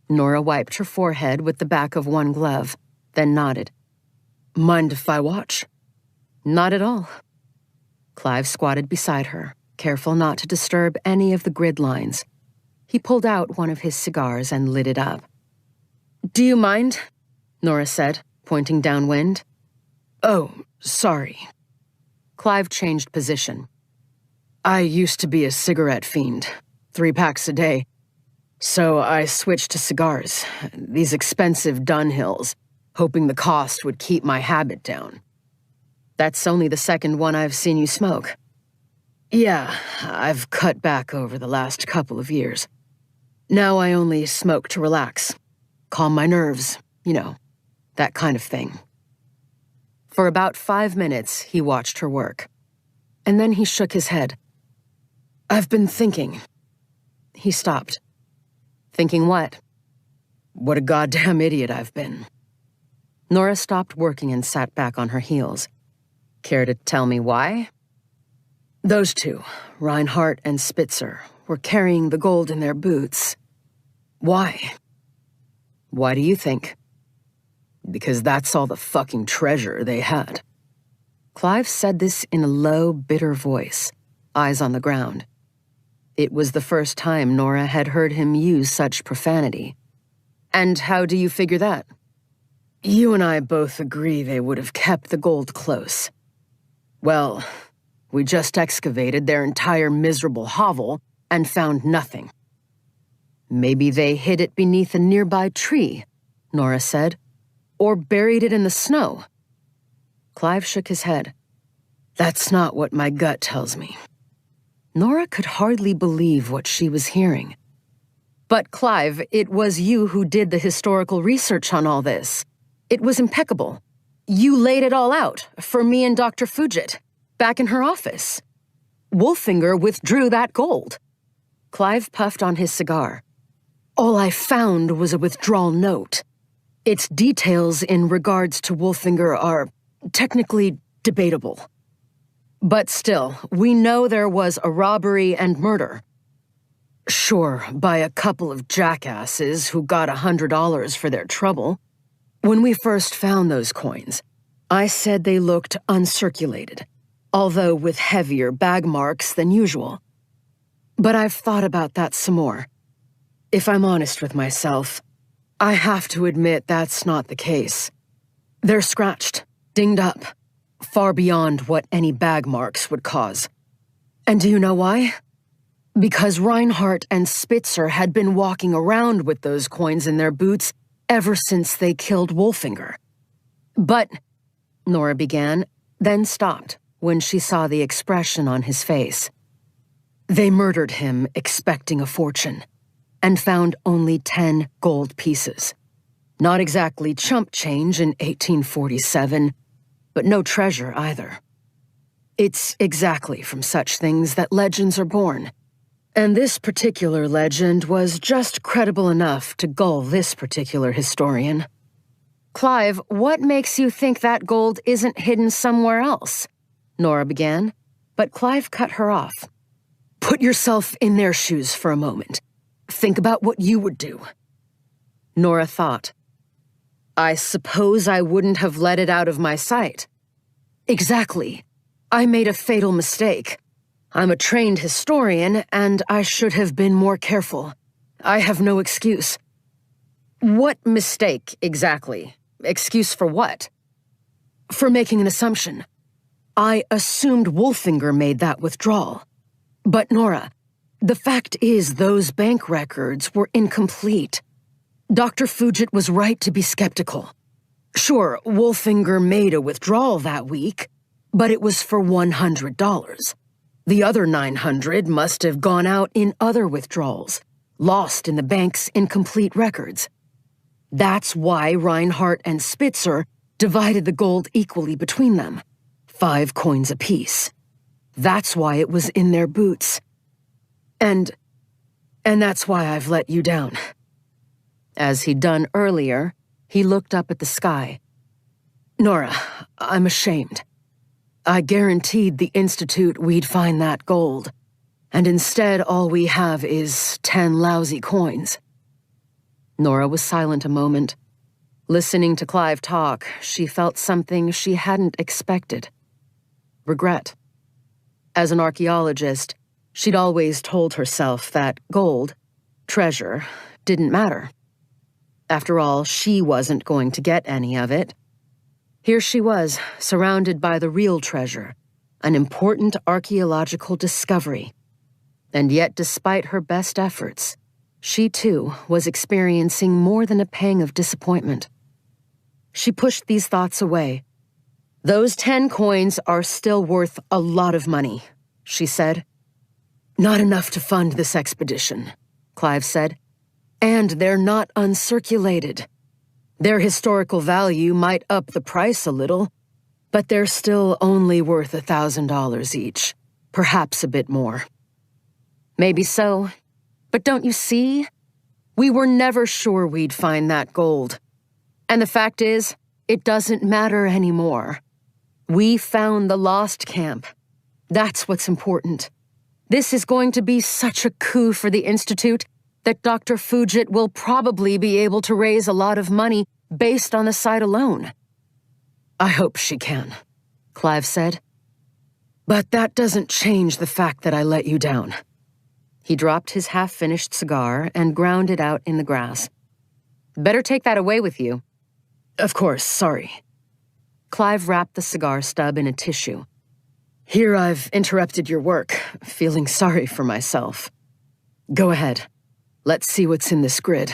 Nora wiped her forehead with the back of one glove, then nodded. "Mind if I watch?" "Not at all." Clive squatted beside her, careful not to disturb any of the grid lines. He pulled out one of his cigars and lit it up. "Do you mind?" Nora said, pointing downwind. "Oh, sorry." Clive changed position. "I used to be a cigarette fiend, 3 packs a day. So I switched to cigars, these expensive Dunhills, hoping the cost would keep my habit down." "That's only the second one I've seen you smoke." "Yeah, I've cut back over the last couple of years. Now I only smoke to relax, calm my nerves, you know, that kind of thing." For about 5 minutes, he watched her work. And then he shook his head. "I've been thinking." He stopped. "Thinking what?" "What a goddamn idiot I've been." Nora stopped working and sat back on her heels. "Care to tell me why?" "Those two, Reinhardt and Spitzer, were carrying the gold in their boots. Why?" "Why do you think?" "Because that's all the fucking treasure they had." Clive said this in a low, bitter voice, eyes on the ground. It was the first time Nora had heard him use such profanity. "And how do you figure that?" "You and I both agree they would have kept the gold close. Well, we just excavated their entire miserable hovel and found nothing." "Maybe they hid it beneath a nearby tree," Nora said. "Or buried it in the snow." Clive shook his head. "That's not what my gut tells me." Nora could hardly believe what she was hearing. "But Clive, it was you who did the historical research on all this. It was impeccable. You laid it all out, for me and Dr. Fugit, back in her office. Wolfinger withdrew that gold." Clive puffed on his cigar. "All I found was a withdrawal note. Its details in regards to Wolfinger are technically debatable. But still, we know there was a robbery and murder. Sure, by a couple of jackasses who got $100 for their trouble. When we first found those coins, I said they looked uncirculated, although with heavier bag marks than usual. But I've thought about that some more. If I'm honest with myself, I have to admit that's not the case. They're scratched, dinged up, far beyond what any bag marks would cause. And do you know why? Because Reinhardt and Spitzer had been walking around with those coins in their boots ever since they killed Wolfinger. But, Nora began, then stopped when she saw the expression on his face. They murdered him expecting a fortune, and found only 10 gold pieces. Not exactly chump change in 1847, but no treasure either. It's exactly from such things that legends are born. And this particular legend was just credible enough to gull this particular historian. Clive, what makes you think that gold isn't hidden somewhere else? Nora began, but Clive cut her off. Put yourself in their shoes for a moment. Think about what you would do. Nora thought. I suppose I wouldn't have let it out of my sight. Exactly. I made a fatal mistake. I'm a trained historian, and I should have been more careful. I have no excuse. What mistake, exactly? Excuse for what? For making an assumption. I assumed Wolfinger made that withdrawal. But Nora, the fact is those bank records were incomplete. Dr. Fugit was right to be skeptical. Sure, Wolfinger made a withdrawal that week, but it was for $100. The other $900 must have gone out in other withdrawals, lost in the bank's incomplete records. That's why Reinhardt and Spitzer divided the gold equally between them, 5 coins apiece. That's why it was in their boots. And that's why I've let you down. As he'd done earlier, he looked up at the sky. Nora, I'm ashamed. I guaranteed the Institute we'd find that gold, and instead all we have is 10 lousy coins. Nora was silent a moment. Listening to Clive talk, she felt something she hadn't expected. Regret. As an archaeologist, she'd always told herself that gold, treasure, didn't matter. After all, she wasn't going to get any of it. Here she was, surrounded by the real treasure, an important archaeological discovery. And yet, despite her best efforts, she too was experiencing more than a pang of disappointment. She pushed these thoughts away. "Those 10 coins are still worth a lot of money," she said. "Not enough to fund this expedition," Clive said. "And they're not uncirculated. Their historical value might up the price a little, but they're still only worth $1,000 each, perhaps a bit more." "Maybe so, but don't you see? We were never sure we'd find that gold. And the fact is, it doesn't matter anymore. We found the lost camp. That's what's important. This is going to be such a coup for the Institute that Dr. Fugit will probably be able to raise a lot of money based on the site alone." "I hope she can," Clive said. "But that doesn't change the fact that I let you down." He dropped his half-finished cigar and ground it out in the grass. "Better take that away with you." "Of course, sorry." Clive wrapped the cigar stub in a tissue. "Here I've interrupted your work, feeling sorry for myself. Go ahead. Let's see what's in this grid."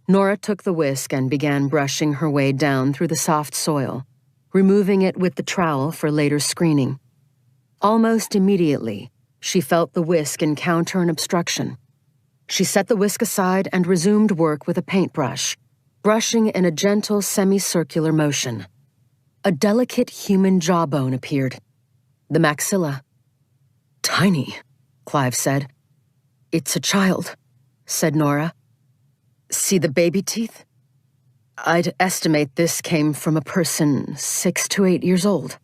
Nora took the whisk and began brushing her way down through the soft soil, removing it with the trowel for later screening. Almost immediately, she felt the whisk encounter an obstruction. She set the whisk aside and resumed work with a paintbrush, brushing in a gentle semicircular motion. A delicate human jawbone appeared. The maxilla. "Tiny," Clive said. "It's a child," said Nora. "See the baby teeth? I'd estimate this came from a person 6 to 8 years old."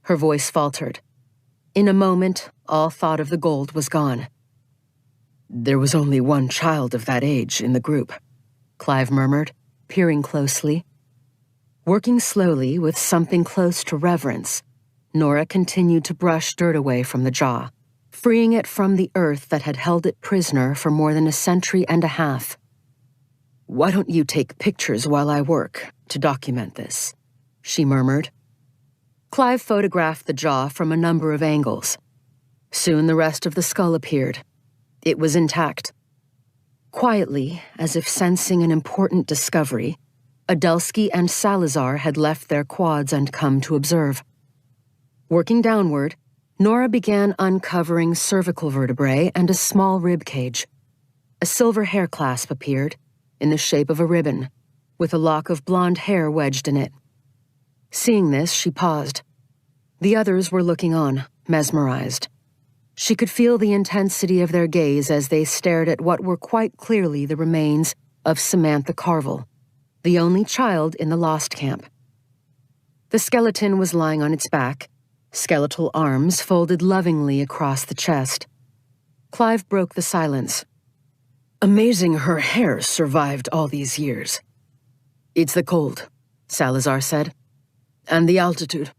Her voice faltered. In a moment, all thought of the gold was gone. "There was only one child of that age in the group," Clive murmured, peering closely. Working slowly with something close to reverence, Nora continued to brush dirt away from the jaw, freeing it from the earth that had held it prisoner for more than a century and a half. "Why don't you take pictures while I work to document this?" she murmured. Clive photographed the jaw from a number of angles. Soon the rest of the skull appeared. It was intact. Quietly, as if sensing an important discovery, Adelsky and Salazar had left their quads and come to observe. Working downward, Nora began uncovering cervical vertebrae and a small rib cage. A silver hair clasp appeared, in the shape of a ribbon, with a lock of blonde hair wedged in it. Seeing this, she paused. The others were looking on, mesmerized. She could feel the intensity of their gaze as they stared at what were quite clearly the remains of Samantha Carville, the only child in the lost camp. The skeleton was lying on its back, skeletal arms folded lovingly across the chest. Clive broke the silence. "Amazing her hair survived all these years." "It's the cold," Salazar said. "And the altitude."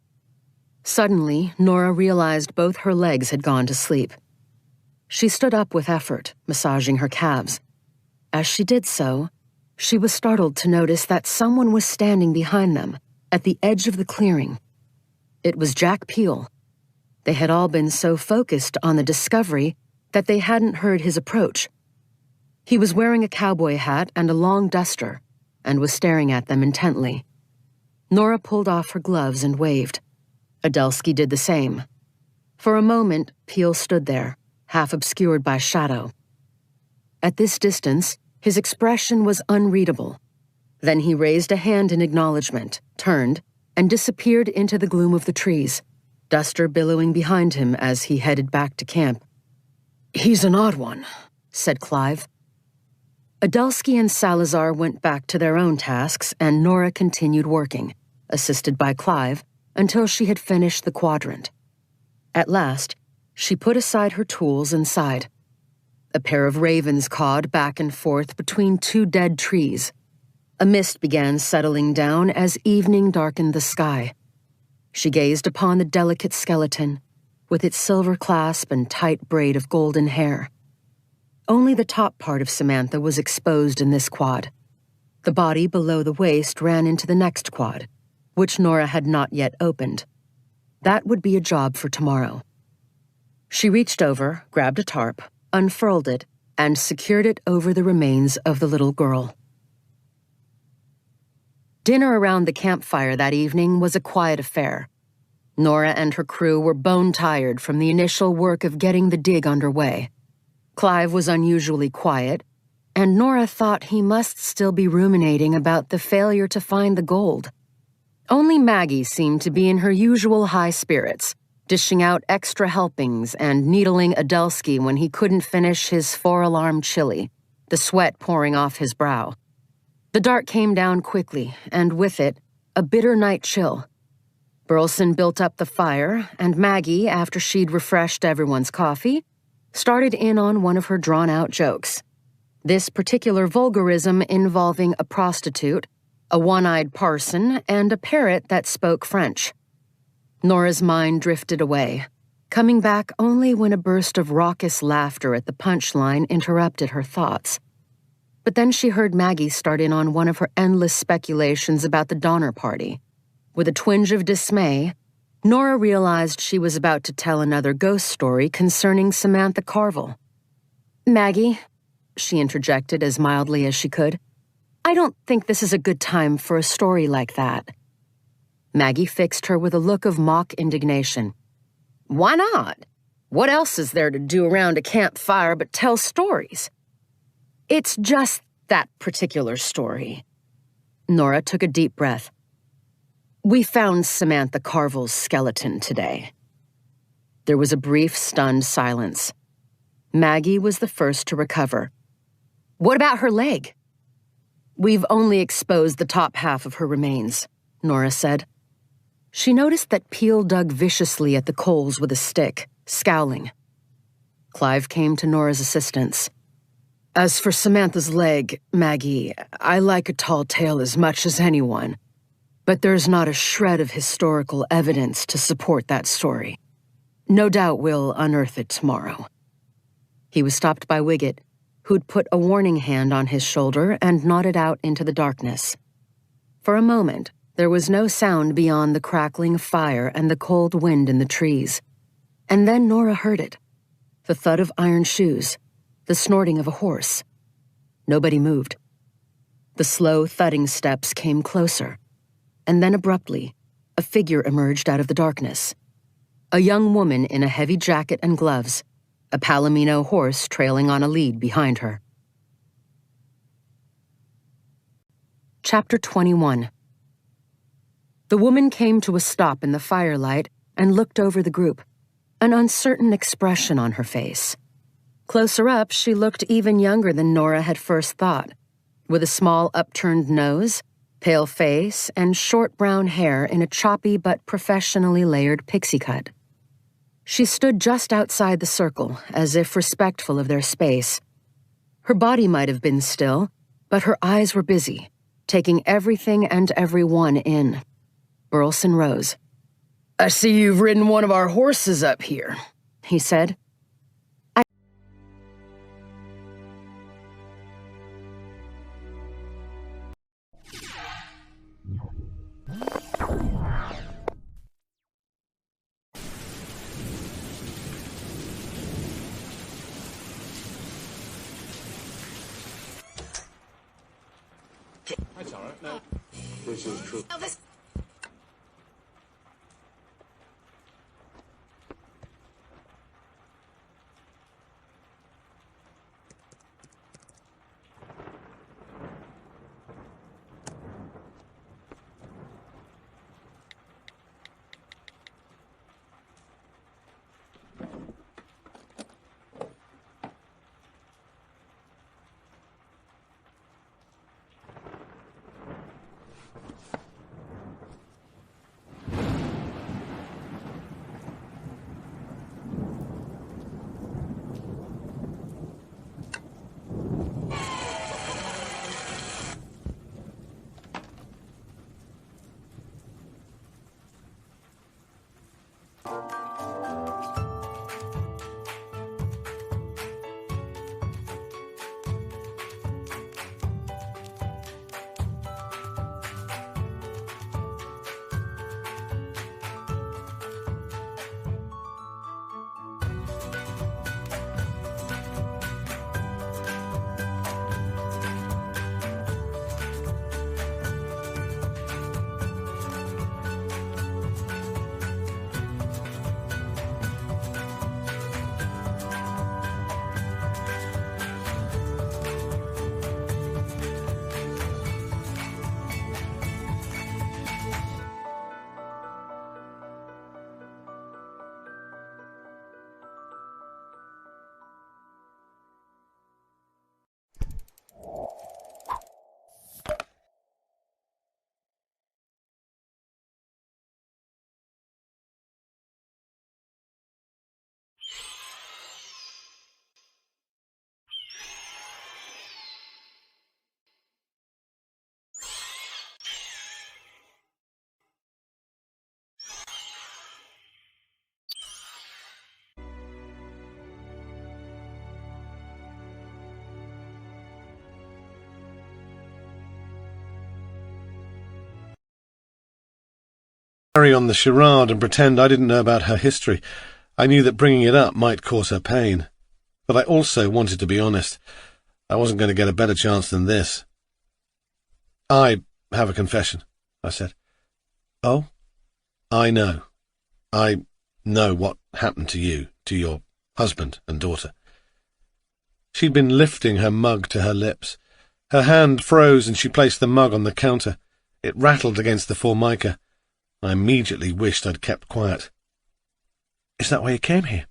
Suddenly, Nora realized both her legs had gone to sleep. She stood up with effort, massaging her calves. As she did so, she was startled to notice that someone was standing behind them, at the edge of the clearing. It was Jack Peel. They had all been so focused on the discovery that they hadn't heard his approach. He was wearing a cowboy hat and a long duster, and was staring at them intently. Nora pulled off her gloves and waved. Adelsky did the same. For a moment, Peel stood there, half obscured by shadow. At this distance, his expression was unreadable. Then he raised a hand in acknowledgement, turned, and disappeared into the gloom of the trees, duster billowing behind him as he headed back to camp. "He's an odd one," said Clive. Adelsky and Salazar went back to their own tasks, and Nora continued working, assisted by Clive, until she had finished the quadrant. At last, she put aside her tools and sighed. A pair of ravens cawed back and forth between 2 dead trees. A mist began settling down as evening darkened the sky. She gazed upon the delicate skeleton, with its silver clasp and tight braid of golden hair. Only the top part of Samantha was exposed in this quad. The body below the waist ran into the next quad, which Nora had not yet opened. That would be a job for tomorrow. She reached over, grabbed a tarp, unfurled it, and secured it over the remains of the little girl. Dinner around the campfire that evening was a quiet affair. Nora and her crew were bone-tired from the initial work of getting the dig underway. Clive was unusually quiet, and Nora thought he must still be ruminating about the failure to find the gold. Only Maggie seemed to be in her usual high spirits, dishing out extra helpings and needling Adelsky when he couldn't finish his 4-alarm chili, the sweat pouring off his brow. The dark came down quickly, and with it, a bitter night chill. Burleson built up the fire, and Maggie, after she'd refreshed everyone's coffee, started in on one of her drawn-out jokes. This particular vulgarism involving a prostitute, a one-eyed parson, and a parrot that spoke French. Nora's mind drifted away, coming back only when a burst of raucous laughter at the punchline interrupted her thoughts. But then she heard Maggie start in on one of her endless speculations about the Donner Party. With a twinge of dismay, Nora realized she was about to tell another ghost story concerning Samantha Carville. "Maggie," she interjected as mildly as she could, "I don't think this is a good time for a story like that." Maggie fixed her with a look of mock indignation. "Why not? What else is there to do around a campfire but tell stories?" "It's just that particular story." Nora took a deep breath. "We found Samantha Carville's skeleton today." There was a brief, stunned silence. Maggie was the first to recover. "What about her leg?" "We've only exposed the top half of her remains," Nora said. She noticed that Peel dug viciously at the coals with a stick, scowling. Clive came to Nora's assistance. "As for Samantha's leg, Maggie, I like a tall tale as much as anyone, but there's not a shred of historical evidence to support that story. No doubt we'll unearth it tomorrow." He was stopped by Wiggett, who'd put a warning hand on his shoulder and nodded out into the darkness. For a moment, there was no sound beyond the crackling fire and the cold wind in the trees. And then Nora heard it. The thud of iron shoes, the snorting of a horse. Nobody moved. The slow, thudding steps came closer, and then abruptly, a figure emerged out of the darkness. A young woman in a heavy jacket and gloves, a Palomino horse trailing on a lead behind her. Chapter 21. The woman came to a stop in the firelight and looked over the group, an uncertain expression on her face. Closer up, she looked even younger than Nora had first thought, with a small upturned nose, pale face, and short brown hair in a choppy but professionally layered pixie cut. She stood just outside the circle, as if respectful of their space. Her body might have been still, but her eyes were busy, taking everything and everyone in. Burleson rose. "I see you've ridden one of our horses up here," he said. That's all right. No, this is true. carry on the charade and pretend I didn't know about her history. I knew that bringing it up might cause her pain. But I also wanted to be honest. I wasn't going to get a better chance than this. I have a confession, I said. Oh? I know. I know what happened to you, to your husband and daughter. She'd been lifting her mug to her lips. Her hand froze and she placed the mug on the counter. It rattled against the formica. I immediately wished I'd kept quiet. Is that why you came here?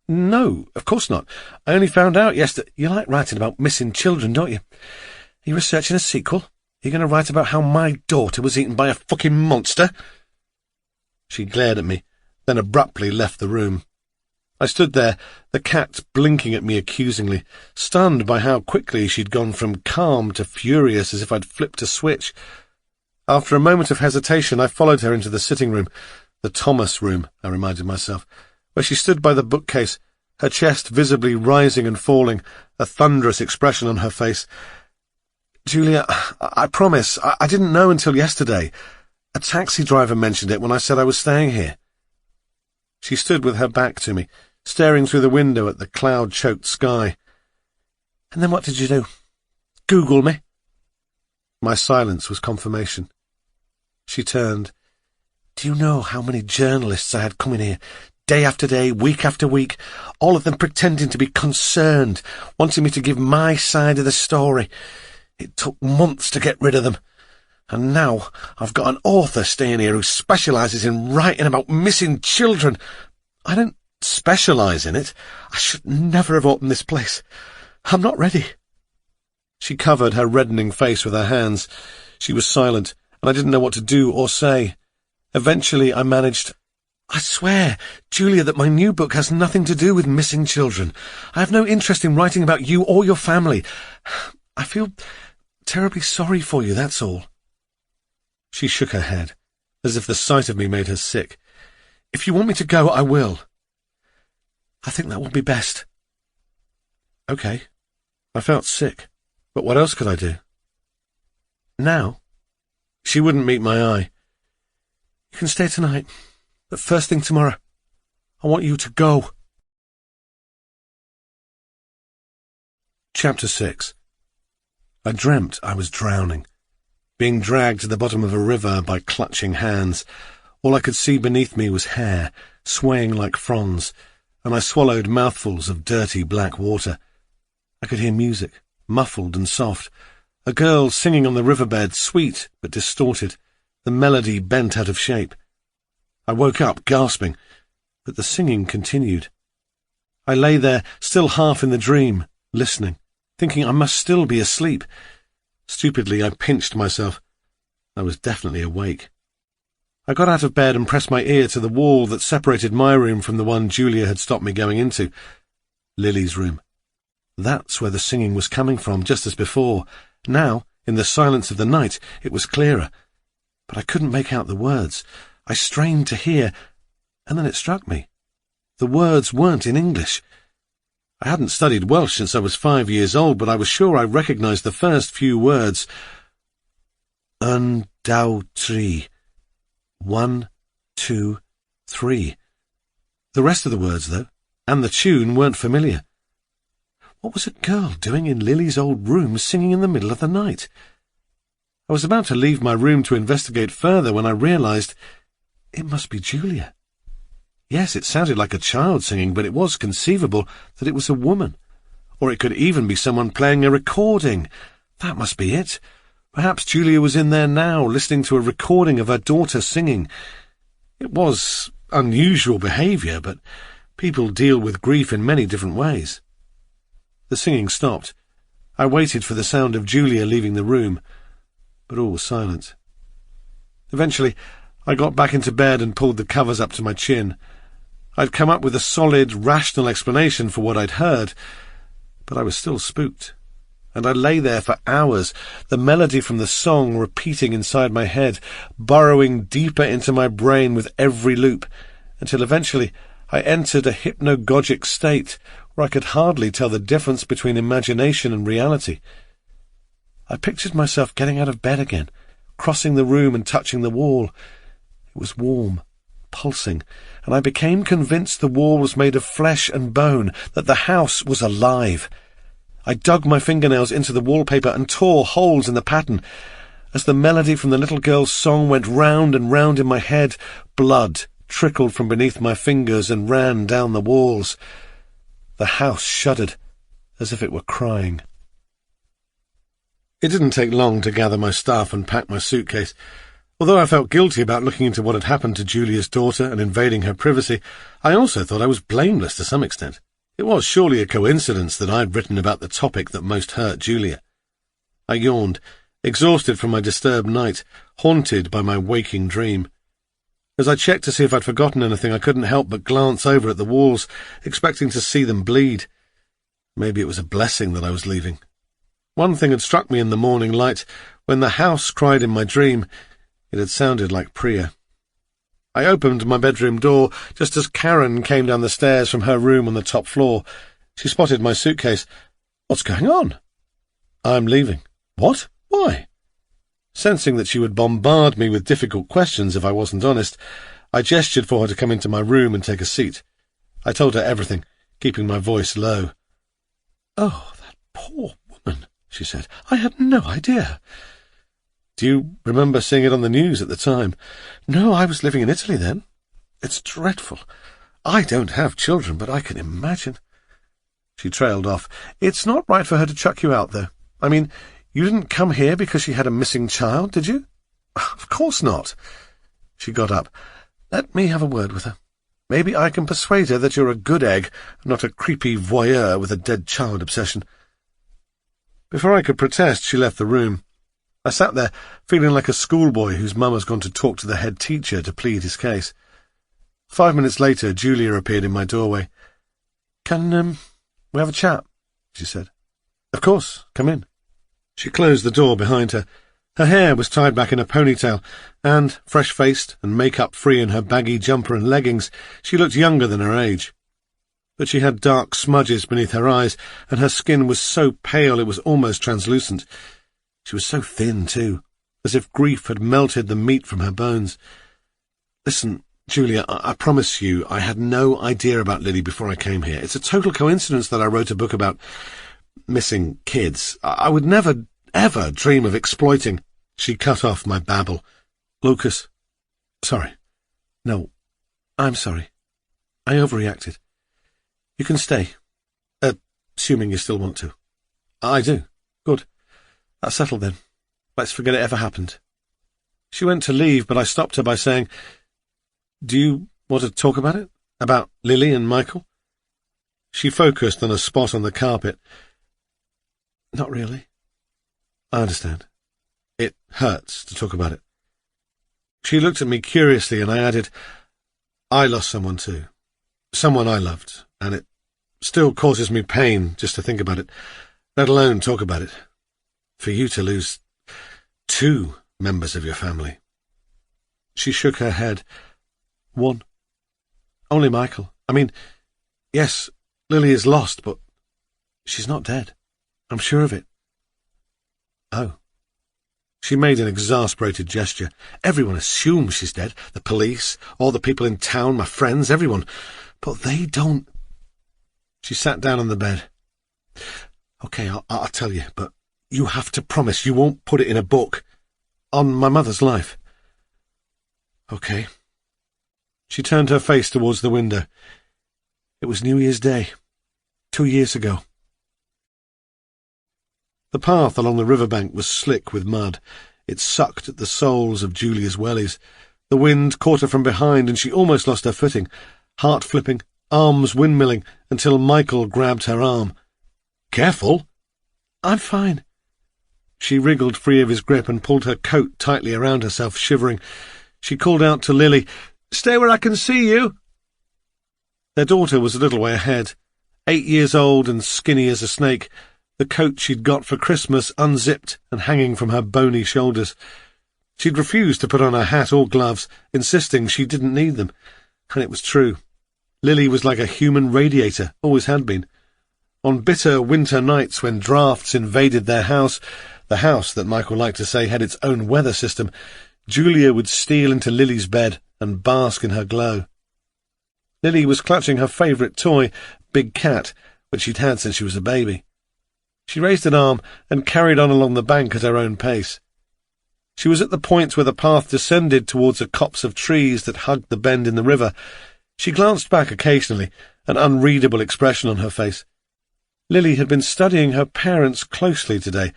No, of course not. I only found out yesterday. You like writing about missing children, don't you? Are you researching a sequel? Are you going to write about how my daughter was eaten by a fucking monster? She glared at me, then abruptly left the room. I stood there, the cat blinking at me accusingly, stunned by how quickly she'd gone from calm to furious as if I'd flipped a switch. After a moment of hesitation, I followed her into the sitting room. The Thomas room, I reminded myself, where she stood by the bookcase, her chest visibly rising and falling, a thunderous expression on her face. Julia, I promise, I didn't know until yesterday. A taxi driver mentioned it when I said I was staying here. She stood with her back to me, staring through the window at the cloud-choked sky. And then what did you do? Google me? My silence was confirmation. She turned. Do you know how many journalists I had coming here, day after day, week after week, all of them pretending to be concerned, wanting me to give my side of the story? It took months to get rid of them. And now I've got an author staying here who specialises in writing about missing children. I don't specialise in it. I should never have opened this place. I'm not ready. She covered her reddening face with her hands. She was silent, and I didn't know what to do or say. Eventually I managed, I swear, Julia, that my new book has nothing to do with missing children. I have no interest in writing about you or your family. I feel terribly sorry for you, that's all. She shook her head, as if the sight of me made her sick. If you want me to go, I will. I think that will be best. Okay. I felt sick, but what else could I do? Now? She wouldn't meet my eye. You can stay tonight, but first thing tomorrow, I want you to go. Chapter 6. I dreamt I was drowning, being dragged to the bottom of a river by clutching hands. All I could see beneath me was hair, swaying like fronds, and I swallowed mouthfuls of dirty black water. I could hear music, muffled and soft, a girl singing on the riverbed, sweet but distorted, the melody bent out of shape. I woke up, gasping, but the singing continued. I lay there, still half in the dream, listening, thinking I must still be asleep. Stupidly, I pinched myself. I was definitely awake. I got out of bed and pressed my ear to the wall that separated my room from the one Julia had stopped me going into. Lily's room. That's where the singing was coming from, just as before. Now, in the silence of the night, it was clearer. But I couldn't make out the words. I strained to hear, and then it struck me. The words weren't in English. I hadn't studied Welsh since I was 5 years old, but I was sure I recognised the first few words. Un, daw, tri. 1, 2, 3. The rest of the words, though, and the tune weren't familiar. What was a girl doing in Lily's old room singing in the middle of the night? I was about to leave my room to investigate further when I realised it must be Julia. Yes, it sounded like a child singing, but it was conceivable that it was a woman. Or it could even be someone playing a recording. That must be it. Perhaps Julia was in there now, listening to a recording of her daughter singing. It was unusual behaviour, but people deal with grief in many different ways. The singing stopped. I waited for the sound of Julia leaving the room, but all was silent. Eventually, I got back into bed and pulled the covers up to my chin. I'd come up with a solid, rational explanation for what I'd heard, but I was still spooked, and I lay there for hours, the melody from the song repeating inside my head, burrowing deeper into my brain with every loop, until eventually I entered a hypnagogic state where I could hardly tell the difference between imagination and reality. I pictured myself getting out of bed again, crossing the room and touching the wall. It It was warm, pulsing, and I became convinced the wall was made of flesh and bone, that the house was alive. I dug my fingernails into the wallpaper and tore holes in the pattern. As the melody from the little girl's song went round and round in my head, blood trickled from beneath my fingers and ran down the walls. The house shuddered, as if it were crying. It didn't take long to gather my stuff and pack my suitcase. Although I felt guilty about looking into what had happened to Julia's daughter and invading her privacy, I also thought I was blameless to some extent. It was surely a coincidence that I had written about the topic that most hurt Julia. I yawned, exhausted from my disturbed night, haunted by my waking dream. As I checked to see if I'd forgotten anything, I couldn't help but glance over at the walls, expecting to see them bleed. Maybe it was a blessing that I was leaving. One thing had struck me in the morning light. When the house cried in my dream, it had sounded like Priya. I opened my bedroom door just as Karen came down the stairs from her room on the top floor. She spotted my suitcase. "What's going on?" "I'm leaving." "What? Why?" Sensing that she would bombard me with difficult questions if I wasn't honest, I gestured for her to come into my room and take a seat. I told her everything, keeping my voice low. "Oh, that poor woman," she said. "I had no idea." "Do you remember seeing it on the news at the time?" "No, I was living in Italy then." "It's dreadful. I don't have children, but I can imagine." She trailed off. "It's not right for her to chuck you out, though. I mean, you didn't come here because she had a missing child, did you?" "Of course not." She got up. "Let me have a word with her. Maybe I can persuade her that you're a good egg, not a creepy voyeur with a dead child obsession." Before I could protest, she left the room. I sat there, feeling like a schoolboy whose mum has gone to talk to the head teacher to plead his case. 5 minutes later, Julia appeared in my doorway. "Can, we have a chat?" she said. "Of course, come in." She closed the door behind her. Her hair was tied back in a ponytail, and, fresh-faced and makeup-free in her baggy jumper and leggings, she looked younger than her age. But she had dark smudges beneath her eyes, and her skin was so pale it was almost translucent. She was so thin, too, as if grief had melted the meat from her bones. "Listen, Julia, I promise you I had no idea about Lily before I came here. It's a total coincidence that I wrote a book about missing kids. I would never, ever dream of exploiting—" She cut off my babble. "Lucas, sorry. No, I'm sorry. I overreacted. You can stay, assuming you still want to." "I do. Good. That's settled then. Let's forget it ever happened." She went to leave, but I stopped her by saying, "Do you want to talk about it? About Lily and Michael?" She focused on a spot on the carpet. "Not really. I understand. It hurts to talk about it." She looked at me curiously, and I added, "I lost someone too. Someone I loved, and it still causes me pain just to think about it, let alone talk about it. For you to lose 2 members of your family." She shook her head. "1. Only Michael. I mean, yes, Lily is lost, but she's not dead. I'm sure of it." "Oh." She made an exasperated gesture. "Everyone assumes she's dead. The police, all the people in town, my friends, everyone. But they don't." She sat down on the bed. "Okay, I'll tell you, but you have to promise you won't put it in a book. On my mother's life." "Okay." She turned her face towards the window. "It was New Year's Day, 2 years ago." The path along the riverbank was slick with mud. It sucked at the soles of Julia's wellies. The wind caught her from behind, and she almost lost her footing, heart flipping, arms windmilling, until Michael grabbed her arm. "Careful!" "I'm fine." She wriggled free of his grip and pulled her coat tightly around herself, shivering. She called out to Lily, "Stay where I can see you." Their daughter was a little way ahead, 8 years old and skinny as a snake, the coat she'd got for Christmas unzipped and hanging from her bony shoulders. She'd refused to put on her hat or gloves, insisting she didn't need them. And it was true. Lily was like a human radiator, always had been. On bitter winter nights when drafts invaded their house, the house that Michael liked to say had its own weather system, Julia would steal into Lily's bed and bask in her glow. Lily was clutching her favourite toy, Big Cat, which she'd had since she was a baby. She raised an arm and carried on along the bank at her own pace. She was at the point where the path descended towards a copse of trees that hugged the bend in the river. She glanced back occasionally, an unreadable expression on her face. Lily had been studying her parents closely today,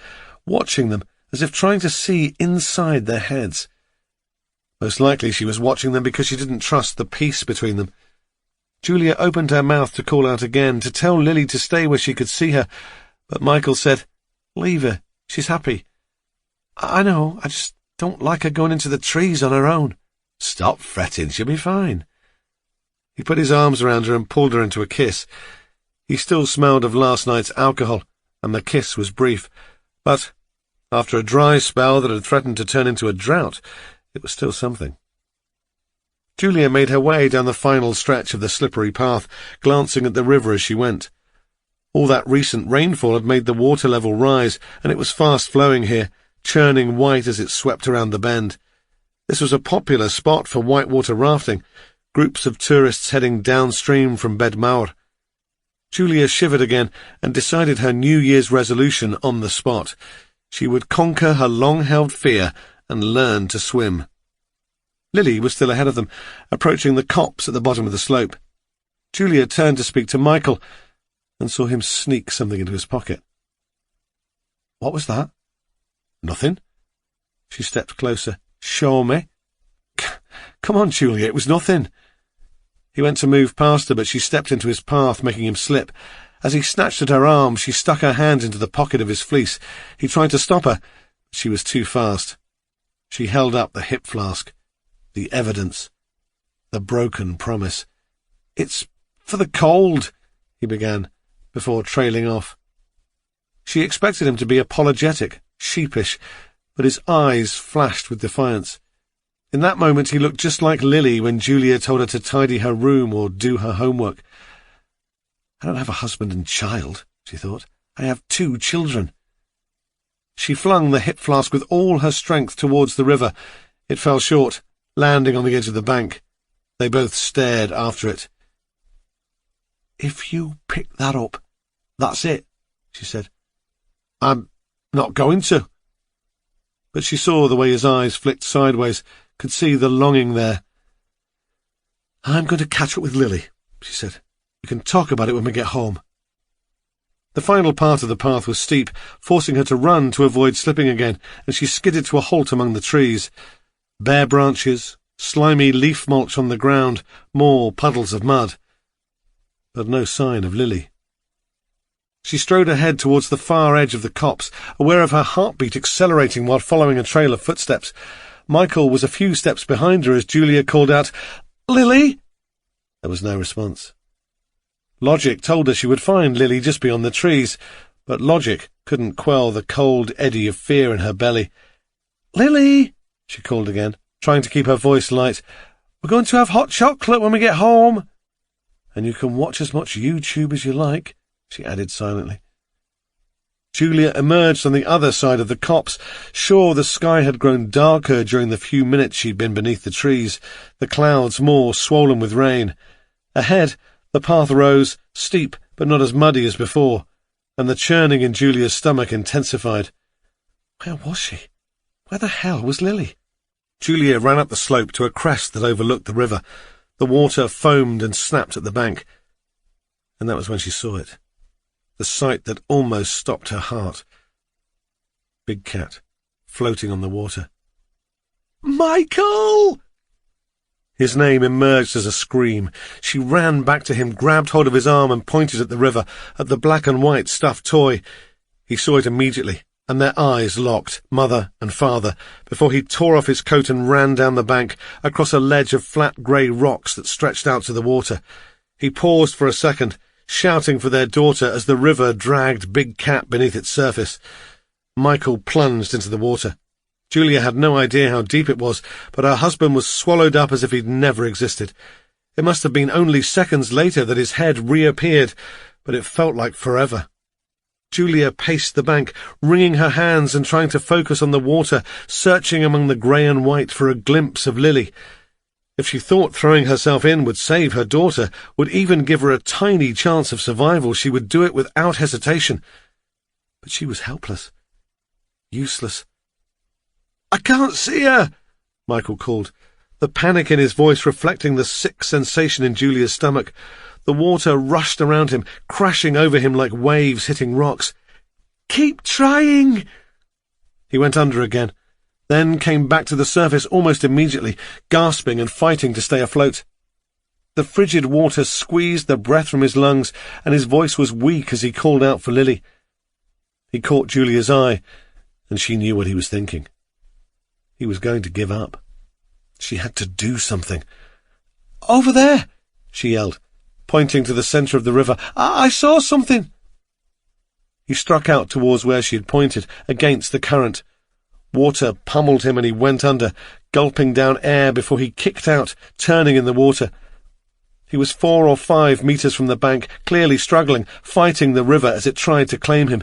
watching them as if trying to see inside their heads. Most likely she was watching them because she didn't trust the peace between them. Julia opened her mouth to call out again, to tell Lily to stay where she could see her, but Michael said, "Leave her. She's happy." "I know, I just don't like her going into the trees on her own." "Stop fretting, she'll be fine." He put his arms around her and pulled her into a kiss. He still smelled of last night's alcohol, and the kiss was brief, but after a dry spell that had threatened to turn into a drought, it was still something. Julia made her way down the final stretch of the slippery path, glancing at the river as she went. All that recent rainfall had made the water level rise, and it was fast-flowing here, churning white as it swept around the bend. This was a popular spot for whitewater rafting, groups of tourists heading downstream from Bedmaur. Julia shivered again and decided her New Year's resolution on the spot. She would conquer her long-held fear and learn to swim. Lily was still ahead of them, approaching the copse at the bottom of the slope. Julia turned to speak to Michael and saw him sneak something into his pocket. "What was that?" "Nothing." She stepped closer. "Show me." "Come on, Julia, it was nothing." He went to move past her, but she stepped into his path, making him slip. As he snatched at her arm, she stuck her hand into the pocket of his fleece. He tried to stop her, but she was too fast. She held up the hip flask. The evidence. The broken promise. "It's for the cold," he began, before trailing off. She expected him to be apologetic, sheepish, but his eyes flashed with defiance. In that moment he looked just like Lily when Julia told her to tidy her room or do her homework. "I don't have a husband and child," she thought. "I have 2 children." She flung the hip flask with all her strength towards the river. It fell short, landing on the edge of the bank. They both stared after it. "If you pick that up, that's it," she said. "I'm not going to." But she saw the way his eyes flicked sideways, could see the longing there. "I'm going to catch up with Lily," she said. "We can talk about it when we get home." The final part of the path was steep, forcing her to run to avoid slipping again, and she skidded to a halt among the trees. Bare branches, slimy leaf mulch on the ground, more puddles of mud. But no sign of Lily. She strode ahead towards the far edge of the copse, aware of her heartbeat accelerating while following a trail of footsteps. Michael was a few steps behind her as Julia called out, "Lily!" There was no response. Logic told her she would find Lily just beyond the trees, but logic couldn't quell the cold eddy of fear in her belly. "Lily!" she called again, trying to keep her voice light. "We're going to have hot chocolate when we get home. And you can watch as much YouTube as you like," she added silently. Julia emerged on the other side of the copse. Sure, the sky had grown darker during the few minutes she'd been beneath the trees, the clouds more swollen with rain. Ahead, the path rose, steep but not as muddy as before, and the churning in Julia's stomach intensified. Where was she? Where the hell was Lily? Julia ran up the slope to a crest that overlooked the river. The water foamed and snapped at the bank. And that was when she saw it. The sight that almost stopped her heart. Big Cat, floating on the water. "Michael!" His name emerged as a scream. She ran back to him, grabbed hold of his arm and pointed at the river, at the black and white stuffed toy. He saw it immediately, and their eyes locked, mother and father, before he tore off his coat and ran down the bank, across a ledge of flat grey rocks that stretched out to the water. He paused for a second, shouting for their daughter as the river dragged Big Cat beneath its surface. Michael plunged into the water. Julia had no idea how deep it was, but her husband was swallowed up as if he'd never existed. It must have been only seconds later that his head reappeared, but it felt like forever. Julia paced the bank, wringing her hands and trying to focus on the water, searching among the grey and white for a glimpse of Lily. If she thought throwing herself in would save her daughter, would even give her a tiny chance of survival, she would do it without hesitation. But she was helpless. Useless. "I can't see her!" Michael called, the panic in his voice reflecting the sick sensation in Julia's stomach. The water rushed around him, crashing over him like waves hitting rocks. "Keep trying!" He went under again, then came back to the surface almost immediately, gasping and fighting to stay afloat. The frigid water squeezed the breath from his lungs, and his voice was weak as he called out for Lily. He caught Julia's eye, and she knew what he was thinking. He was going to give up. She had to do something. "Over there!" she yelled, pointing to the centre of the river. I saw something!" He struck out towards where she had pointed, against the current. Water pummeled him and he went under, gulping down air before he kicked out, turning in the water. He was 4 or 5 metres from the bank, clearly struggling, fighting the river as it tried to claim him.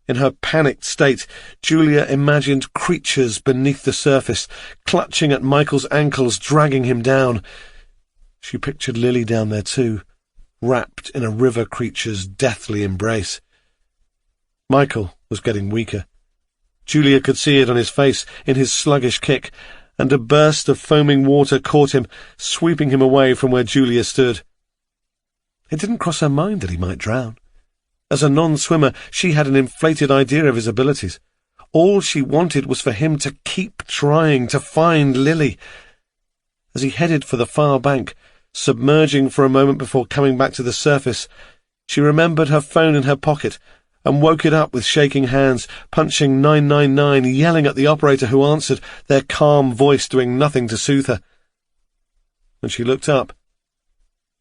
In her panicked state, Julia imagined creatures beneath the surface, clutching at Michael's ankles, dragging him down. She pictured Lily down there too, wrapped in a river creature's deathly embrace. Michael was getting weaker. Julia could see it on his face, in his sluggish kick, and a burst of foaming water caught him, sweeping him away from where Julia stood. It didn't cross her mind that he might drown. As a non-swimmer, she had an inflated idea of his abilities. All she wanted was for him to keep trying to find Lily. As he headed for the far bank, submerging for a moment before coming back to the surface, she remembered her phone in her pocket and woke it up with shaking hands, punching 999, yelling at the operator who answered, their calm voice doing nothing to soothe her. When she looked up,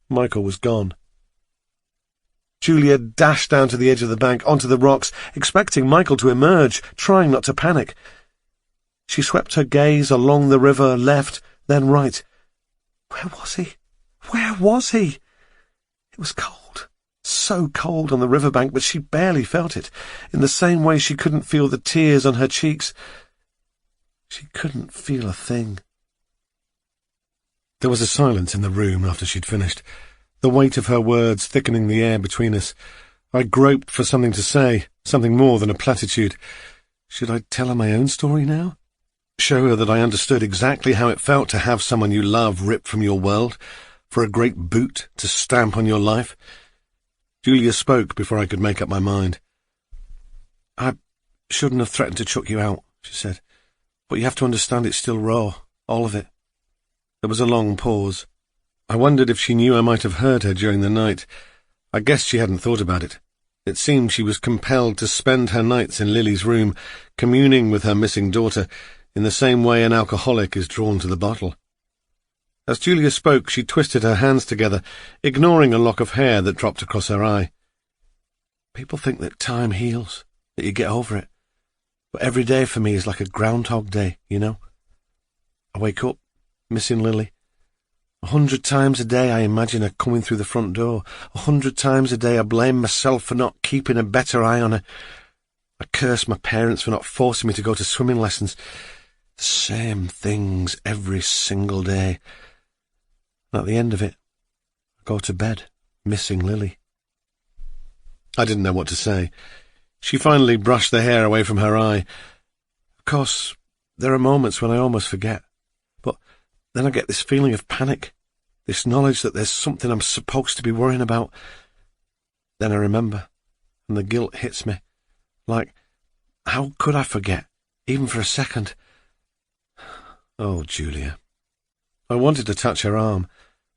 Michael was gone. Julia dashed down to the edge of the bank, onto the rocks, expecting Michael to emerge, trying not to panic. She swept her gaze along the river, left, then right. Where was he? Where was he? It was cold, so cold on the riverbank, but she barely felt it, in the same way she couldn't feel the tears on her cheeks. She couldn't feel a thing. There was a silence in the room after she'd finished, the weight of her words thickening the air between us. I groped for something to say, something more than a platitude. Should I tell her my own story now? Show her that I understood exactly how it felt to have someone you love ripped from your world, for a great boot to stamp on your life? Julia spoke before I could make up my mind. "I shouldn't have threatened to chuck you out," she said. "But you have to understand it's still raw, all of it." There was a long pause. I wondered if she knew I might have heard her during the night. I guessed she hadn't thought about it. It seemed she was compelled to spend her nights in Lily's room, communing with her missing daughter, in the same way an alcoholic is drawn to the bottle. As Julia spoke, she twisted her hands together, ignoring a lock of hair that dropped across her eye. "People think that time heals, that you get over it. But every day for me is like a Groundhog Day, you know? I wake up, missing Lily. 100 times a day I imagine her coming through the front door. 100 times a day I blame myself for not keeping a better eye on her. I curse my parents for not forcing me to go to swimming lessons. The same things every single day. And at the end of it, I go to bed, missing Lily." I didn't know what to say. She finally brushed the hair away from her eye. "Of course, there are moments when I almost forget. But then I get this feeling of panic, this knowledge that there's something I'm supposed to be worrying about. Then I remember, and the guilt hits me. Like, how could I forget, even for a second? Oh, Julia." I wanted to touch her arm,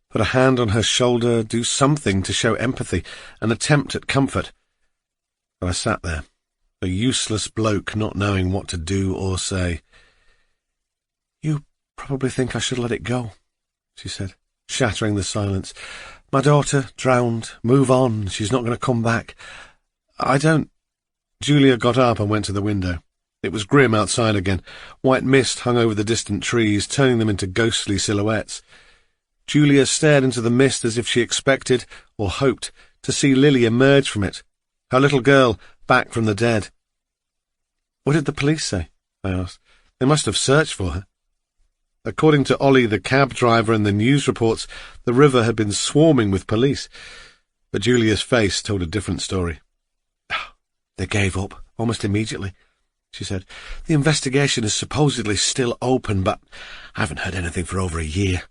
put a hand on her shoulder, do something to show empathy, an attempt at comfort. But I sat there, a useless bloke not knowing what to do or say. "You probably think I should let it go," she said, shattering the silence. "My daughter, drowned, move on, she's not going to come back. I don't—" Julia got up and went to the window. It was grim outside again. White mist hung over the distant trees, turning them into ghostly silhouettes. Julia stared into the mist as if she expected, or hoped, to see Lily emerge from it, her little girl back from the dead. "What did the police say?" I asked. "They must have searched for her." According to Ollie, the cab driver, and the news reports, the river had been swarming with police. But Julia's face told a different story. They gave up almost immediately, she said. The investigation is supposedly still open, but I haven't heard anything for over a year.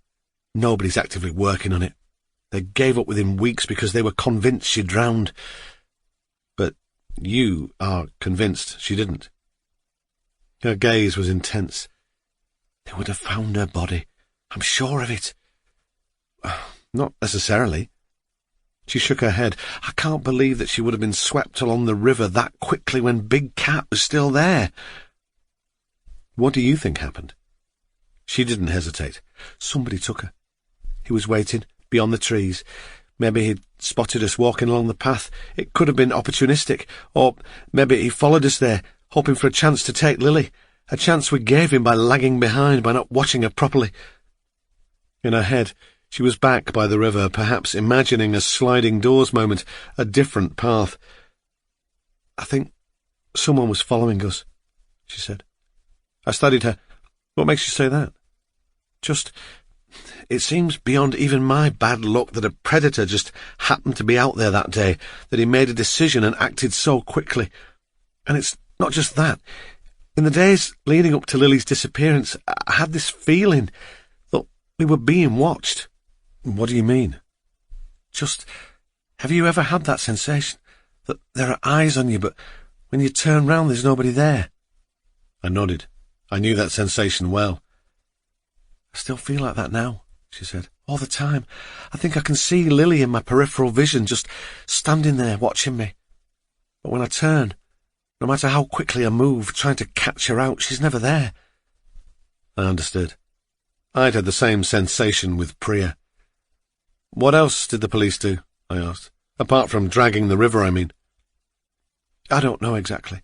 Nobody's actively working on it. They gave up within weeks because they were convinced she drowned. But you are convinced she didn't. Her gaze was intense. They would have found her body. I'm sure of it. Not necessarily. She shook her head. I can't believe that she would have been swept along the river that quickly when Big Cat was still there. What do you think happened? She didn't hesitate. Somebody took her. He was waiting beyond the trees. Maybe he'd spotted us walking along the path. It could have been opportunistic. Or maybe he followed us there, hoping for a chance to take Lily. A chance we gave him by lagging behind, by not watching her properly. In her head, she was back by the river, perhaps imagining a sliding doors moment, a different path. I think someone was following us, she said. I studied her. What makes you say that? Just, it seems beyond even my bad luck that a predator just happened to be out there that day, that he made a decision and acted so quickly. And it's not just that. In the days leading up to Lily's disappearance, I had this feeling that we were being watched. What do you mean? Just, have you ever had that sensation? That there are eyes on you, but when you turn round there's nobody there? I nodded. I knew that sensation well. I still feel like that now, she said. All the time. I think I can see Lily in my peripheral vision, just standing there watching me. But when I turn, no matter how quickly I move, trying to catch her out, she's never there. I understood. I'd had the same sensation with Priya. What else did the police do? I asked. Apart from dragging the river, I mean. I don't know exactly.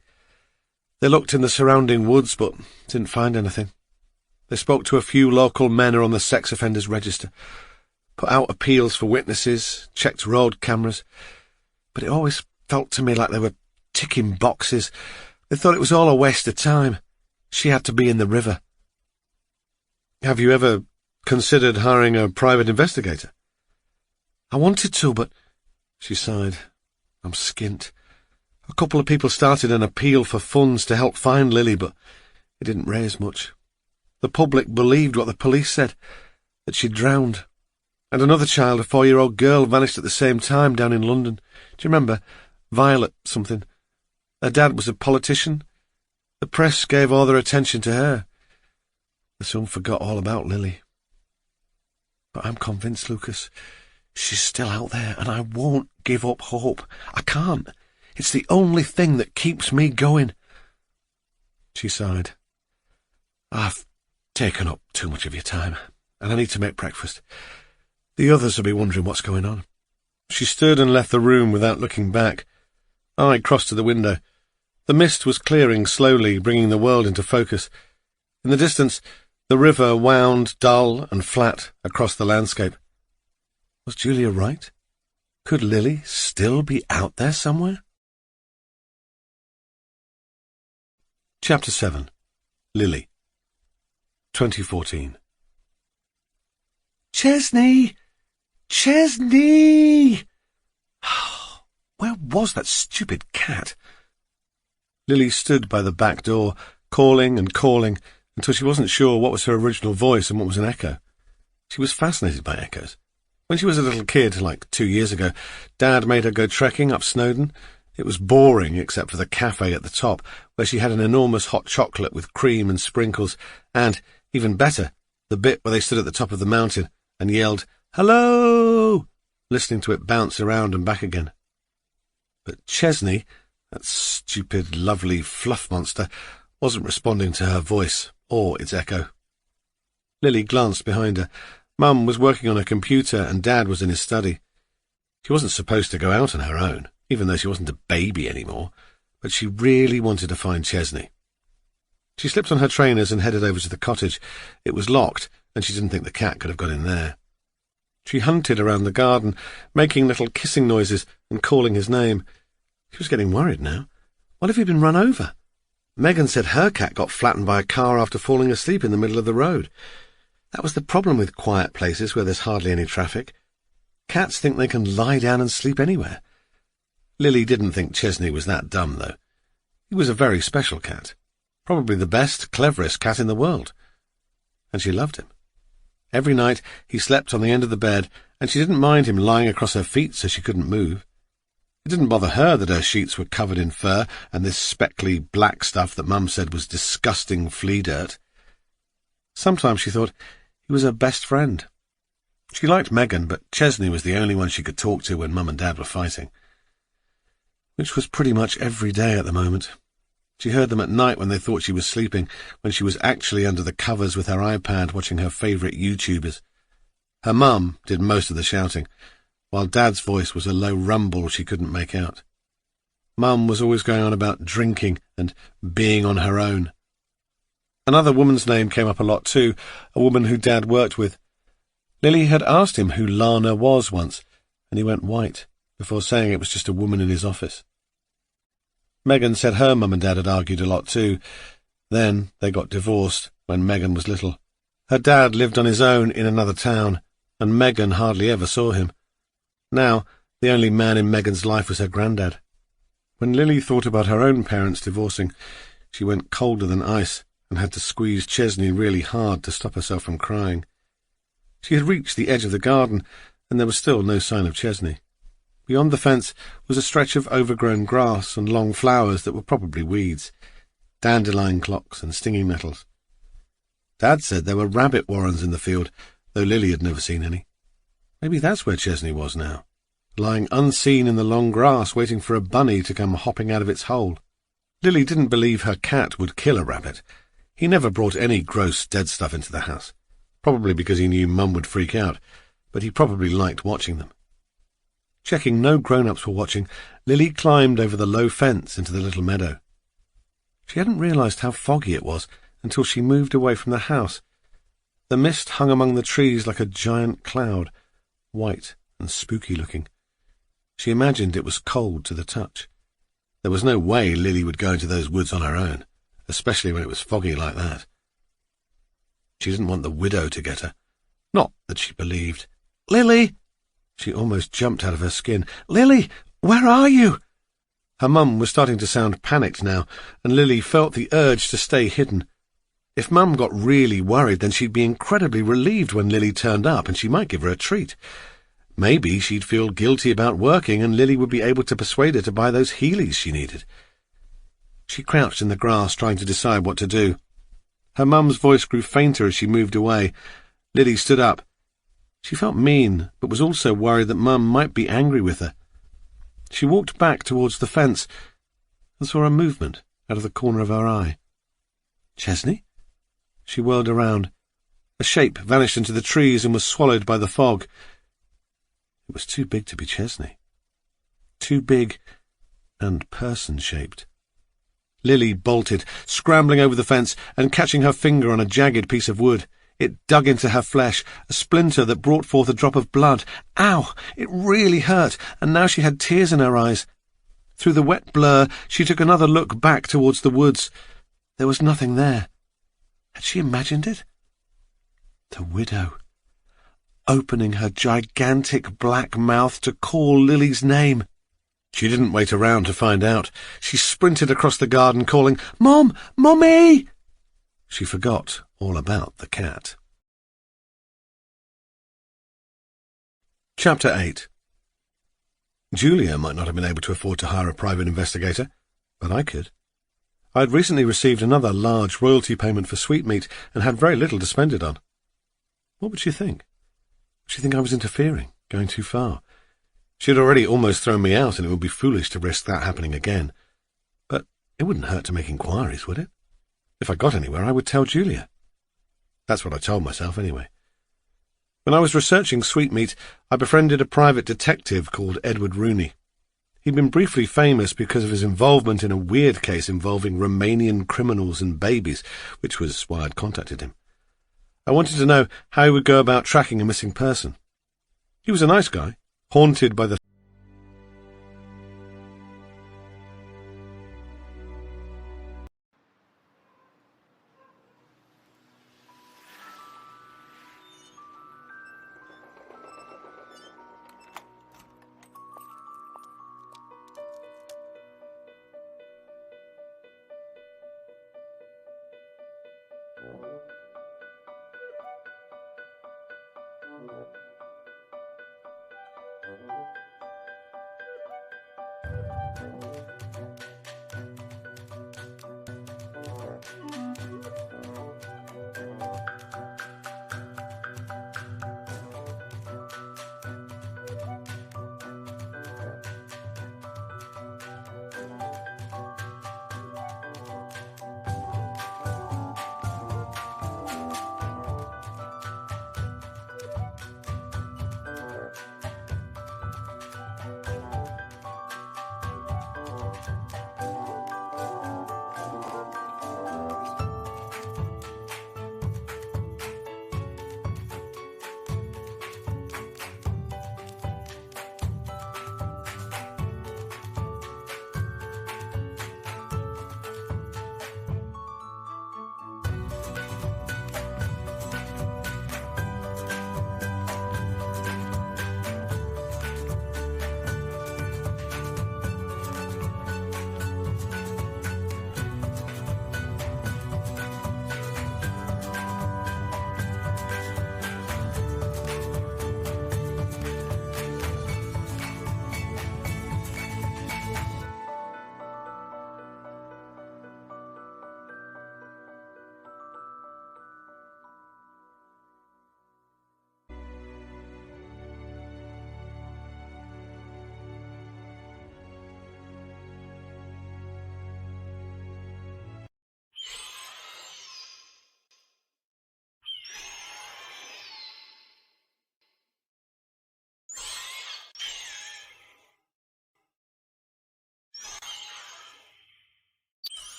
They looked in the surrounding woods, but didn't find anything. They spoke to a few local men on the sex offenders register, put out appeals for witnesses, checked road cameras, but it always felt to me like they were ticking boxes. They thought it was all a waste of time. She had to be in the river. Have you ever considered hiring a private investigator? I wanted to, but... She sighed. I'm skint. A couple of people started an appeal for funds to help find Lily, but it didn't raise much. The public believed what the police said, that she'd drowned. And another child, a 4-year-old girl, vanished at the same time down in London. Do you remember? Violet something. Her dad was a politician. The press gave all their attention to her. They soon forgot all about Lily. But I'm convinced, Lucas, she's still out there, and I won't give up hope. I can't. It's the only thing that keeps me going. She sighed. I've taken up too much of your time, and I need to make breakfast. The others will be wondering what's going on. She stood and left the room without looking back. I crossed to the window. The mist was clearing slowly, bringing the world into focus. In the distance, the river wound dull and flat across the landscape. Was Julia right? Could Lily still be out there somewhere? Chapter 7. Lily. 2014. Chesney! Chesney! Where was that stupid cat? Lily stood by the back door, calling and calling, until she wasn't sure what was her original voice and what was an echo. She was fascinated by echoes. When she was a little kid, like 2 years ago, Dad made her go trekking up Snowdon. It was boring, except for the cafe at the top, where she had an enormous hot chocolate with cream and sprinkles, and, even better, the bit where they stood at the top of the mountain and yelled, "Hello!" listening to it bounce around and back again. But Chesney, that stupid, lovely fluff monster, wasn't responding to her voice or its echo. Lily glanced behind her. Mum was working on her computer and Dad was in his study. She wasn't supposed to go out on her own, even though she wasn't a baby anymore, but she really wanted to find Chesney. She slipped on her trainers and headed over to the cottage. It was locked, and she didn't think the cat could have got in there. She hunted around the garden, making little kissing noises and calling his name. She was getting worried now. What if he'd been run over? Megan said her cat got flattened by a car after falling asleep in the middle of the road. That was the problem with quiet places where there's hardly any traffic. Cats think they can lie down and sleep anywhere. Lily didn't think Chesney was that dumb, though. He was a very special cat. Probably the best, cleverest cat in the world. And she loved him. Every night he slept on the end of the bed, and she didn't mind him lying across her feet so she couldn't move. It didn't bother her that her sheets were covered in fur and this speckly black stuff that Mum said was disgusting flea dirt. Sometimes she thought he was her best friend. She liked Megan, but Chesney was the only one she could talk to when Mum and Dad were fighting. Which was pretty much every day at the moment. She heard them at night when they thought she was sleeping, when she was actually under the covers with her iPad watching her favourite YouTubers. Her mum did most of the shouting, while Dad's voice was a low rumble she couldn't make out. Mum was always going on about drinking and being on her own. Another woman's name came up a lot too, a woman who Dad worked with. Lily had asked him who Lana was once, and he went white before saying it was just a woman in his office. Megan said her mum and Dad had argued a lot too. Then they got divorced when Megan was little. Her dad lived on his own in another town, and Megan hardly ever saw him. Now, the only man in Megan's life was her granddad. When Lily thought about her own parents divorcing, she went colder than ice and had to squeeze Chesney really hard to stop herself from crying. She had reached the edge of the garden, and there was still no sign of Chesney. Beyond the fence was a stretch of overgrown grass and long flowers that were probably weeds, dandelion clocks and stinging nettles. Dad said there were rabbit warrens in the field, though Lily had never seen any. Maybe that's where Chesney was now, lying unseen in the long grass waiting for a bunny to come hopping out of its hole. Lily didn't believe her cat would kill a rabbit. He never brought any gross dead stuff into the house, probably because he knew Mum would freak out, but he probably liked watching them. Checking no grown-ups were watching, Lily climbed over the low fence into the little meadow. She hadn't realized how foggy it was until she moved away from the house. The mist hung among the trees like a giant cloud, white and spooky-looking. She imagined it was cold to the touch. There was no way Lily would go into those woods on her own, especially when it was foggy like that. She didn't want the widow to get her. Not that she believed. "Lily!" She almost jumped out of her skin. "Lily, where are you?" Her mum was starting to sound panicked now, and Lily felt the urge to stay hidden. If Mum got really worried, then she'd be incredibly relieved when Lily turned up, and she might give her a treat. Maybe she'd feel guilty about working, and Lily would be able to persuade her to buy those Heelys she needed. She crouched in the grass, trying to decide what to do. Her mum's voice grew fainter as she moved away. Lily stood up. She felt mean, but was also worried that Mum might be angry with her. She walked back towards the fence and saw a movement out of the corner of her eye. Chesney? She whirled around. A shape vanished into the trees and was swallowed by the fog. It was too big to be Chesney. Too big and person-shaped. Lily bolted, scrambling over the fence and catching her finger on a jagged piece of wood. It dug into her flesh, a splinter that brought forth a drop of blood. Ow! It really hurt, and now she had tears in her eyes. Through the wet blur, she took another look back towards the woods. There was nothing there. Had she imagined it? The widow, opening her gigantic black mouth to call Lily's name. She didn't wait around to find out. She sprinted across the garden, calling, "Mom! Mommy!" She forgot all about the cat. Chapter 8. Julia might not have been able to afford to hire a private investigator, but I could. I had recently received another large royalty payment for Sweetmeat and had very little to spend it on. What would she think? Would she think I was interfering, going too far? She had already almost thrown me out, and it would be foolish to risk that happening again. But it wouldn't hurt to make inquiries, would it? If I got anywhere, I would tell Julia. That's what I told myself, anyway. When I was researching Sweetmeat, I befriended a private detective called Edward Rooney. He'd been briefly famous because of his involvement in a weird case involving Romanian criminals and babies, which was why I'd contacted him. I wanted to know how he would go about tracking a missing person. He was a nice guy, haunted by the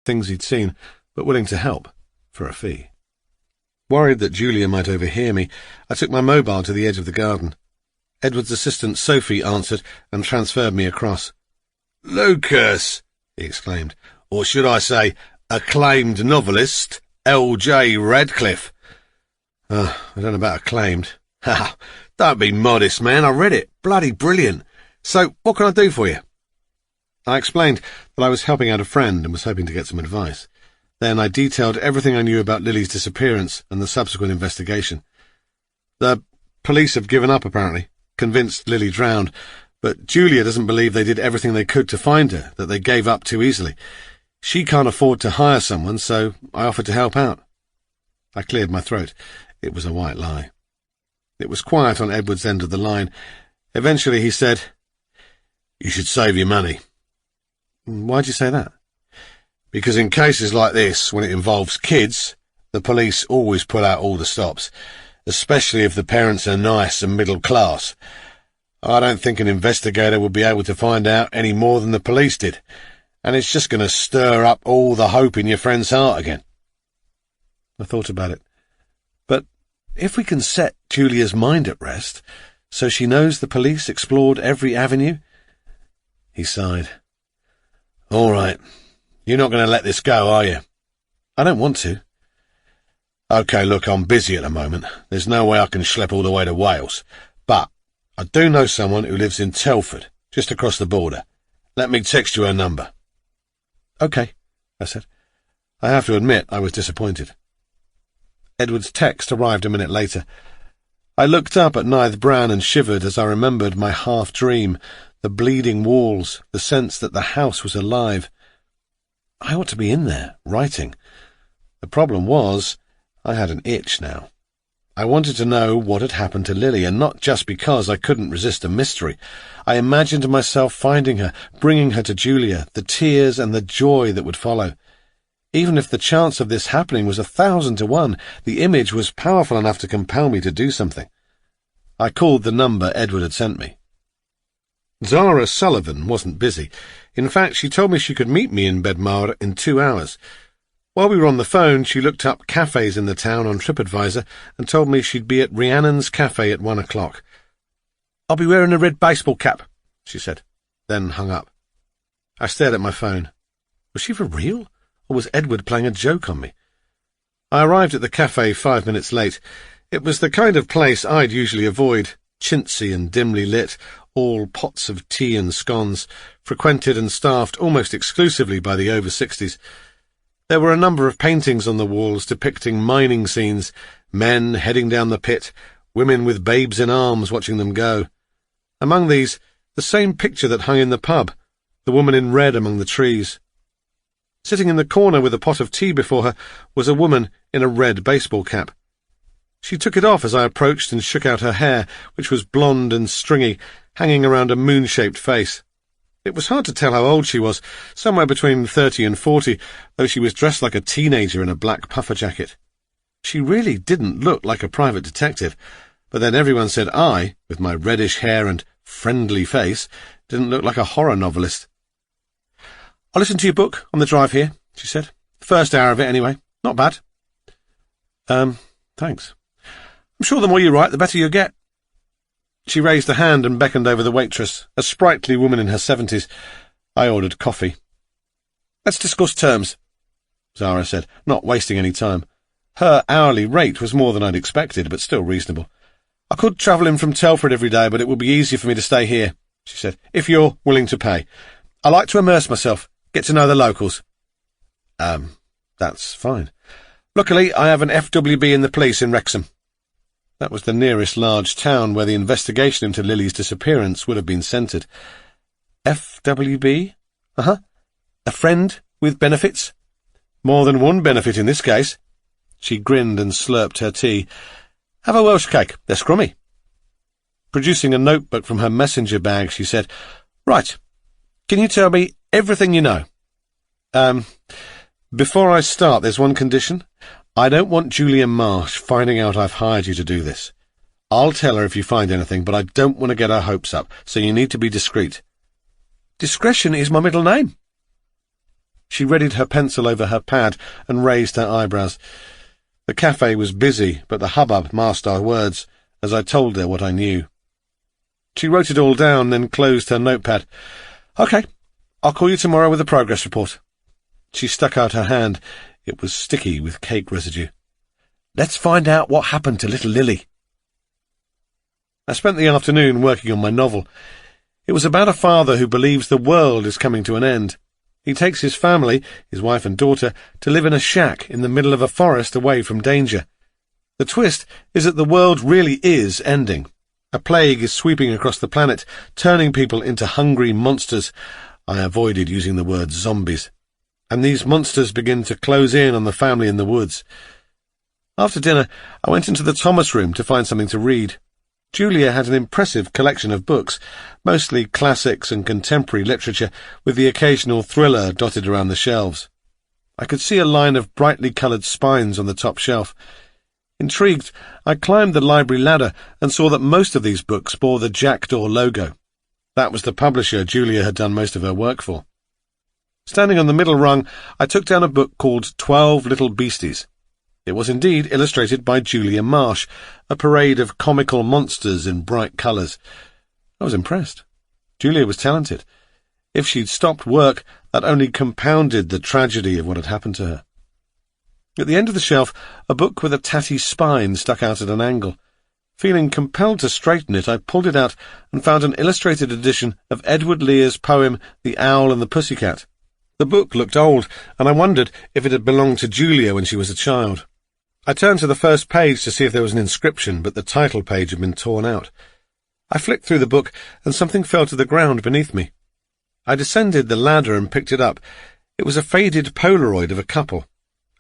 Things he'd seen, but willing to help, for a fee. Worried that Julia might overhear me, I took my mobile to the edge of the garden. Edward's assistant Sophie answered and transferred me across. "Lucas!" he exclaimed. "Or should I say, acclaimed novelist, L.J. Radcliffe." I don't know about acclaimed. Ha! Don't be modest, man. I read it. Bloody brilliant. So, what can I do for you? I explained that I was helping out a friend and was hoping to get some advice. Then I detailed everything I knew about Lily's disappearance and the subsequent investigation. The police have given up, apparently, convinced Lily drowned, but Julia doesn't believe they did everything they could to find her, that they gave up too easily. She can't afford to hire someone, so I offered to help out. I cleared my throat. It was a white lie. It was quiet on Edward's end of the line. Eventually he said, "You should save your money." "Why'd you say that?" "Because in cases like this, when it involves kids, the police always pull out all the stops, especially if the parents are nice and middle class. I don't think an investigator would be able to find out any more than the police did, and it's just going to stir up all the hope in your friend's heart again." I thought about it. But if we can set Julia's mind at rest, so she knows the police explored every avenue? He sighed. "All right. You're not going to let this go, are you?" "I don't want to." "OK, look, I'm busy at the moment. There's no way I can schlep all the way to Wales. But I do know someone who lives in Telford, just across the border. Let me text you her number." "OK," I said. I have to admit I was disappointed. Edward's text arrived a minute later. I looked up at Nithe Bran and shivered as I remembered my half-dream, the bleeding walls, the sense that the house was alive. I ought to be in there, writing. The problem was, I had an itch now. I wanted to know what had happened to Lily, and not just because I couldn't resist a mystery. I imagined myself finding her, bringing her to Julia, the tears and the joy that would follow. Even if the chance of this happening was 1,000 to 1, the image was powerful enough to compel me to do something. I called the number Edward had sent me. Zara Sullivan wasn't busy. In fact, she told me she could meet me in Bedmar in 2 hours. While we were on the phone, she looked up cafes in the town on TripAdvisor and told me she'd be at Rhiannon's Cafe at 1 o'clock. "I'll be wearing a red baseball cap," she said, then hung up. I stared at my phone. Was she for real, or was Edward playing a joke on me? I arrived at the cafe 5 minutes late. It was the kind of place I'd usually avoid, chintzy and dimly lit, all pots of tea and scones, frequented and staffed almost exclusively by the over-60s. There were a number of paintings on the walls depicting mining scenes, men heading down the pit, women with babes in arms watching them go. Among these, the same picture that hung in the pub, the woman in red among the trees. Sitting in the corner with a pot of tea before her was a woman in a red baseball cap. She took it off as I approached and shook out her hair, which was blonde and stringy, hanging around a moon-shaped face. It was hard to tell how old she was, somewhere between 30 and 40, though she was dressed like a teenager in a black puffer jacket. She really didn't look like a private detective, but then everyone said I, with my reddish hair and friendly face, didn't look like a horror novelist. "I'll listen to your book on the drive here," she said. "First hour of it, anyway. Not bad." Thanks. "I'm sure the more you write, the better you'll get." She raised a hand and beckoned over the waitress, a sprightly woman in her 70s. I ordered coffee. "Let's discuss terms," Zara said, not wasting any time. Her hourly rate was more than I'd expected, but still reasonable. "I could travel in from Telford every day, but it would be easier for me to stay here," she said, "if you're willing to pay. I like to immerse myself, get to know the locals." That's fine. "Luckily, I have an FWB in the police in Wrexham." That was the nearest large town where the investigation into Lily's disappearance would have been centred. "FWB? A friend with benefits?" "More than one benefit in this case." She grinned and slurped her tea. "Have a Welsh cake. They're scrummy." Producing a notebook from her messenger bag, she said, "Right. Can you tell me everything you know?" Before I start, there's one condition. I don't want Julia Marsh finding out I've hired you to do this. I'll tell her if you find anything, but I don't want to get her hopes up, so you need to be discreet." "Discretion is my middle name." She readied her pencil over her pad and raised her eyebrows. The cafe was busy, but the hubbub masked our words, as I told her what I knew. She wrote it all down, then closed her notepad. "OK, I'll call you tomorrow with a progress report." She stuck out her hand. It was sticky with cake residue. "Let's find out what happened to little Lily." I spent the afternoon working on my novel. It was about a father who believes the world is coming to an end. He takes his family, his wife and daughter, to live in a shack in the middle of a forest away from danger. The twist is that the world really is ending. A plague is sweeping across the planet, turning people into hungry monsters. I avoided using the word zombies. And these monsters begin to close in on the family in the woods. After dinner, I went into the Thomas room to find something to read. Julia had an impressive collection of books, mostly classics and contemporary literature, with the occasional thriller dotted around the shelves. I could see a line of brightly coloured spines on the top shelf. Intrigued, I climbed the library ladder and saw that most of these books bore the Jackdaw logo. That was the publisher Julia had done most of her work for. Standing on the middle rung, I took down a book called 12 Little Beasties. It was indeed illustrated by Julia Marsh, a parade of comical monsters in bright colours. I was impressed. Julia was talented. If she'd stopped work, that only compounded the tragedy of what had happened to her. At the end of the shelf, a book with a tatty spine stuck out at an angle. Feeling compelled to straighten it, I pulled it out and found an illustrated edition of Edward Lear's poem The Owl and the Pussycat. The book looked old, and I wondered if it had belonged to Julia when she was a child. I turned to the first page to see if there was an inscription, but the title page had been torn out. I flicked through the book, and something fell to the ground beneath me. I descended the ladder and picked it up. It was a faded Polaroid of a couple.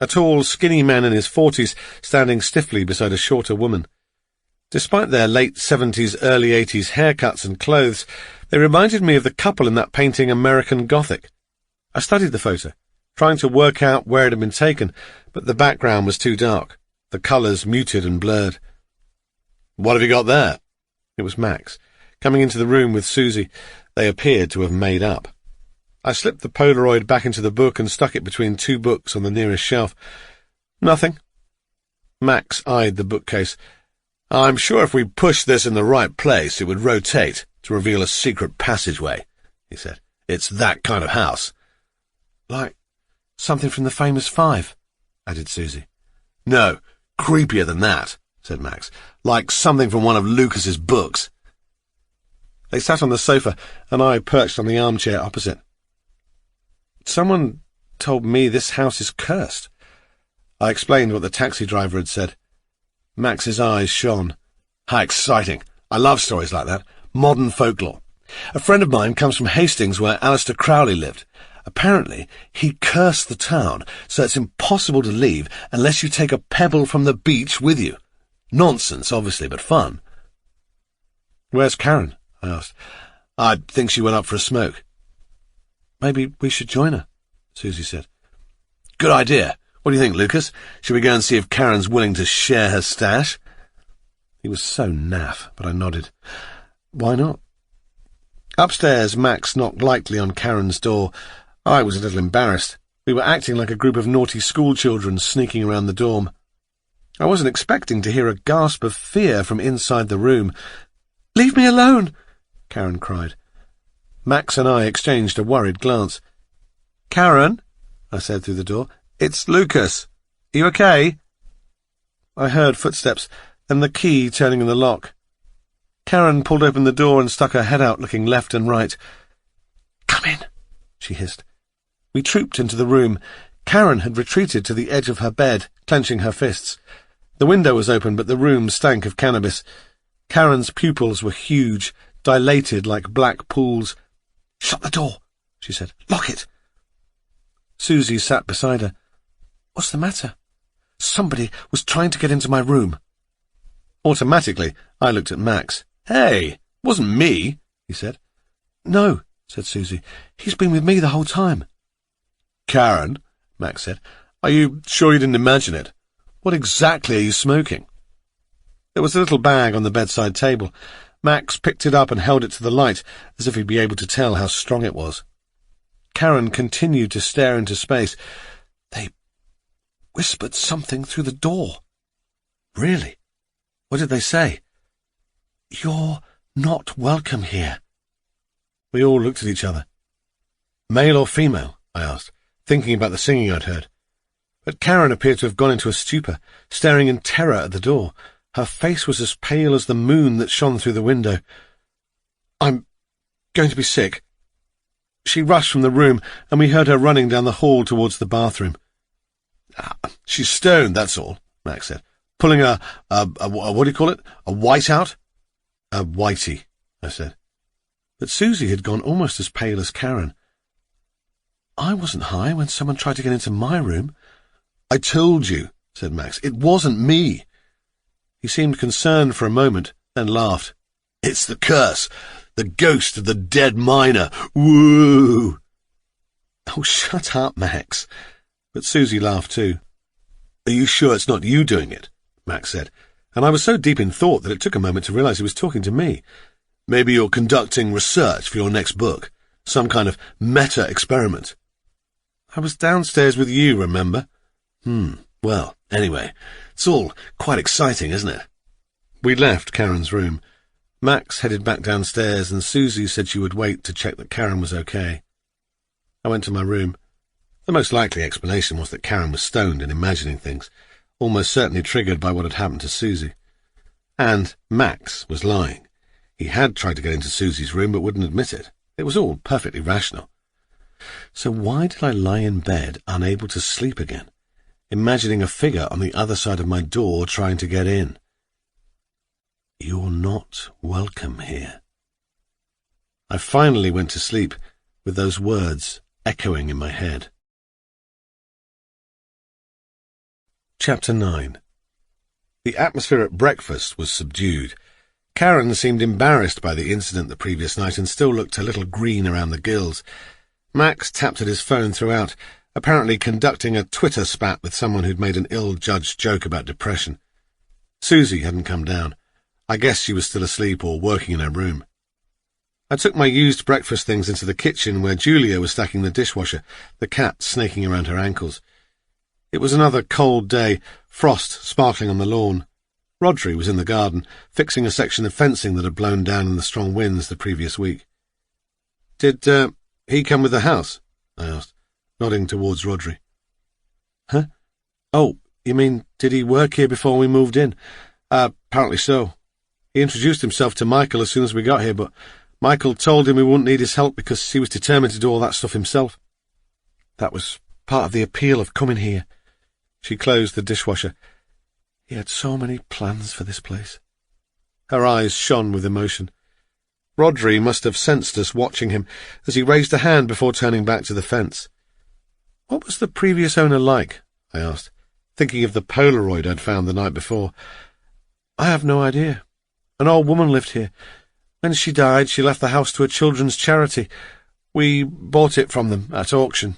A tall, skinny man in his 40s standing stiffly beside a shorter woman. Despite their late 70s, early 80s haircuts and clothes, they reminded me of the couple in that painting American Gothic. I studied the photo, trying to work out where it had been taken, but the background was too dark, the colours muted and blurred. "What have you got there?" It was Max, coming into the room with Susie. They appeared to have made up. I slipped the Polaroid back into the book and stuck it between two books on the nearest shelf. "Nothing." Max eyed the bookcase. "I'm sure if we pushed this in the right place, it would rotate to reveal a secret passageway," he said. "It's that kind of house." "Like something from the famous Five," added Susie. No, creepier than that, said Max. Like something from one of Lucas's books. They sat on the sofa, and I perched on the armchair opposite. Someone told me this house is cursed. I explained what the taxi driver had said. Max's eyes shone. How exciting. I love stories like that. Modern folklore. A friend of mine comes from Hastings, where Aleister Crowley lived. Apparently, he cursed the town, so it's impossible to leave unless you take a pebble from the beach with you. Nonsense, obviously, but fun. Where's Karen? I asked. I think she went up for a smoke. Maybe we should join her, Susie said. Good idea. What do you think, Lucas? Shall we go and see if Karen's willing to share her stash? He was so naff, but I nodded. Why not? Upstairs, Max knocked lightly on Karen's door. I was a little embarrassed. We were acting like a group of naughty schoolchildren sneaking around the dorm. I wasn't expecting to hear a gasp of fear from inside the room. "Leave me alone!" Karen cried. Max and I exchanged a worried glance. "Karen," I said through the door, "it's Lucas. Are you okay?" I heard footsteps and the key turning in the lock. Karen pulled open the door and stuck her head out, looking left and right. "Come in," she hissed. We trooped into the room. Karen had retreated to the edge of her bed, clenching her fists. The window was open, but the room stank of cannabis. Karen's pupils were huge, dilated like black pools. "Shut the door," she said. "Lock it." Susie sat beside her. "What's the matter?" "Somebody was trying to get into my room." Automatically, I looked at Max. "Hey, wasn't me," he said. "No," said Susie. "He's been with me the whole time." "Karen," Max said, "are you sure you didn't imagine it? What exactly are you smoking?" There was a little bag on the bedside table. Max picked it up and held it to the light, as if he'd be able to tell how strong it was. Karen continued to stare into space. "They whispered something through the door." "Really? What did they say?" "You're not welcome here." We all looked at each other. "Male or female?" I asked, thinking about the singing I'd heard. But Karen appeared to have gone into a stupor, staring in terror at the door. Her face was as pale as the moon that shone through the window. "I'm going to be sick." She rushed from the room, and we heard her running down the hall towards the bathroom. "She's stoned, that's all," Max said. "Pulling a what do you call it? A whiteout?" "A whitey," I said. But Susie had gone almost as pale as Karen. "I wasn't high when someone tried to get into my room." "I told you," said Max. "It wasn't me." He seemed concerned for a moment, then laughed. "It's the curse. The ghost of the dead miner. Woo!" "Oh, shut up, Max." But Susie laughed too. "Are you sure it's not you doing it?" Max said, and I was so deep in thought that it took a moment to realize he was talking to me. "Maybe you're conducting research for your next book. Some kind of meta-experiment." "I was downstairs with you, remember?" Well, anyway, it's all quite exciting, isn't it?" We left Karen's room. Max headed back downstairs, and Susie said she would wait to check that Karen was okay. I went to my room. The most likely explanation was that Karen was stoned and imagining things, almost certainly triggered by what had happened to Susie. And Max was lying. He had tried to get into Susie's room but wouldn't admit it. It was all perfectly rational. So why did I lie in bed, unable to sleep again, imagining a figure on the other side of my door trying to get in? "You're not welcome here." I finally went to sleep with those words echoing in my head. Chapter 9. The atmosphere at breakfast was subdued. Karen seemed embarrassed by the incident the previous night and still looked a little green around the gills. Max tapped at his phone throughout, apparently conducting a Twitter spat with someone who'd made an ill-judged joke about depression. Susie hadn't come down. I guess she was still asleep or working in her room. I took my used breakfast things into the kitchen where Julia was stacking the dishwasher, the cat snaking around her ankles. It was another cold day, frost sparkling on the lawn. Rodri was in the garden, fixing a section of fencing that had blown down in the strong winds the previous week. "Did he come with the house?" I asked, nodding towards Rodri. "Huh? Oh, You mean, did he work here before we moved in? Apparently so. He introduced himself to Michael as soon as we got here, but Michael told him we wouldn't need his help because he was determined to do all that stuff himself. That was part of the appeal of coming here. She closed the dishwasher. He had so many plans for this place. Her eyes shone with emotion. Rodri must have sensed us watching him, as he raised a hand before turning back to the fence. What was the previous owner like? I asked, thinking of the Polaroid I'd found the night before. I have no idea. An old woman lived here. When she died, she left the house to a children's charity. We bought it from them at auction.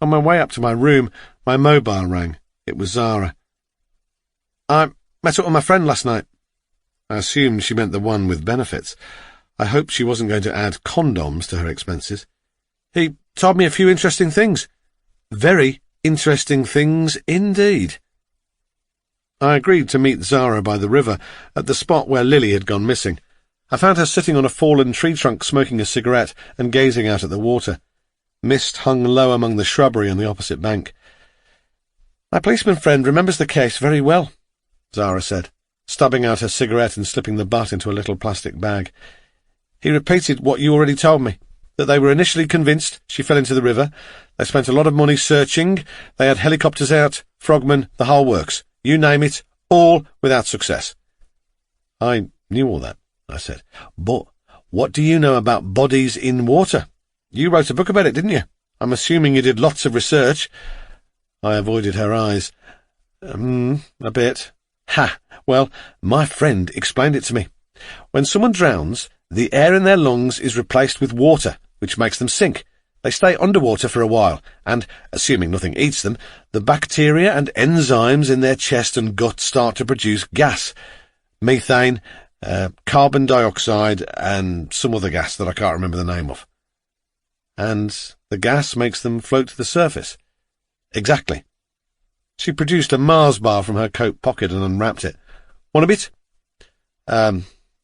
On my way up to my room, my mobile rang. It was Zara. I met up with my friend last night. I assumed she meant the one with benefits. I hoped she wasn't going to add condoms to her expenses. He told me a few interesting things. Very interesting things indeed. I agreed to meet Zara by the river, at the spot where Lily had gone missing. I found her sitting on a fallen tree trunk smoking a cigarette and gazing out at the water. Mist hung low among the shrubbery on the opposite bank. My policeman friend remembers the case very well, Zara said, stubbing out her cigarette and slipping the butt into a little plastic bag. He repeated what you already told me, that they were initially convinced she fell into the river. They spent a lot of money searching. They had helicopters out, frogmen, the whole works. You name it, all without success. I knew all that, I said. But what do you know about bodies in water? You wrote a book about it, didn't you? I'm assuming you did lots of research. I avoided her eyes. A bit. Ha! Well, my friend explained it to me. When someone drowns, the air in their lungs is replaced with water, which makes them sink. They stay underwater for a while, and, assuming nothing eats them, the bacteria and enzymes in their chest and gut start to produce gas. Methane, carbon dioxide, and some other gas that I can't remember the name of. And the gas makes them float to the surface. Exactly. She produced a Mars bar from her coat pocket and unwrapped it. Want a bit?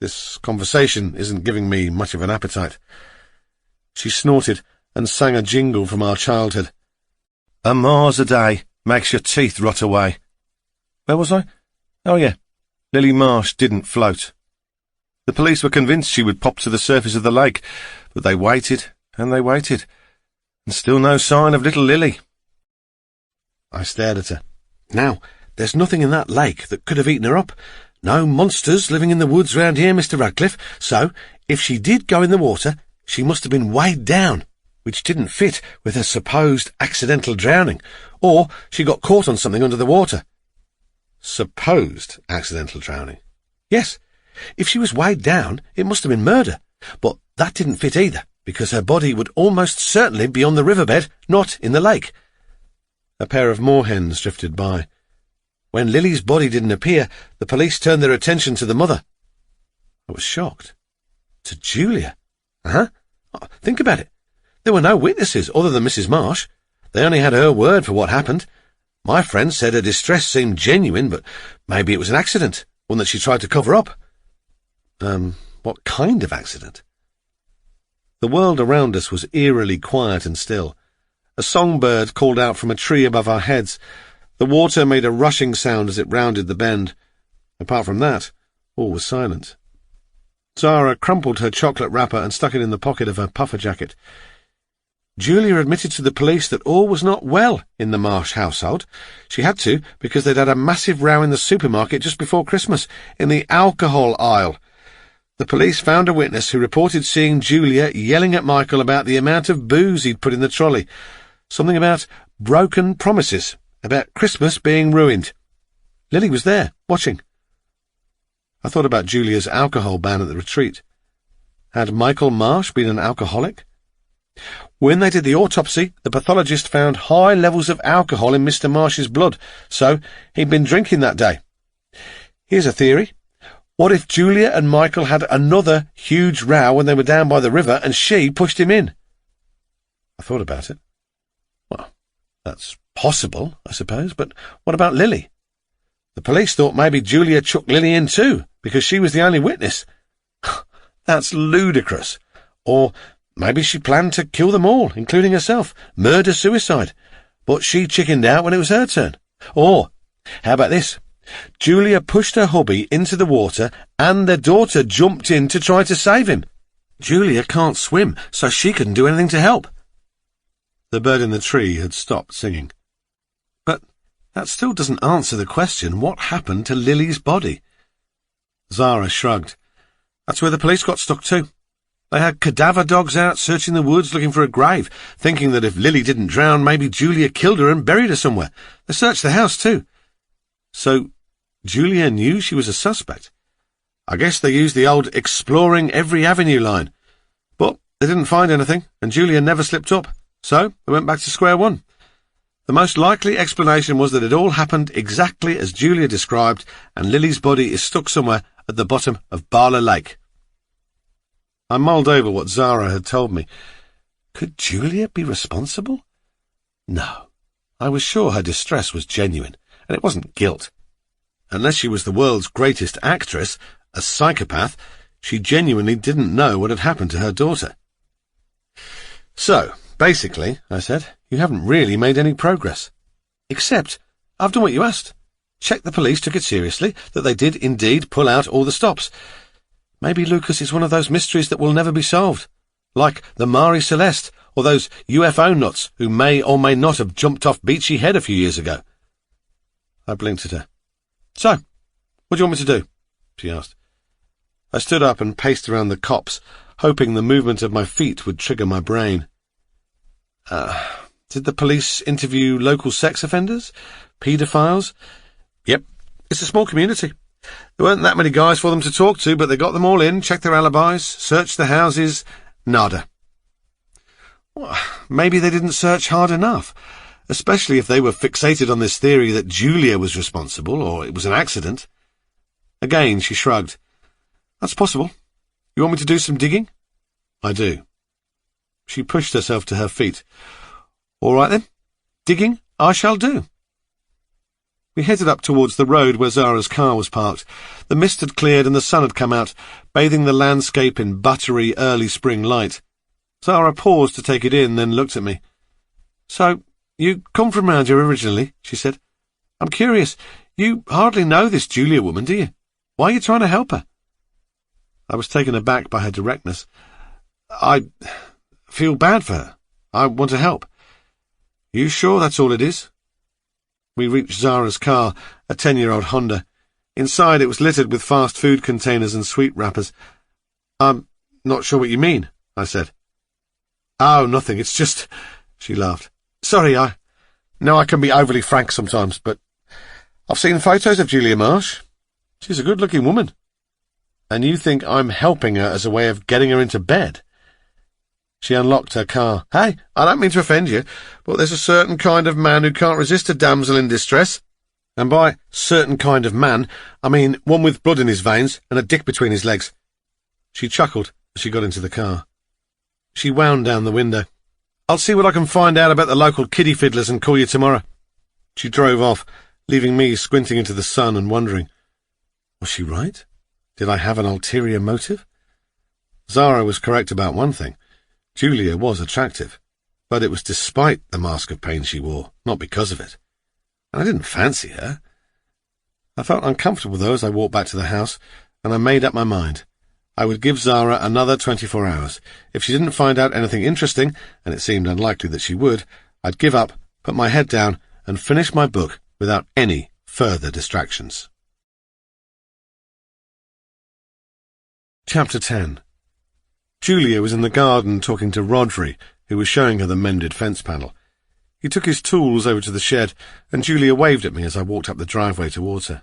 This conversation isn't giving me much of an appetite. She snorted and sang a jingle from our childhood. A Mars a day makes your teeth rot away. Where was I? Oh, yeah. Lily Marsh didn't float. The police were convinced she would pop to the surface of the lake, but they waited and they waited, and still no sign of little Lily. I stared at her. Now, there's nothing in that lake that could have eaten her up. No monsters living in the woods round here, Mr. Radcliffe, so if she did go in the water, she must have been weighed down, which didn't fit with her supposed accidental drowning, or she got caught on something under the water. Supposed accidental drowning? Yes. If she was weighed down, it must have been murder, but that didn't fit either, because her body would almost certainly be on the riverbed, not in the lake. A pair of moorhens drifted by. When Lily's body didn't appear, the police turned their attention to the mother. I was shocked. To Julia? Think about it. There were no witnesses other than Mrs. Marsh. They only had her word for what happened. My friend said her distress seemed genuine, but maybe it was an accident, one that she tried to cover up. What kind of accident? The world around us was eerily quiet and still. A songbird called out from a tree above our heads. The water made a rushing sound as it rounded the bend. Apart from that, all was silent. Zara crumpled her chocolate wrapper and stuck it in the pocket of her puffer jacket. Julia admitted to the police that all was not well in the Marsh household. She had to, because they'd had a massive row in the supermarket just before Christmas, in the alcohol aisle. The police found a witness who reported seeing Julia yelling at Michael about the amount of booze he'd put in the trolley. Something about broken promises, about Christmas being ruined. Lily was there, watching. I thought about Julia's alcohol ban at the retreat. Had Michael Marsh been an alcoholic? When they did the autopsy, the pathologist found high levels of alcohol in Mr. Marsh's blood, so he'd been drinking that day. Here's a theory. What if Julia and Michael had another huge row when they were down by the river and she pushed him in? I thought about it. Well, that's possible, I suppose, but what about Lily? The police thought maybe Julia chucked Lily in too, because she was the only witness. That's ludicrous. Or maybe she planned to kill them all, including herself. Murder-suicide. But she chickened out when it was her turn. Or, how about this? Julia pushed her hubby into the water and their daughter jumped in to try to save him. Julia can't swim, so she couldn't do anything to help. The bird in the tree had stopped singing. But that still doesn't answer the question, what happened to Lily's body? Zara shrugged. That's where the police got stuck too. They had cadaver dogs out searching the woods looking for a grave, thinking that if Lily didn't drown, maybe Julia killed her and buried her somewhere. They searched the house too. So, Julia knew she was a suspect. I guess they used the old exploring every avenue line. But they didn't find anything, and Julia never slipped up. So, they went back to square one. The most likely explanation was that it all happened exactly as Julia described, and Lily's body is stuck somewhere at the bottom of Barla Lake. I mulled over what Zara had told me. Could Julia be responsible? No. I was sure her distress was genuine, and it wasn't guilt. Unless she was the world's greatest actress, a psychopath, she genuinely didn't know what had happened to her daughter. So, basically, I said, you haven't really made any progress. Except, I've done what you asked. Checked the police took it seriously, that they did indeed pull out all the stops. Maybe Lucas is one of those mysteries that will never be solved, like the Mare Celeste, or those UFO nuts who may or may not have jumped off Beachy Head a few years ago. I blinked at her. So, what do you want me to do? She asked. I stood up and paced around the copse, hoping the movement of my feet would trigger my brain. Did the police interview local sex offenders? Paedophiles? Yep, it's a small community. There weren't that many guys for them to talk to, but they got them all in, checked their alibis, searched the houses. Nada. Well, maybe they didn't search hard enough, especially if they were fixated on this theory that Julia was responsible, or it was an accident. Again, she shrugged. That's possible. You want me to do some digging? I do. She pushed herself to her feet. All right then. Digging I shall do. We headed up towards the road where Zara's car was parked. The mist had cleared and the sun had come out, bathing the landscape in buttery early spring light. Zara paused to take it in, then looked at me. So, you come from round here originally, she said. I'm curious. You hardly know this Julia woman, do you? Why are you trying to help her? I was taken aback by her directness. I feel bad for her. I want to help. You sure that's all it is? We reached Zara's car, a 10-year-old Honda. Inside it was littered with fast food containers and sweet wrappers. I'm not sure what you mean, I said. Oh, nothing, it's just... She laughed. Sorry, I know I can be overly frank sometimes, but I've seen photos of Julia Marsh. She's a good-looking woman. And you think I'm helping her as a way of getting her into bed? She unlocked her car. Hey, I don't mean to offend you, but there's a certain kind of man who can't resist a damsel in distress. And by certain kind of man, I mean one with blood in his veins and a dick between his legs. She chuckled as she got into the car. She wound down the window. I'll see what I can find out about the local kiddie fiddlers and call you tomorrow. She drove off, leaving me squinting into the sun and wondering, was she right? Did I have an ulterior motive? Zara was correct about one thing. Julia was attractive, but it was despite the mask of pain she wore, not because of it. And I didn't fancy her. I felt uncomfortable, though, as I walked back to the house, and I made up my mind. I would give Zara another 24 hours. If she didn't find out anything interesting, and it seemed unlikely that she would, I'd give up, put my head down, and finish my book without any further distractions. Chapter 10. Julia was in the garden talking to Rodri, who was showing her the mended fence panel. He took his tools over to the shed, and Julia waved at me as I walked up the driveway towards her.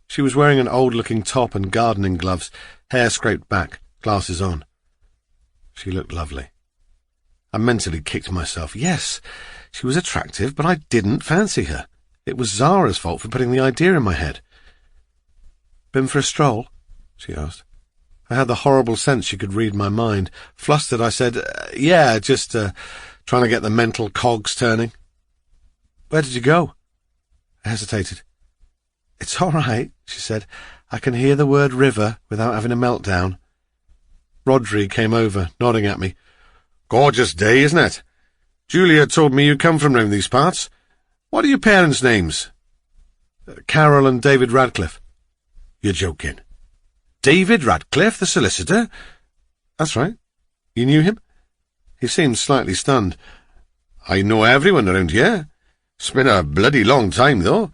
She was wearing an old-looking top and gardening gloves, hair scraped back, glasses on. She looked lovely. I mentally kicked myself. Yes, she was attractive, but I didn't fancy her. It was Zara's fault for putting the idea in my head. Been for a stroll? She asked. I had the horrible sense she could read my mind. Flustered, I said, yeah, just trying to get the mental cogs turning. Where did you go? I hesitated. It's all right, she said. I can hear the word river without having a meltdown. Rodri came over, nodding at me. Gorgeous day, isn't it? Julia told me you come from round these parts. What are your parents' names? Carol and David Radcliffe. You're joking. David Radcliffe, the solicitor? That's right. You knew him? He seemed slightly stunned. I know everyone around here. It's been a bloody long time, though.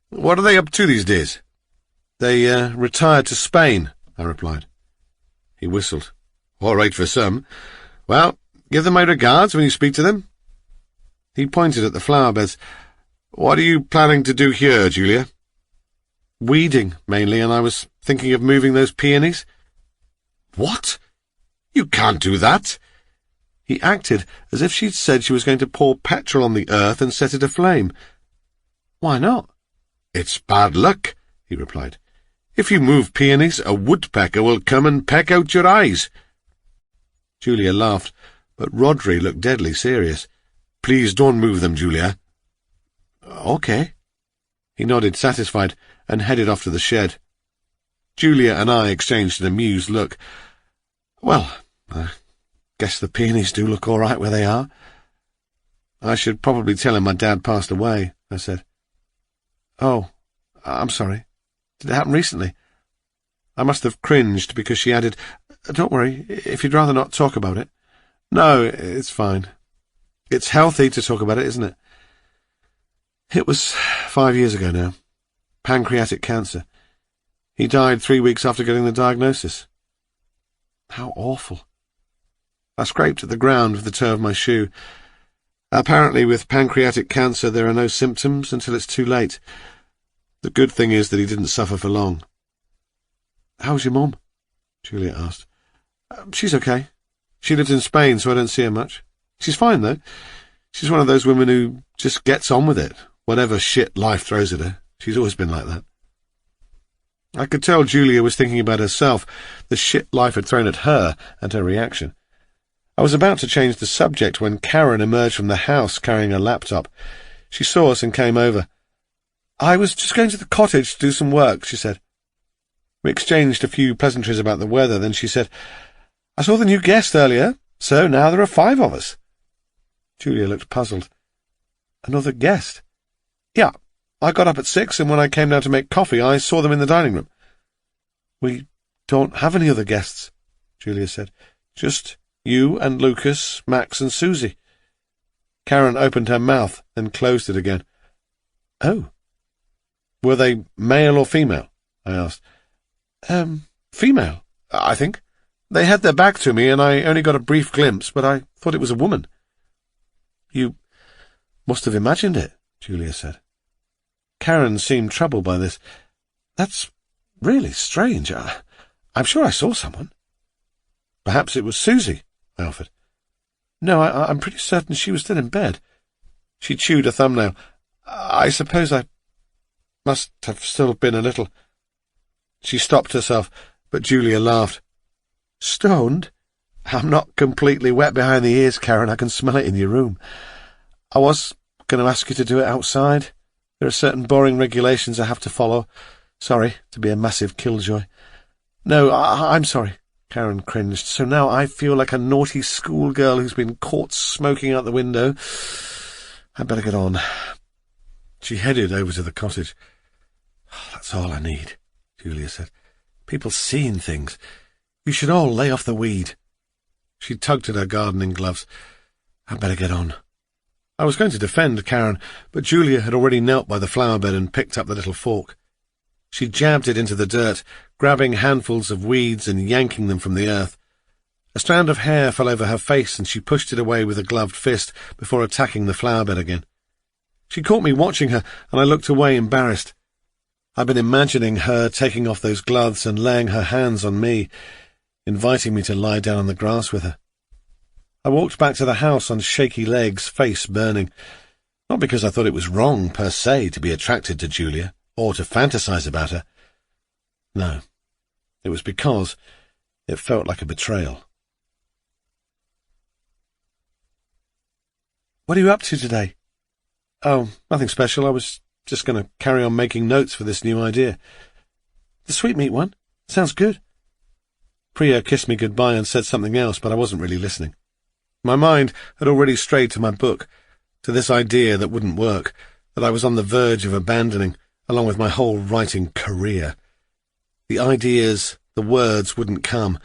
What are they up to these days? They retired to Spain, I replied. He whistled. All right for some. Well, give them my regards when you speak to them. He pointed at the flower beds. What are you planning to do here, Julia? Weeding, mainly, and I was thinking of moving those peonies. What? You can't do that. He acted as if she'd said she was going to pour petrol on the earth and set it aflame. Why not? It's bad luck, he replied. If you move peonies, a woodpecker will come and peck out your eyes. Julia laughed, but Rodri looked deadly serious. Please don't move them, Julia. Okay. He nodded, satisfied, and headed off to the shed. Julia and I exchanged an amused look. Well, I guess the peonies do look all right where they are. I should probably tell him my dad passed away, I said. Oh, I'm sorry. Did it happen recently? I must have cringed because she added, Don't worry, if you'd rather not talk about it. No, it's fine. It's healthy to talk about it, isn't it? It was 5 years ago now. Pancreatic cancer. He died 3 weeks after getting the diagnosis. How awful. I scraped at the ground with the toe of my shoe. Apparently with pancreatic cancer there are no symptoms until it's too late. The good thing is that he didn't suffer for long. How's your mum? Julia asked. She's okay. She lives in Spain, so I don't see her much. She's fine, though. She's one of those women who just gets on with it, whatever shit life throws at her. She's always been like that. I could tell Julia was thinking about herself, the shit life had thrown at her, and her reaction. I was about to change the subject when Karen emerged from the house carrying a laptop. She saw us and came over. I was just going to the cottage to do some work, she said. We exchanged a few pleasantries about the weather, then she said, I saw the new guest earlier, so now there are 5 of us. Julia looked puzzled. Another guest? Yeah, I got up at 6, and when I came down to make coffee, I saw them in the dining room. We don't have any other guests, Julia said. Just you and Lucas, Max and Susie. Karen opened her mouth, then closed it again. Oh. Were they male or female? I asked. Female, I think. They had their back to me, and I only got a brief glimpse, but I thought it was a woman. You must have imagined it, Julia said. Karen seemed troubled by this. That's really strange. I'm sure I saw someone. Perhaps it was Susie, I offered. No, I'm pretty certain she was still in bed. She chewed a thumbnail. I suppose I must have still been a little... She stopped herself, but Julia laughed. Stoned? I'm not completely wet behind the ears, Karen. I can smell it in your room. I was going to ask you to do it outside. There are certain boring regulations I have to follow. Sorry to be a massive killjoy. No, I'm sorry. Karen cringed. So now I feel like a naughty schoolgirl who's been caught smoking out the window. I'd better get on. She headed over to the cottage. That's all I need, Julia said. People seeing things. You should all lay off the weed. She tugged at her gardening gloves. I'd better get on. I was going to defend Karen, but Julia had already knelt by the flower bed and picked up the little fork. She jabbed it into the dirt, grabbing handfuls of weeds and yanking them from the earth. A strand of hair fell over her face, and she pushed it away with a gloved fist before attacking the flower bed again. She caught me watching her, and I looked away embarrassed. I'd been imagining her taking off those gloves and laying her hands on me, inviting me to lie down on the grass with her. I walked back to the house on shaky legs, face burning. Not because I thought it was wrong, per se, to be attracted to Julia, or to fantasize about her. No, it was because it felt like a betrayal. What are you up to today? Oh, nothing special. I was just going to carry on making notes for this new idea. The sweetmeat one? Sounds good. Priya kissed me goodbye and said something else, but I wasn't really listening. My mind had already strayed to my book, to this idea that wouldn't work, that I was on the verge of abandoning, along with my whole writing career. The ideas, the words wouldn't come,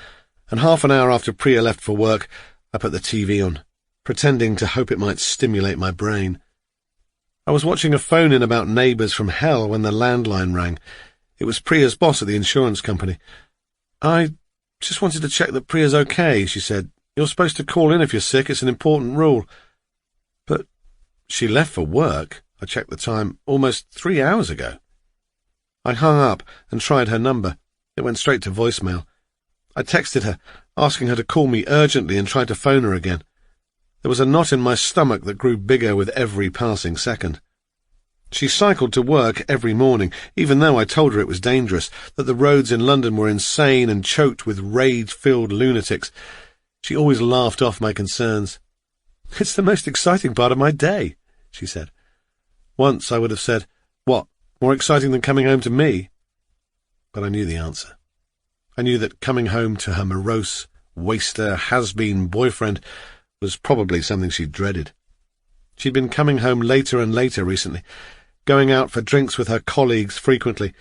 and half an hour after Priya left for work, I put the TV on, pretending to hope it might stimulate my brain. I was watching a phone-in about neighbours from hell when the landline rang. It was Priya's boss at the insurance company. "I just wanted to check that Priya's okay," she said. "You're supposed to call in if you're sick. It's an important rule." "But she left for work," I checked the time, "almost 3 hours ago." I hung up and tried her number. It went straight to voicemail. I texted her, asking her to call me urgently, and tried to phone her again. There was a knot in my stomach that grew bigger with every passing second. She cycled to work every morning, even though I told her it was dangerous, that the roads in London were insane and choked with rage-filled lunatics. She always laughed off my concerns. "It's the most exciting part of my day," she said. Once I would have said, "What, more exciting than coming home to me?" But I knew the answer. I knew that coming home to her morose, waster, has-been boyfriend was probably something she dreaded. She'd been coming home later and later recently, going out for drinks with her colleagues frequently,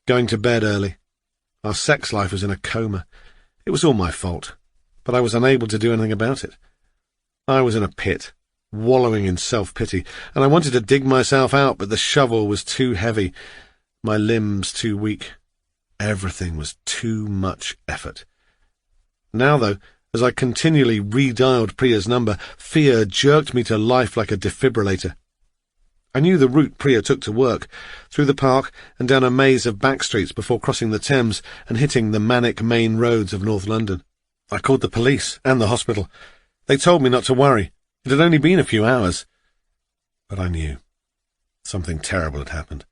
going to bed early. Our sex life was in a coma. It was all my fault, but I was unable to do anything about it. I was in a pit, wallowing in self-pity, and I wanted to dig myself out, but the shovel was too heavy, my limbs too weak. Everything was too much effort. Now, though, as I continually redialed Priya's number, fear jerked me to life like a defibrillator. I knew the route Priya took to work, through the park and down a maze of back streets before crossing the Thames and hitting the manic main roads of North London. I called the police and the hospital. They told me not to worry. It had only been a few hours. But I knew. Something terrible had happened.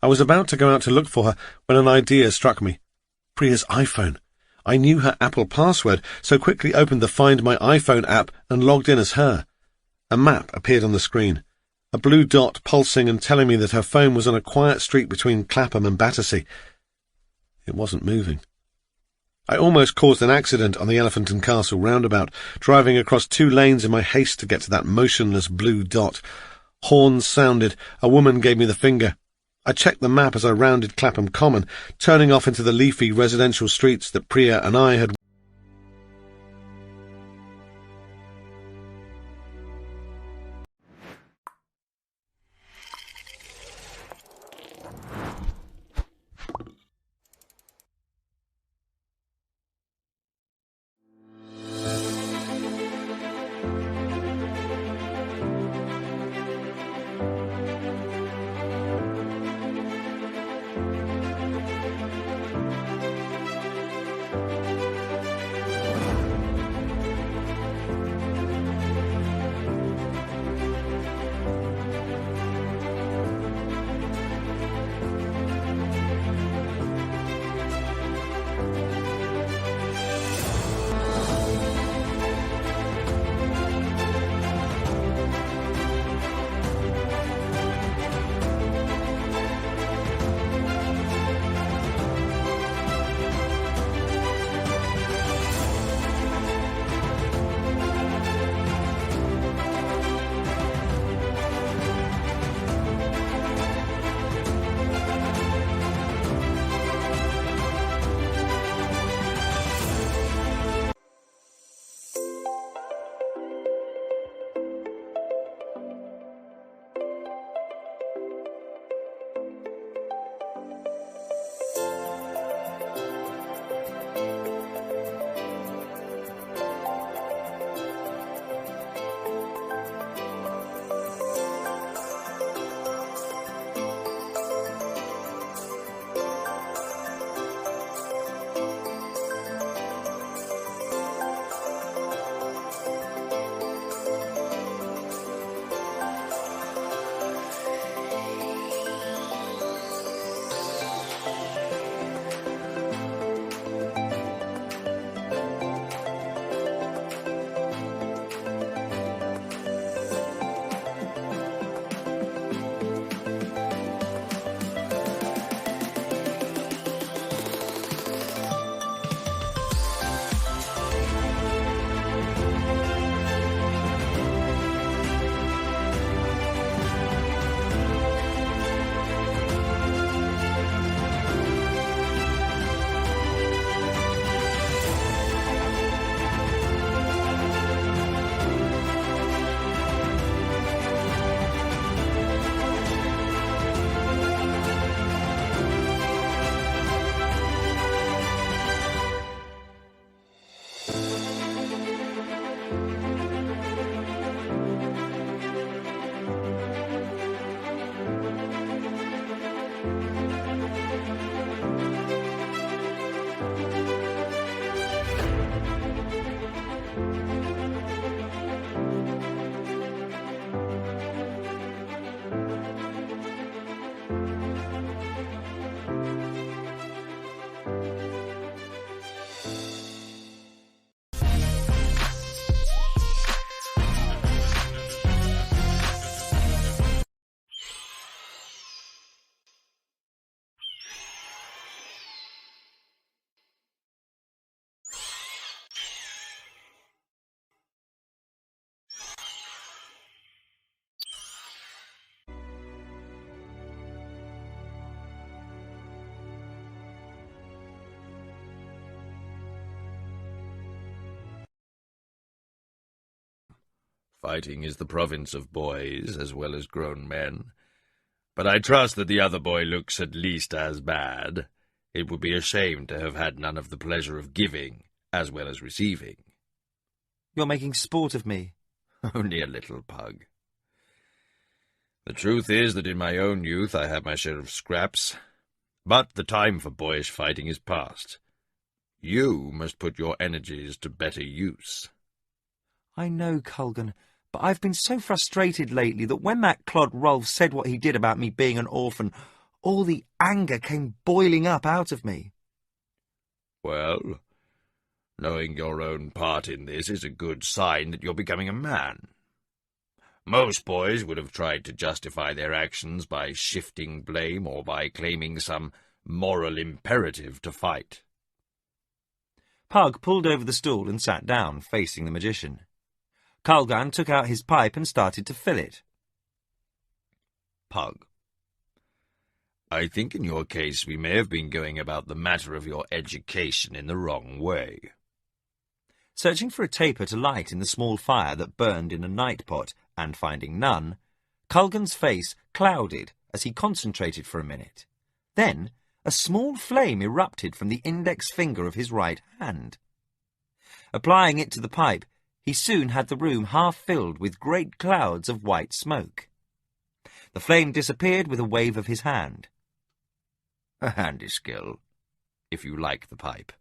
I was about to go out to look for her when an idea struck me. Priya's iPhone. I knew her Apple password, so quickly opened the Find My iPhone app and logged in as her. A map appeared on the screen, a blue dot pulsing and telling me that her phone was on a quiet street between Clapham and Battersea. It wasn't moving. I almost caused an accident on the Elephant and Castle roundabout, driving across 2 lanes in my haste to get to that motionless blue dot. Horns sounded. A woman gave me the finger. I checked the map as I rounded Clapham Common, turning off into the leafy residential streets that Priya and I had Fighting is the province of boys as well as grown men. But I trust that the other boy looks at least as bad. It would be a shame to have had none of the pleasure of giving as well as receiving. You're making sport of me. Only a little, Pug. The truth is that in my own youth I had my share of scraps, but the time for boyish fighting is past. You must put your energies to better use. I know, Culgan, but I've been so frustrated lately that when that clod Rolf said what he did about me being an orphan, all the anger came boiling up out of me. Well, knowing your own part in this is a good sign that you're becoming a man. Most boys would have tried to justify their actions by shifting blame or by claiming some moral imperative to fight. Pug pulled over the stool and sat down, facing the magician. Culgan took out his pipe and started to fill it. Pug, I think in your case we may have been going about the matter of your education in the wrong way. Searching for a taper to light in the small fire that burned in a night pot, and finding none, Culgan's face clouded as he concentrated for a minute. Then a small flame erupted from the index finger of his right hand. Applying it to the pipe, he soon had the room half filled with great clouds of white smoke. The flame disappeared with a wave of his hand. A handy skill, if you like the pipe.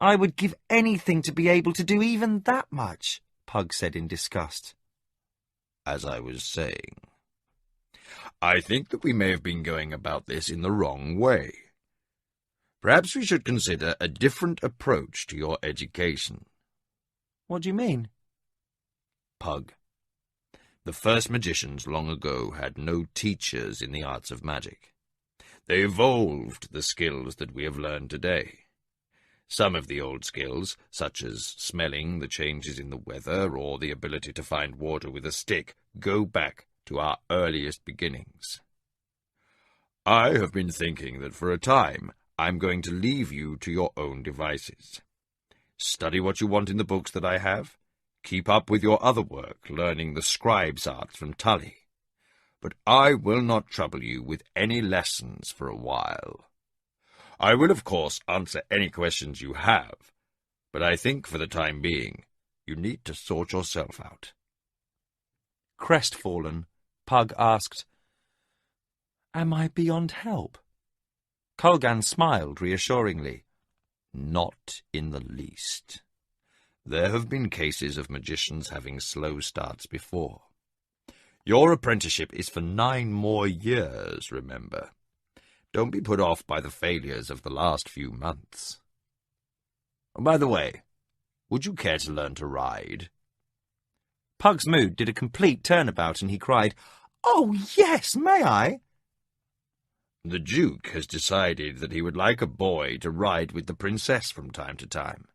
I would give anything to be able to do even that much, Pug said in disgust. As I was saying, I think that we may have been going about this in the wrong way. Perhaps we should consider a different approach to your education. What do you mean? Pug, the first magicians long ago had no teachers in the arts of magic. They evolved the skills that we have learned today. Some of the old skills, such as smelling the changes in the weather or the ability to find water with a stick, go back to our earliest beginnings. I have been thinking that for a time I'm going to leave you to your own devices. Study what you want in the books that I have. Keep up with your other work, learning the scribe's arts from Tully. But I will not trouble you with any lessons for a while. I will, of course, answer any questions you have, but I think for the time being you need to sort yourself out. Crestfallen, Pug asked, "Am I beyond help?" Culgan smiled reassuringly. Not in the least. There have been cases of magicians having slow starts before. Your apprenticeship is for 9 more years, remember. Don't be put off by the failures of the last few months. By the way, would you care to learn to ride? Pug's mood did a complete turnabout and he cried, "Oh, yes, may I?" The Duke has decided that he would like a boy to ride with the princess from time to time.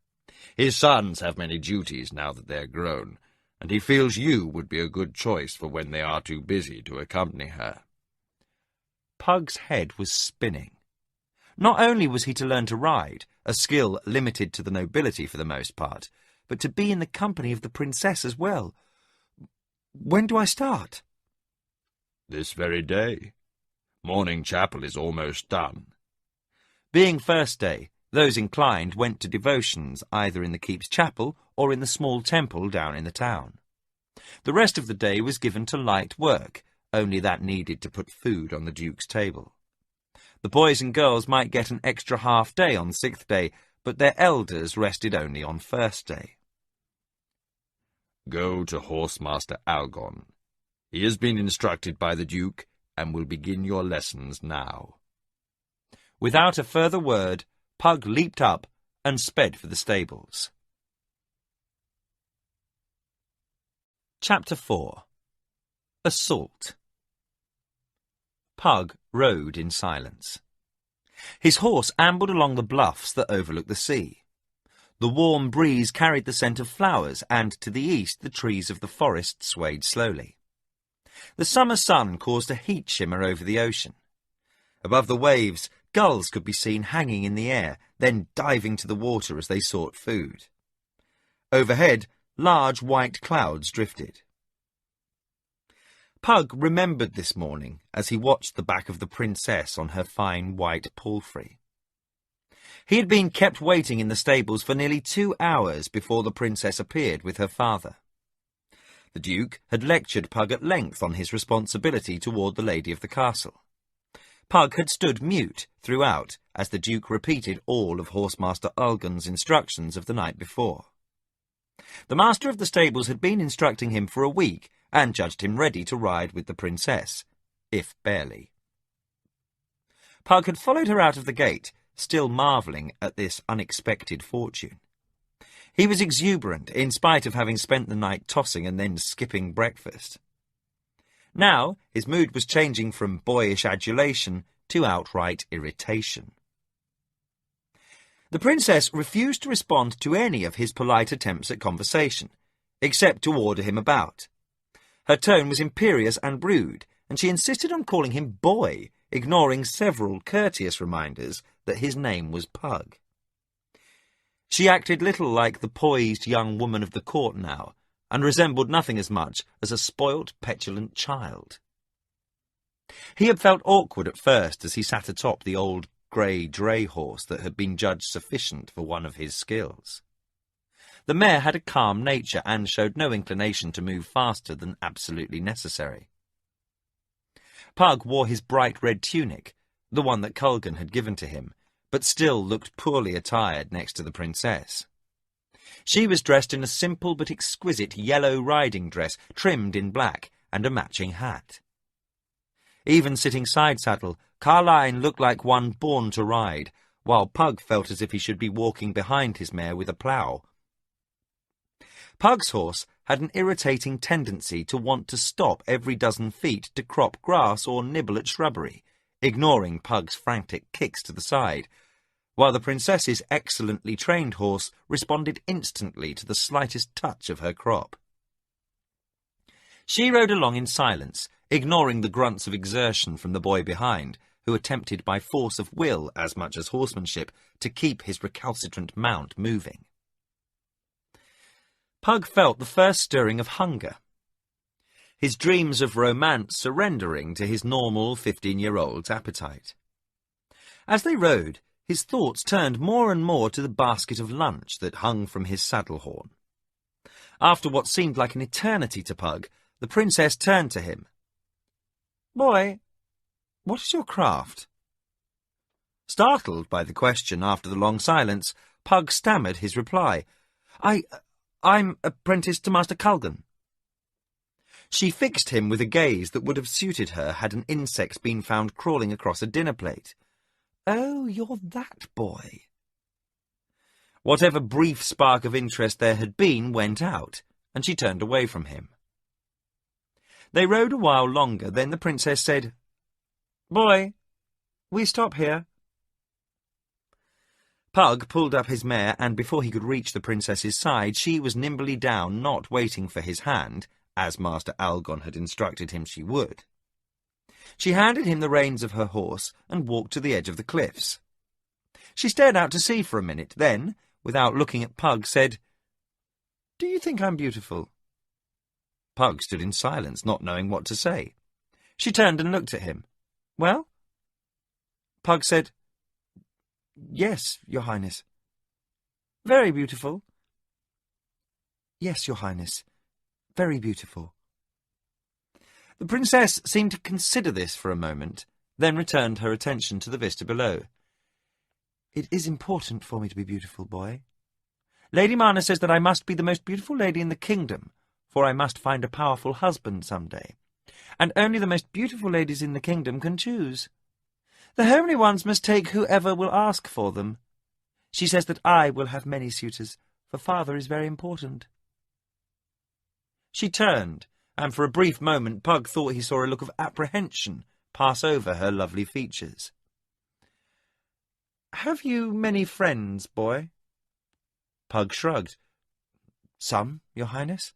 His sons have many duties now that they're grown, and he feels you would be a good choice for when they are too busy to accompany her. Pug's head was spinning. Not only was he to learn to ride, a skill limited to the nobility for the most part, but to be in the company of the princess as well. When do I start? This very day. Morning chapel is almost done. Being first day, those inclined went to devotions either in the keep's chapel or in the small temple down in the town. The rest of the day was given to light work, only that needed to put food on the Duke's table. The boys and girls might get an extra half day on 6th day, but their elders rested only on 1st day. Go to Horsemaster Algon. He has been instructed by the Duke and will begin your lessons now. Without a further word, Pug leaped up and sped for the stables. Chapter 4. Assault. Pug rode in silence. His horse ambled along the bluffs that overlook the sea. The warm breeze carried the scent of flowers, and to the east the trees of the forest swayed slowly. The summer sun caused a heat shimmer over the ocean. Above the waves, gulls could be seen hanging in the air, then diving to the water as they sought food. Overhead, large white clouds drifted. Pug remembered this morning as he watched the back of the princess on her fine white palfrey. He had been kept waiting in the stables for nearly 2 hours before the princess appeared with her father. The Duke had lectured Pug at length on his responsibility toward the lady of the castle. Pug had stood mute throughout as the Duke repeated all of Horsemaster Ulgun's instructions of the night before. The master of the stables had been instructing him for a week and judged him ready to ride with the princess, if barely. Pug had followed her out of the gate, still marvelling at this unexpected fortune. He was exuberant, in spite of having spent the night tossing and then skipping breakfast. Now his mood was changing from boyish adulation to outright irritation. The princess refused to respond to any of his polite attempts at conversation, except to order him about. Her tone was imperious and rude, and she insisted on calling him boy, ignoring several courteous reminders that his name was Pug. She acted little like the poised young woman of the court now, and resembled nothing as much as a spoilt, petulant child. He had felt awkward at first as he sat atop the old grey dray horse that had been judged sufficient for one of his skills. The mare had a calm nature and showed no inclination to move faster than absolutely necessary. Pug wore his bright red tunic, the one that Culgan had given to him, but still looked poorly attired next to the princess. She was dressed in a simple but exquisite yellow riding dress trimmed in black and a matching hat. Even sitting side-saddle, Carline looked like one born to ride, while Pug felt as if he should be walking behind his mare with a plough. Pug's horse had an irritating tendency to want to stop every dozen feet to crop grass or nibble at shrubbery, ignoring Pug's frantic kicks to the side, while the princess's excellently trained horse responded instantly to the slightest touch of her crop. She rode along in silence, ignoring the grunts of exertion from the boy behind, who attempted by force of will as much as horsemanship to keep his recalcitrant mount moving. Pug felt the first stirring of hunger, his dreams of romance surrendering to his normal 15-year-old's appetite. As they rode, his thoughts turned more and more to the basket of lunch that hung from his saddle horn. After what seemed like an eternity to Pug, the princess turned to him. "Boy, what is your craft?" Startled by the question after the long silence, Pug stammered his reply. I'm apprenticed to Master Culgan." She fixed him with a gaze that would have suited her had an insect been found crawling across a dinner plate. "Oh, you're that boy." Whatever brief spark of interest there had been went out, and she turned away from him. They rode a while longer, then the princess said, "Boy, we stop here." Pug pulled up his mare, and before he could reach the princess's side, she was nimbly down, not waiting for his hand, as Master Algon had instructed him she would. She handed him the reins of her horse and walked to the edge of the cliffs. She stared out to sea for a minute, then, without looking at Pug, said, "Do you think I'm beautiful?" Pug stood in silence, not knowing what to say. She turned and looked at him. "Well?" Pug said, "Yes, Your Highness." "Very beautiful?" "Yes, Your Highness, very beautiful." The princess seemed to consider this for a moment, then returned her attention to the vista below. "It is important for me to be beautiful, boy. Lady Mana says that I must be the most beautiful lady in the kingdom, for I must find a powerful husband some day, and only the most beautiful ladies in the kingdom can choose. The homely ones must take whoever will ask for them. She says that I will have many suitors, for father is very important." She turned, and for a brief moment Pug thought he saw a look of apprehension pass over her lovely features. "Have you many friends, boy?" Pug shrugged. "Some, Your Highness."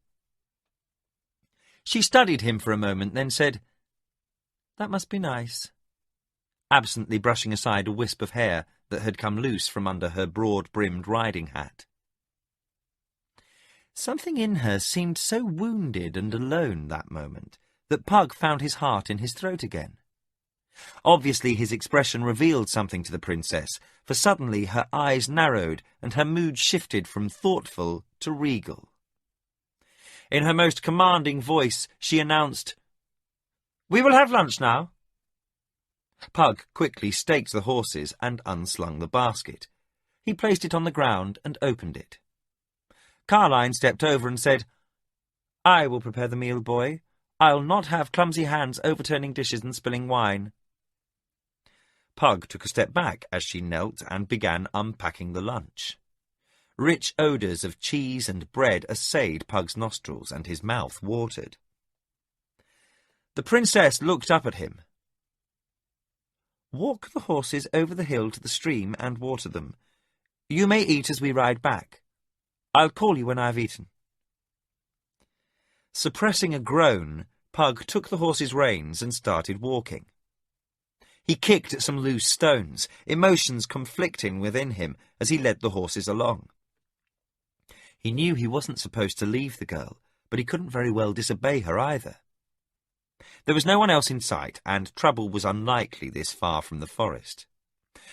She studied him for a moment, then said, "That must be nice," absently brushing aside a wisp of hair that had come loose from under her broad-brimmed riding hat. Something in her seemed so wounded and alone that moment that Pug found his heart in his throat again. Obviously his expression revealed something to the princess, for suddenly her eyes narrowed and her mood shifted from thoughtful to regal. In her most commanding voice she announced, "We will have lunch now." Pug quickly staked the horses and unslung the basket. He placed it on the ground and opened it. Carline stepped over and said, "I will prepare the meal, boy. I'll not have clumsy hands overturning dishes and spilling wine." Pug took a step back as she knelt and began unpacking the lunch. Rich odours of cheese and bread assayed Pug's nostrils, and his mouth watered. The princess looked up at him. "Walk the horses over the hill to the stream and water them. You may eat as we ride back. I'll call you when I've eaten." Suppressing a groan, Pug took the horse's reins and started walking. He kicked at some loose stones, emotions conflicting within him as he led the horses along. He knew he wasn't supposed to leave the girl, but he couldn't very well disobey her either. There was no one else in sight, and trouble was unlikely this far from the forest.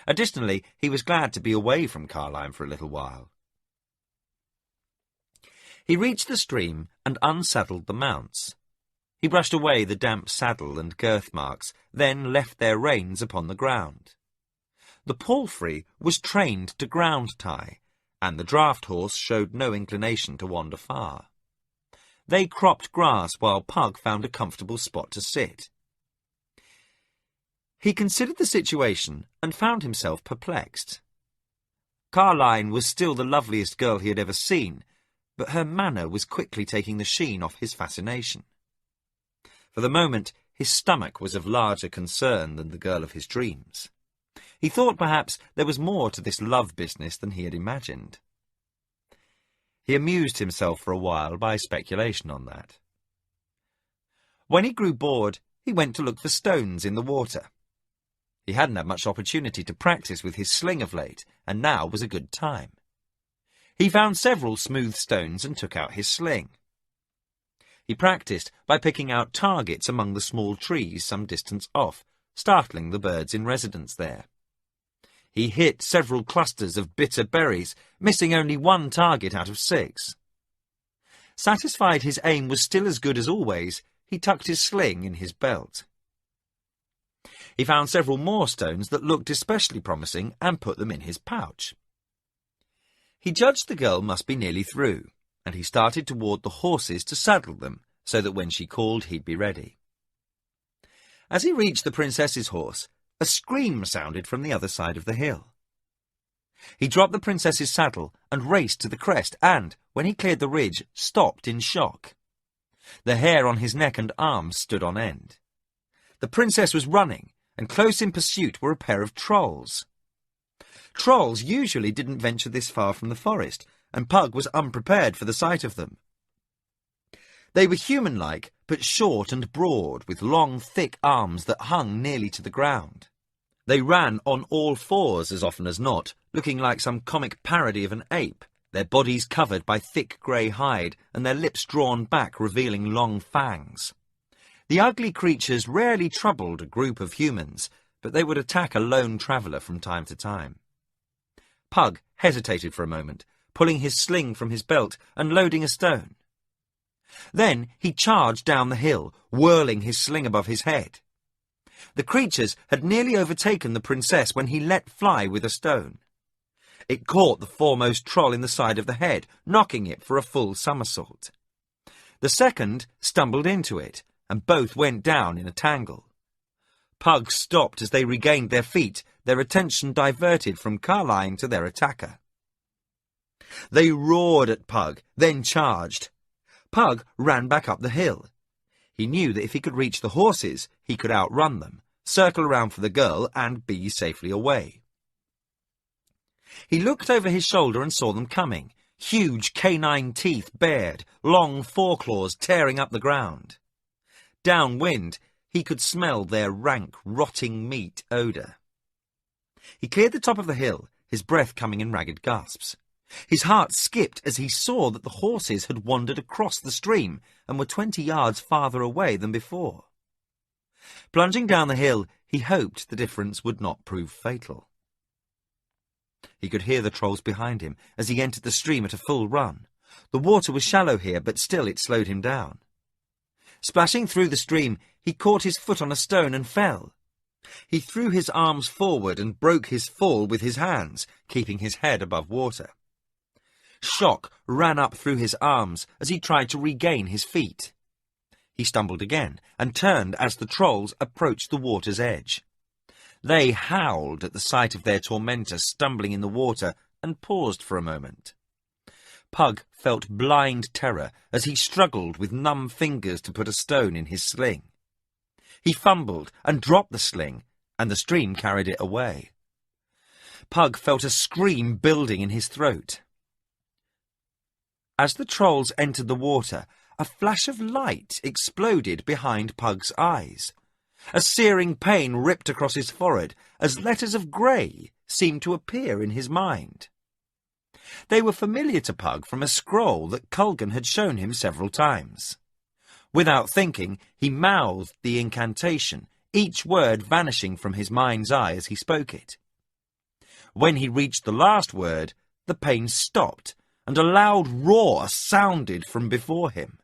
Additionally, he was glad to be away from Carline for a little while. He reached the stream and unsaddled the mounts. He brushed away the damp saddle and girth marks, then left their reins upon the ground. The palfrey was trained to ground tie, and the draught horse showed no inclination to wander far. They cropped grass while Pug found a comfortable spot to sit. He considered the situation and found himself perplexed. Carline was still the loveliest girl he had ever seen, but her manner was quickly taking the sheen off his fascination. For the moment, his stomach was of larger concern than the girl of his dreams. He thought perhaps there was more to this love business than he had imagined. He amused himself for a while by speculation on that. When he grew bored, he went to look for stones in the water. He hadn't had much opportunity to practice with his sling of late, and now was a good time. He found several smooth stones and took out his sling. He practiced by picking out targets among the small trees some distance off, startling the birds in residence there. He hit several clusters of bitter berries, missing only one target out of 6. Satisfied his aim was still as good as always, he tucked his sling in his belt. He found several more stones that looked especially promising and put them in his pouch. He judged the girl must be nearly through, and he started toward the horses to saddle them, so that when she called he'd be ready. As he reached the princess's horse, a scream sounded from the other side of the hill. He dropped the princess's saddle and raced to the crest and, when he cleared the ridge, stopped in shock. The hair on his neck and arms stood on end. The princess was running, and close in pursuit were a pair of trolls. Trolls usually didn't venture this far from the forest, and Pug was unprepared for the sight of them. They were human-like, but short and broad, with long, thick arms that hung nearly to the ground. They ran on all fours as often as not, looking like some comic parody of an ape, their bodies covered by thick grey hide, and their lips drawn back, revealing long fangs. The ugly creatures rarely troubled a group of humans, but they would attack a lone traveller from time to time. Pug hesitated for a moment, pulling his sling from his belt and loading a stone. Then he charged down the hill, whirling his sling above his head. The creatures had nearly overtaken the princess when he let fly with a stone. It caught the foremost troll in the side of the head, knocking it for a full somersault. The second stumbled into it, and both went down in a tangle. Pug stopped as they regained their feet, their attention diverted from Carline to their attacker. They roared at Pug, then charged. Pug ran back up the hill. He knew that if he could reach the horses, he could outrun them, circle around for the girl, and be safely away. He looked over his shoulder and saw them coming, huge canine teeth bared, long foreclaws tearing up the ground. Downwind, he could smell their rank, rotting meat odour. He cleared the top of the hill, his breath coming in ragged gasps. His heart skipped as he saw that the horses had wandered across the stream and were 20 yards farther away than before. Plunging down the hill, he hoped the difference would not prove fatal. He could hear the trolls behind him as he entered the stream at a full run. The water was shallow here, but still it slowed him down. Splashing through the stream, he caught his foot on a stone and fell. He threw his arms forward and broke his fall with his hands, keeping his head above water. Shock ran up through his arms as he tried to regain his feet. He stumbled again and turned as the trolls approached the water's edge. They howled at the sight of their tormentor stumbling in the water and paused for a moment. Pug felt blind terror as he struggled with numb fingers to put a stone in his sling. He fumbled and dropped the sling, and the stream carried it away. Pug felt a scream building in his throat. As the trolls entered the water, a flash of light exploded behind Pug's eyes. A searing pain ripped across his forehead as letters of grey seemed to appear in his mind. They were familiar to Pug from a scroll that Culgan had shown him several times. Without thinking, he mouthed the incantation, each word vanishing from his mind's eye as he spoke it. When he reached the last word, the pain stopped, and a loud roar sounded from before him.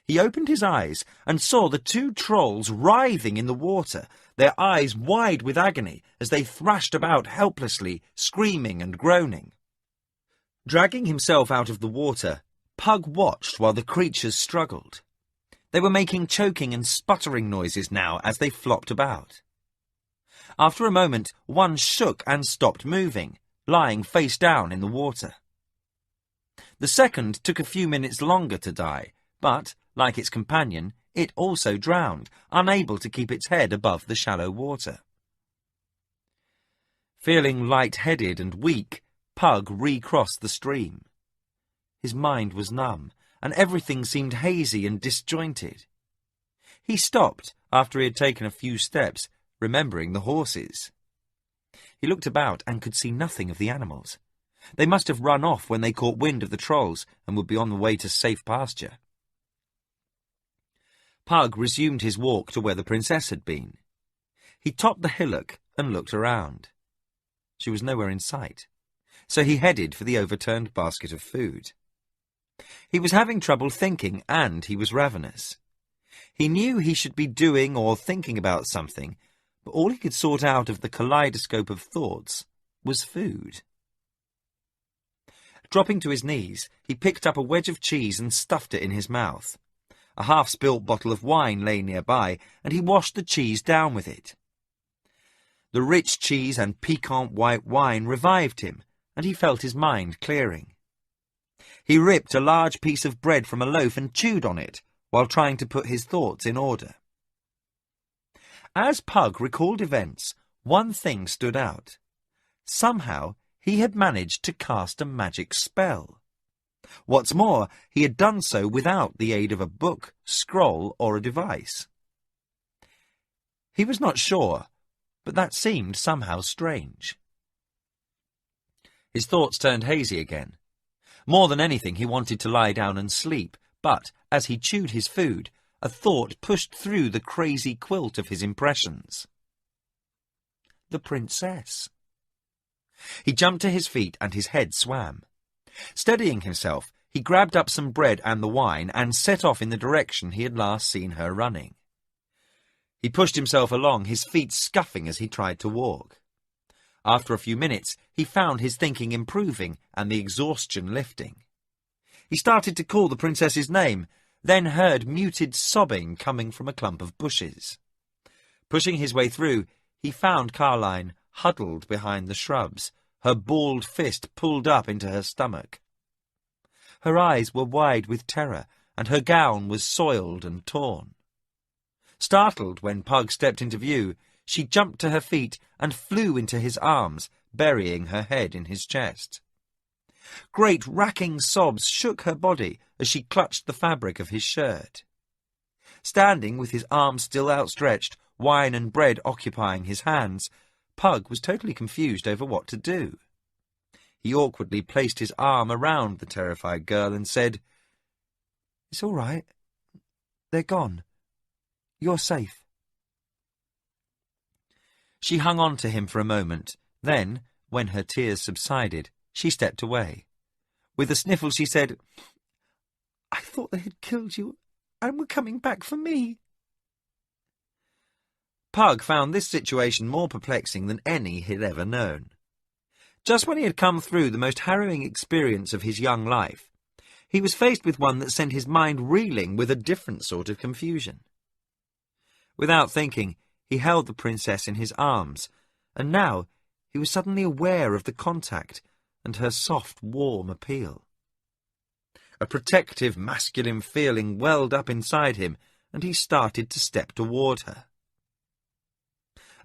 He opened his eyes and saw the two trolls writhing in the water, their eyes wide with agony as they thrashed about helplessly, screaming and groaning. Dragging himself out of the water, Pug watched while the creatures struggled. They were making choking and sputtering noises now as they flopped about. After a moment, one shook and stopped moving, lying face down in the water. The second took a few minutes longer to die, but, like its companion, it also drowned, unable to keep its head above the shallow water. Feeling light-headed and weak, Pug recrossed the stream. His mind was numb, and everything seemed hazy and disjointed. He stopped after he had taken a few steps, remembering the horses. He looked about and could see nothing of the animals. They must have run off when they caught wind of the trolls and would be on the way to safe pasture. Pug resumed his walk to where the princess had been. He topped the hillock and looked around. She was nowhere in sight, so he headed for the overturned basket of food. He was having trouble thinking, and he was ravenous. He knew he should be doing or thinking about something, but all he could sort out of the kaleidoscope of thoughts was food. Dropping to his knees, he picked up a wedge of cheese and stuffed it in his mouth. A half-spilt bottle of wine lay nearby, and he washed the cheese down with it. The rich cheese and piquant white wine revived him, and he felt his mind clearing. He ripped a large piece of bread from a loaf and chewed on it, while trying to put his thoughts in order. As Pug recalled events, one thing stood out. Somehow, he had managed to cast a magic spell. What's more, he had done so without the aid of a book, scroll, or a device. He was not sure, but that seemed somehow strange. His thoughts turned hazy again. More than anything, he wanted to lie down and sleep, but, as he chewed his food, a thought pushed through the crazy quilt of his impressions. The princess. He jumped to his feet and his head swam. Steadying himself, he grabbed up some bread and the wine and set off in the direction he had last seen her running. He pushed himself along, his feet scuffing as he tried to walk. After a few minutes, he found his thinking improving and the exhaustion lifting. He started to call the princess's name, then heard muted sobbing coming from a clump of bushes. Pushing his way through, he found Carline huddled behind the shrubs, her balled fist pulled up into her stomach. Her eyes were wide with terror, and her gown was soiled and torn. Startled when Pug stepped into view, she jumped to her feet and flew into his arms, burying her head in his chest. Great racking sobs shook her body as she clutched the fabric of his shirt. Standing with his arms still outstretched, wine and bread occupying his hands, Pug was totally confused over what to do. He awkwardly placed his arm around the terrified girl and said, "It's all right. They're gone. You're safe." She hung on to him for a moment. Then, when her tears subsided, she stepped away. With a sniffle, she said, "I thought they had killed you and were coming back for me." Pug found this situation more perplexing than any he'd ever known. Just when he had come through the most harrowing experience of his young life, he was faced with one that sent his mind reeling with a different sort of confusion. Without thinking, he held the princess in his arms, and now he was suddenly aware of the contact and her soft, warm appeal. A protective, masculine feeling welled up inside him, and he started to step toward her.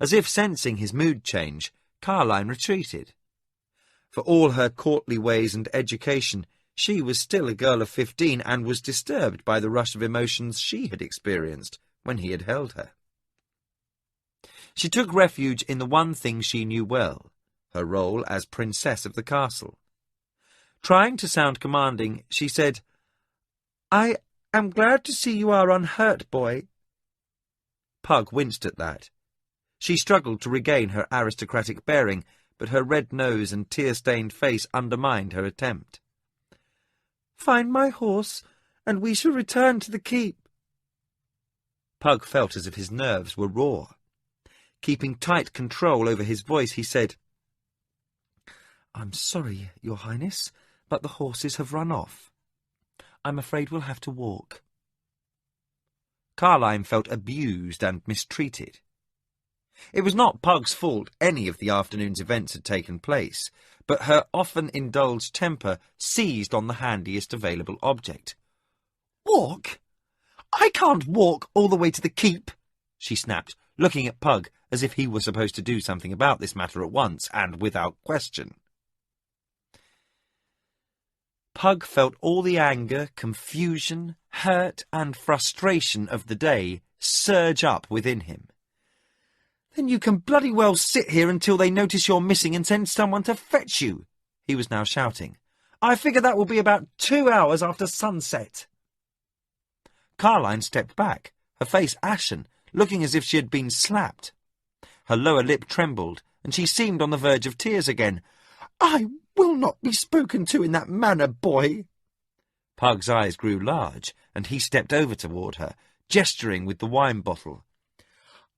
As if sensing his mood change, Carline retreated. For all her courtly ways and education, she was still a girl of 15 and was disturbed by the rush of emotions she had experienced when he had held her. She took refuge in the one thing she knew well, her role as princess of the castle. Trying to sound commanding, she said, "I am glad to see you are unhurt, boy." Pug winced at that. She struggled to regain her aristocratic bearing, but her red nose and tear-stained face undermined her attempt. "Find my horse, and we shall return to the keep." Pug felt as if his nerves were raw. Keeping tight control over his voice, he said, "I'm sorry, Your Highness, but the horses have run off. I'm afraid we'll have to walk." Carline felt abused and mistreated. It was not Pug's fault any of the afternoon's events had taken place, but her often indulged temper seized on the handiest available object. "Walk? I can't walk all the way to the keep," she snapped, looking at Pug as if he were supposed to do something about this matter at once and without question. Pug felt all the anger, confusion, hurt and frustration of the day surge up within him. "Then you can bloody well sit here until they notice you're missing and send someone to fetch you," he was now shouting. "I figure that will be about 2 hours after sunset." Carline stepped back, her face ashen, looking as if she had been slapped. Her lower lip trembled, and she seemed on the verge of tears again. "I will not be spoken to in that manner, boy." Pug's eyes grew large, and he stepped over toward her, gesturing with the wine bottle.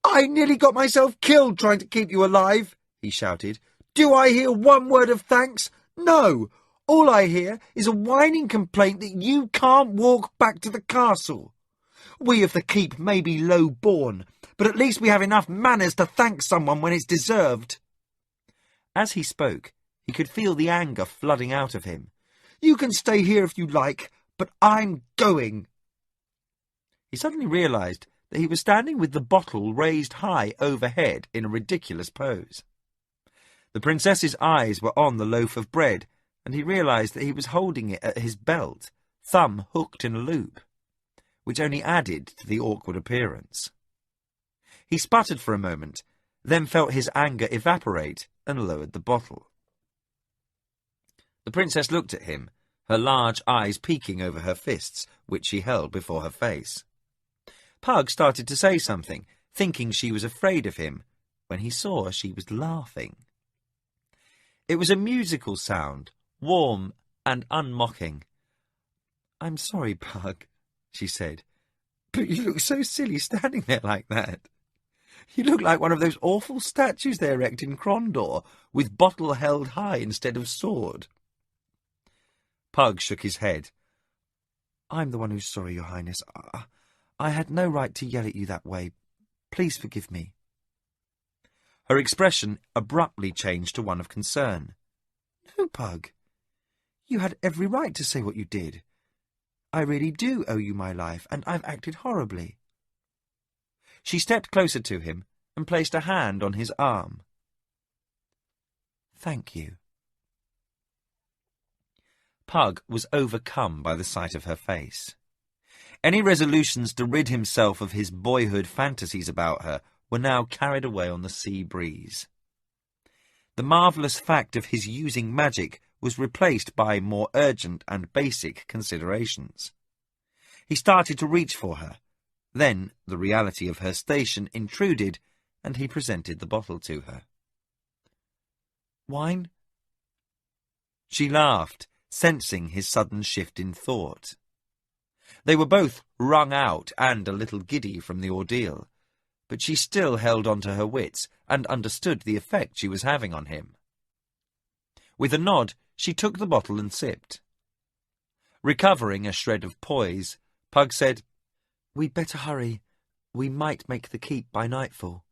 "I nearly got myself killed trying to keep you alive," he shouted. "Do I hear one word of thanks? No. All I hear is a whining complaint that you can't walk back to the castle. We of the keep may be low-born, but at least we have enough manners to thank someone when it's deserved." As he spoke, he could feel the anger flooding out of him. "You can stay here if you like, but I'm going." He suddenly realized that he was standing with the bottle raised high overhead in a ridiculous pose. The princess's eyes were on the loaf of bread, and he realized that he was holding it at his belt, thumb hooked in a loop, which only added to the awkward appearance. He sputtered for a moment, then felt his anger evaporate and lowered the bottle. The princess looked at him, her large eyes peeking over her fists, which she held before her face. Pug started to say something, thinking she was afraid of him, when he saw she was laughing. It was a musical sound, warm and unmocking. "I'm sorry, Pug," she said, "but you look so silly standing there like that. You look like one of those awful statues they erect in Crondor, with bottle held high instead of sword." Pug shook his head. "I'm the one who's sorry, Your Highness. I had no right to yell at you that way. Please forgive me." Her expression abruptly changed to one of concern. "No, Pug. You had every right to say what you did. I really do owe you my life, and I've acted horribly." She stepped closer to him and placed a hand on his arm. "Thank you." Pug was overcome by the sight of her face. Any resolutions to rid himself of his boyhood fantasies about her were now carried away on the sea breeze. The marvellous fact of his using magic was replaced by more urgent and basic considerations. He started to reach for her. Then the reality of her station intruded, and he presented the bottle to her. "Wine?" She laughed, sensing his sudden shift in thought. They were both wrung out and a little giddy from the ordeal, but she still held on to her wits and understood the effect she was having on him. With a nod, she took the bottle and sipped. Recovering a shred of poise, Pug said, "We'd better hurry. We might make the keep by nightfall."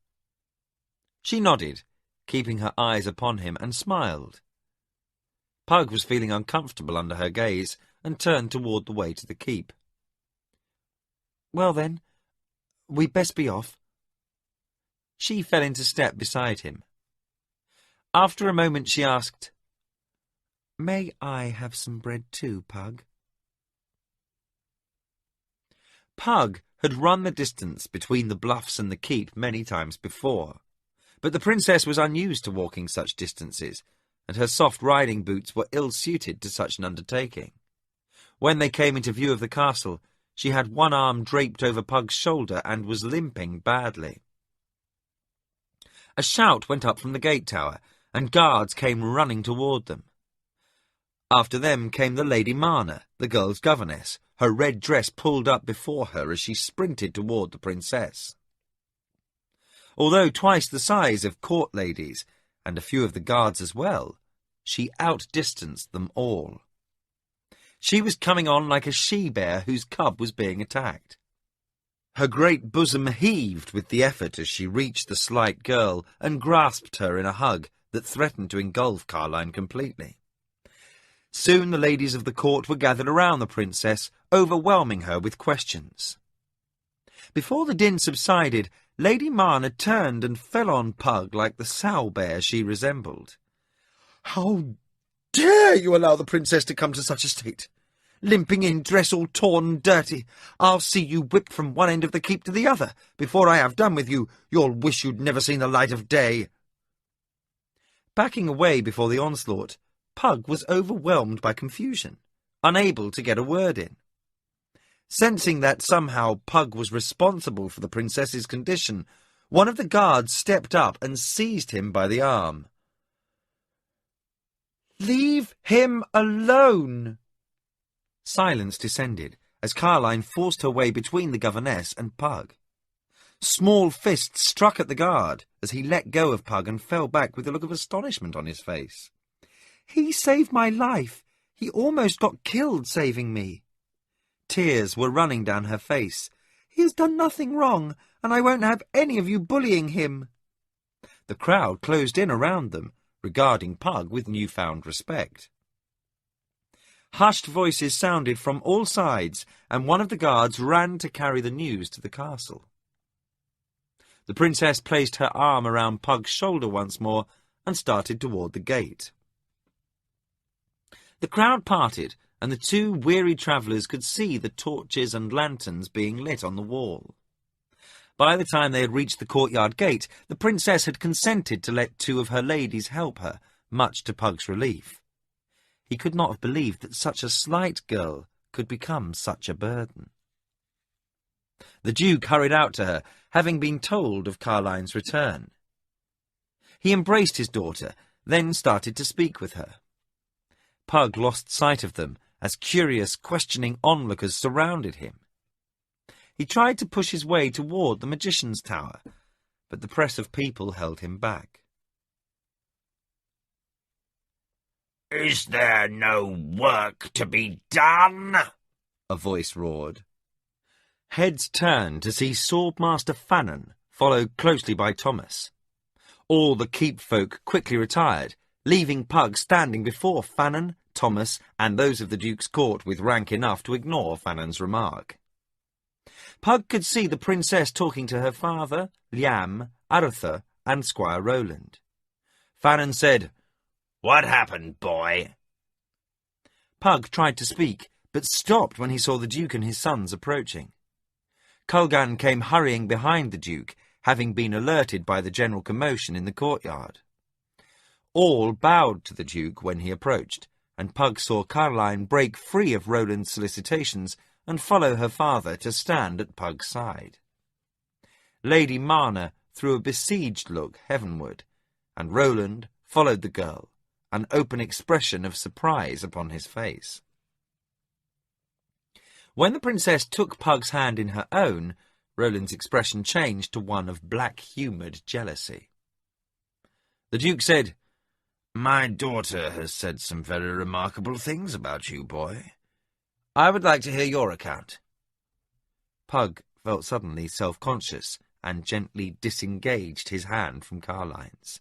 She nodded, keeping her eyes upon him, and smiled. Pug was feeling uncomfortable under her gaze and turned toward the way to the keep. "Well then, we'd best be off." She fell into step beside him. After a moment she asked, "May I have some bread too, Pug?" Pug had run the distance between the bluffs and the keep many times before, but the princess was unused to walking such distances, and her soft riding boots were ill-suited to such an undertaking. When they came into view of the castle, she had one arm draped over Pug's shoulder and was limping badly. A shout went up from the gate tower, and guards came running toward them. After them came the Lady Marna, the girl's governess, her red dress pulled up before her as she sprinted toward the princess. Although twice the size of court ladies, and a few of the guards as well, she outdistanced them all. She was coming on like a she-bear whose cub was being attacked. Her great bosom heaved with the effort as she reached the slight girl and grasped her in a hug that threatened to engulf Carline completely. Soon the ladies of the court were gathered around the princess, overwhelming her with questions. Before the din subsided, Lady Marna turned and fell on Pug like the sow-bear she resembled. "How dare you allow the princess to come to such a state? Limping in, dress all torn and dirty. I'll see you whipped from one end of the keep to the other. Before I have done with you, you'll wish you'd never seen the light of day." Backing away before the onslaught, Pug was overwhelmed by confusion, unable to get a word in. Sensing that somehow Pug was responsible for the princess's condition, one of the guards stepped up and seized him by the arm. "Leave him alone!" Silence descended as Carline forced her way between the governess and Pug. Small fists struck at the guard as he let go of Pug and fell back with a look of astonishment on his face. "He saved my life. He almost got killed saving me." Tears were running down her face. "He has done nothing wrong, and I won't have any of you bullying him." The crowd closed in around them, regarding Pug with newfound respect. Hushed voices sounded from all sides, and one of the guards ran to carry the news to the castle. The princess placed her arm around Pug's shoulder once more and started toward the gate. The crowd parted, and the two weary travellers could see the torches and lanterns being lit on the wall. By the time they had reached the courtyard gate, the princess had consented to let two of her ladies help her, much to Pug's relief. He could not have believed that such a slight girl could become such a burden. The Duke hurried out to her, having been told of Carline's return. He embraced his daughter, then started to speak with her. Pug lost sight of them as curious, questioning onlookers surrounded him. He tried to push his way toward the magician's tower, but the press of people held him back. "Is there no work to be done?" a voice roared. Heads turned to see Swordmaster Fannon, followed closely by Thomas. All the keep folk quickly retired, leaving Pug standing before Fannon, Thomas, and those of the Duke's court with rank enough to ignore Fannon's remark. Pug could see the princess talking to her father, Liam, Arthur, and Squire Rowland. Fannon said, "What happened, boy?" Pug tried to speak, but stopped when he saw the Duke and his sons approaching. Culgan came hurrying behind the Duke, having been alerted by the general commotion in the courtyard. All bowed to the Duke when he approached, and Pug saw Caroline break free of Roland's solicitations and follow her father to stand at Pug's side. Lady Marna threw a besieged look heavenward, and Roland followed the girl, an open expression of surprise upon his face. When the princess took Pug's hand in her own, Roland's expression changed to one of black-humoured jealousy. The Duke said, "My daughter has said some very remarkable things about you, boy. I would like to hear your account." Pug felt suddenly self-conscious and gently disengaged his hand from Carline's.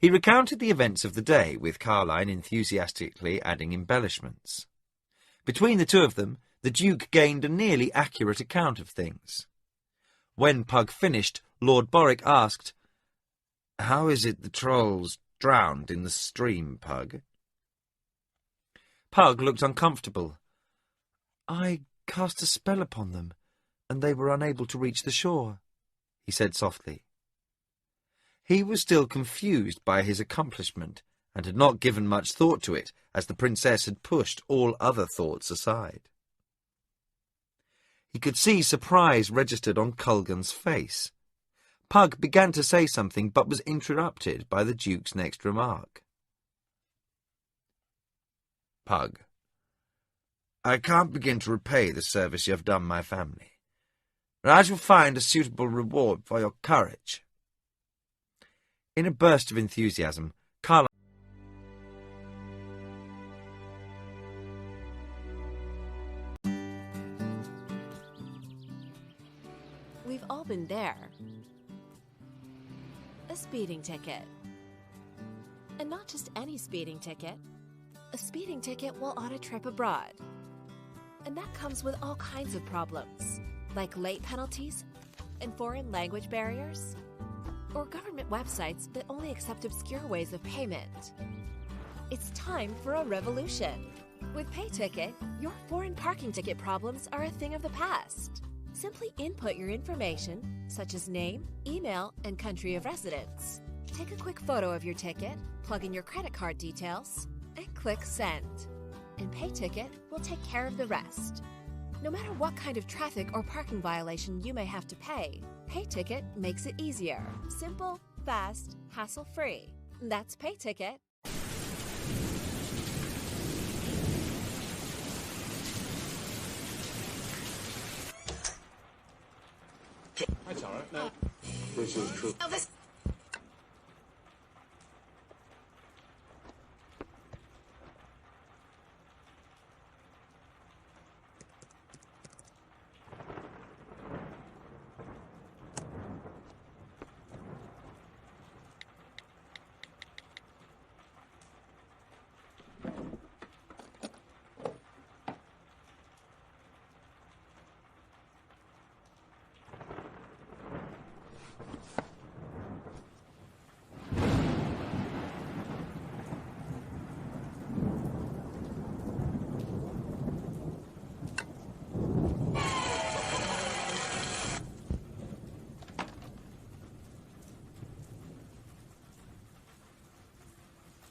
He recounted the events of the day, with Carline enthusiastically adding embellishments. Between the two of them, the Duke gained a nearly accurate account of things. When Pug finished, Lord Borwick asked, "How is it the trolls drowned in the stream, Pug?" Pug looked uncomfortable. "I cast a spell upon them, and they were unable to reach the shore," he said softly. He was still confused by his accomplishment, and had not given much thought to it, as the princess had pushed all other thoughts aside. He could see surprise registered on Culgan's face. Pug began to say something, but was interrupted by the Duke's next remark. "Pug, I can't begin to repay the service you have done my family, but I shall find a suitable reward for your courage." In a burst of enthusiasm, Carla We've all been there. A speeding ticket. And not just any speeding ticket. A speeding ticket while on a trip abroad. And that comes with all kinds of problems, like late penalties and foreign language barriers, or government websites that only accept obscure ways of payment. It's time for a revolution. With PayTicket, your foreign parking ticket problems are a thing of the past. Simply input your information, such as name, email, and country of residence. Take a quick photo of your ticket, plug in your credit card details, and click Send. And PayTicket will take care of the rest. No matter what kind of traffic or parking violation you may have to pay, PayTicket makes it easier. Simple, fast, hassle-free. That's PayTicket. That's all right. No, this is true. Elvis!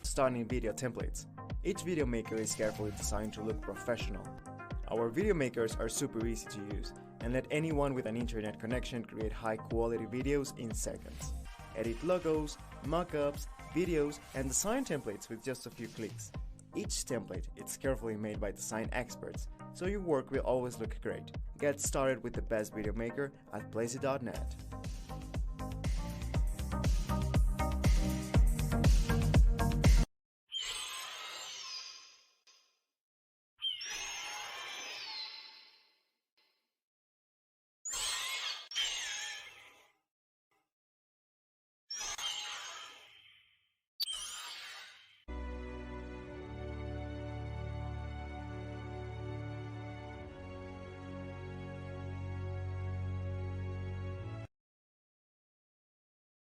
Stunning video templates. Each video maker is carefully designed to look professional. Our video makers are super easy to use and let anyone with an internet connection create high quality videos in seconds. Edit logos, mockups, videos, and design templates with just a few clicks. Each template is carefully made by design experts, so your work will always look great. Get started with the best video maker at Plazy.net.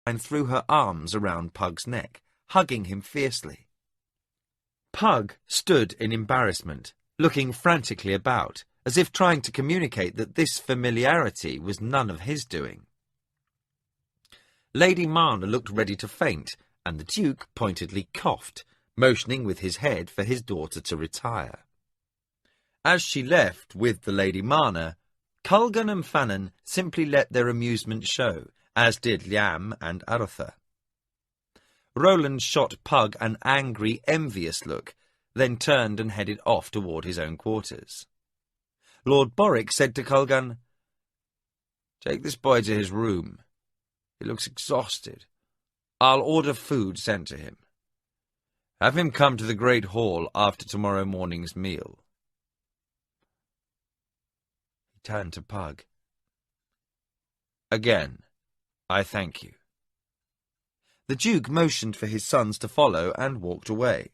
and threw her arms around Pug's neck, hugging him fiercely. Pug stood in embarrassment, looking frantically about, as if trying to communicate that this familiarity was none of his doing. Lady Marna looked ready to faint, and the Duke pointedly coughed, motioning with his head for his daughter to retire. As she left with the Lady Mana, Culgan and Fannin simply let their amusement show, as did Liam and Arutha. Roland shot Pug an angry, envious look, then turned and headed off toward his own quarters. Lord Boric said to Culgan, "Take this boy to his room. He looks exhausted. I'll order food sent to him. Have him come to the Great Hall after tomorrow morning's meal." He turned to Pug. "Again, I thank you." The Duke motioned for his sons to follow and walked away.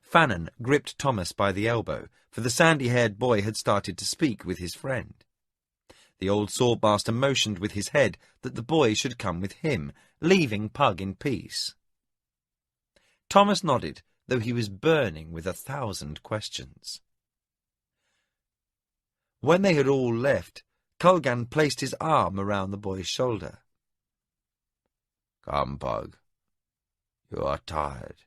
Fannin gripped Thomas by the elbow, for the sandy-haired boy had started to speak with his friend. The old swordmaster motioned with his head that the boy should come with him, leaving Pug in peace. Thomas nodded, though he was burning with 1,000 questions. When they had all left, Culgan placed his arm around the boy's shoulder. "Come, Pug. You are tired,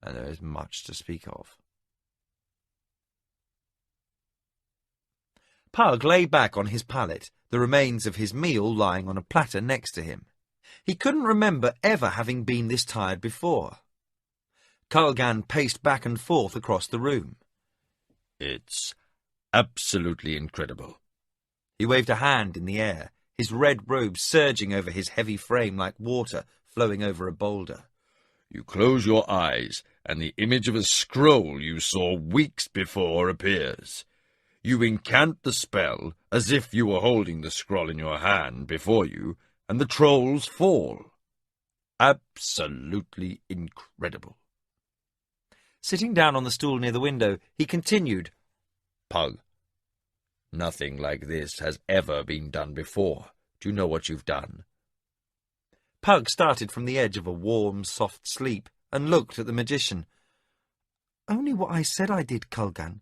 and there is much to speak of." Pug lay back on his pallet, the remains of his meal lying on a platter next to him. He couldn't remember ever having been this tired before. Culgan paced back and forth across the room. "It's absolutely incredible." He waved a hand in the air, his red robe surging over his heavy frame like water flowing over a boulder. "You close your eyes, and the image of a scroll you saw weeks before appears. You incant the spell as if you were holding the scroll in your hand before you, and the trolls fall. Absolutely incredible." Sitting down on the stool near the window, he continued, "Pug, nothing like this has ever been done before. Do you know what you've done?" Pug started from the edge of a warm, soft sleep and looked at the magician. "Only what I said I did, Culgan."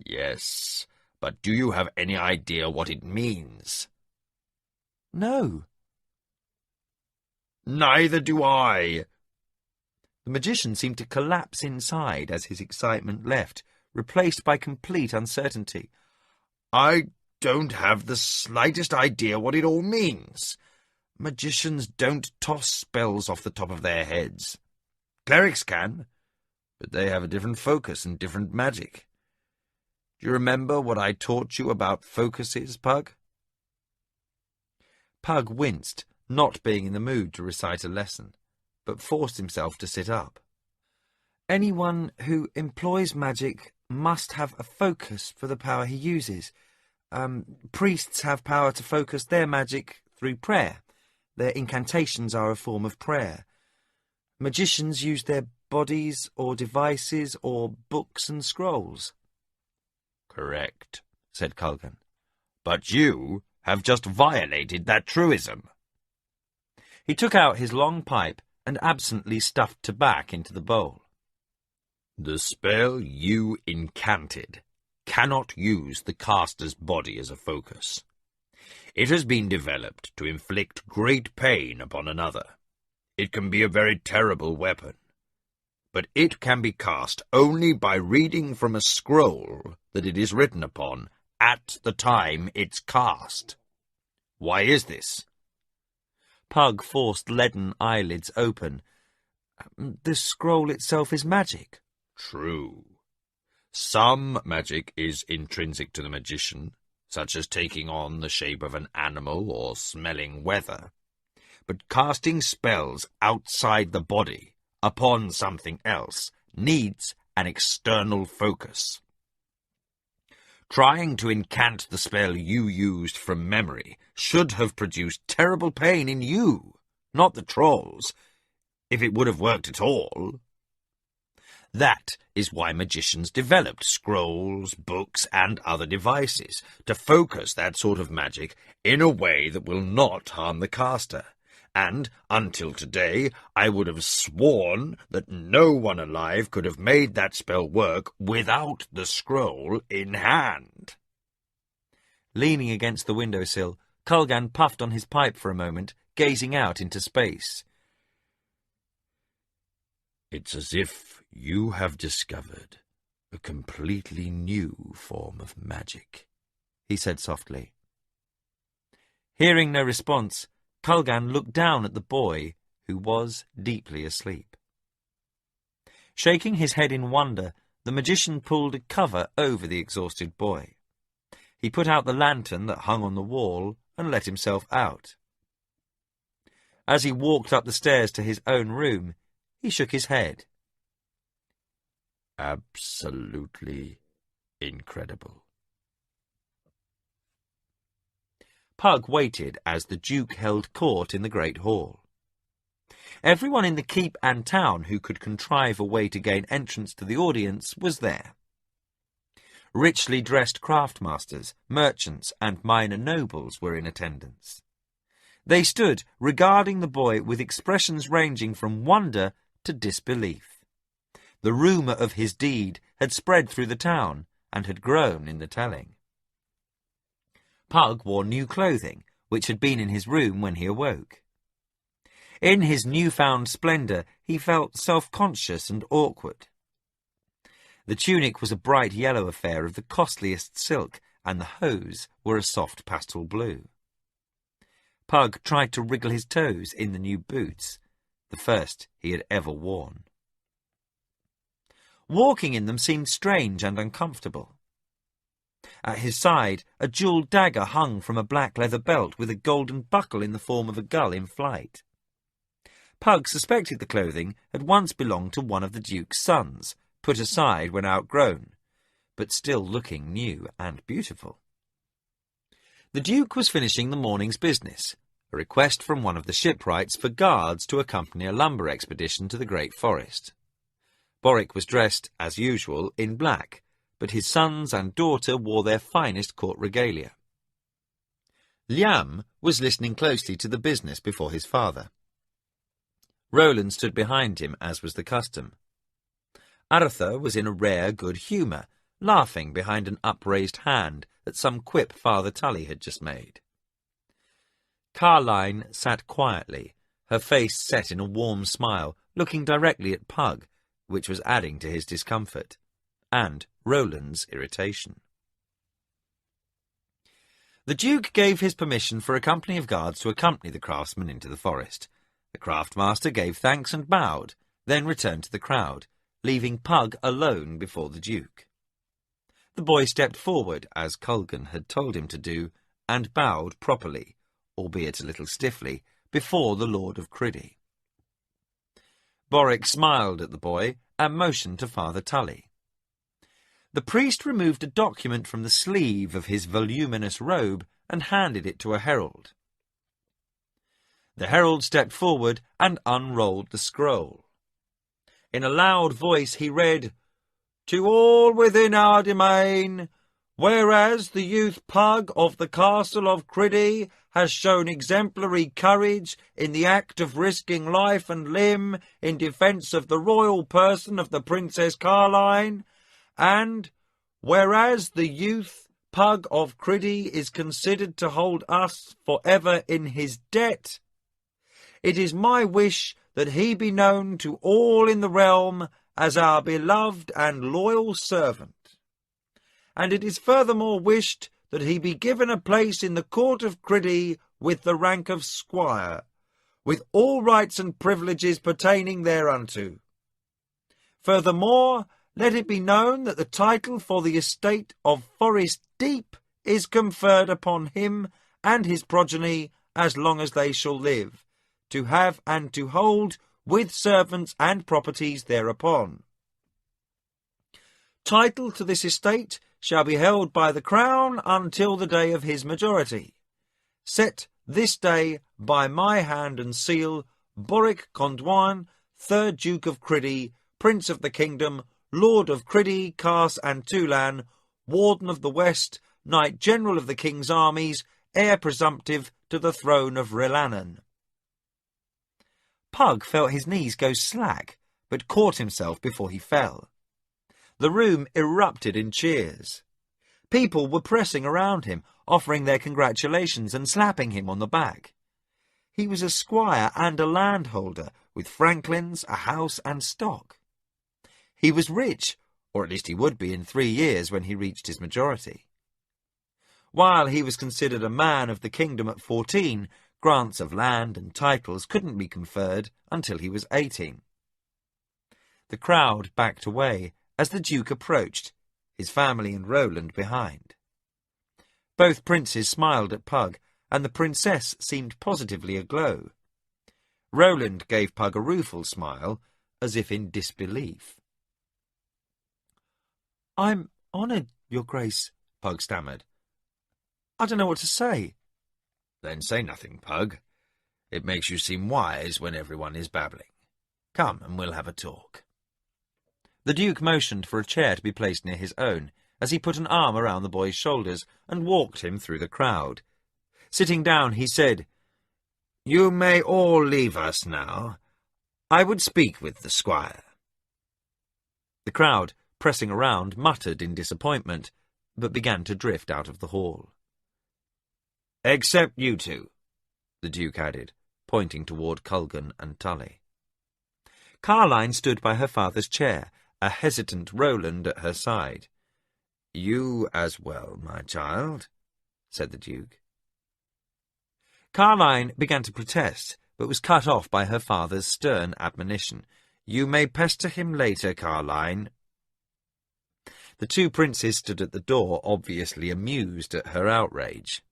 "Yes, but do you have any idea what it means?" "No." "Neither do I." The magician seemed to collapse inside as his excitement left, replaced by complete uncertainty. "I don't have the slightest idea what it all means. Magicians don't toss spells off the top of their heads. Clerics can, but they have a different focus and different magic. Do you remember what I taught you about focuses, Pug?" Pug winced, not being in the mood to recite a lesson, but forced himself to sit up. "Anyone who employs magic must have a focus for the power he uses. Priests have power to focus their magic through prayer. Their incantations are a form of prayer. Magicians use their bodies or devices or books and scrolls." "Correct," said Culgan. "But you have just violated that truism." He took out his long pipe and absently stuffed tobacco into the bowl. "The spell you incanted cannot use the caster's body as a focus. It has been developed to inflict great pain upon another. It can be a very terrible weapon, but it can be cast only by reading from a scroll that it is written upon at the time it's cast. Why is this?" Pug forced leaden eyelids open. "The scroll itself is magic." "True. Some magic is intrinsic to the magician, such as taking on the shape of an animal or smelling weather. But casting spells outside the body, upon something else, needs an external focus. Trying to incant the spell you used from memory should have produced terrible pain in you, not the trolls, if it would have worked at all. That is why magicians developed scrolls, books, and other devices, to focus that sort of magic in a way that will not harm the caster. And, until today, I would have sworn that no one alive could have made that spell work without the scroll in hand." Leaning against the windowsill, Culgan puffed on his pipe for a moment, gazing out into space. It's as if you have discovered a completely new form of magic, he said softly. Hearing no response, Kulgan looked down at the boy, who was deeply asleep. Shaking his head in wonder, the magician pulled a cover over the exhausted boy. He put out the lantern that hung on the wall and let himself out. As he walked up the stairs to his own room, he shook his head. Absolutely incredible. Pug waited as the Duke held court in the great hall. Everyone in the keep and town who could contrive a way to gain entrance to the audience was there. Richly dressed craftmasters, merchants, and minor nobles were in attendance. They stood regarding the boy with expressions ranging from wonder to disbelief. The rumour of his deed had spread through the town and had grown in the telling. Pug wore new clothing, which had been in his room when he awoke. In his newfound splendour, he felt self-conscious and awkward. The tunic was a bright yellow affair of the costliest silk, and the hose were a soft pastel blue. Pug tried to wriggle his toes in the new boots, the first he had ever worn. Walking in them seemed strange and uncomfortable. At his side, a jewelled dagger hung from a black leather belt with a golden buckle in the form of a gull in flight. Pug suspected the clothing had once belonged to one of the Duke's sons, put aside when outgrown, but still looking new and beautiful. The Duke was finishing the morning's business, a request from one of the shipwrights for guards to accompany a lumber expedition to the Great Forest. Boric was dressed, as usual, in black, but his sons and daughter wore their finest court regalia. Liam was listening closely to the business before his father. Roland stood behind him, as was the custom. Arthur was in a rare good humour, laughing behind an upraised hand at some quip Father Tully had just made. Carline sat quietly, her face set in a warm smile, looking directly at Pug, which was adding to his discomfort, and Roland's irritation. The Duke gave his permission for a company of guards to accompany the craftsman into the forest. The craftmaster gave thanks and bowed, then returned to the crowd, leaving Pug alone before the Duke. The boy stepped forward, as Kulgan had told him to do, and bowed properly, albeit a little stiffly, before the Lord of Criddy. Boric smiled at the boy and motioned to Father Tully. The priest removed a document from the sleeve of his voluminous robe and handed it to a herald. The herald stepped forward and unrolled the scroll. In a loud voice he read, "To all within our domain, whereas the youth Pug of the castle of Criddy has shown exemplary courage in the act of risking life and limb in defence of the royal person of the Princess Carline, and whereas the youth Pug of Criddy is considered to hold us for ever in his debt, it is my wish that he be known to all in the realm as our beloved and loyal servant. And it is furthermore wished that he be given a place in the court of Criddy with the rank of squire, with all rights and privileges pertaining thereunto. Furthermore, let it be known that the title for the estate of Forest Deep is conferred upon him and his progeny as long as they shall live, to have and to hold, with servants and properties thereupon. Title to this estate shall be held by the crown until the day of his majority. Set this day by my hand and seal, Boric Condouin, 3rd Duke of Criddy, Prince of the Kingdom, Lord of Criddy, Cars and Toulan, Warden of the West, Knight General of the King's armies, heir presumptive to the throne of Rillanan." Pug felt his knees go slack, but caught himself before he fell. The room erupted in cheers. People were pressing around him, offering their congratulations and slapping him on the back. He was a squire and a landholder, with franklins, a house, and stock. He was rich, or at least he would be in 3 years when he reached his majority. While he was considered a man of the kingdom at 14, grants of land and titles couldn't be conferred until he was 18. The crowd backed away as the Duke approached, his family and Roland behind. Both princes smiled at Pug, and the princess seemed positively aglow. Roland gave Pug a rueful smile, as if in disbelief. "I'm honoured, Your Grace," Pug stammered. "I don't know what to say." "Then say nothing, Pug. It makes you seem wise when everyone is babbling. Come, and we'll have a talk." The Duke motioned for a chair to be placed near his own, as he put an arm around the boy's shoulders and walked him through the crowd. Sitting down, he said, "You may all leave us now. I would speak with the squire." The crowd, pressing around, muttered in disappointment, but began to drift out of the hall. "Except you two," the Duke added, pointing toward Culgan and Tully. Carline stood by her father's chair, a hesitant Roland at her side. "You as well, my child," said the Duke. Carline began to protest, but was cut off by her father's stern admonition. "You may pester him later, Carline." The two princes stood at the door, obviously amused at her outrage.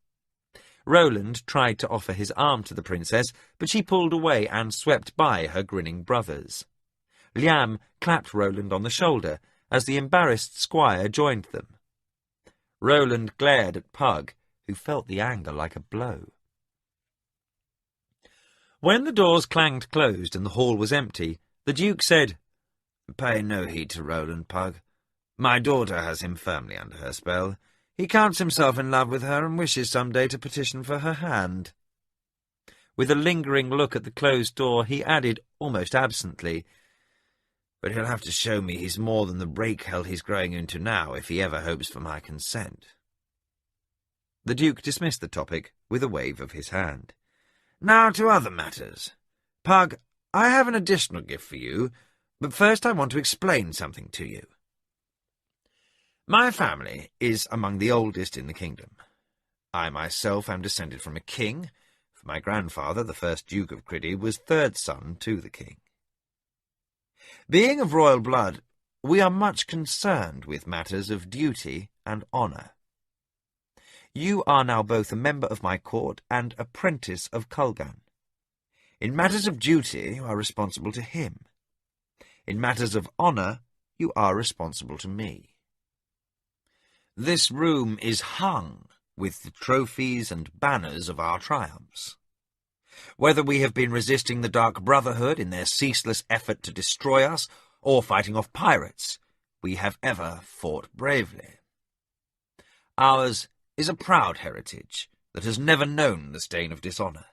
Roland tried to offer his arm to the princess, but she pulled away and swept by her grinning brothers. Liam clapped Roland on the shoulder as the embarrassed squire joined them. Roland glared at Pug, who felt the anger like a blow. When the doors clanged closed and the hall was empty, the Duke said, "Pay no heed to Roland, Pug. My daughter has him firmly under her spell. He counts himself in love with her and wishes some day to petition for her hand." With a lingering look at the closed door, he added, almost absently, "But he'll have to show me he's more than the rake hell he's growing into now if he ever hopes for my consent." The Duke dismissed the topic with a wave of his hand. "Now to other matters. Pug, I have an additional gift for you, but first I want to explain something to you. My family is among the oldest in the kingdom. I myself am descended from a king, for my grandfather, the first Duke of Criddy, was third son to the king. Being of royal blood, we are much concerned with matters of duty and honour. You are now both a member of my court and apprentice of Culgan. In matters of duty, you are responsible to him. In matters of honour, you are responsible to me. This room is hung with the trophies and banners of our triumphs. Whether we have been resisting the Dark Brotherhood in their ceaseless effort to destroy us, or fighting off pirates, we have ever fought bravely. Ours is a proud heritage that has never known the stain of dishonour.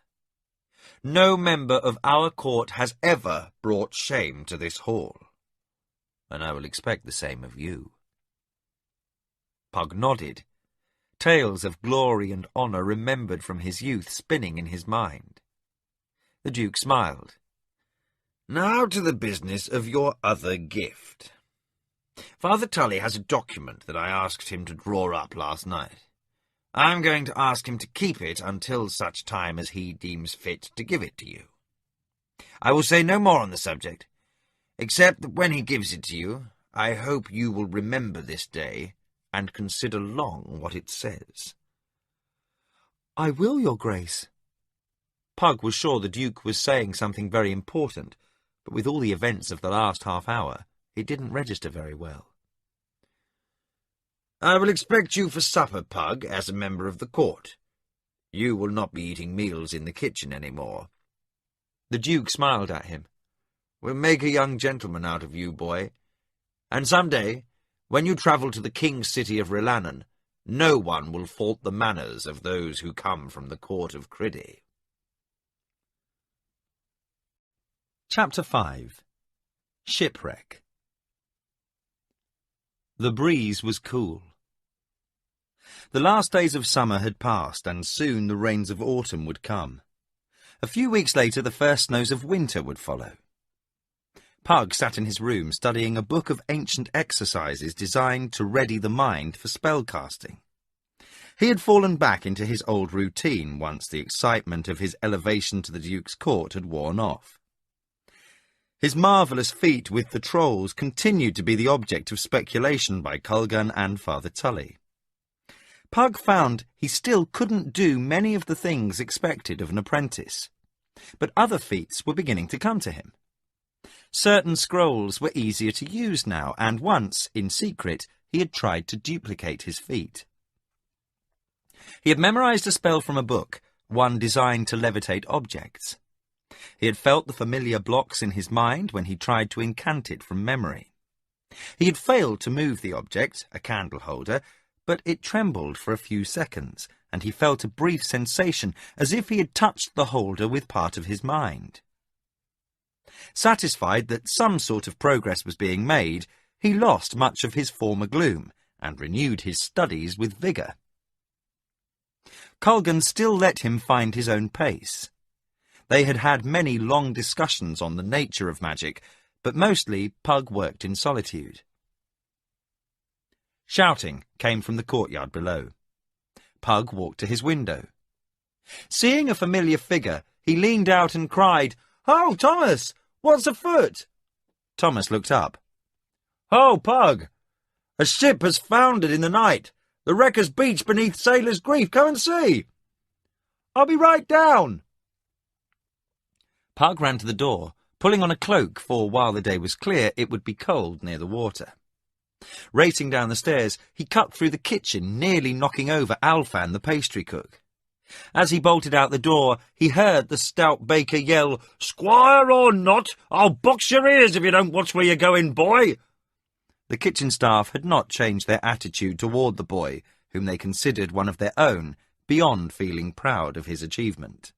No member of our court has ever brought shame to this hall, and I will expect the same of you." Pug nodded, tales of glory and honour remembered from his youth spinning in his mind. The Duke smiled. "Now to the business of your other gift. Father Tully has a document that I asked him to draw up last night. I'm going to ask him to keep it until such time as he deems fit to give it to you. I will say no more on the subject, except that when he gives it to you, I hope you will remember this day and consider long what it says." "I will, Your Grace." Pug was sure the Duke was saying something very important, but with all the events of the last half hour, it didn't register very well. "I will expect you for supper, Pug, as a member of the court. You will not be eating meals in the kitchen any more." The Duke smiled at him. "We'll make a young gentleman out of you, boy. And some day, when you travel to the king's city of Rilannon, no one will fault the manners of those who come from the court of Criddy." Chapter 5. Shipwreck. The breeze was cool. The last days of summer had passed, and soon the rains of autumn would come. A few weeks later the first snows of winter would follow. Pug sat in his room studying a book of ancient exercises designed to ready the mind for spellcasting. He had fallen back into his old routine once the excitement of his elevation to the Duke's court had worn off. His marvellous feat with the trolls continued to be the object of speculation by Culgun and Father Tully. Pug found he still couldn't do many of the things expected of an apprentice, but other feats were beginning to come to him. Certain scrolls were easier to use now, and once, in secret, he had tried to duplicate his feat. He had memorized a spell from a book, one designed to levitate objects. He had felt the familiar blocks in his mind when he tried to incant it from memory. He had failed to move the object, a candle holder, but it trembled for a few seconds, and he felt a brief sensation as if he had touched the holder with part of his mind. Satisfied that some sort of progress was being made, he lost much of his former gloom and renewed his studies with vigour. Culgun still let him find his own pace. They had had many long discussions on the nature of magic, but mostly Pug worked in solitude. Shouting came from the courtyard below. Pug walked to his window. Seeing a familiar figure, he leaned out and cried, "Oh, Thomas! What's afoot?" Thomas looked up. "Oh, Pug! A ship has foundered in the night. The wreck has beached beneath Sailor's Grief. Come and see." "I'll be right down." Pug ran to the door, pulling on a cloak, for while the day was clear, it would be cold near the water. Racing down the stairs, he cut through the kitchen, nearly knocking over Alfan, the pastry cook. As he bolted out the door, he heard the stout baker yell, "Squire or not, I'll box your ears if you don't watch where you're going, boy." The kitchen staff had not changed their attitude toward the boy, whom they considered one of their own, beyond feeling proud of his achievement.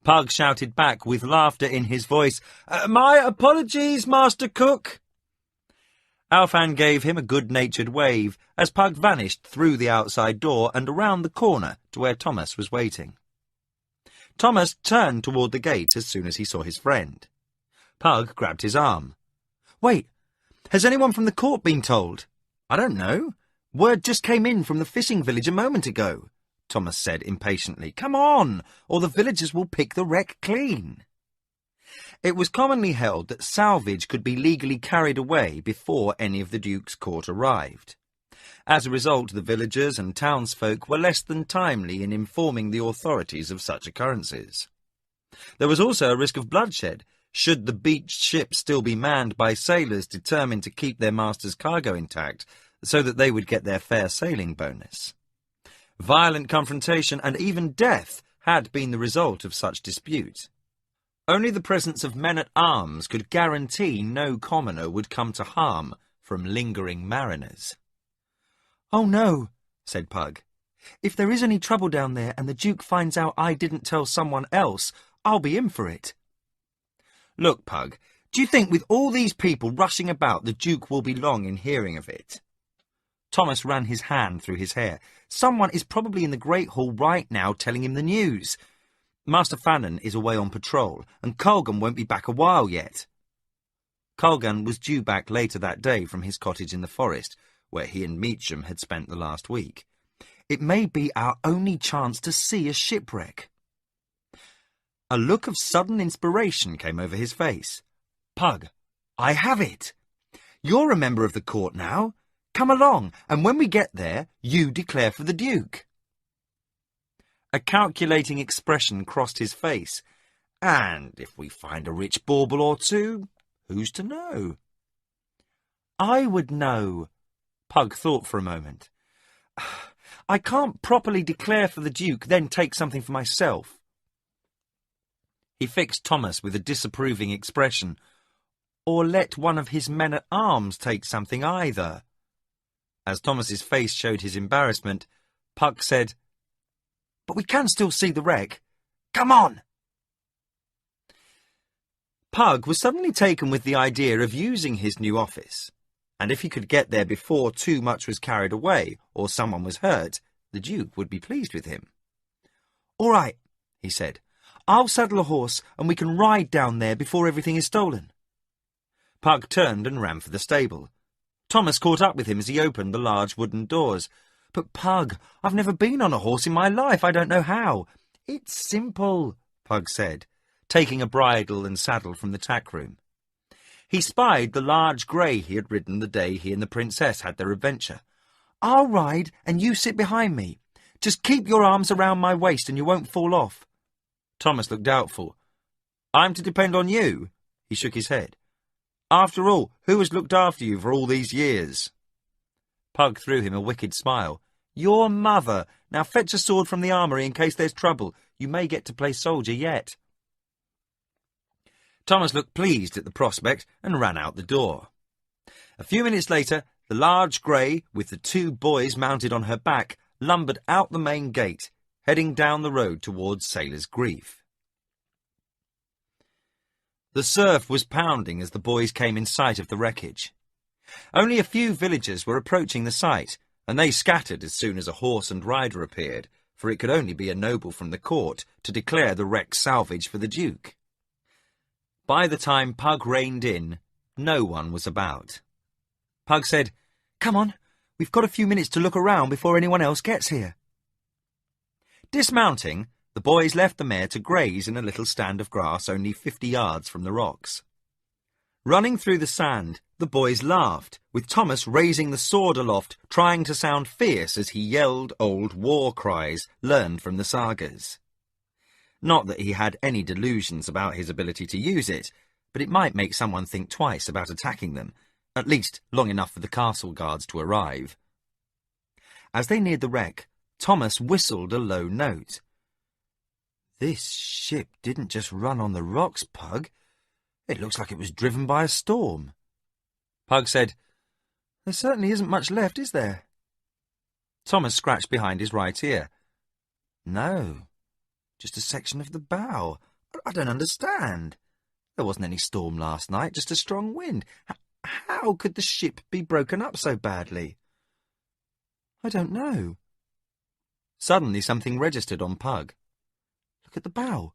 Pug shouted back with laughter in his voice, "My apologies, Master Cook." Alfan gave him a good-natured wave as Pug vanished through the outside door and around the corner to where Thomas was waiting. Thomas turned toward the gate as soon as he saw his friend. Pug grabbed his arm. "Wait, has anyone from the court been told?" "I don't know. Word just came in from the fishing village a moment ago," Thomas said impatiently. "Come on, or the villagers will pick the wreck clean." It was commonly held that salvage could be legally carried away before any of the Duke's court arrived. As a result, the villagers and townsfolk were less than timely in informing the authorities of such occurrences. There was also a risk of bloodshed, should the beached ship still be manned by sailors determined to keep their master's cargo intact, so that they would get their fair sailing bonus. Violent confrontation and even death had been the result of such dispute. Only the presence of men-at-arms could guarantee no commoner would come to harm from lingering mariners. "Oh no," said Pug. "If there is any trouble down there and the Duke finds out I didn't tell someone else, I'll be in for it." "Look, Pug, do you think with all these people rushing about the Duke will be long in hearing of it?" Thomas ran his hand through his hair. "Someone is probably in the Great Hall right now telling him the news. Master Fannin is away on patrol, and Culgun won't be back a while yet." Culgun was due back later that day from his cottage in the forest, where he and Meacham had spent the last week. "It may be our only chance to see a shipwreck." A look of sudden inspiration came over his face. "Pug, I have it! You're a member of the court now. Come along, and when we get there, you declare for the Duke." A calculating expression crossed his face. "And if we find a rich bauble or two, who's to know?" "I would know." Pug thought for a moment. "I can't properly declare for the Duke, then take something for myself." He fixed Thomas with a disapproving expression. "Or let one of his men-at-arms take something either." As Thomas's face showed his embarrassment, Pug said, "But we can still see the wreck. Come on!" Pug was suddenly taken with the idea of using his new office, and if he could get there before too much was carried away or someone was hurt, the Duke would be pleased with him. "All right," he said. "I'll saddle a horse and we can ride down there before everything is stolen." Pug turned and ran for the stable. Thomas caught up with him as he opened the large wooden doors. "But, Pug, I've never been on a horse in my life. I don't know how." "It's simple," Pug said, taking a bridle and saddle from the tack room. He spied the large grey he had ridden the day he and the princess had their adventure. "I'll ride, and you sit behind me. Just keep your arms around my waist and you won't fall off." Thomas looked doubtful. "I'm to depend on you?" He shook his head. "After all, who has looked after you for all these years?" Pug threw him a wicked smile. "Your mother. Now fetch a sword from the armoury in case there's trouble. You may get to play soldier yet." Thomas looked pleased at the prospect and ran out the door. A few minutes later, the large grey, with the two boys mounted on her back, lumbered out the main gate, heading down the road towards Sailor's Grief. The surf was pounding as the boys came in sight of the wreckage. Only a few villagers were approaching the site, and they scattered as soon as a horse and rider appeared, for it could only be a noble from the court to declare the wreck salvage for the Duke. By the time Pug reined in, no one was about. Pug said, "Come on, we've got a few minutes to look around before anyone else gets here." Dismounting, the boys left the mare to graze in a little stand of grass only 50 yards from the rocks. Running through the sand, the boys laughed, with Thomas raising the sword aloft, trying to sound fierce as he yelled old war cries learned from the sagas. Not that he had any delusions about his ability to use it, but it might make someone think twice about attacking them, at least long enough for the castle guards to arrive. As they neared the wreck, Thomas whistled a low note. "This ship didn't just run on the rocks, Pug. It looks like it was driven by a storm." Pug said, "There certainly isn't much left, is there?" Thomas scratched behind his right ear. "No, just a section of the bow. I don't understand. There wasn't any storm last night, just a strong wind. How could the ship be broken up so badly?" "I don't know." Suddenly something registered on Pug. "Look at the bow.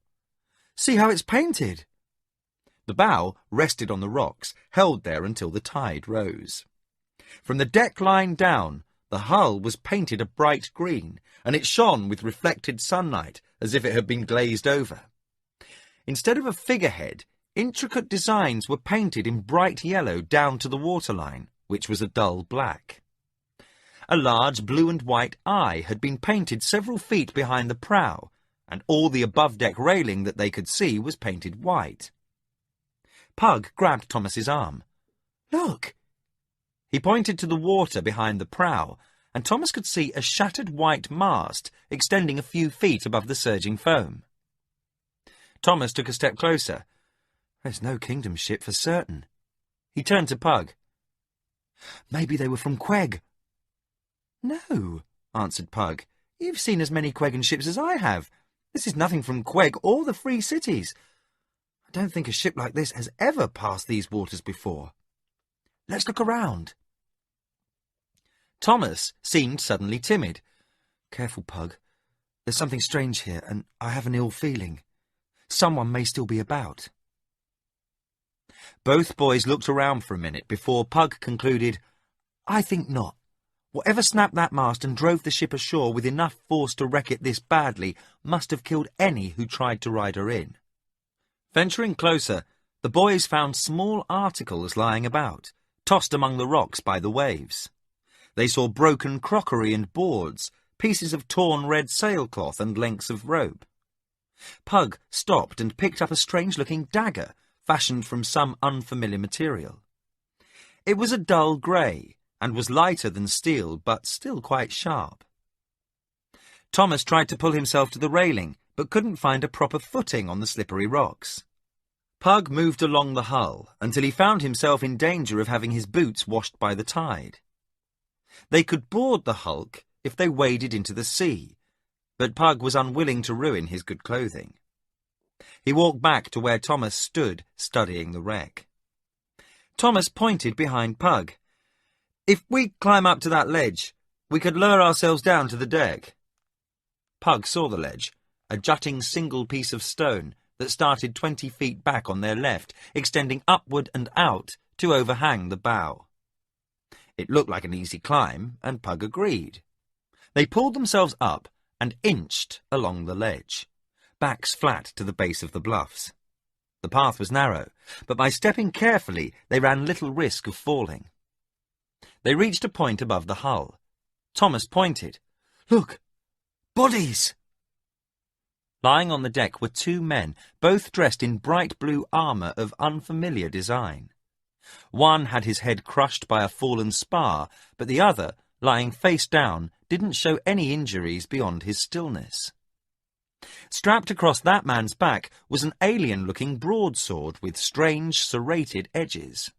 See how it's painted." The bow rested on the rocks, held there until the tide rose. From the deck line down, the hull was painted a bright green, and it shone with reflected sunlight as if it had been glazed over. Instead of a figurehead, intricate designs were painted in bright yellow down to the waterline, which was a dull black. A large blue and white eye had been painted several feet behind the prow, and all the above-deck railing that they could see was painted white. Pug grabbed Thomas's arm. "Look!" He pointed to the water behind the prow, and Thomas could see a shattered white mast extending a few feet above the surging foam. Thomas took a step closer. "There's no kingdom ship for certain." He turned to Pug. "Maybe they were from Queg." "No," answered Pug. "You've seen as many Quegan ships as I have. This is nothing from Queg or the Free Cities. I don't think a ship like this has ever passed these waters before. Let's look around." Thomas seemed suddenly timid. "Careful, Pug. There's something strange here, and I have an ill feeling. Someone may still be about." Both boys looked around for a minute before Pug concluded, "I think not. Whatever snapped that mast and drove the ship ashore with enough force to wreck it this badly must have killed any who tried to ride her in." Venturing closer, the boys found small articles lying about, tossed among the rocks by the waves. They saw broken crockery and boards, pieces of torn red sailcloth and lengths of rope. Pug stopped and picked up a strange-looking dagger, fashioned from some unfamiliar material. It was a dull grey, and was lighter than steel, but still quite sharp. Thomas tried to pull himself to the railing, but couldn't find a proper footing on the slippery rocks. Pug moved along the hull until he found himself in danger of having his boots washed by the tide. They could board the hulk if they waded into the sea, but Pug was unwilling to ruin his good clothing. He walked back to where Thomas stood, studying the wreck. Thomas pointed behind Pug. "If we climb up to that ledge, we could lower ourselves down to the deck." Pug saw the ledge, a jutting single piece of stone that started 20 feet back on their left, extending upward and out to overhang the bow. It looked like an easy climb, and Pug agreed. They pulled themselves up and inched along the ledge, backs flat to the base of the bluffs. The path was narrow, but by stepping carefully they ran little risk of falling. They reached a point above the hull. Thomas pointed. "Look! Bodies!" Lying on the deck were two men, both dressed in bright blue armour of unfamiliar design. One had his head crushed by a fallen spar, but the other, lying face down, didn't show any injuries beyond his stillness. Strapped across that man's back was an alien-looking broadsword with strange serrated edges.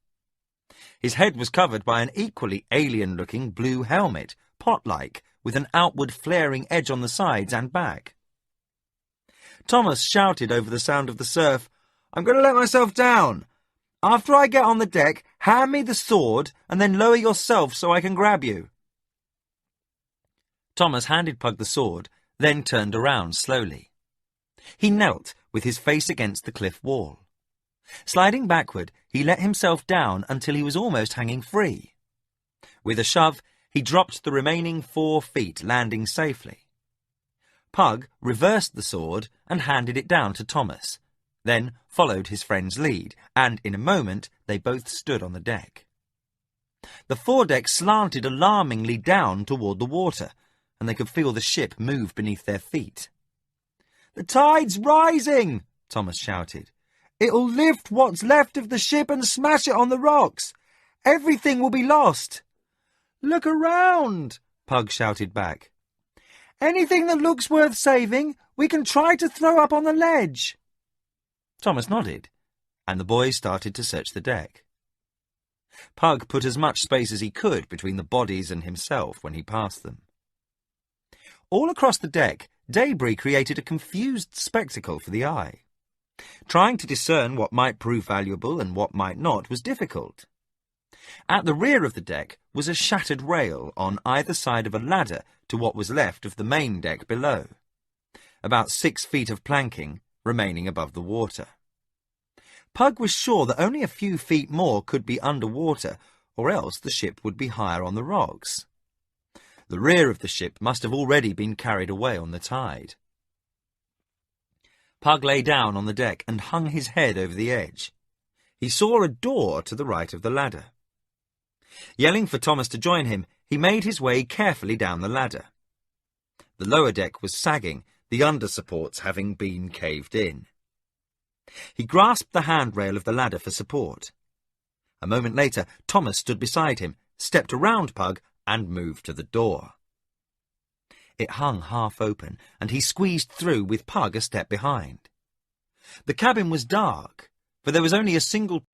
His head was covered by an equally alien-looking blue helmet, pot-like, with an outward flaring edge on the sides and back. Thomas shouted over the sound of the surf, "I'm going to let myself down. After I get on the deck, hand me the sword and then lower yourself so I can grab you." Thomas handed Pug the sword, then turned around slowly. He knelt with his face against the cliff wall. Sliding backward, he let himself down until he was almost hanging free. With a shove, he dropped the remaining 4 feet, landing safely. Pug reversed the sword and handed it down to Thomas, then followed his friend's lead, and in a moment they both stood on the deck. The foredeck slanted alarmingly down toward the water, and they could feel the ship move beneath their feet. "The tide's rising!" Thomas shouted. "It'll lift what's left of the ship and smash it on the rocks. Everything will be lost." "Look around!" Pug shouted back. "Anything that looks worth saving, we can try to throw up on the ledge." Thomas nodded, and the boys started to search the deck. Pug put as much space as he could between the bodies and himself when he passed them. All across the deck, debris created a confused spectacle for the eye. Trying to discern what might prove valuable and what might not was difficult. At the rear of the deck was a shattered rail on either side of a ladder to what was left of the main deck below. About 6 feet of planking remaining above the water. Pug was sure that only a few feet more could be under water, or else the ship would be higher on the rocks. The rear of the ship must have already been carried away on the tide. Pug lay down on the deck and hung his head over the edge. He saw a door to the right of the ladder. Yelling for Thomas to join him, he made his way carefully down the ladder. The lower deck was sagging, the under supports having been caved in. He grasped the handrail of the ladder for support. A moment later, Thomas stood beside him, stepped around Pug, and moved to the door. It hung half open, and he squeezed through with Pug a step behind. The cabin was dark, for there was only a single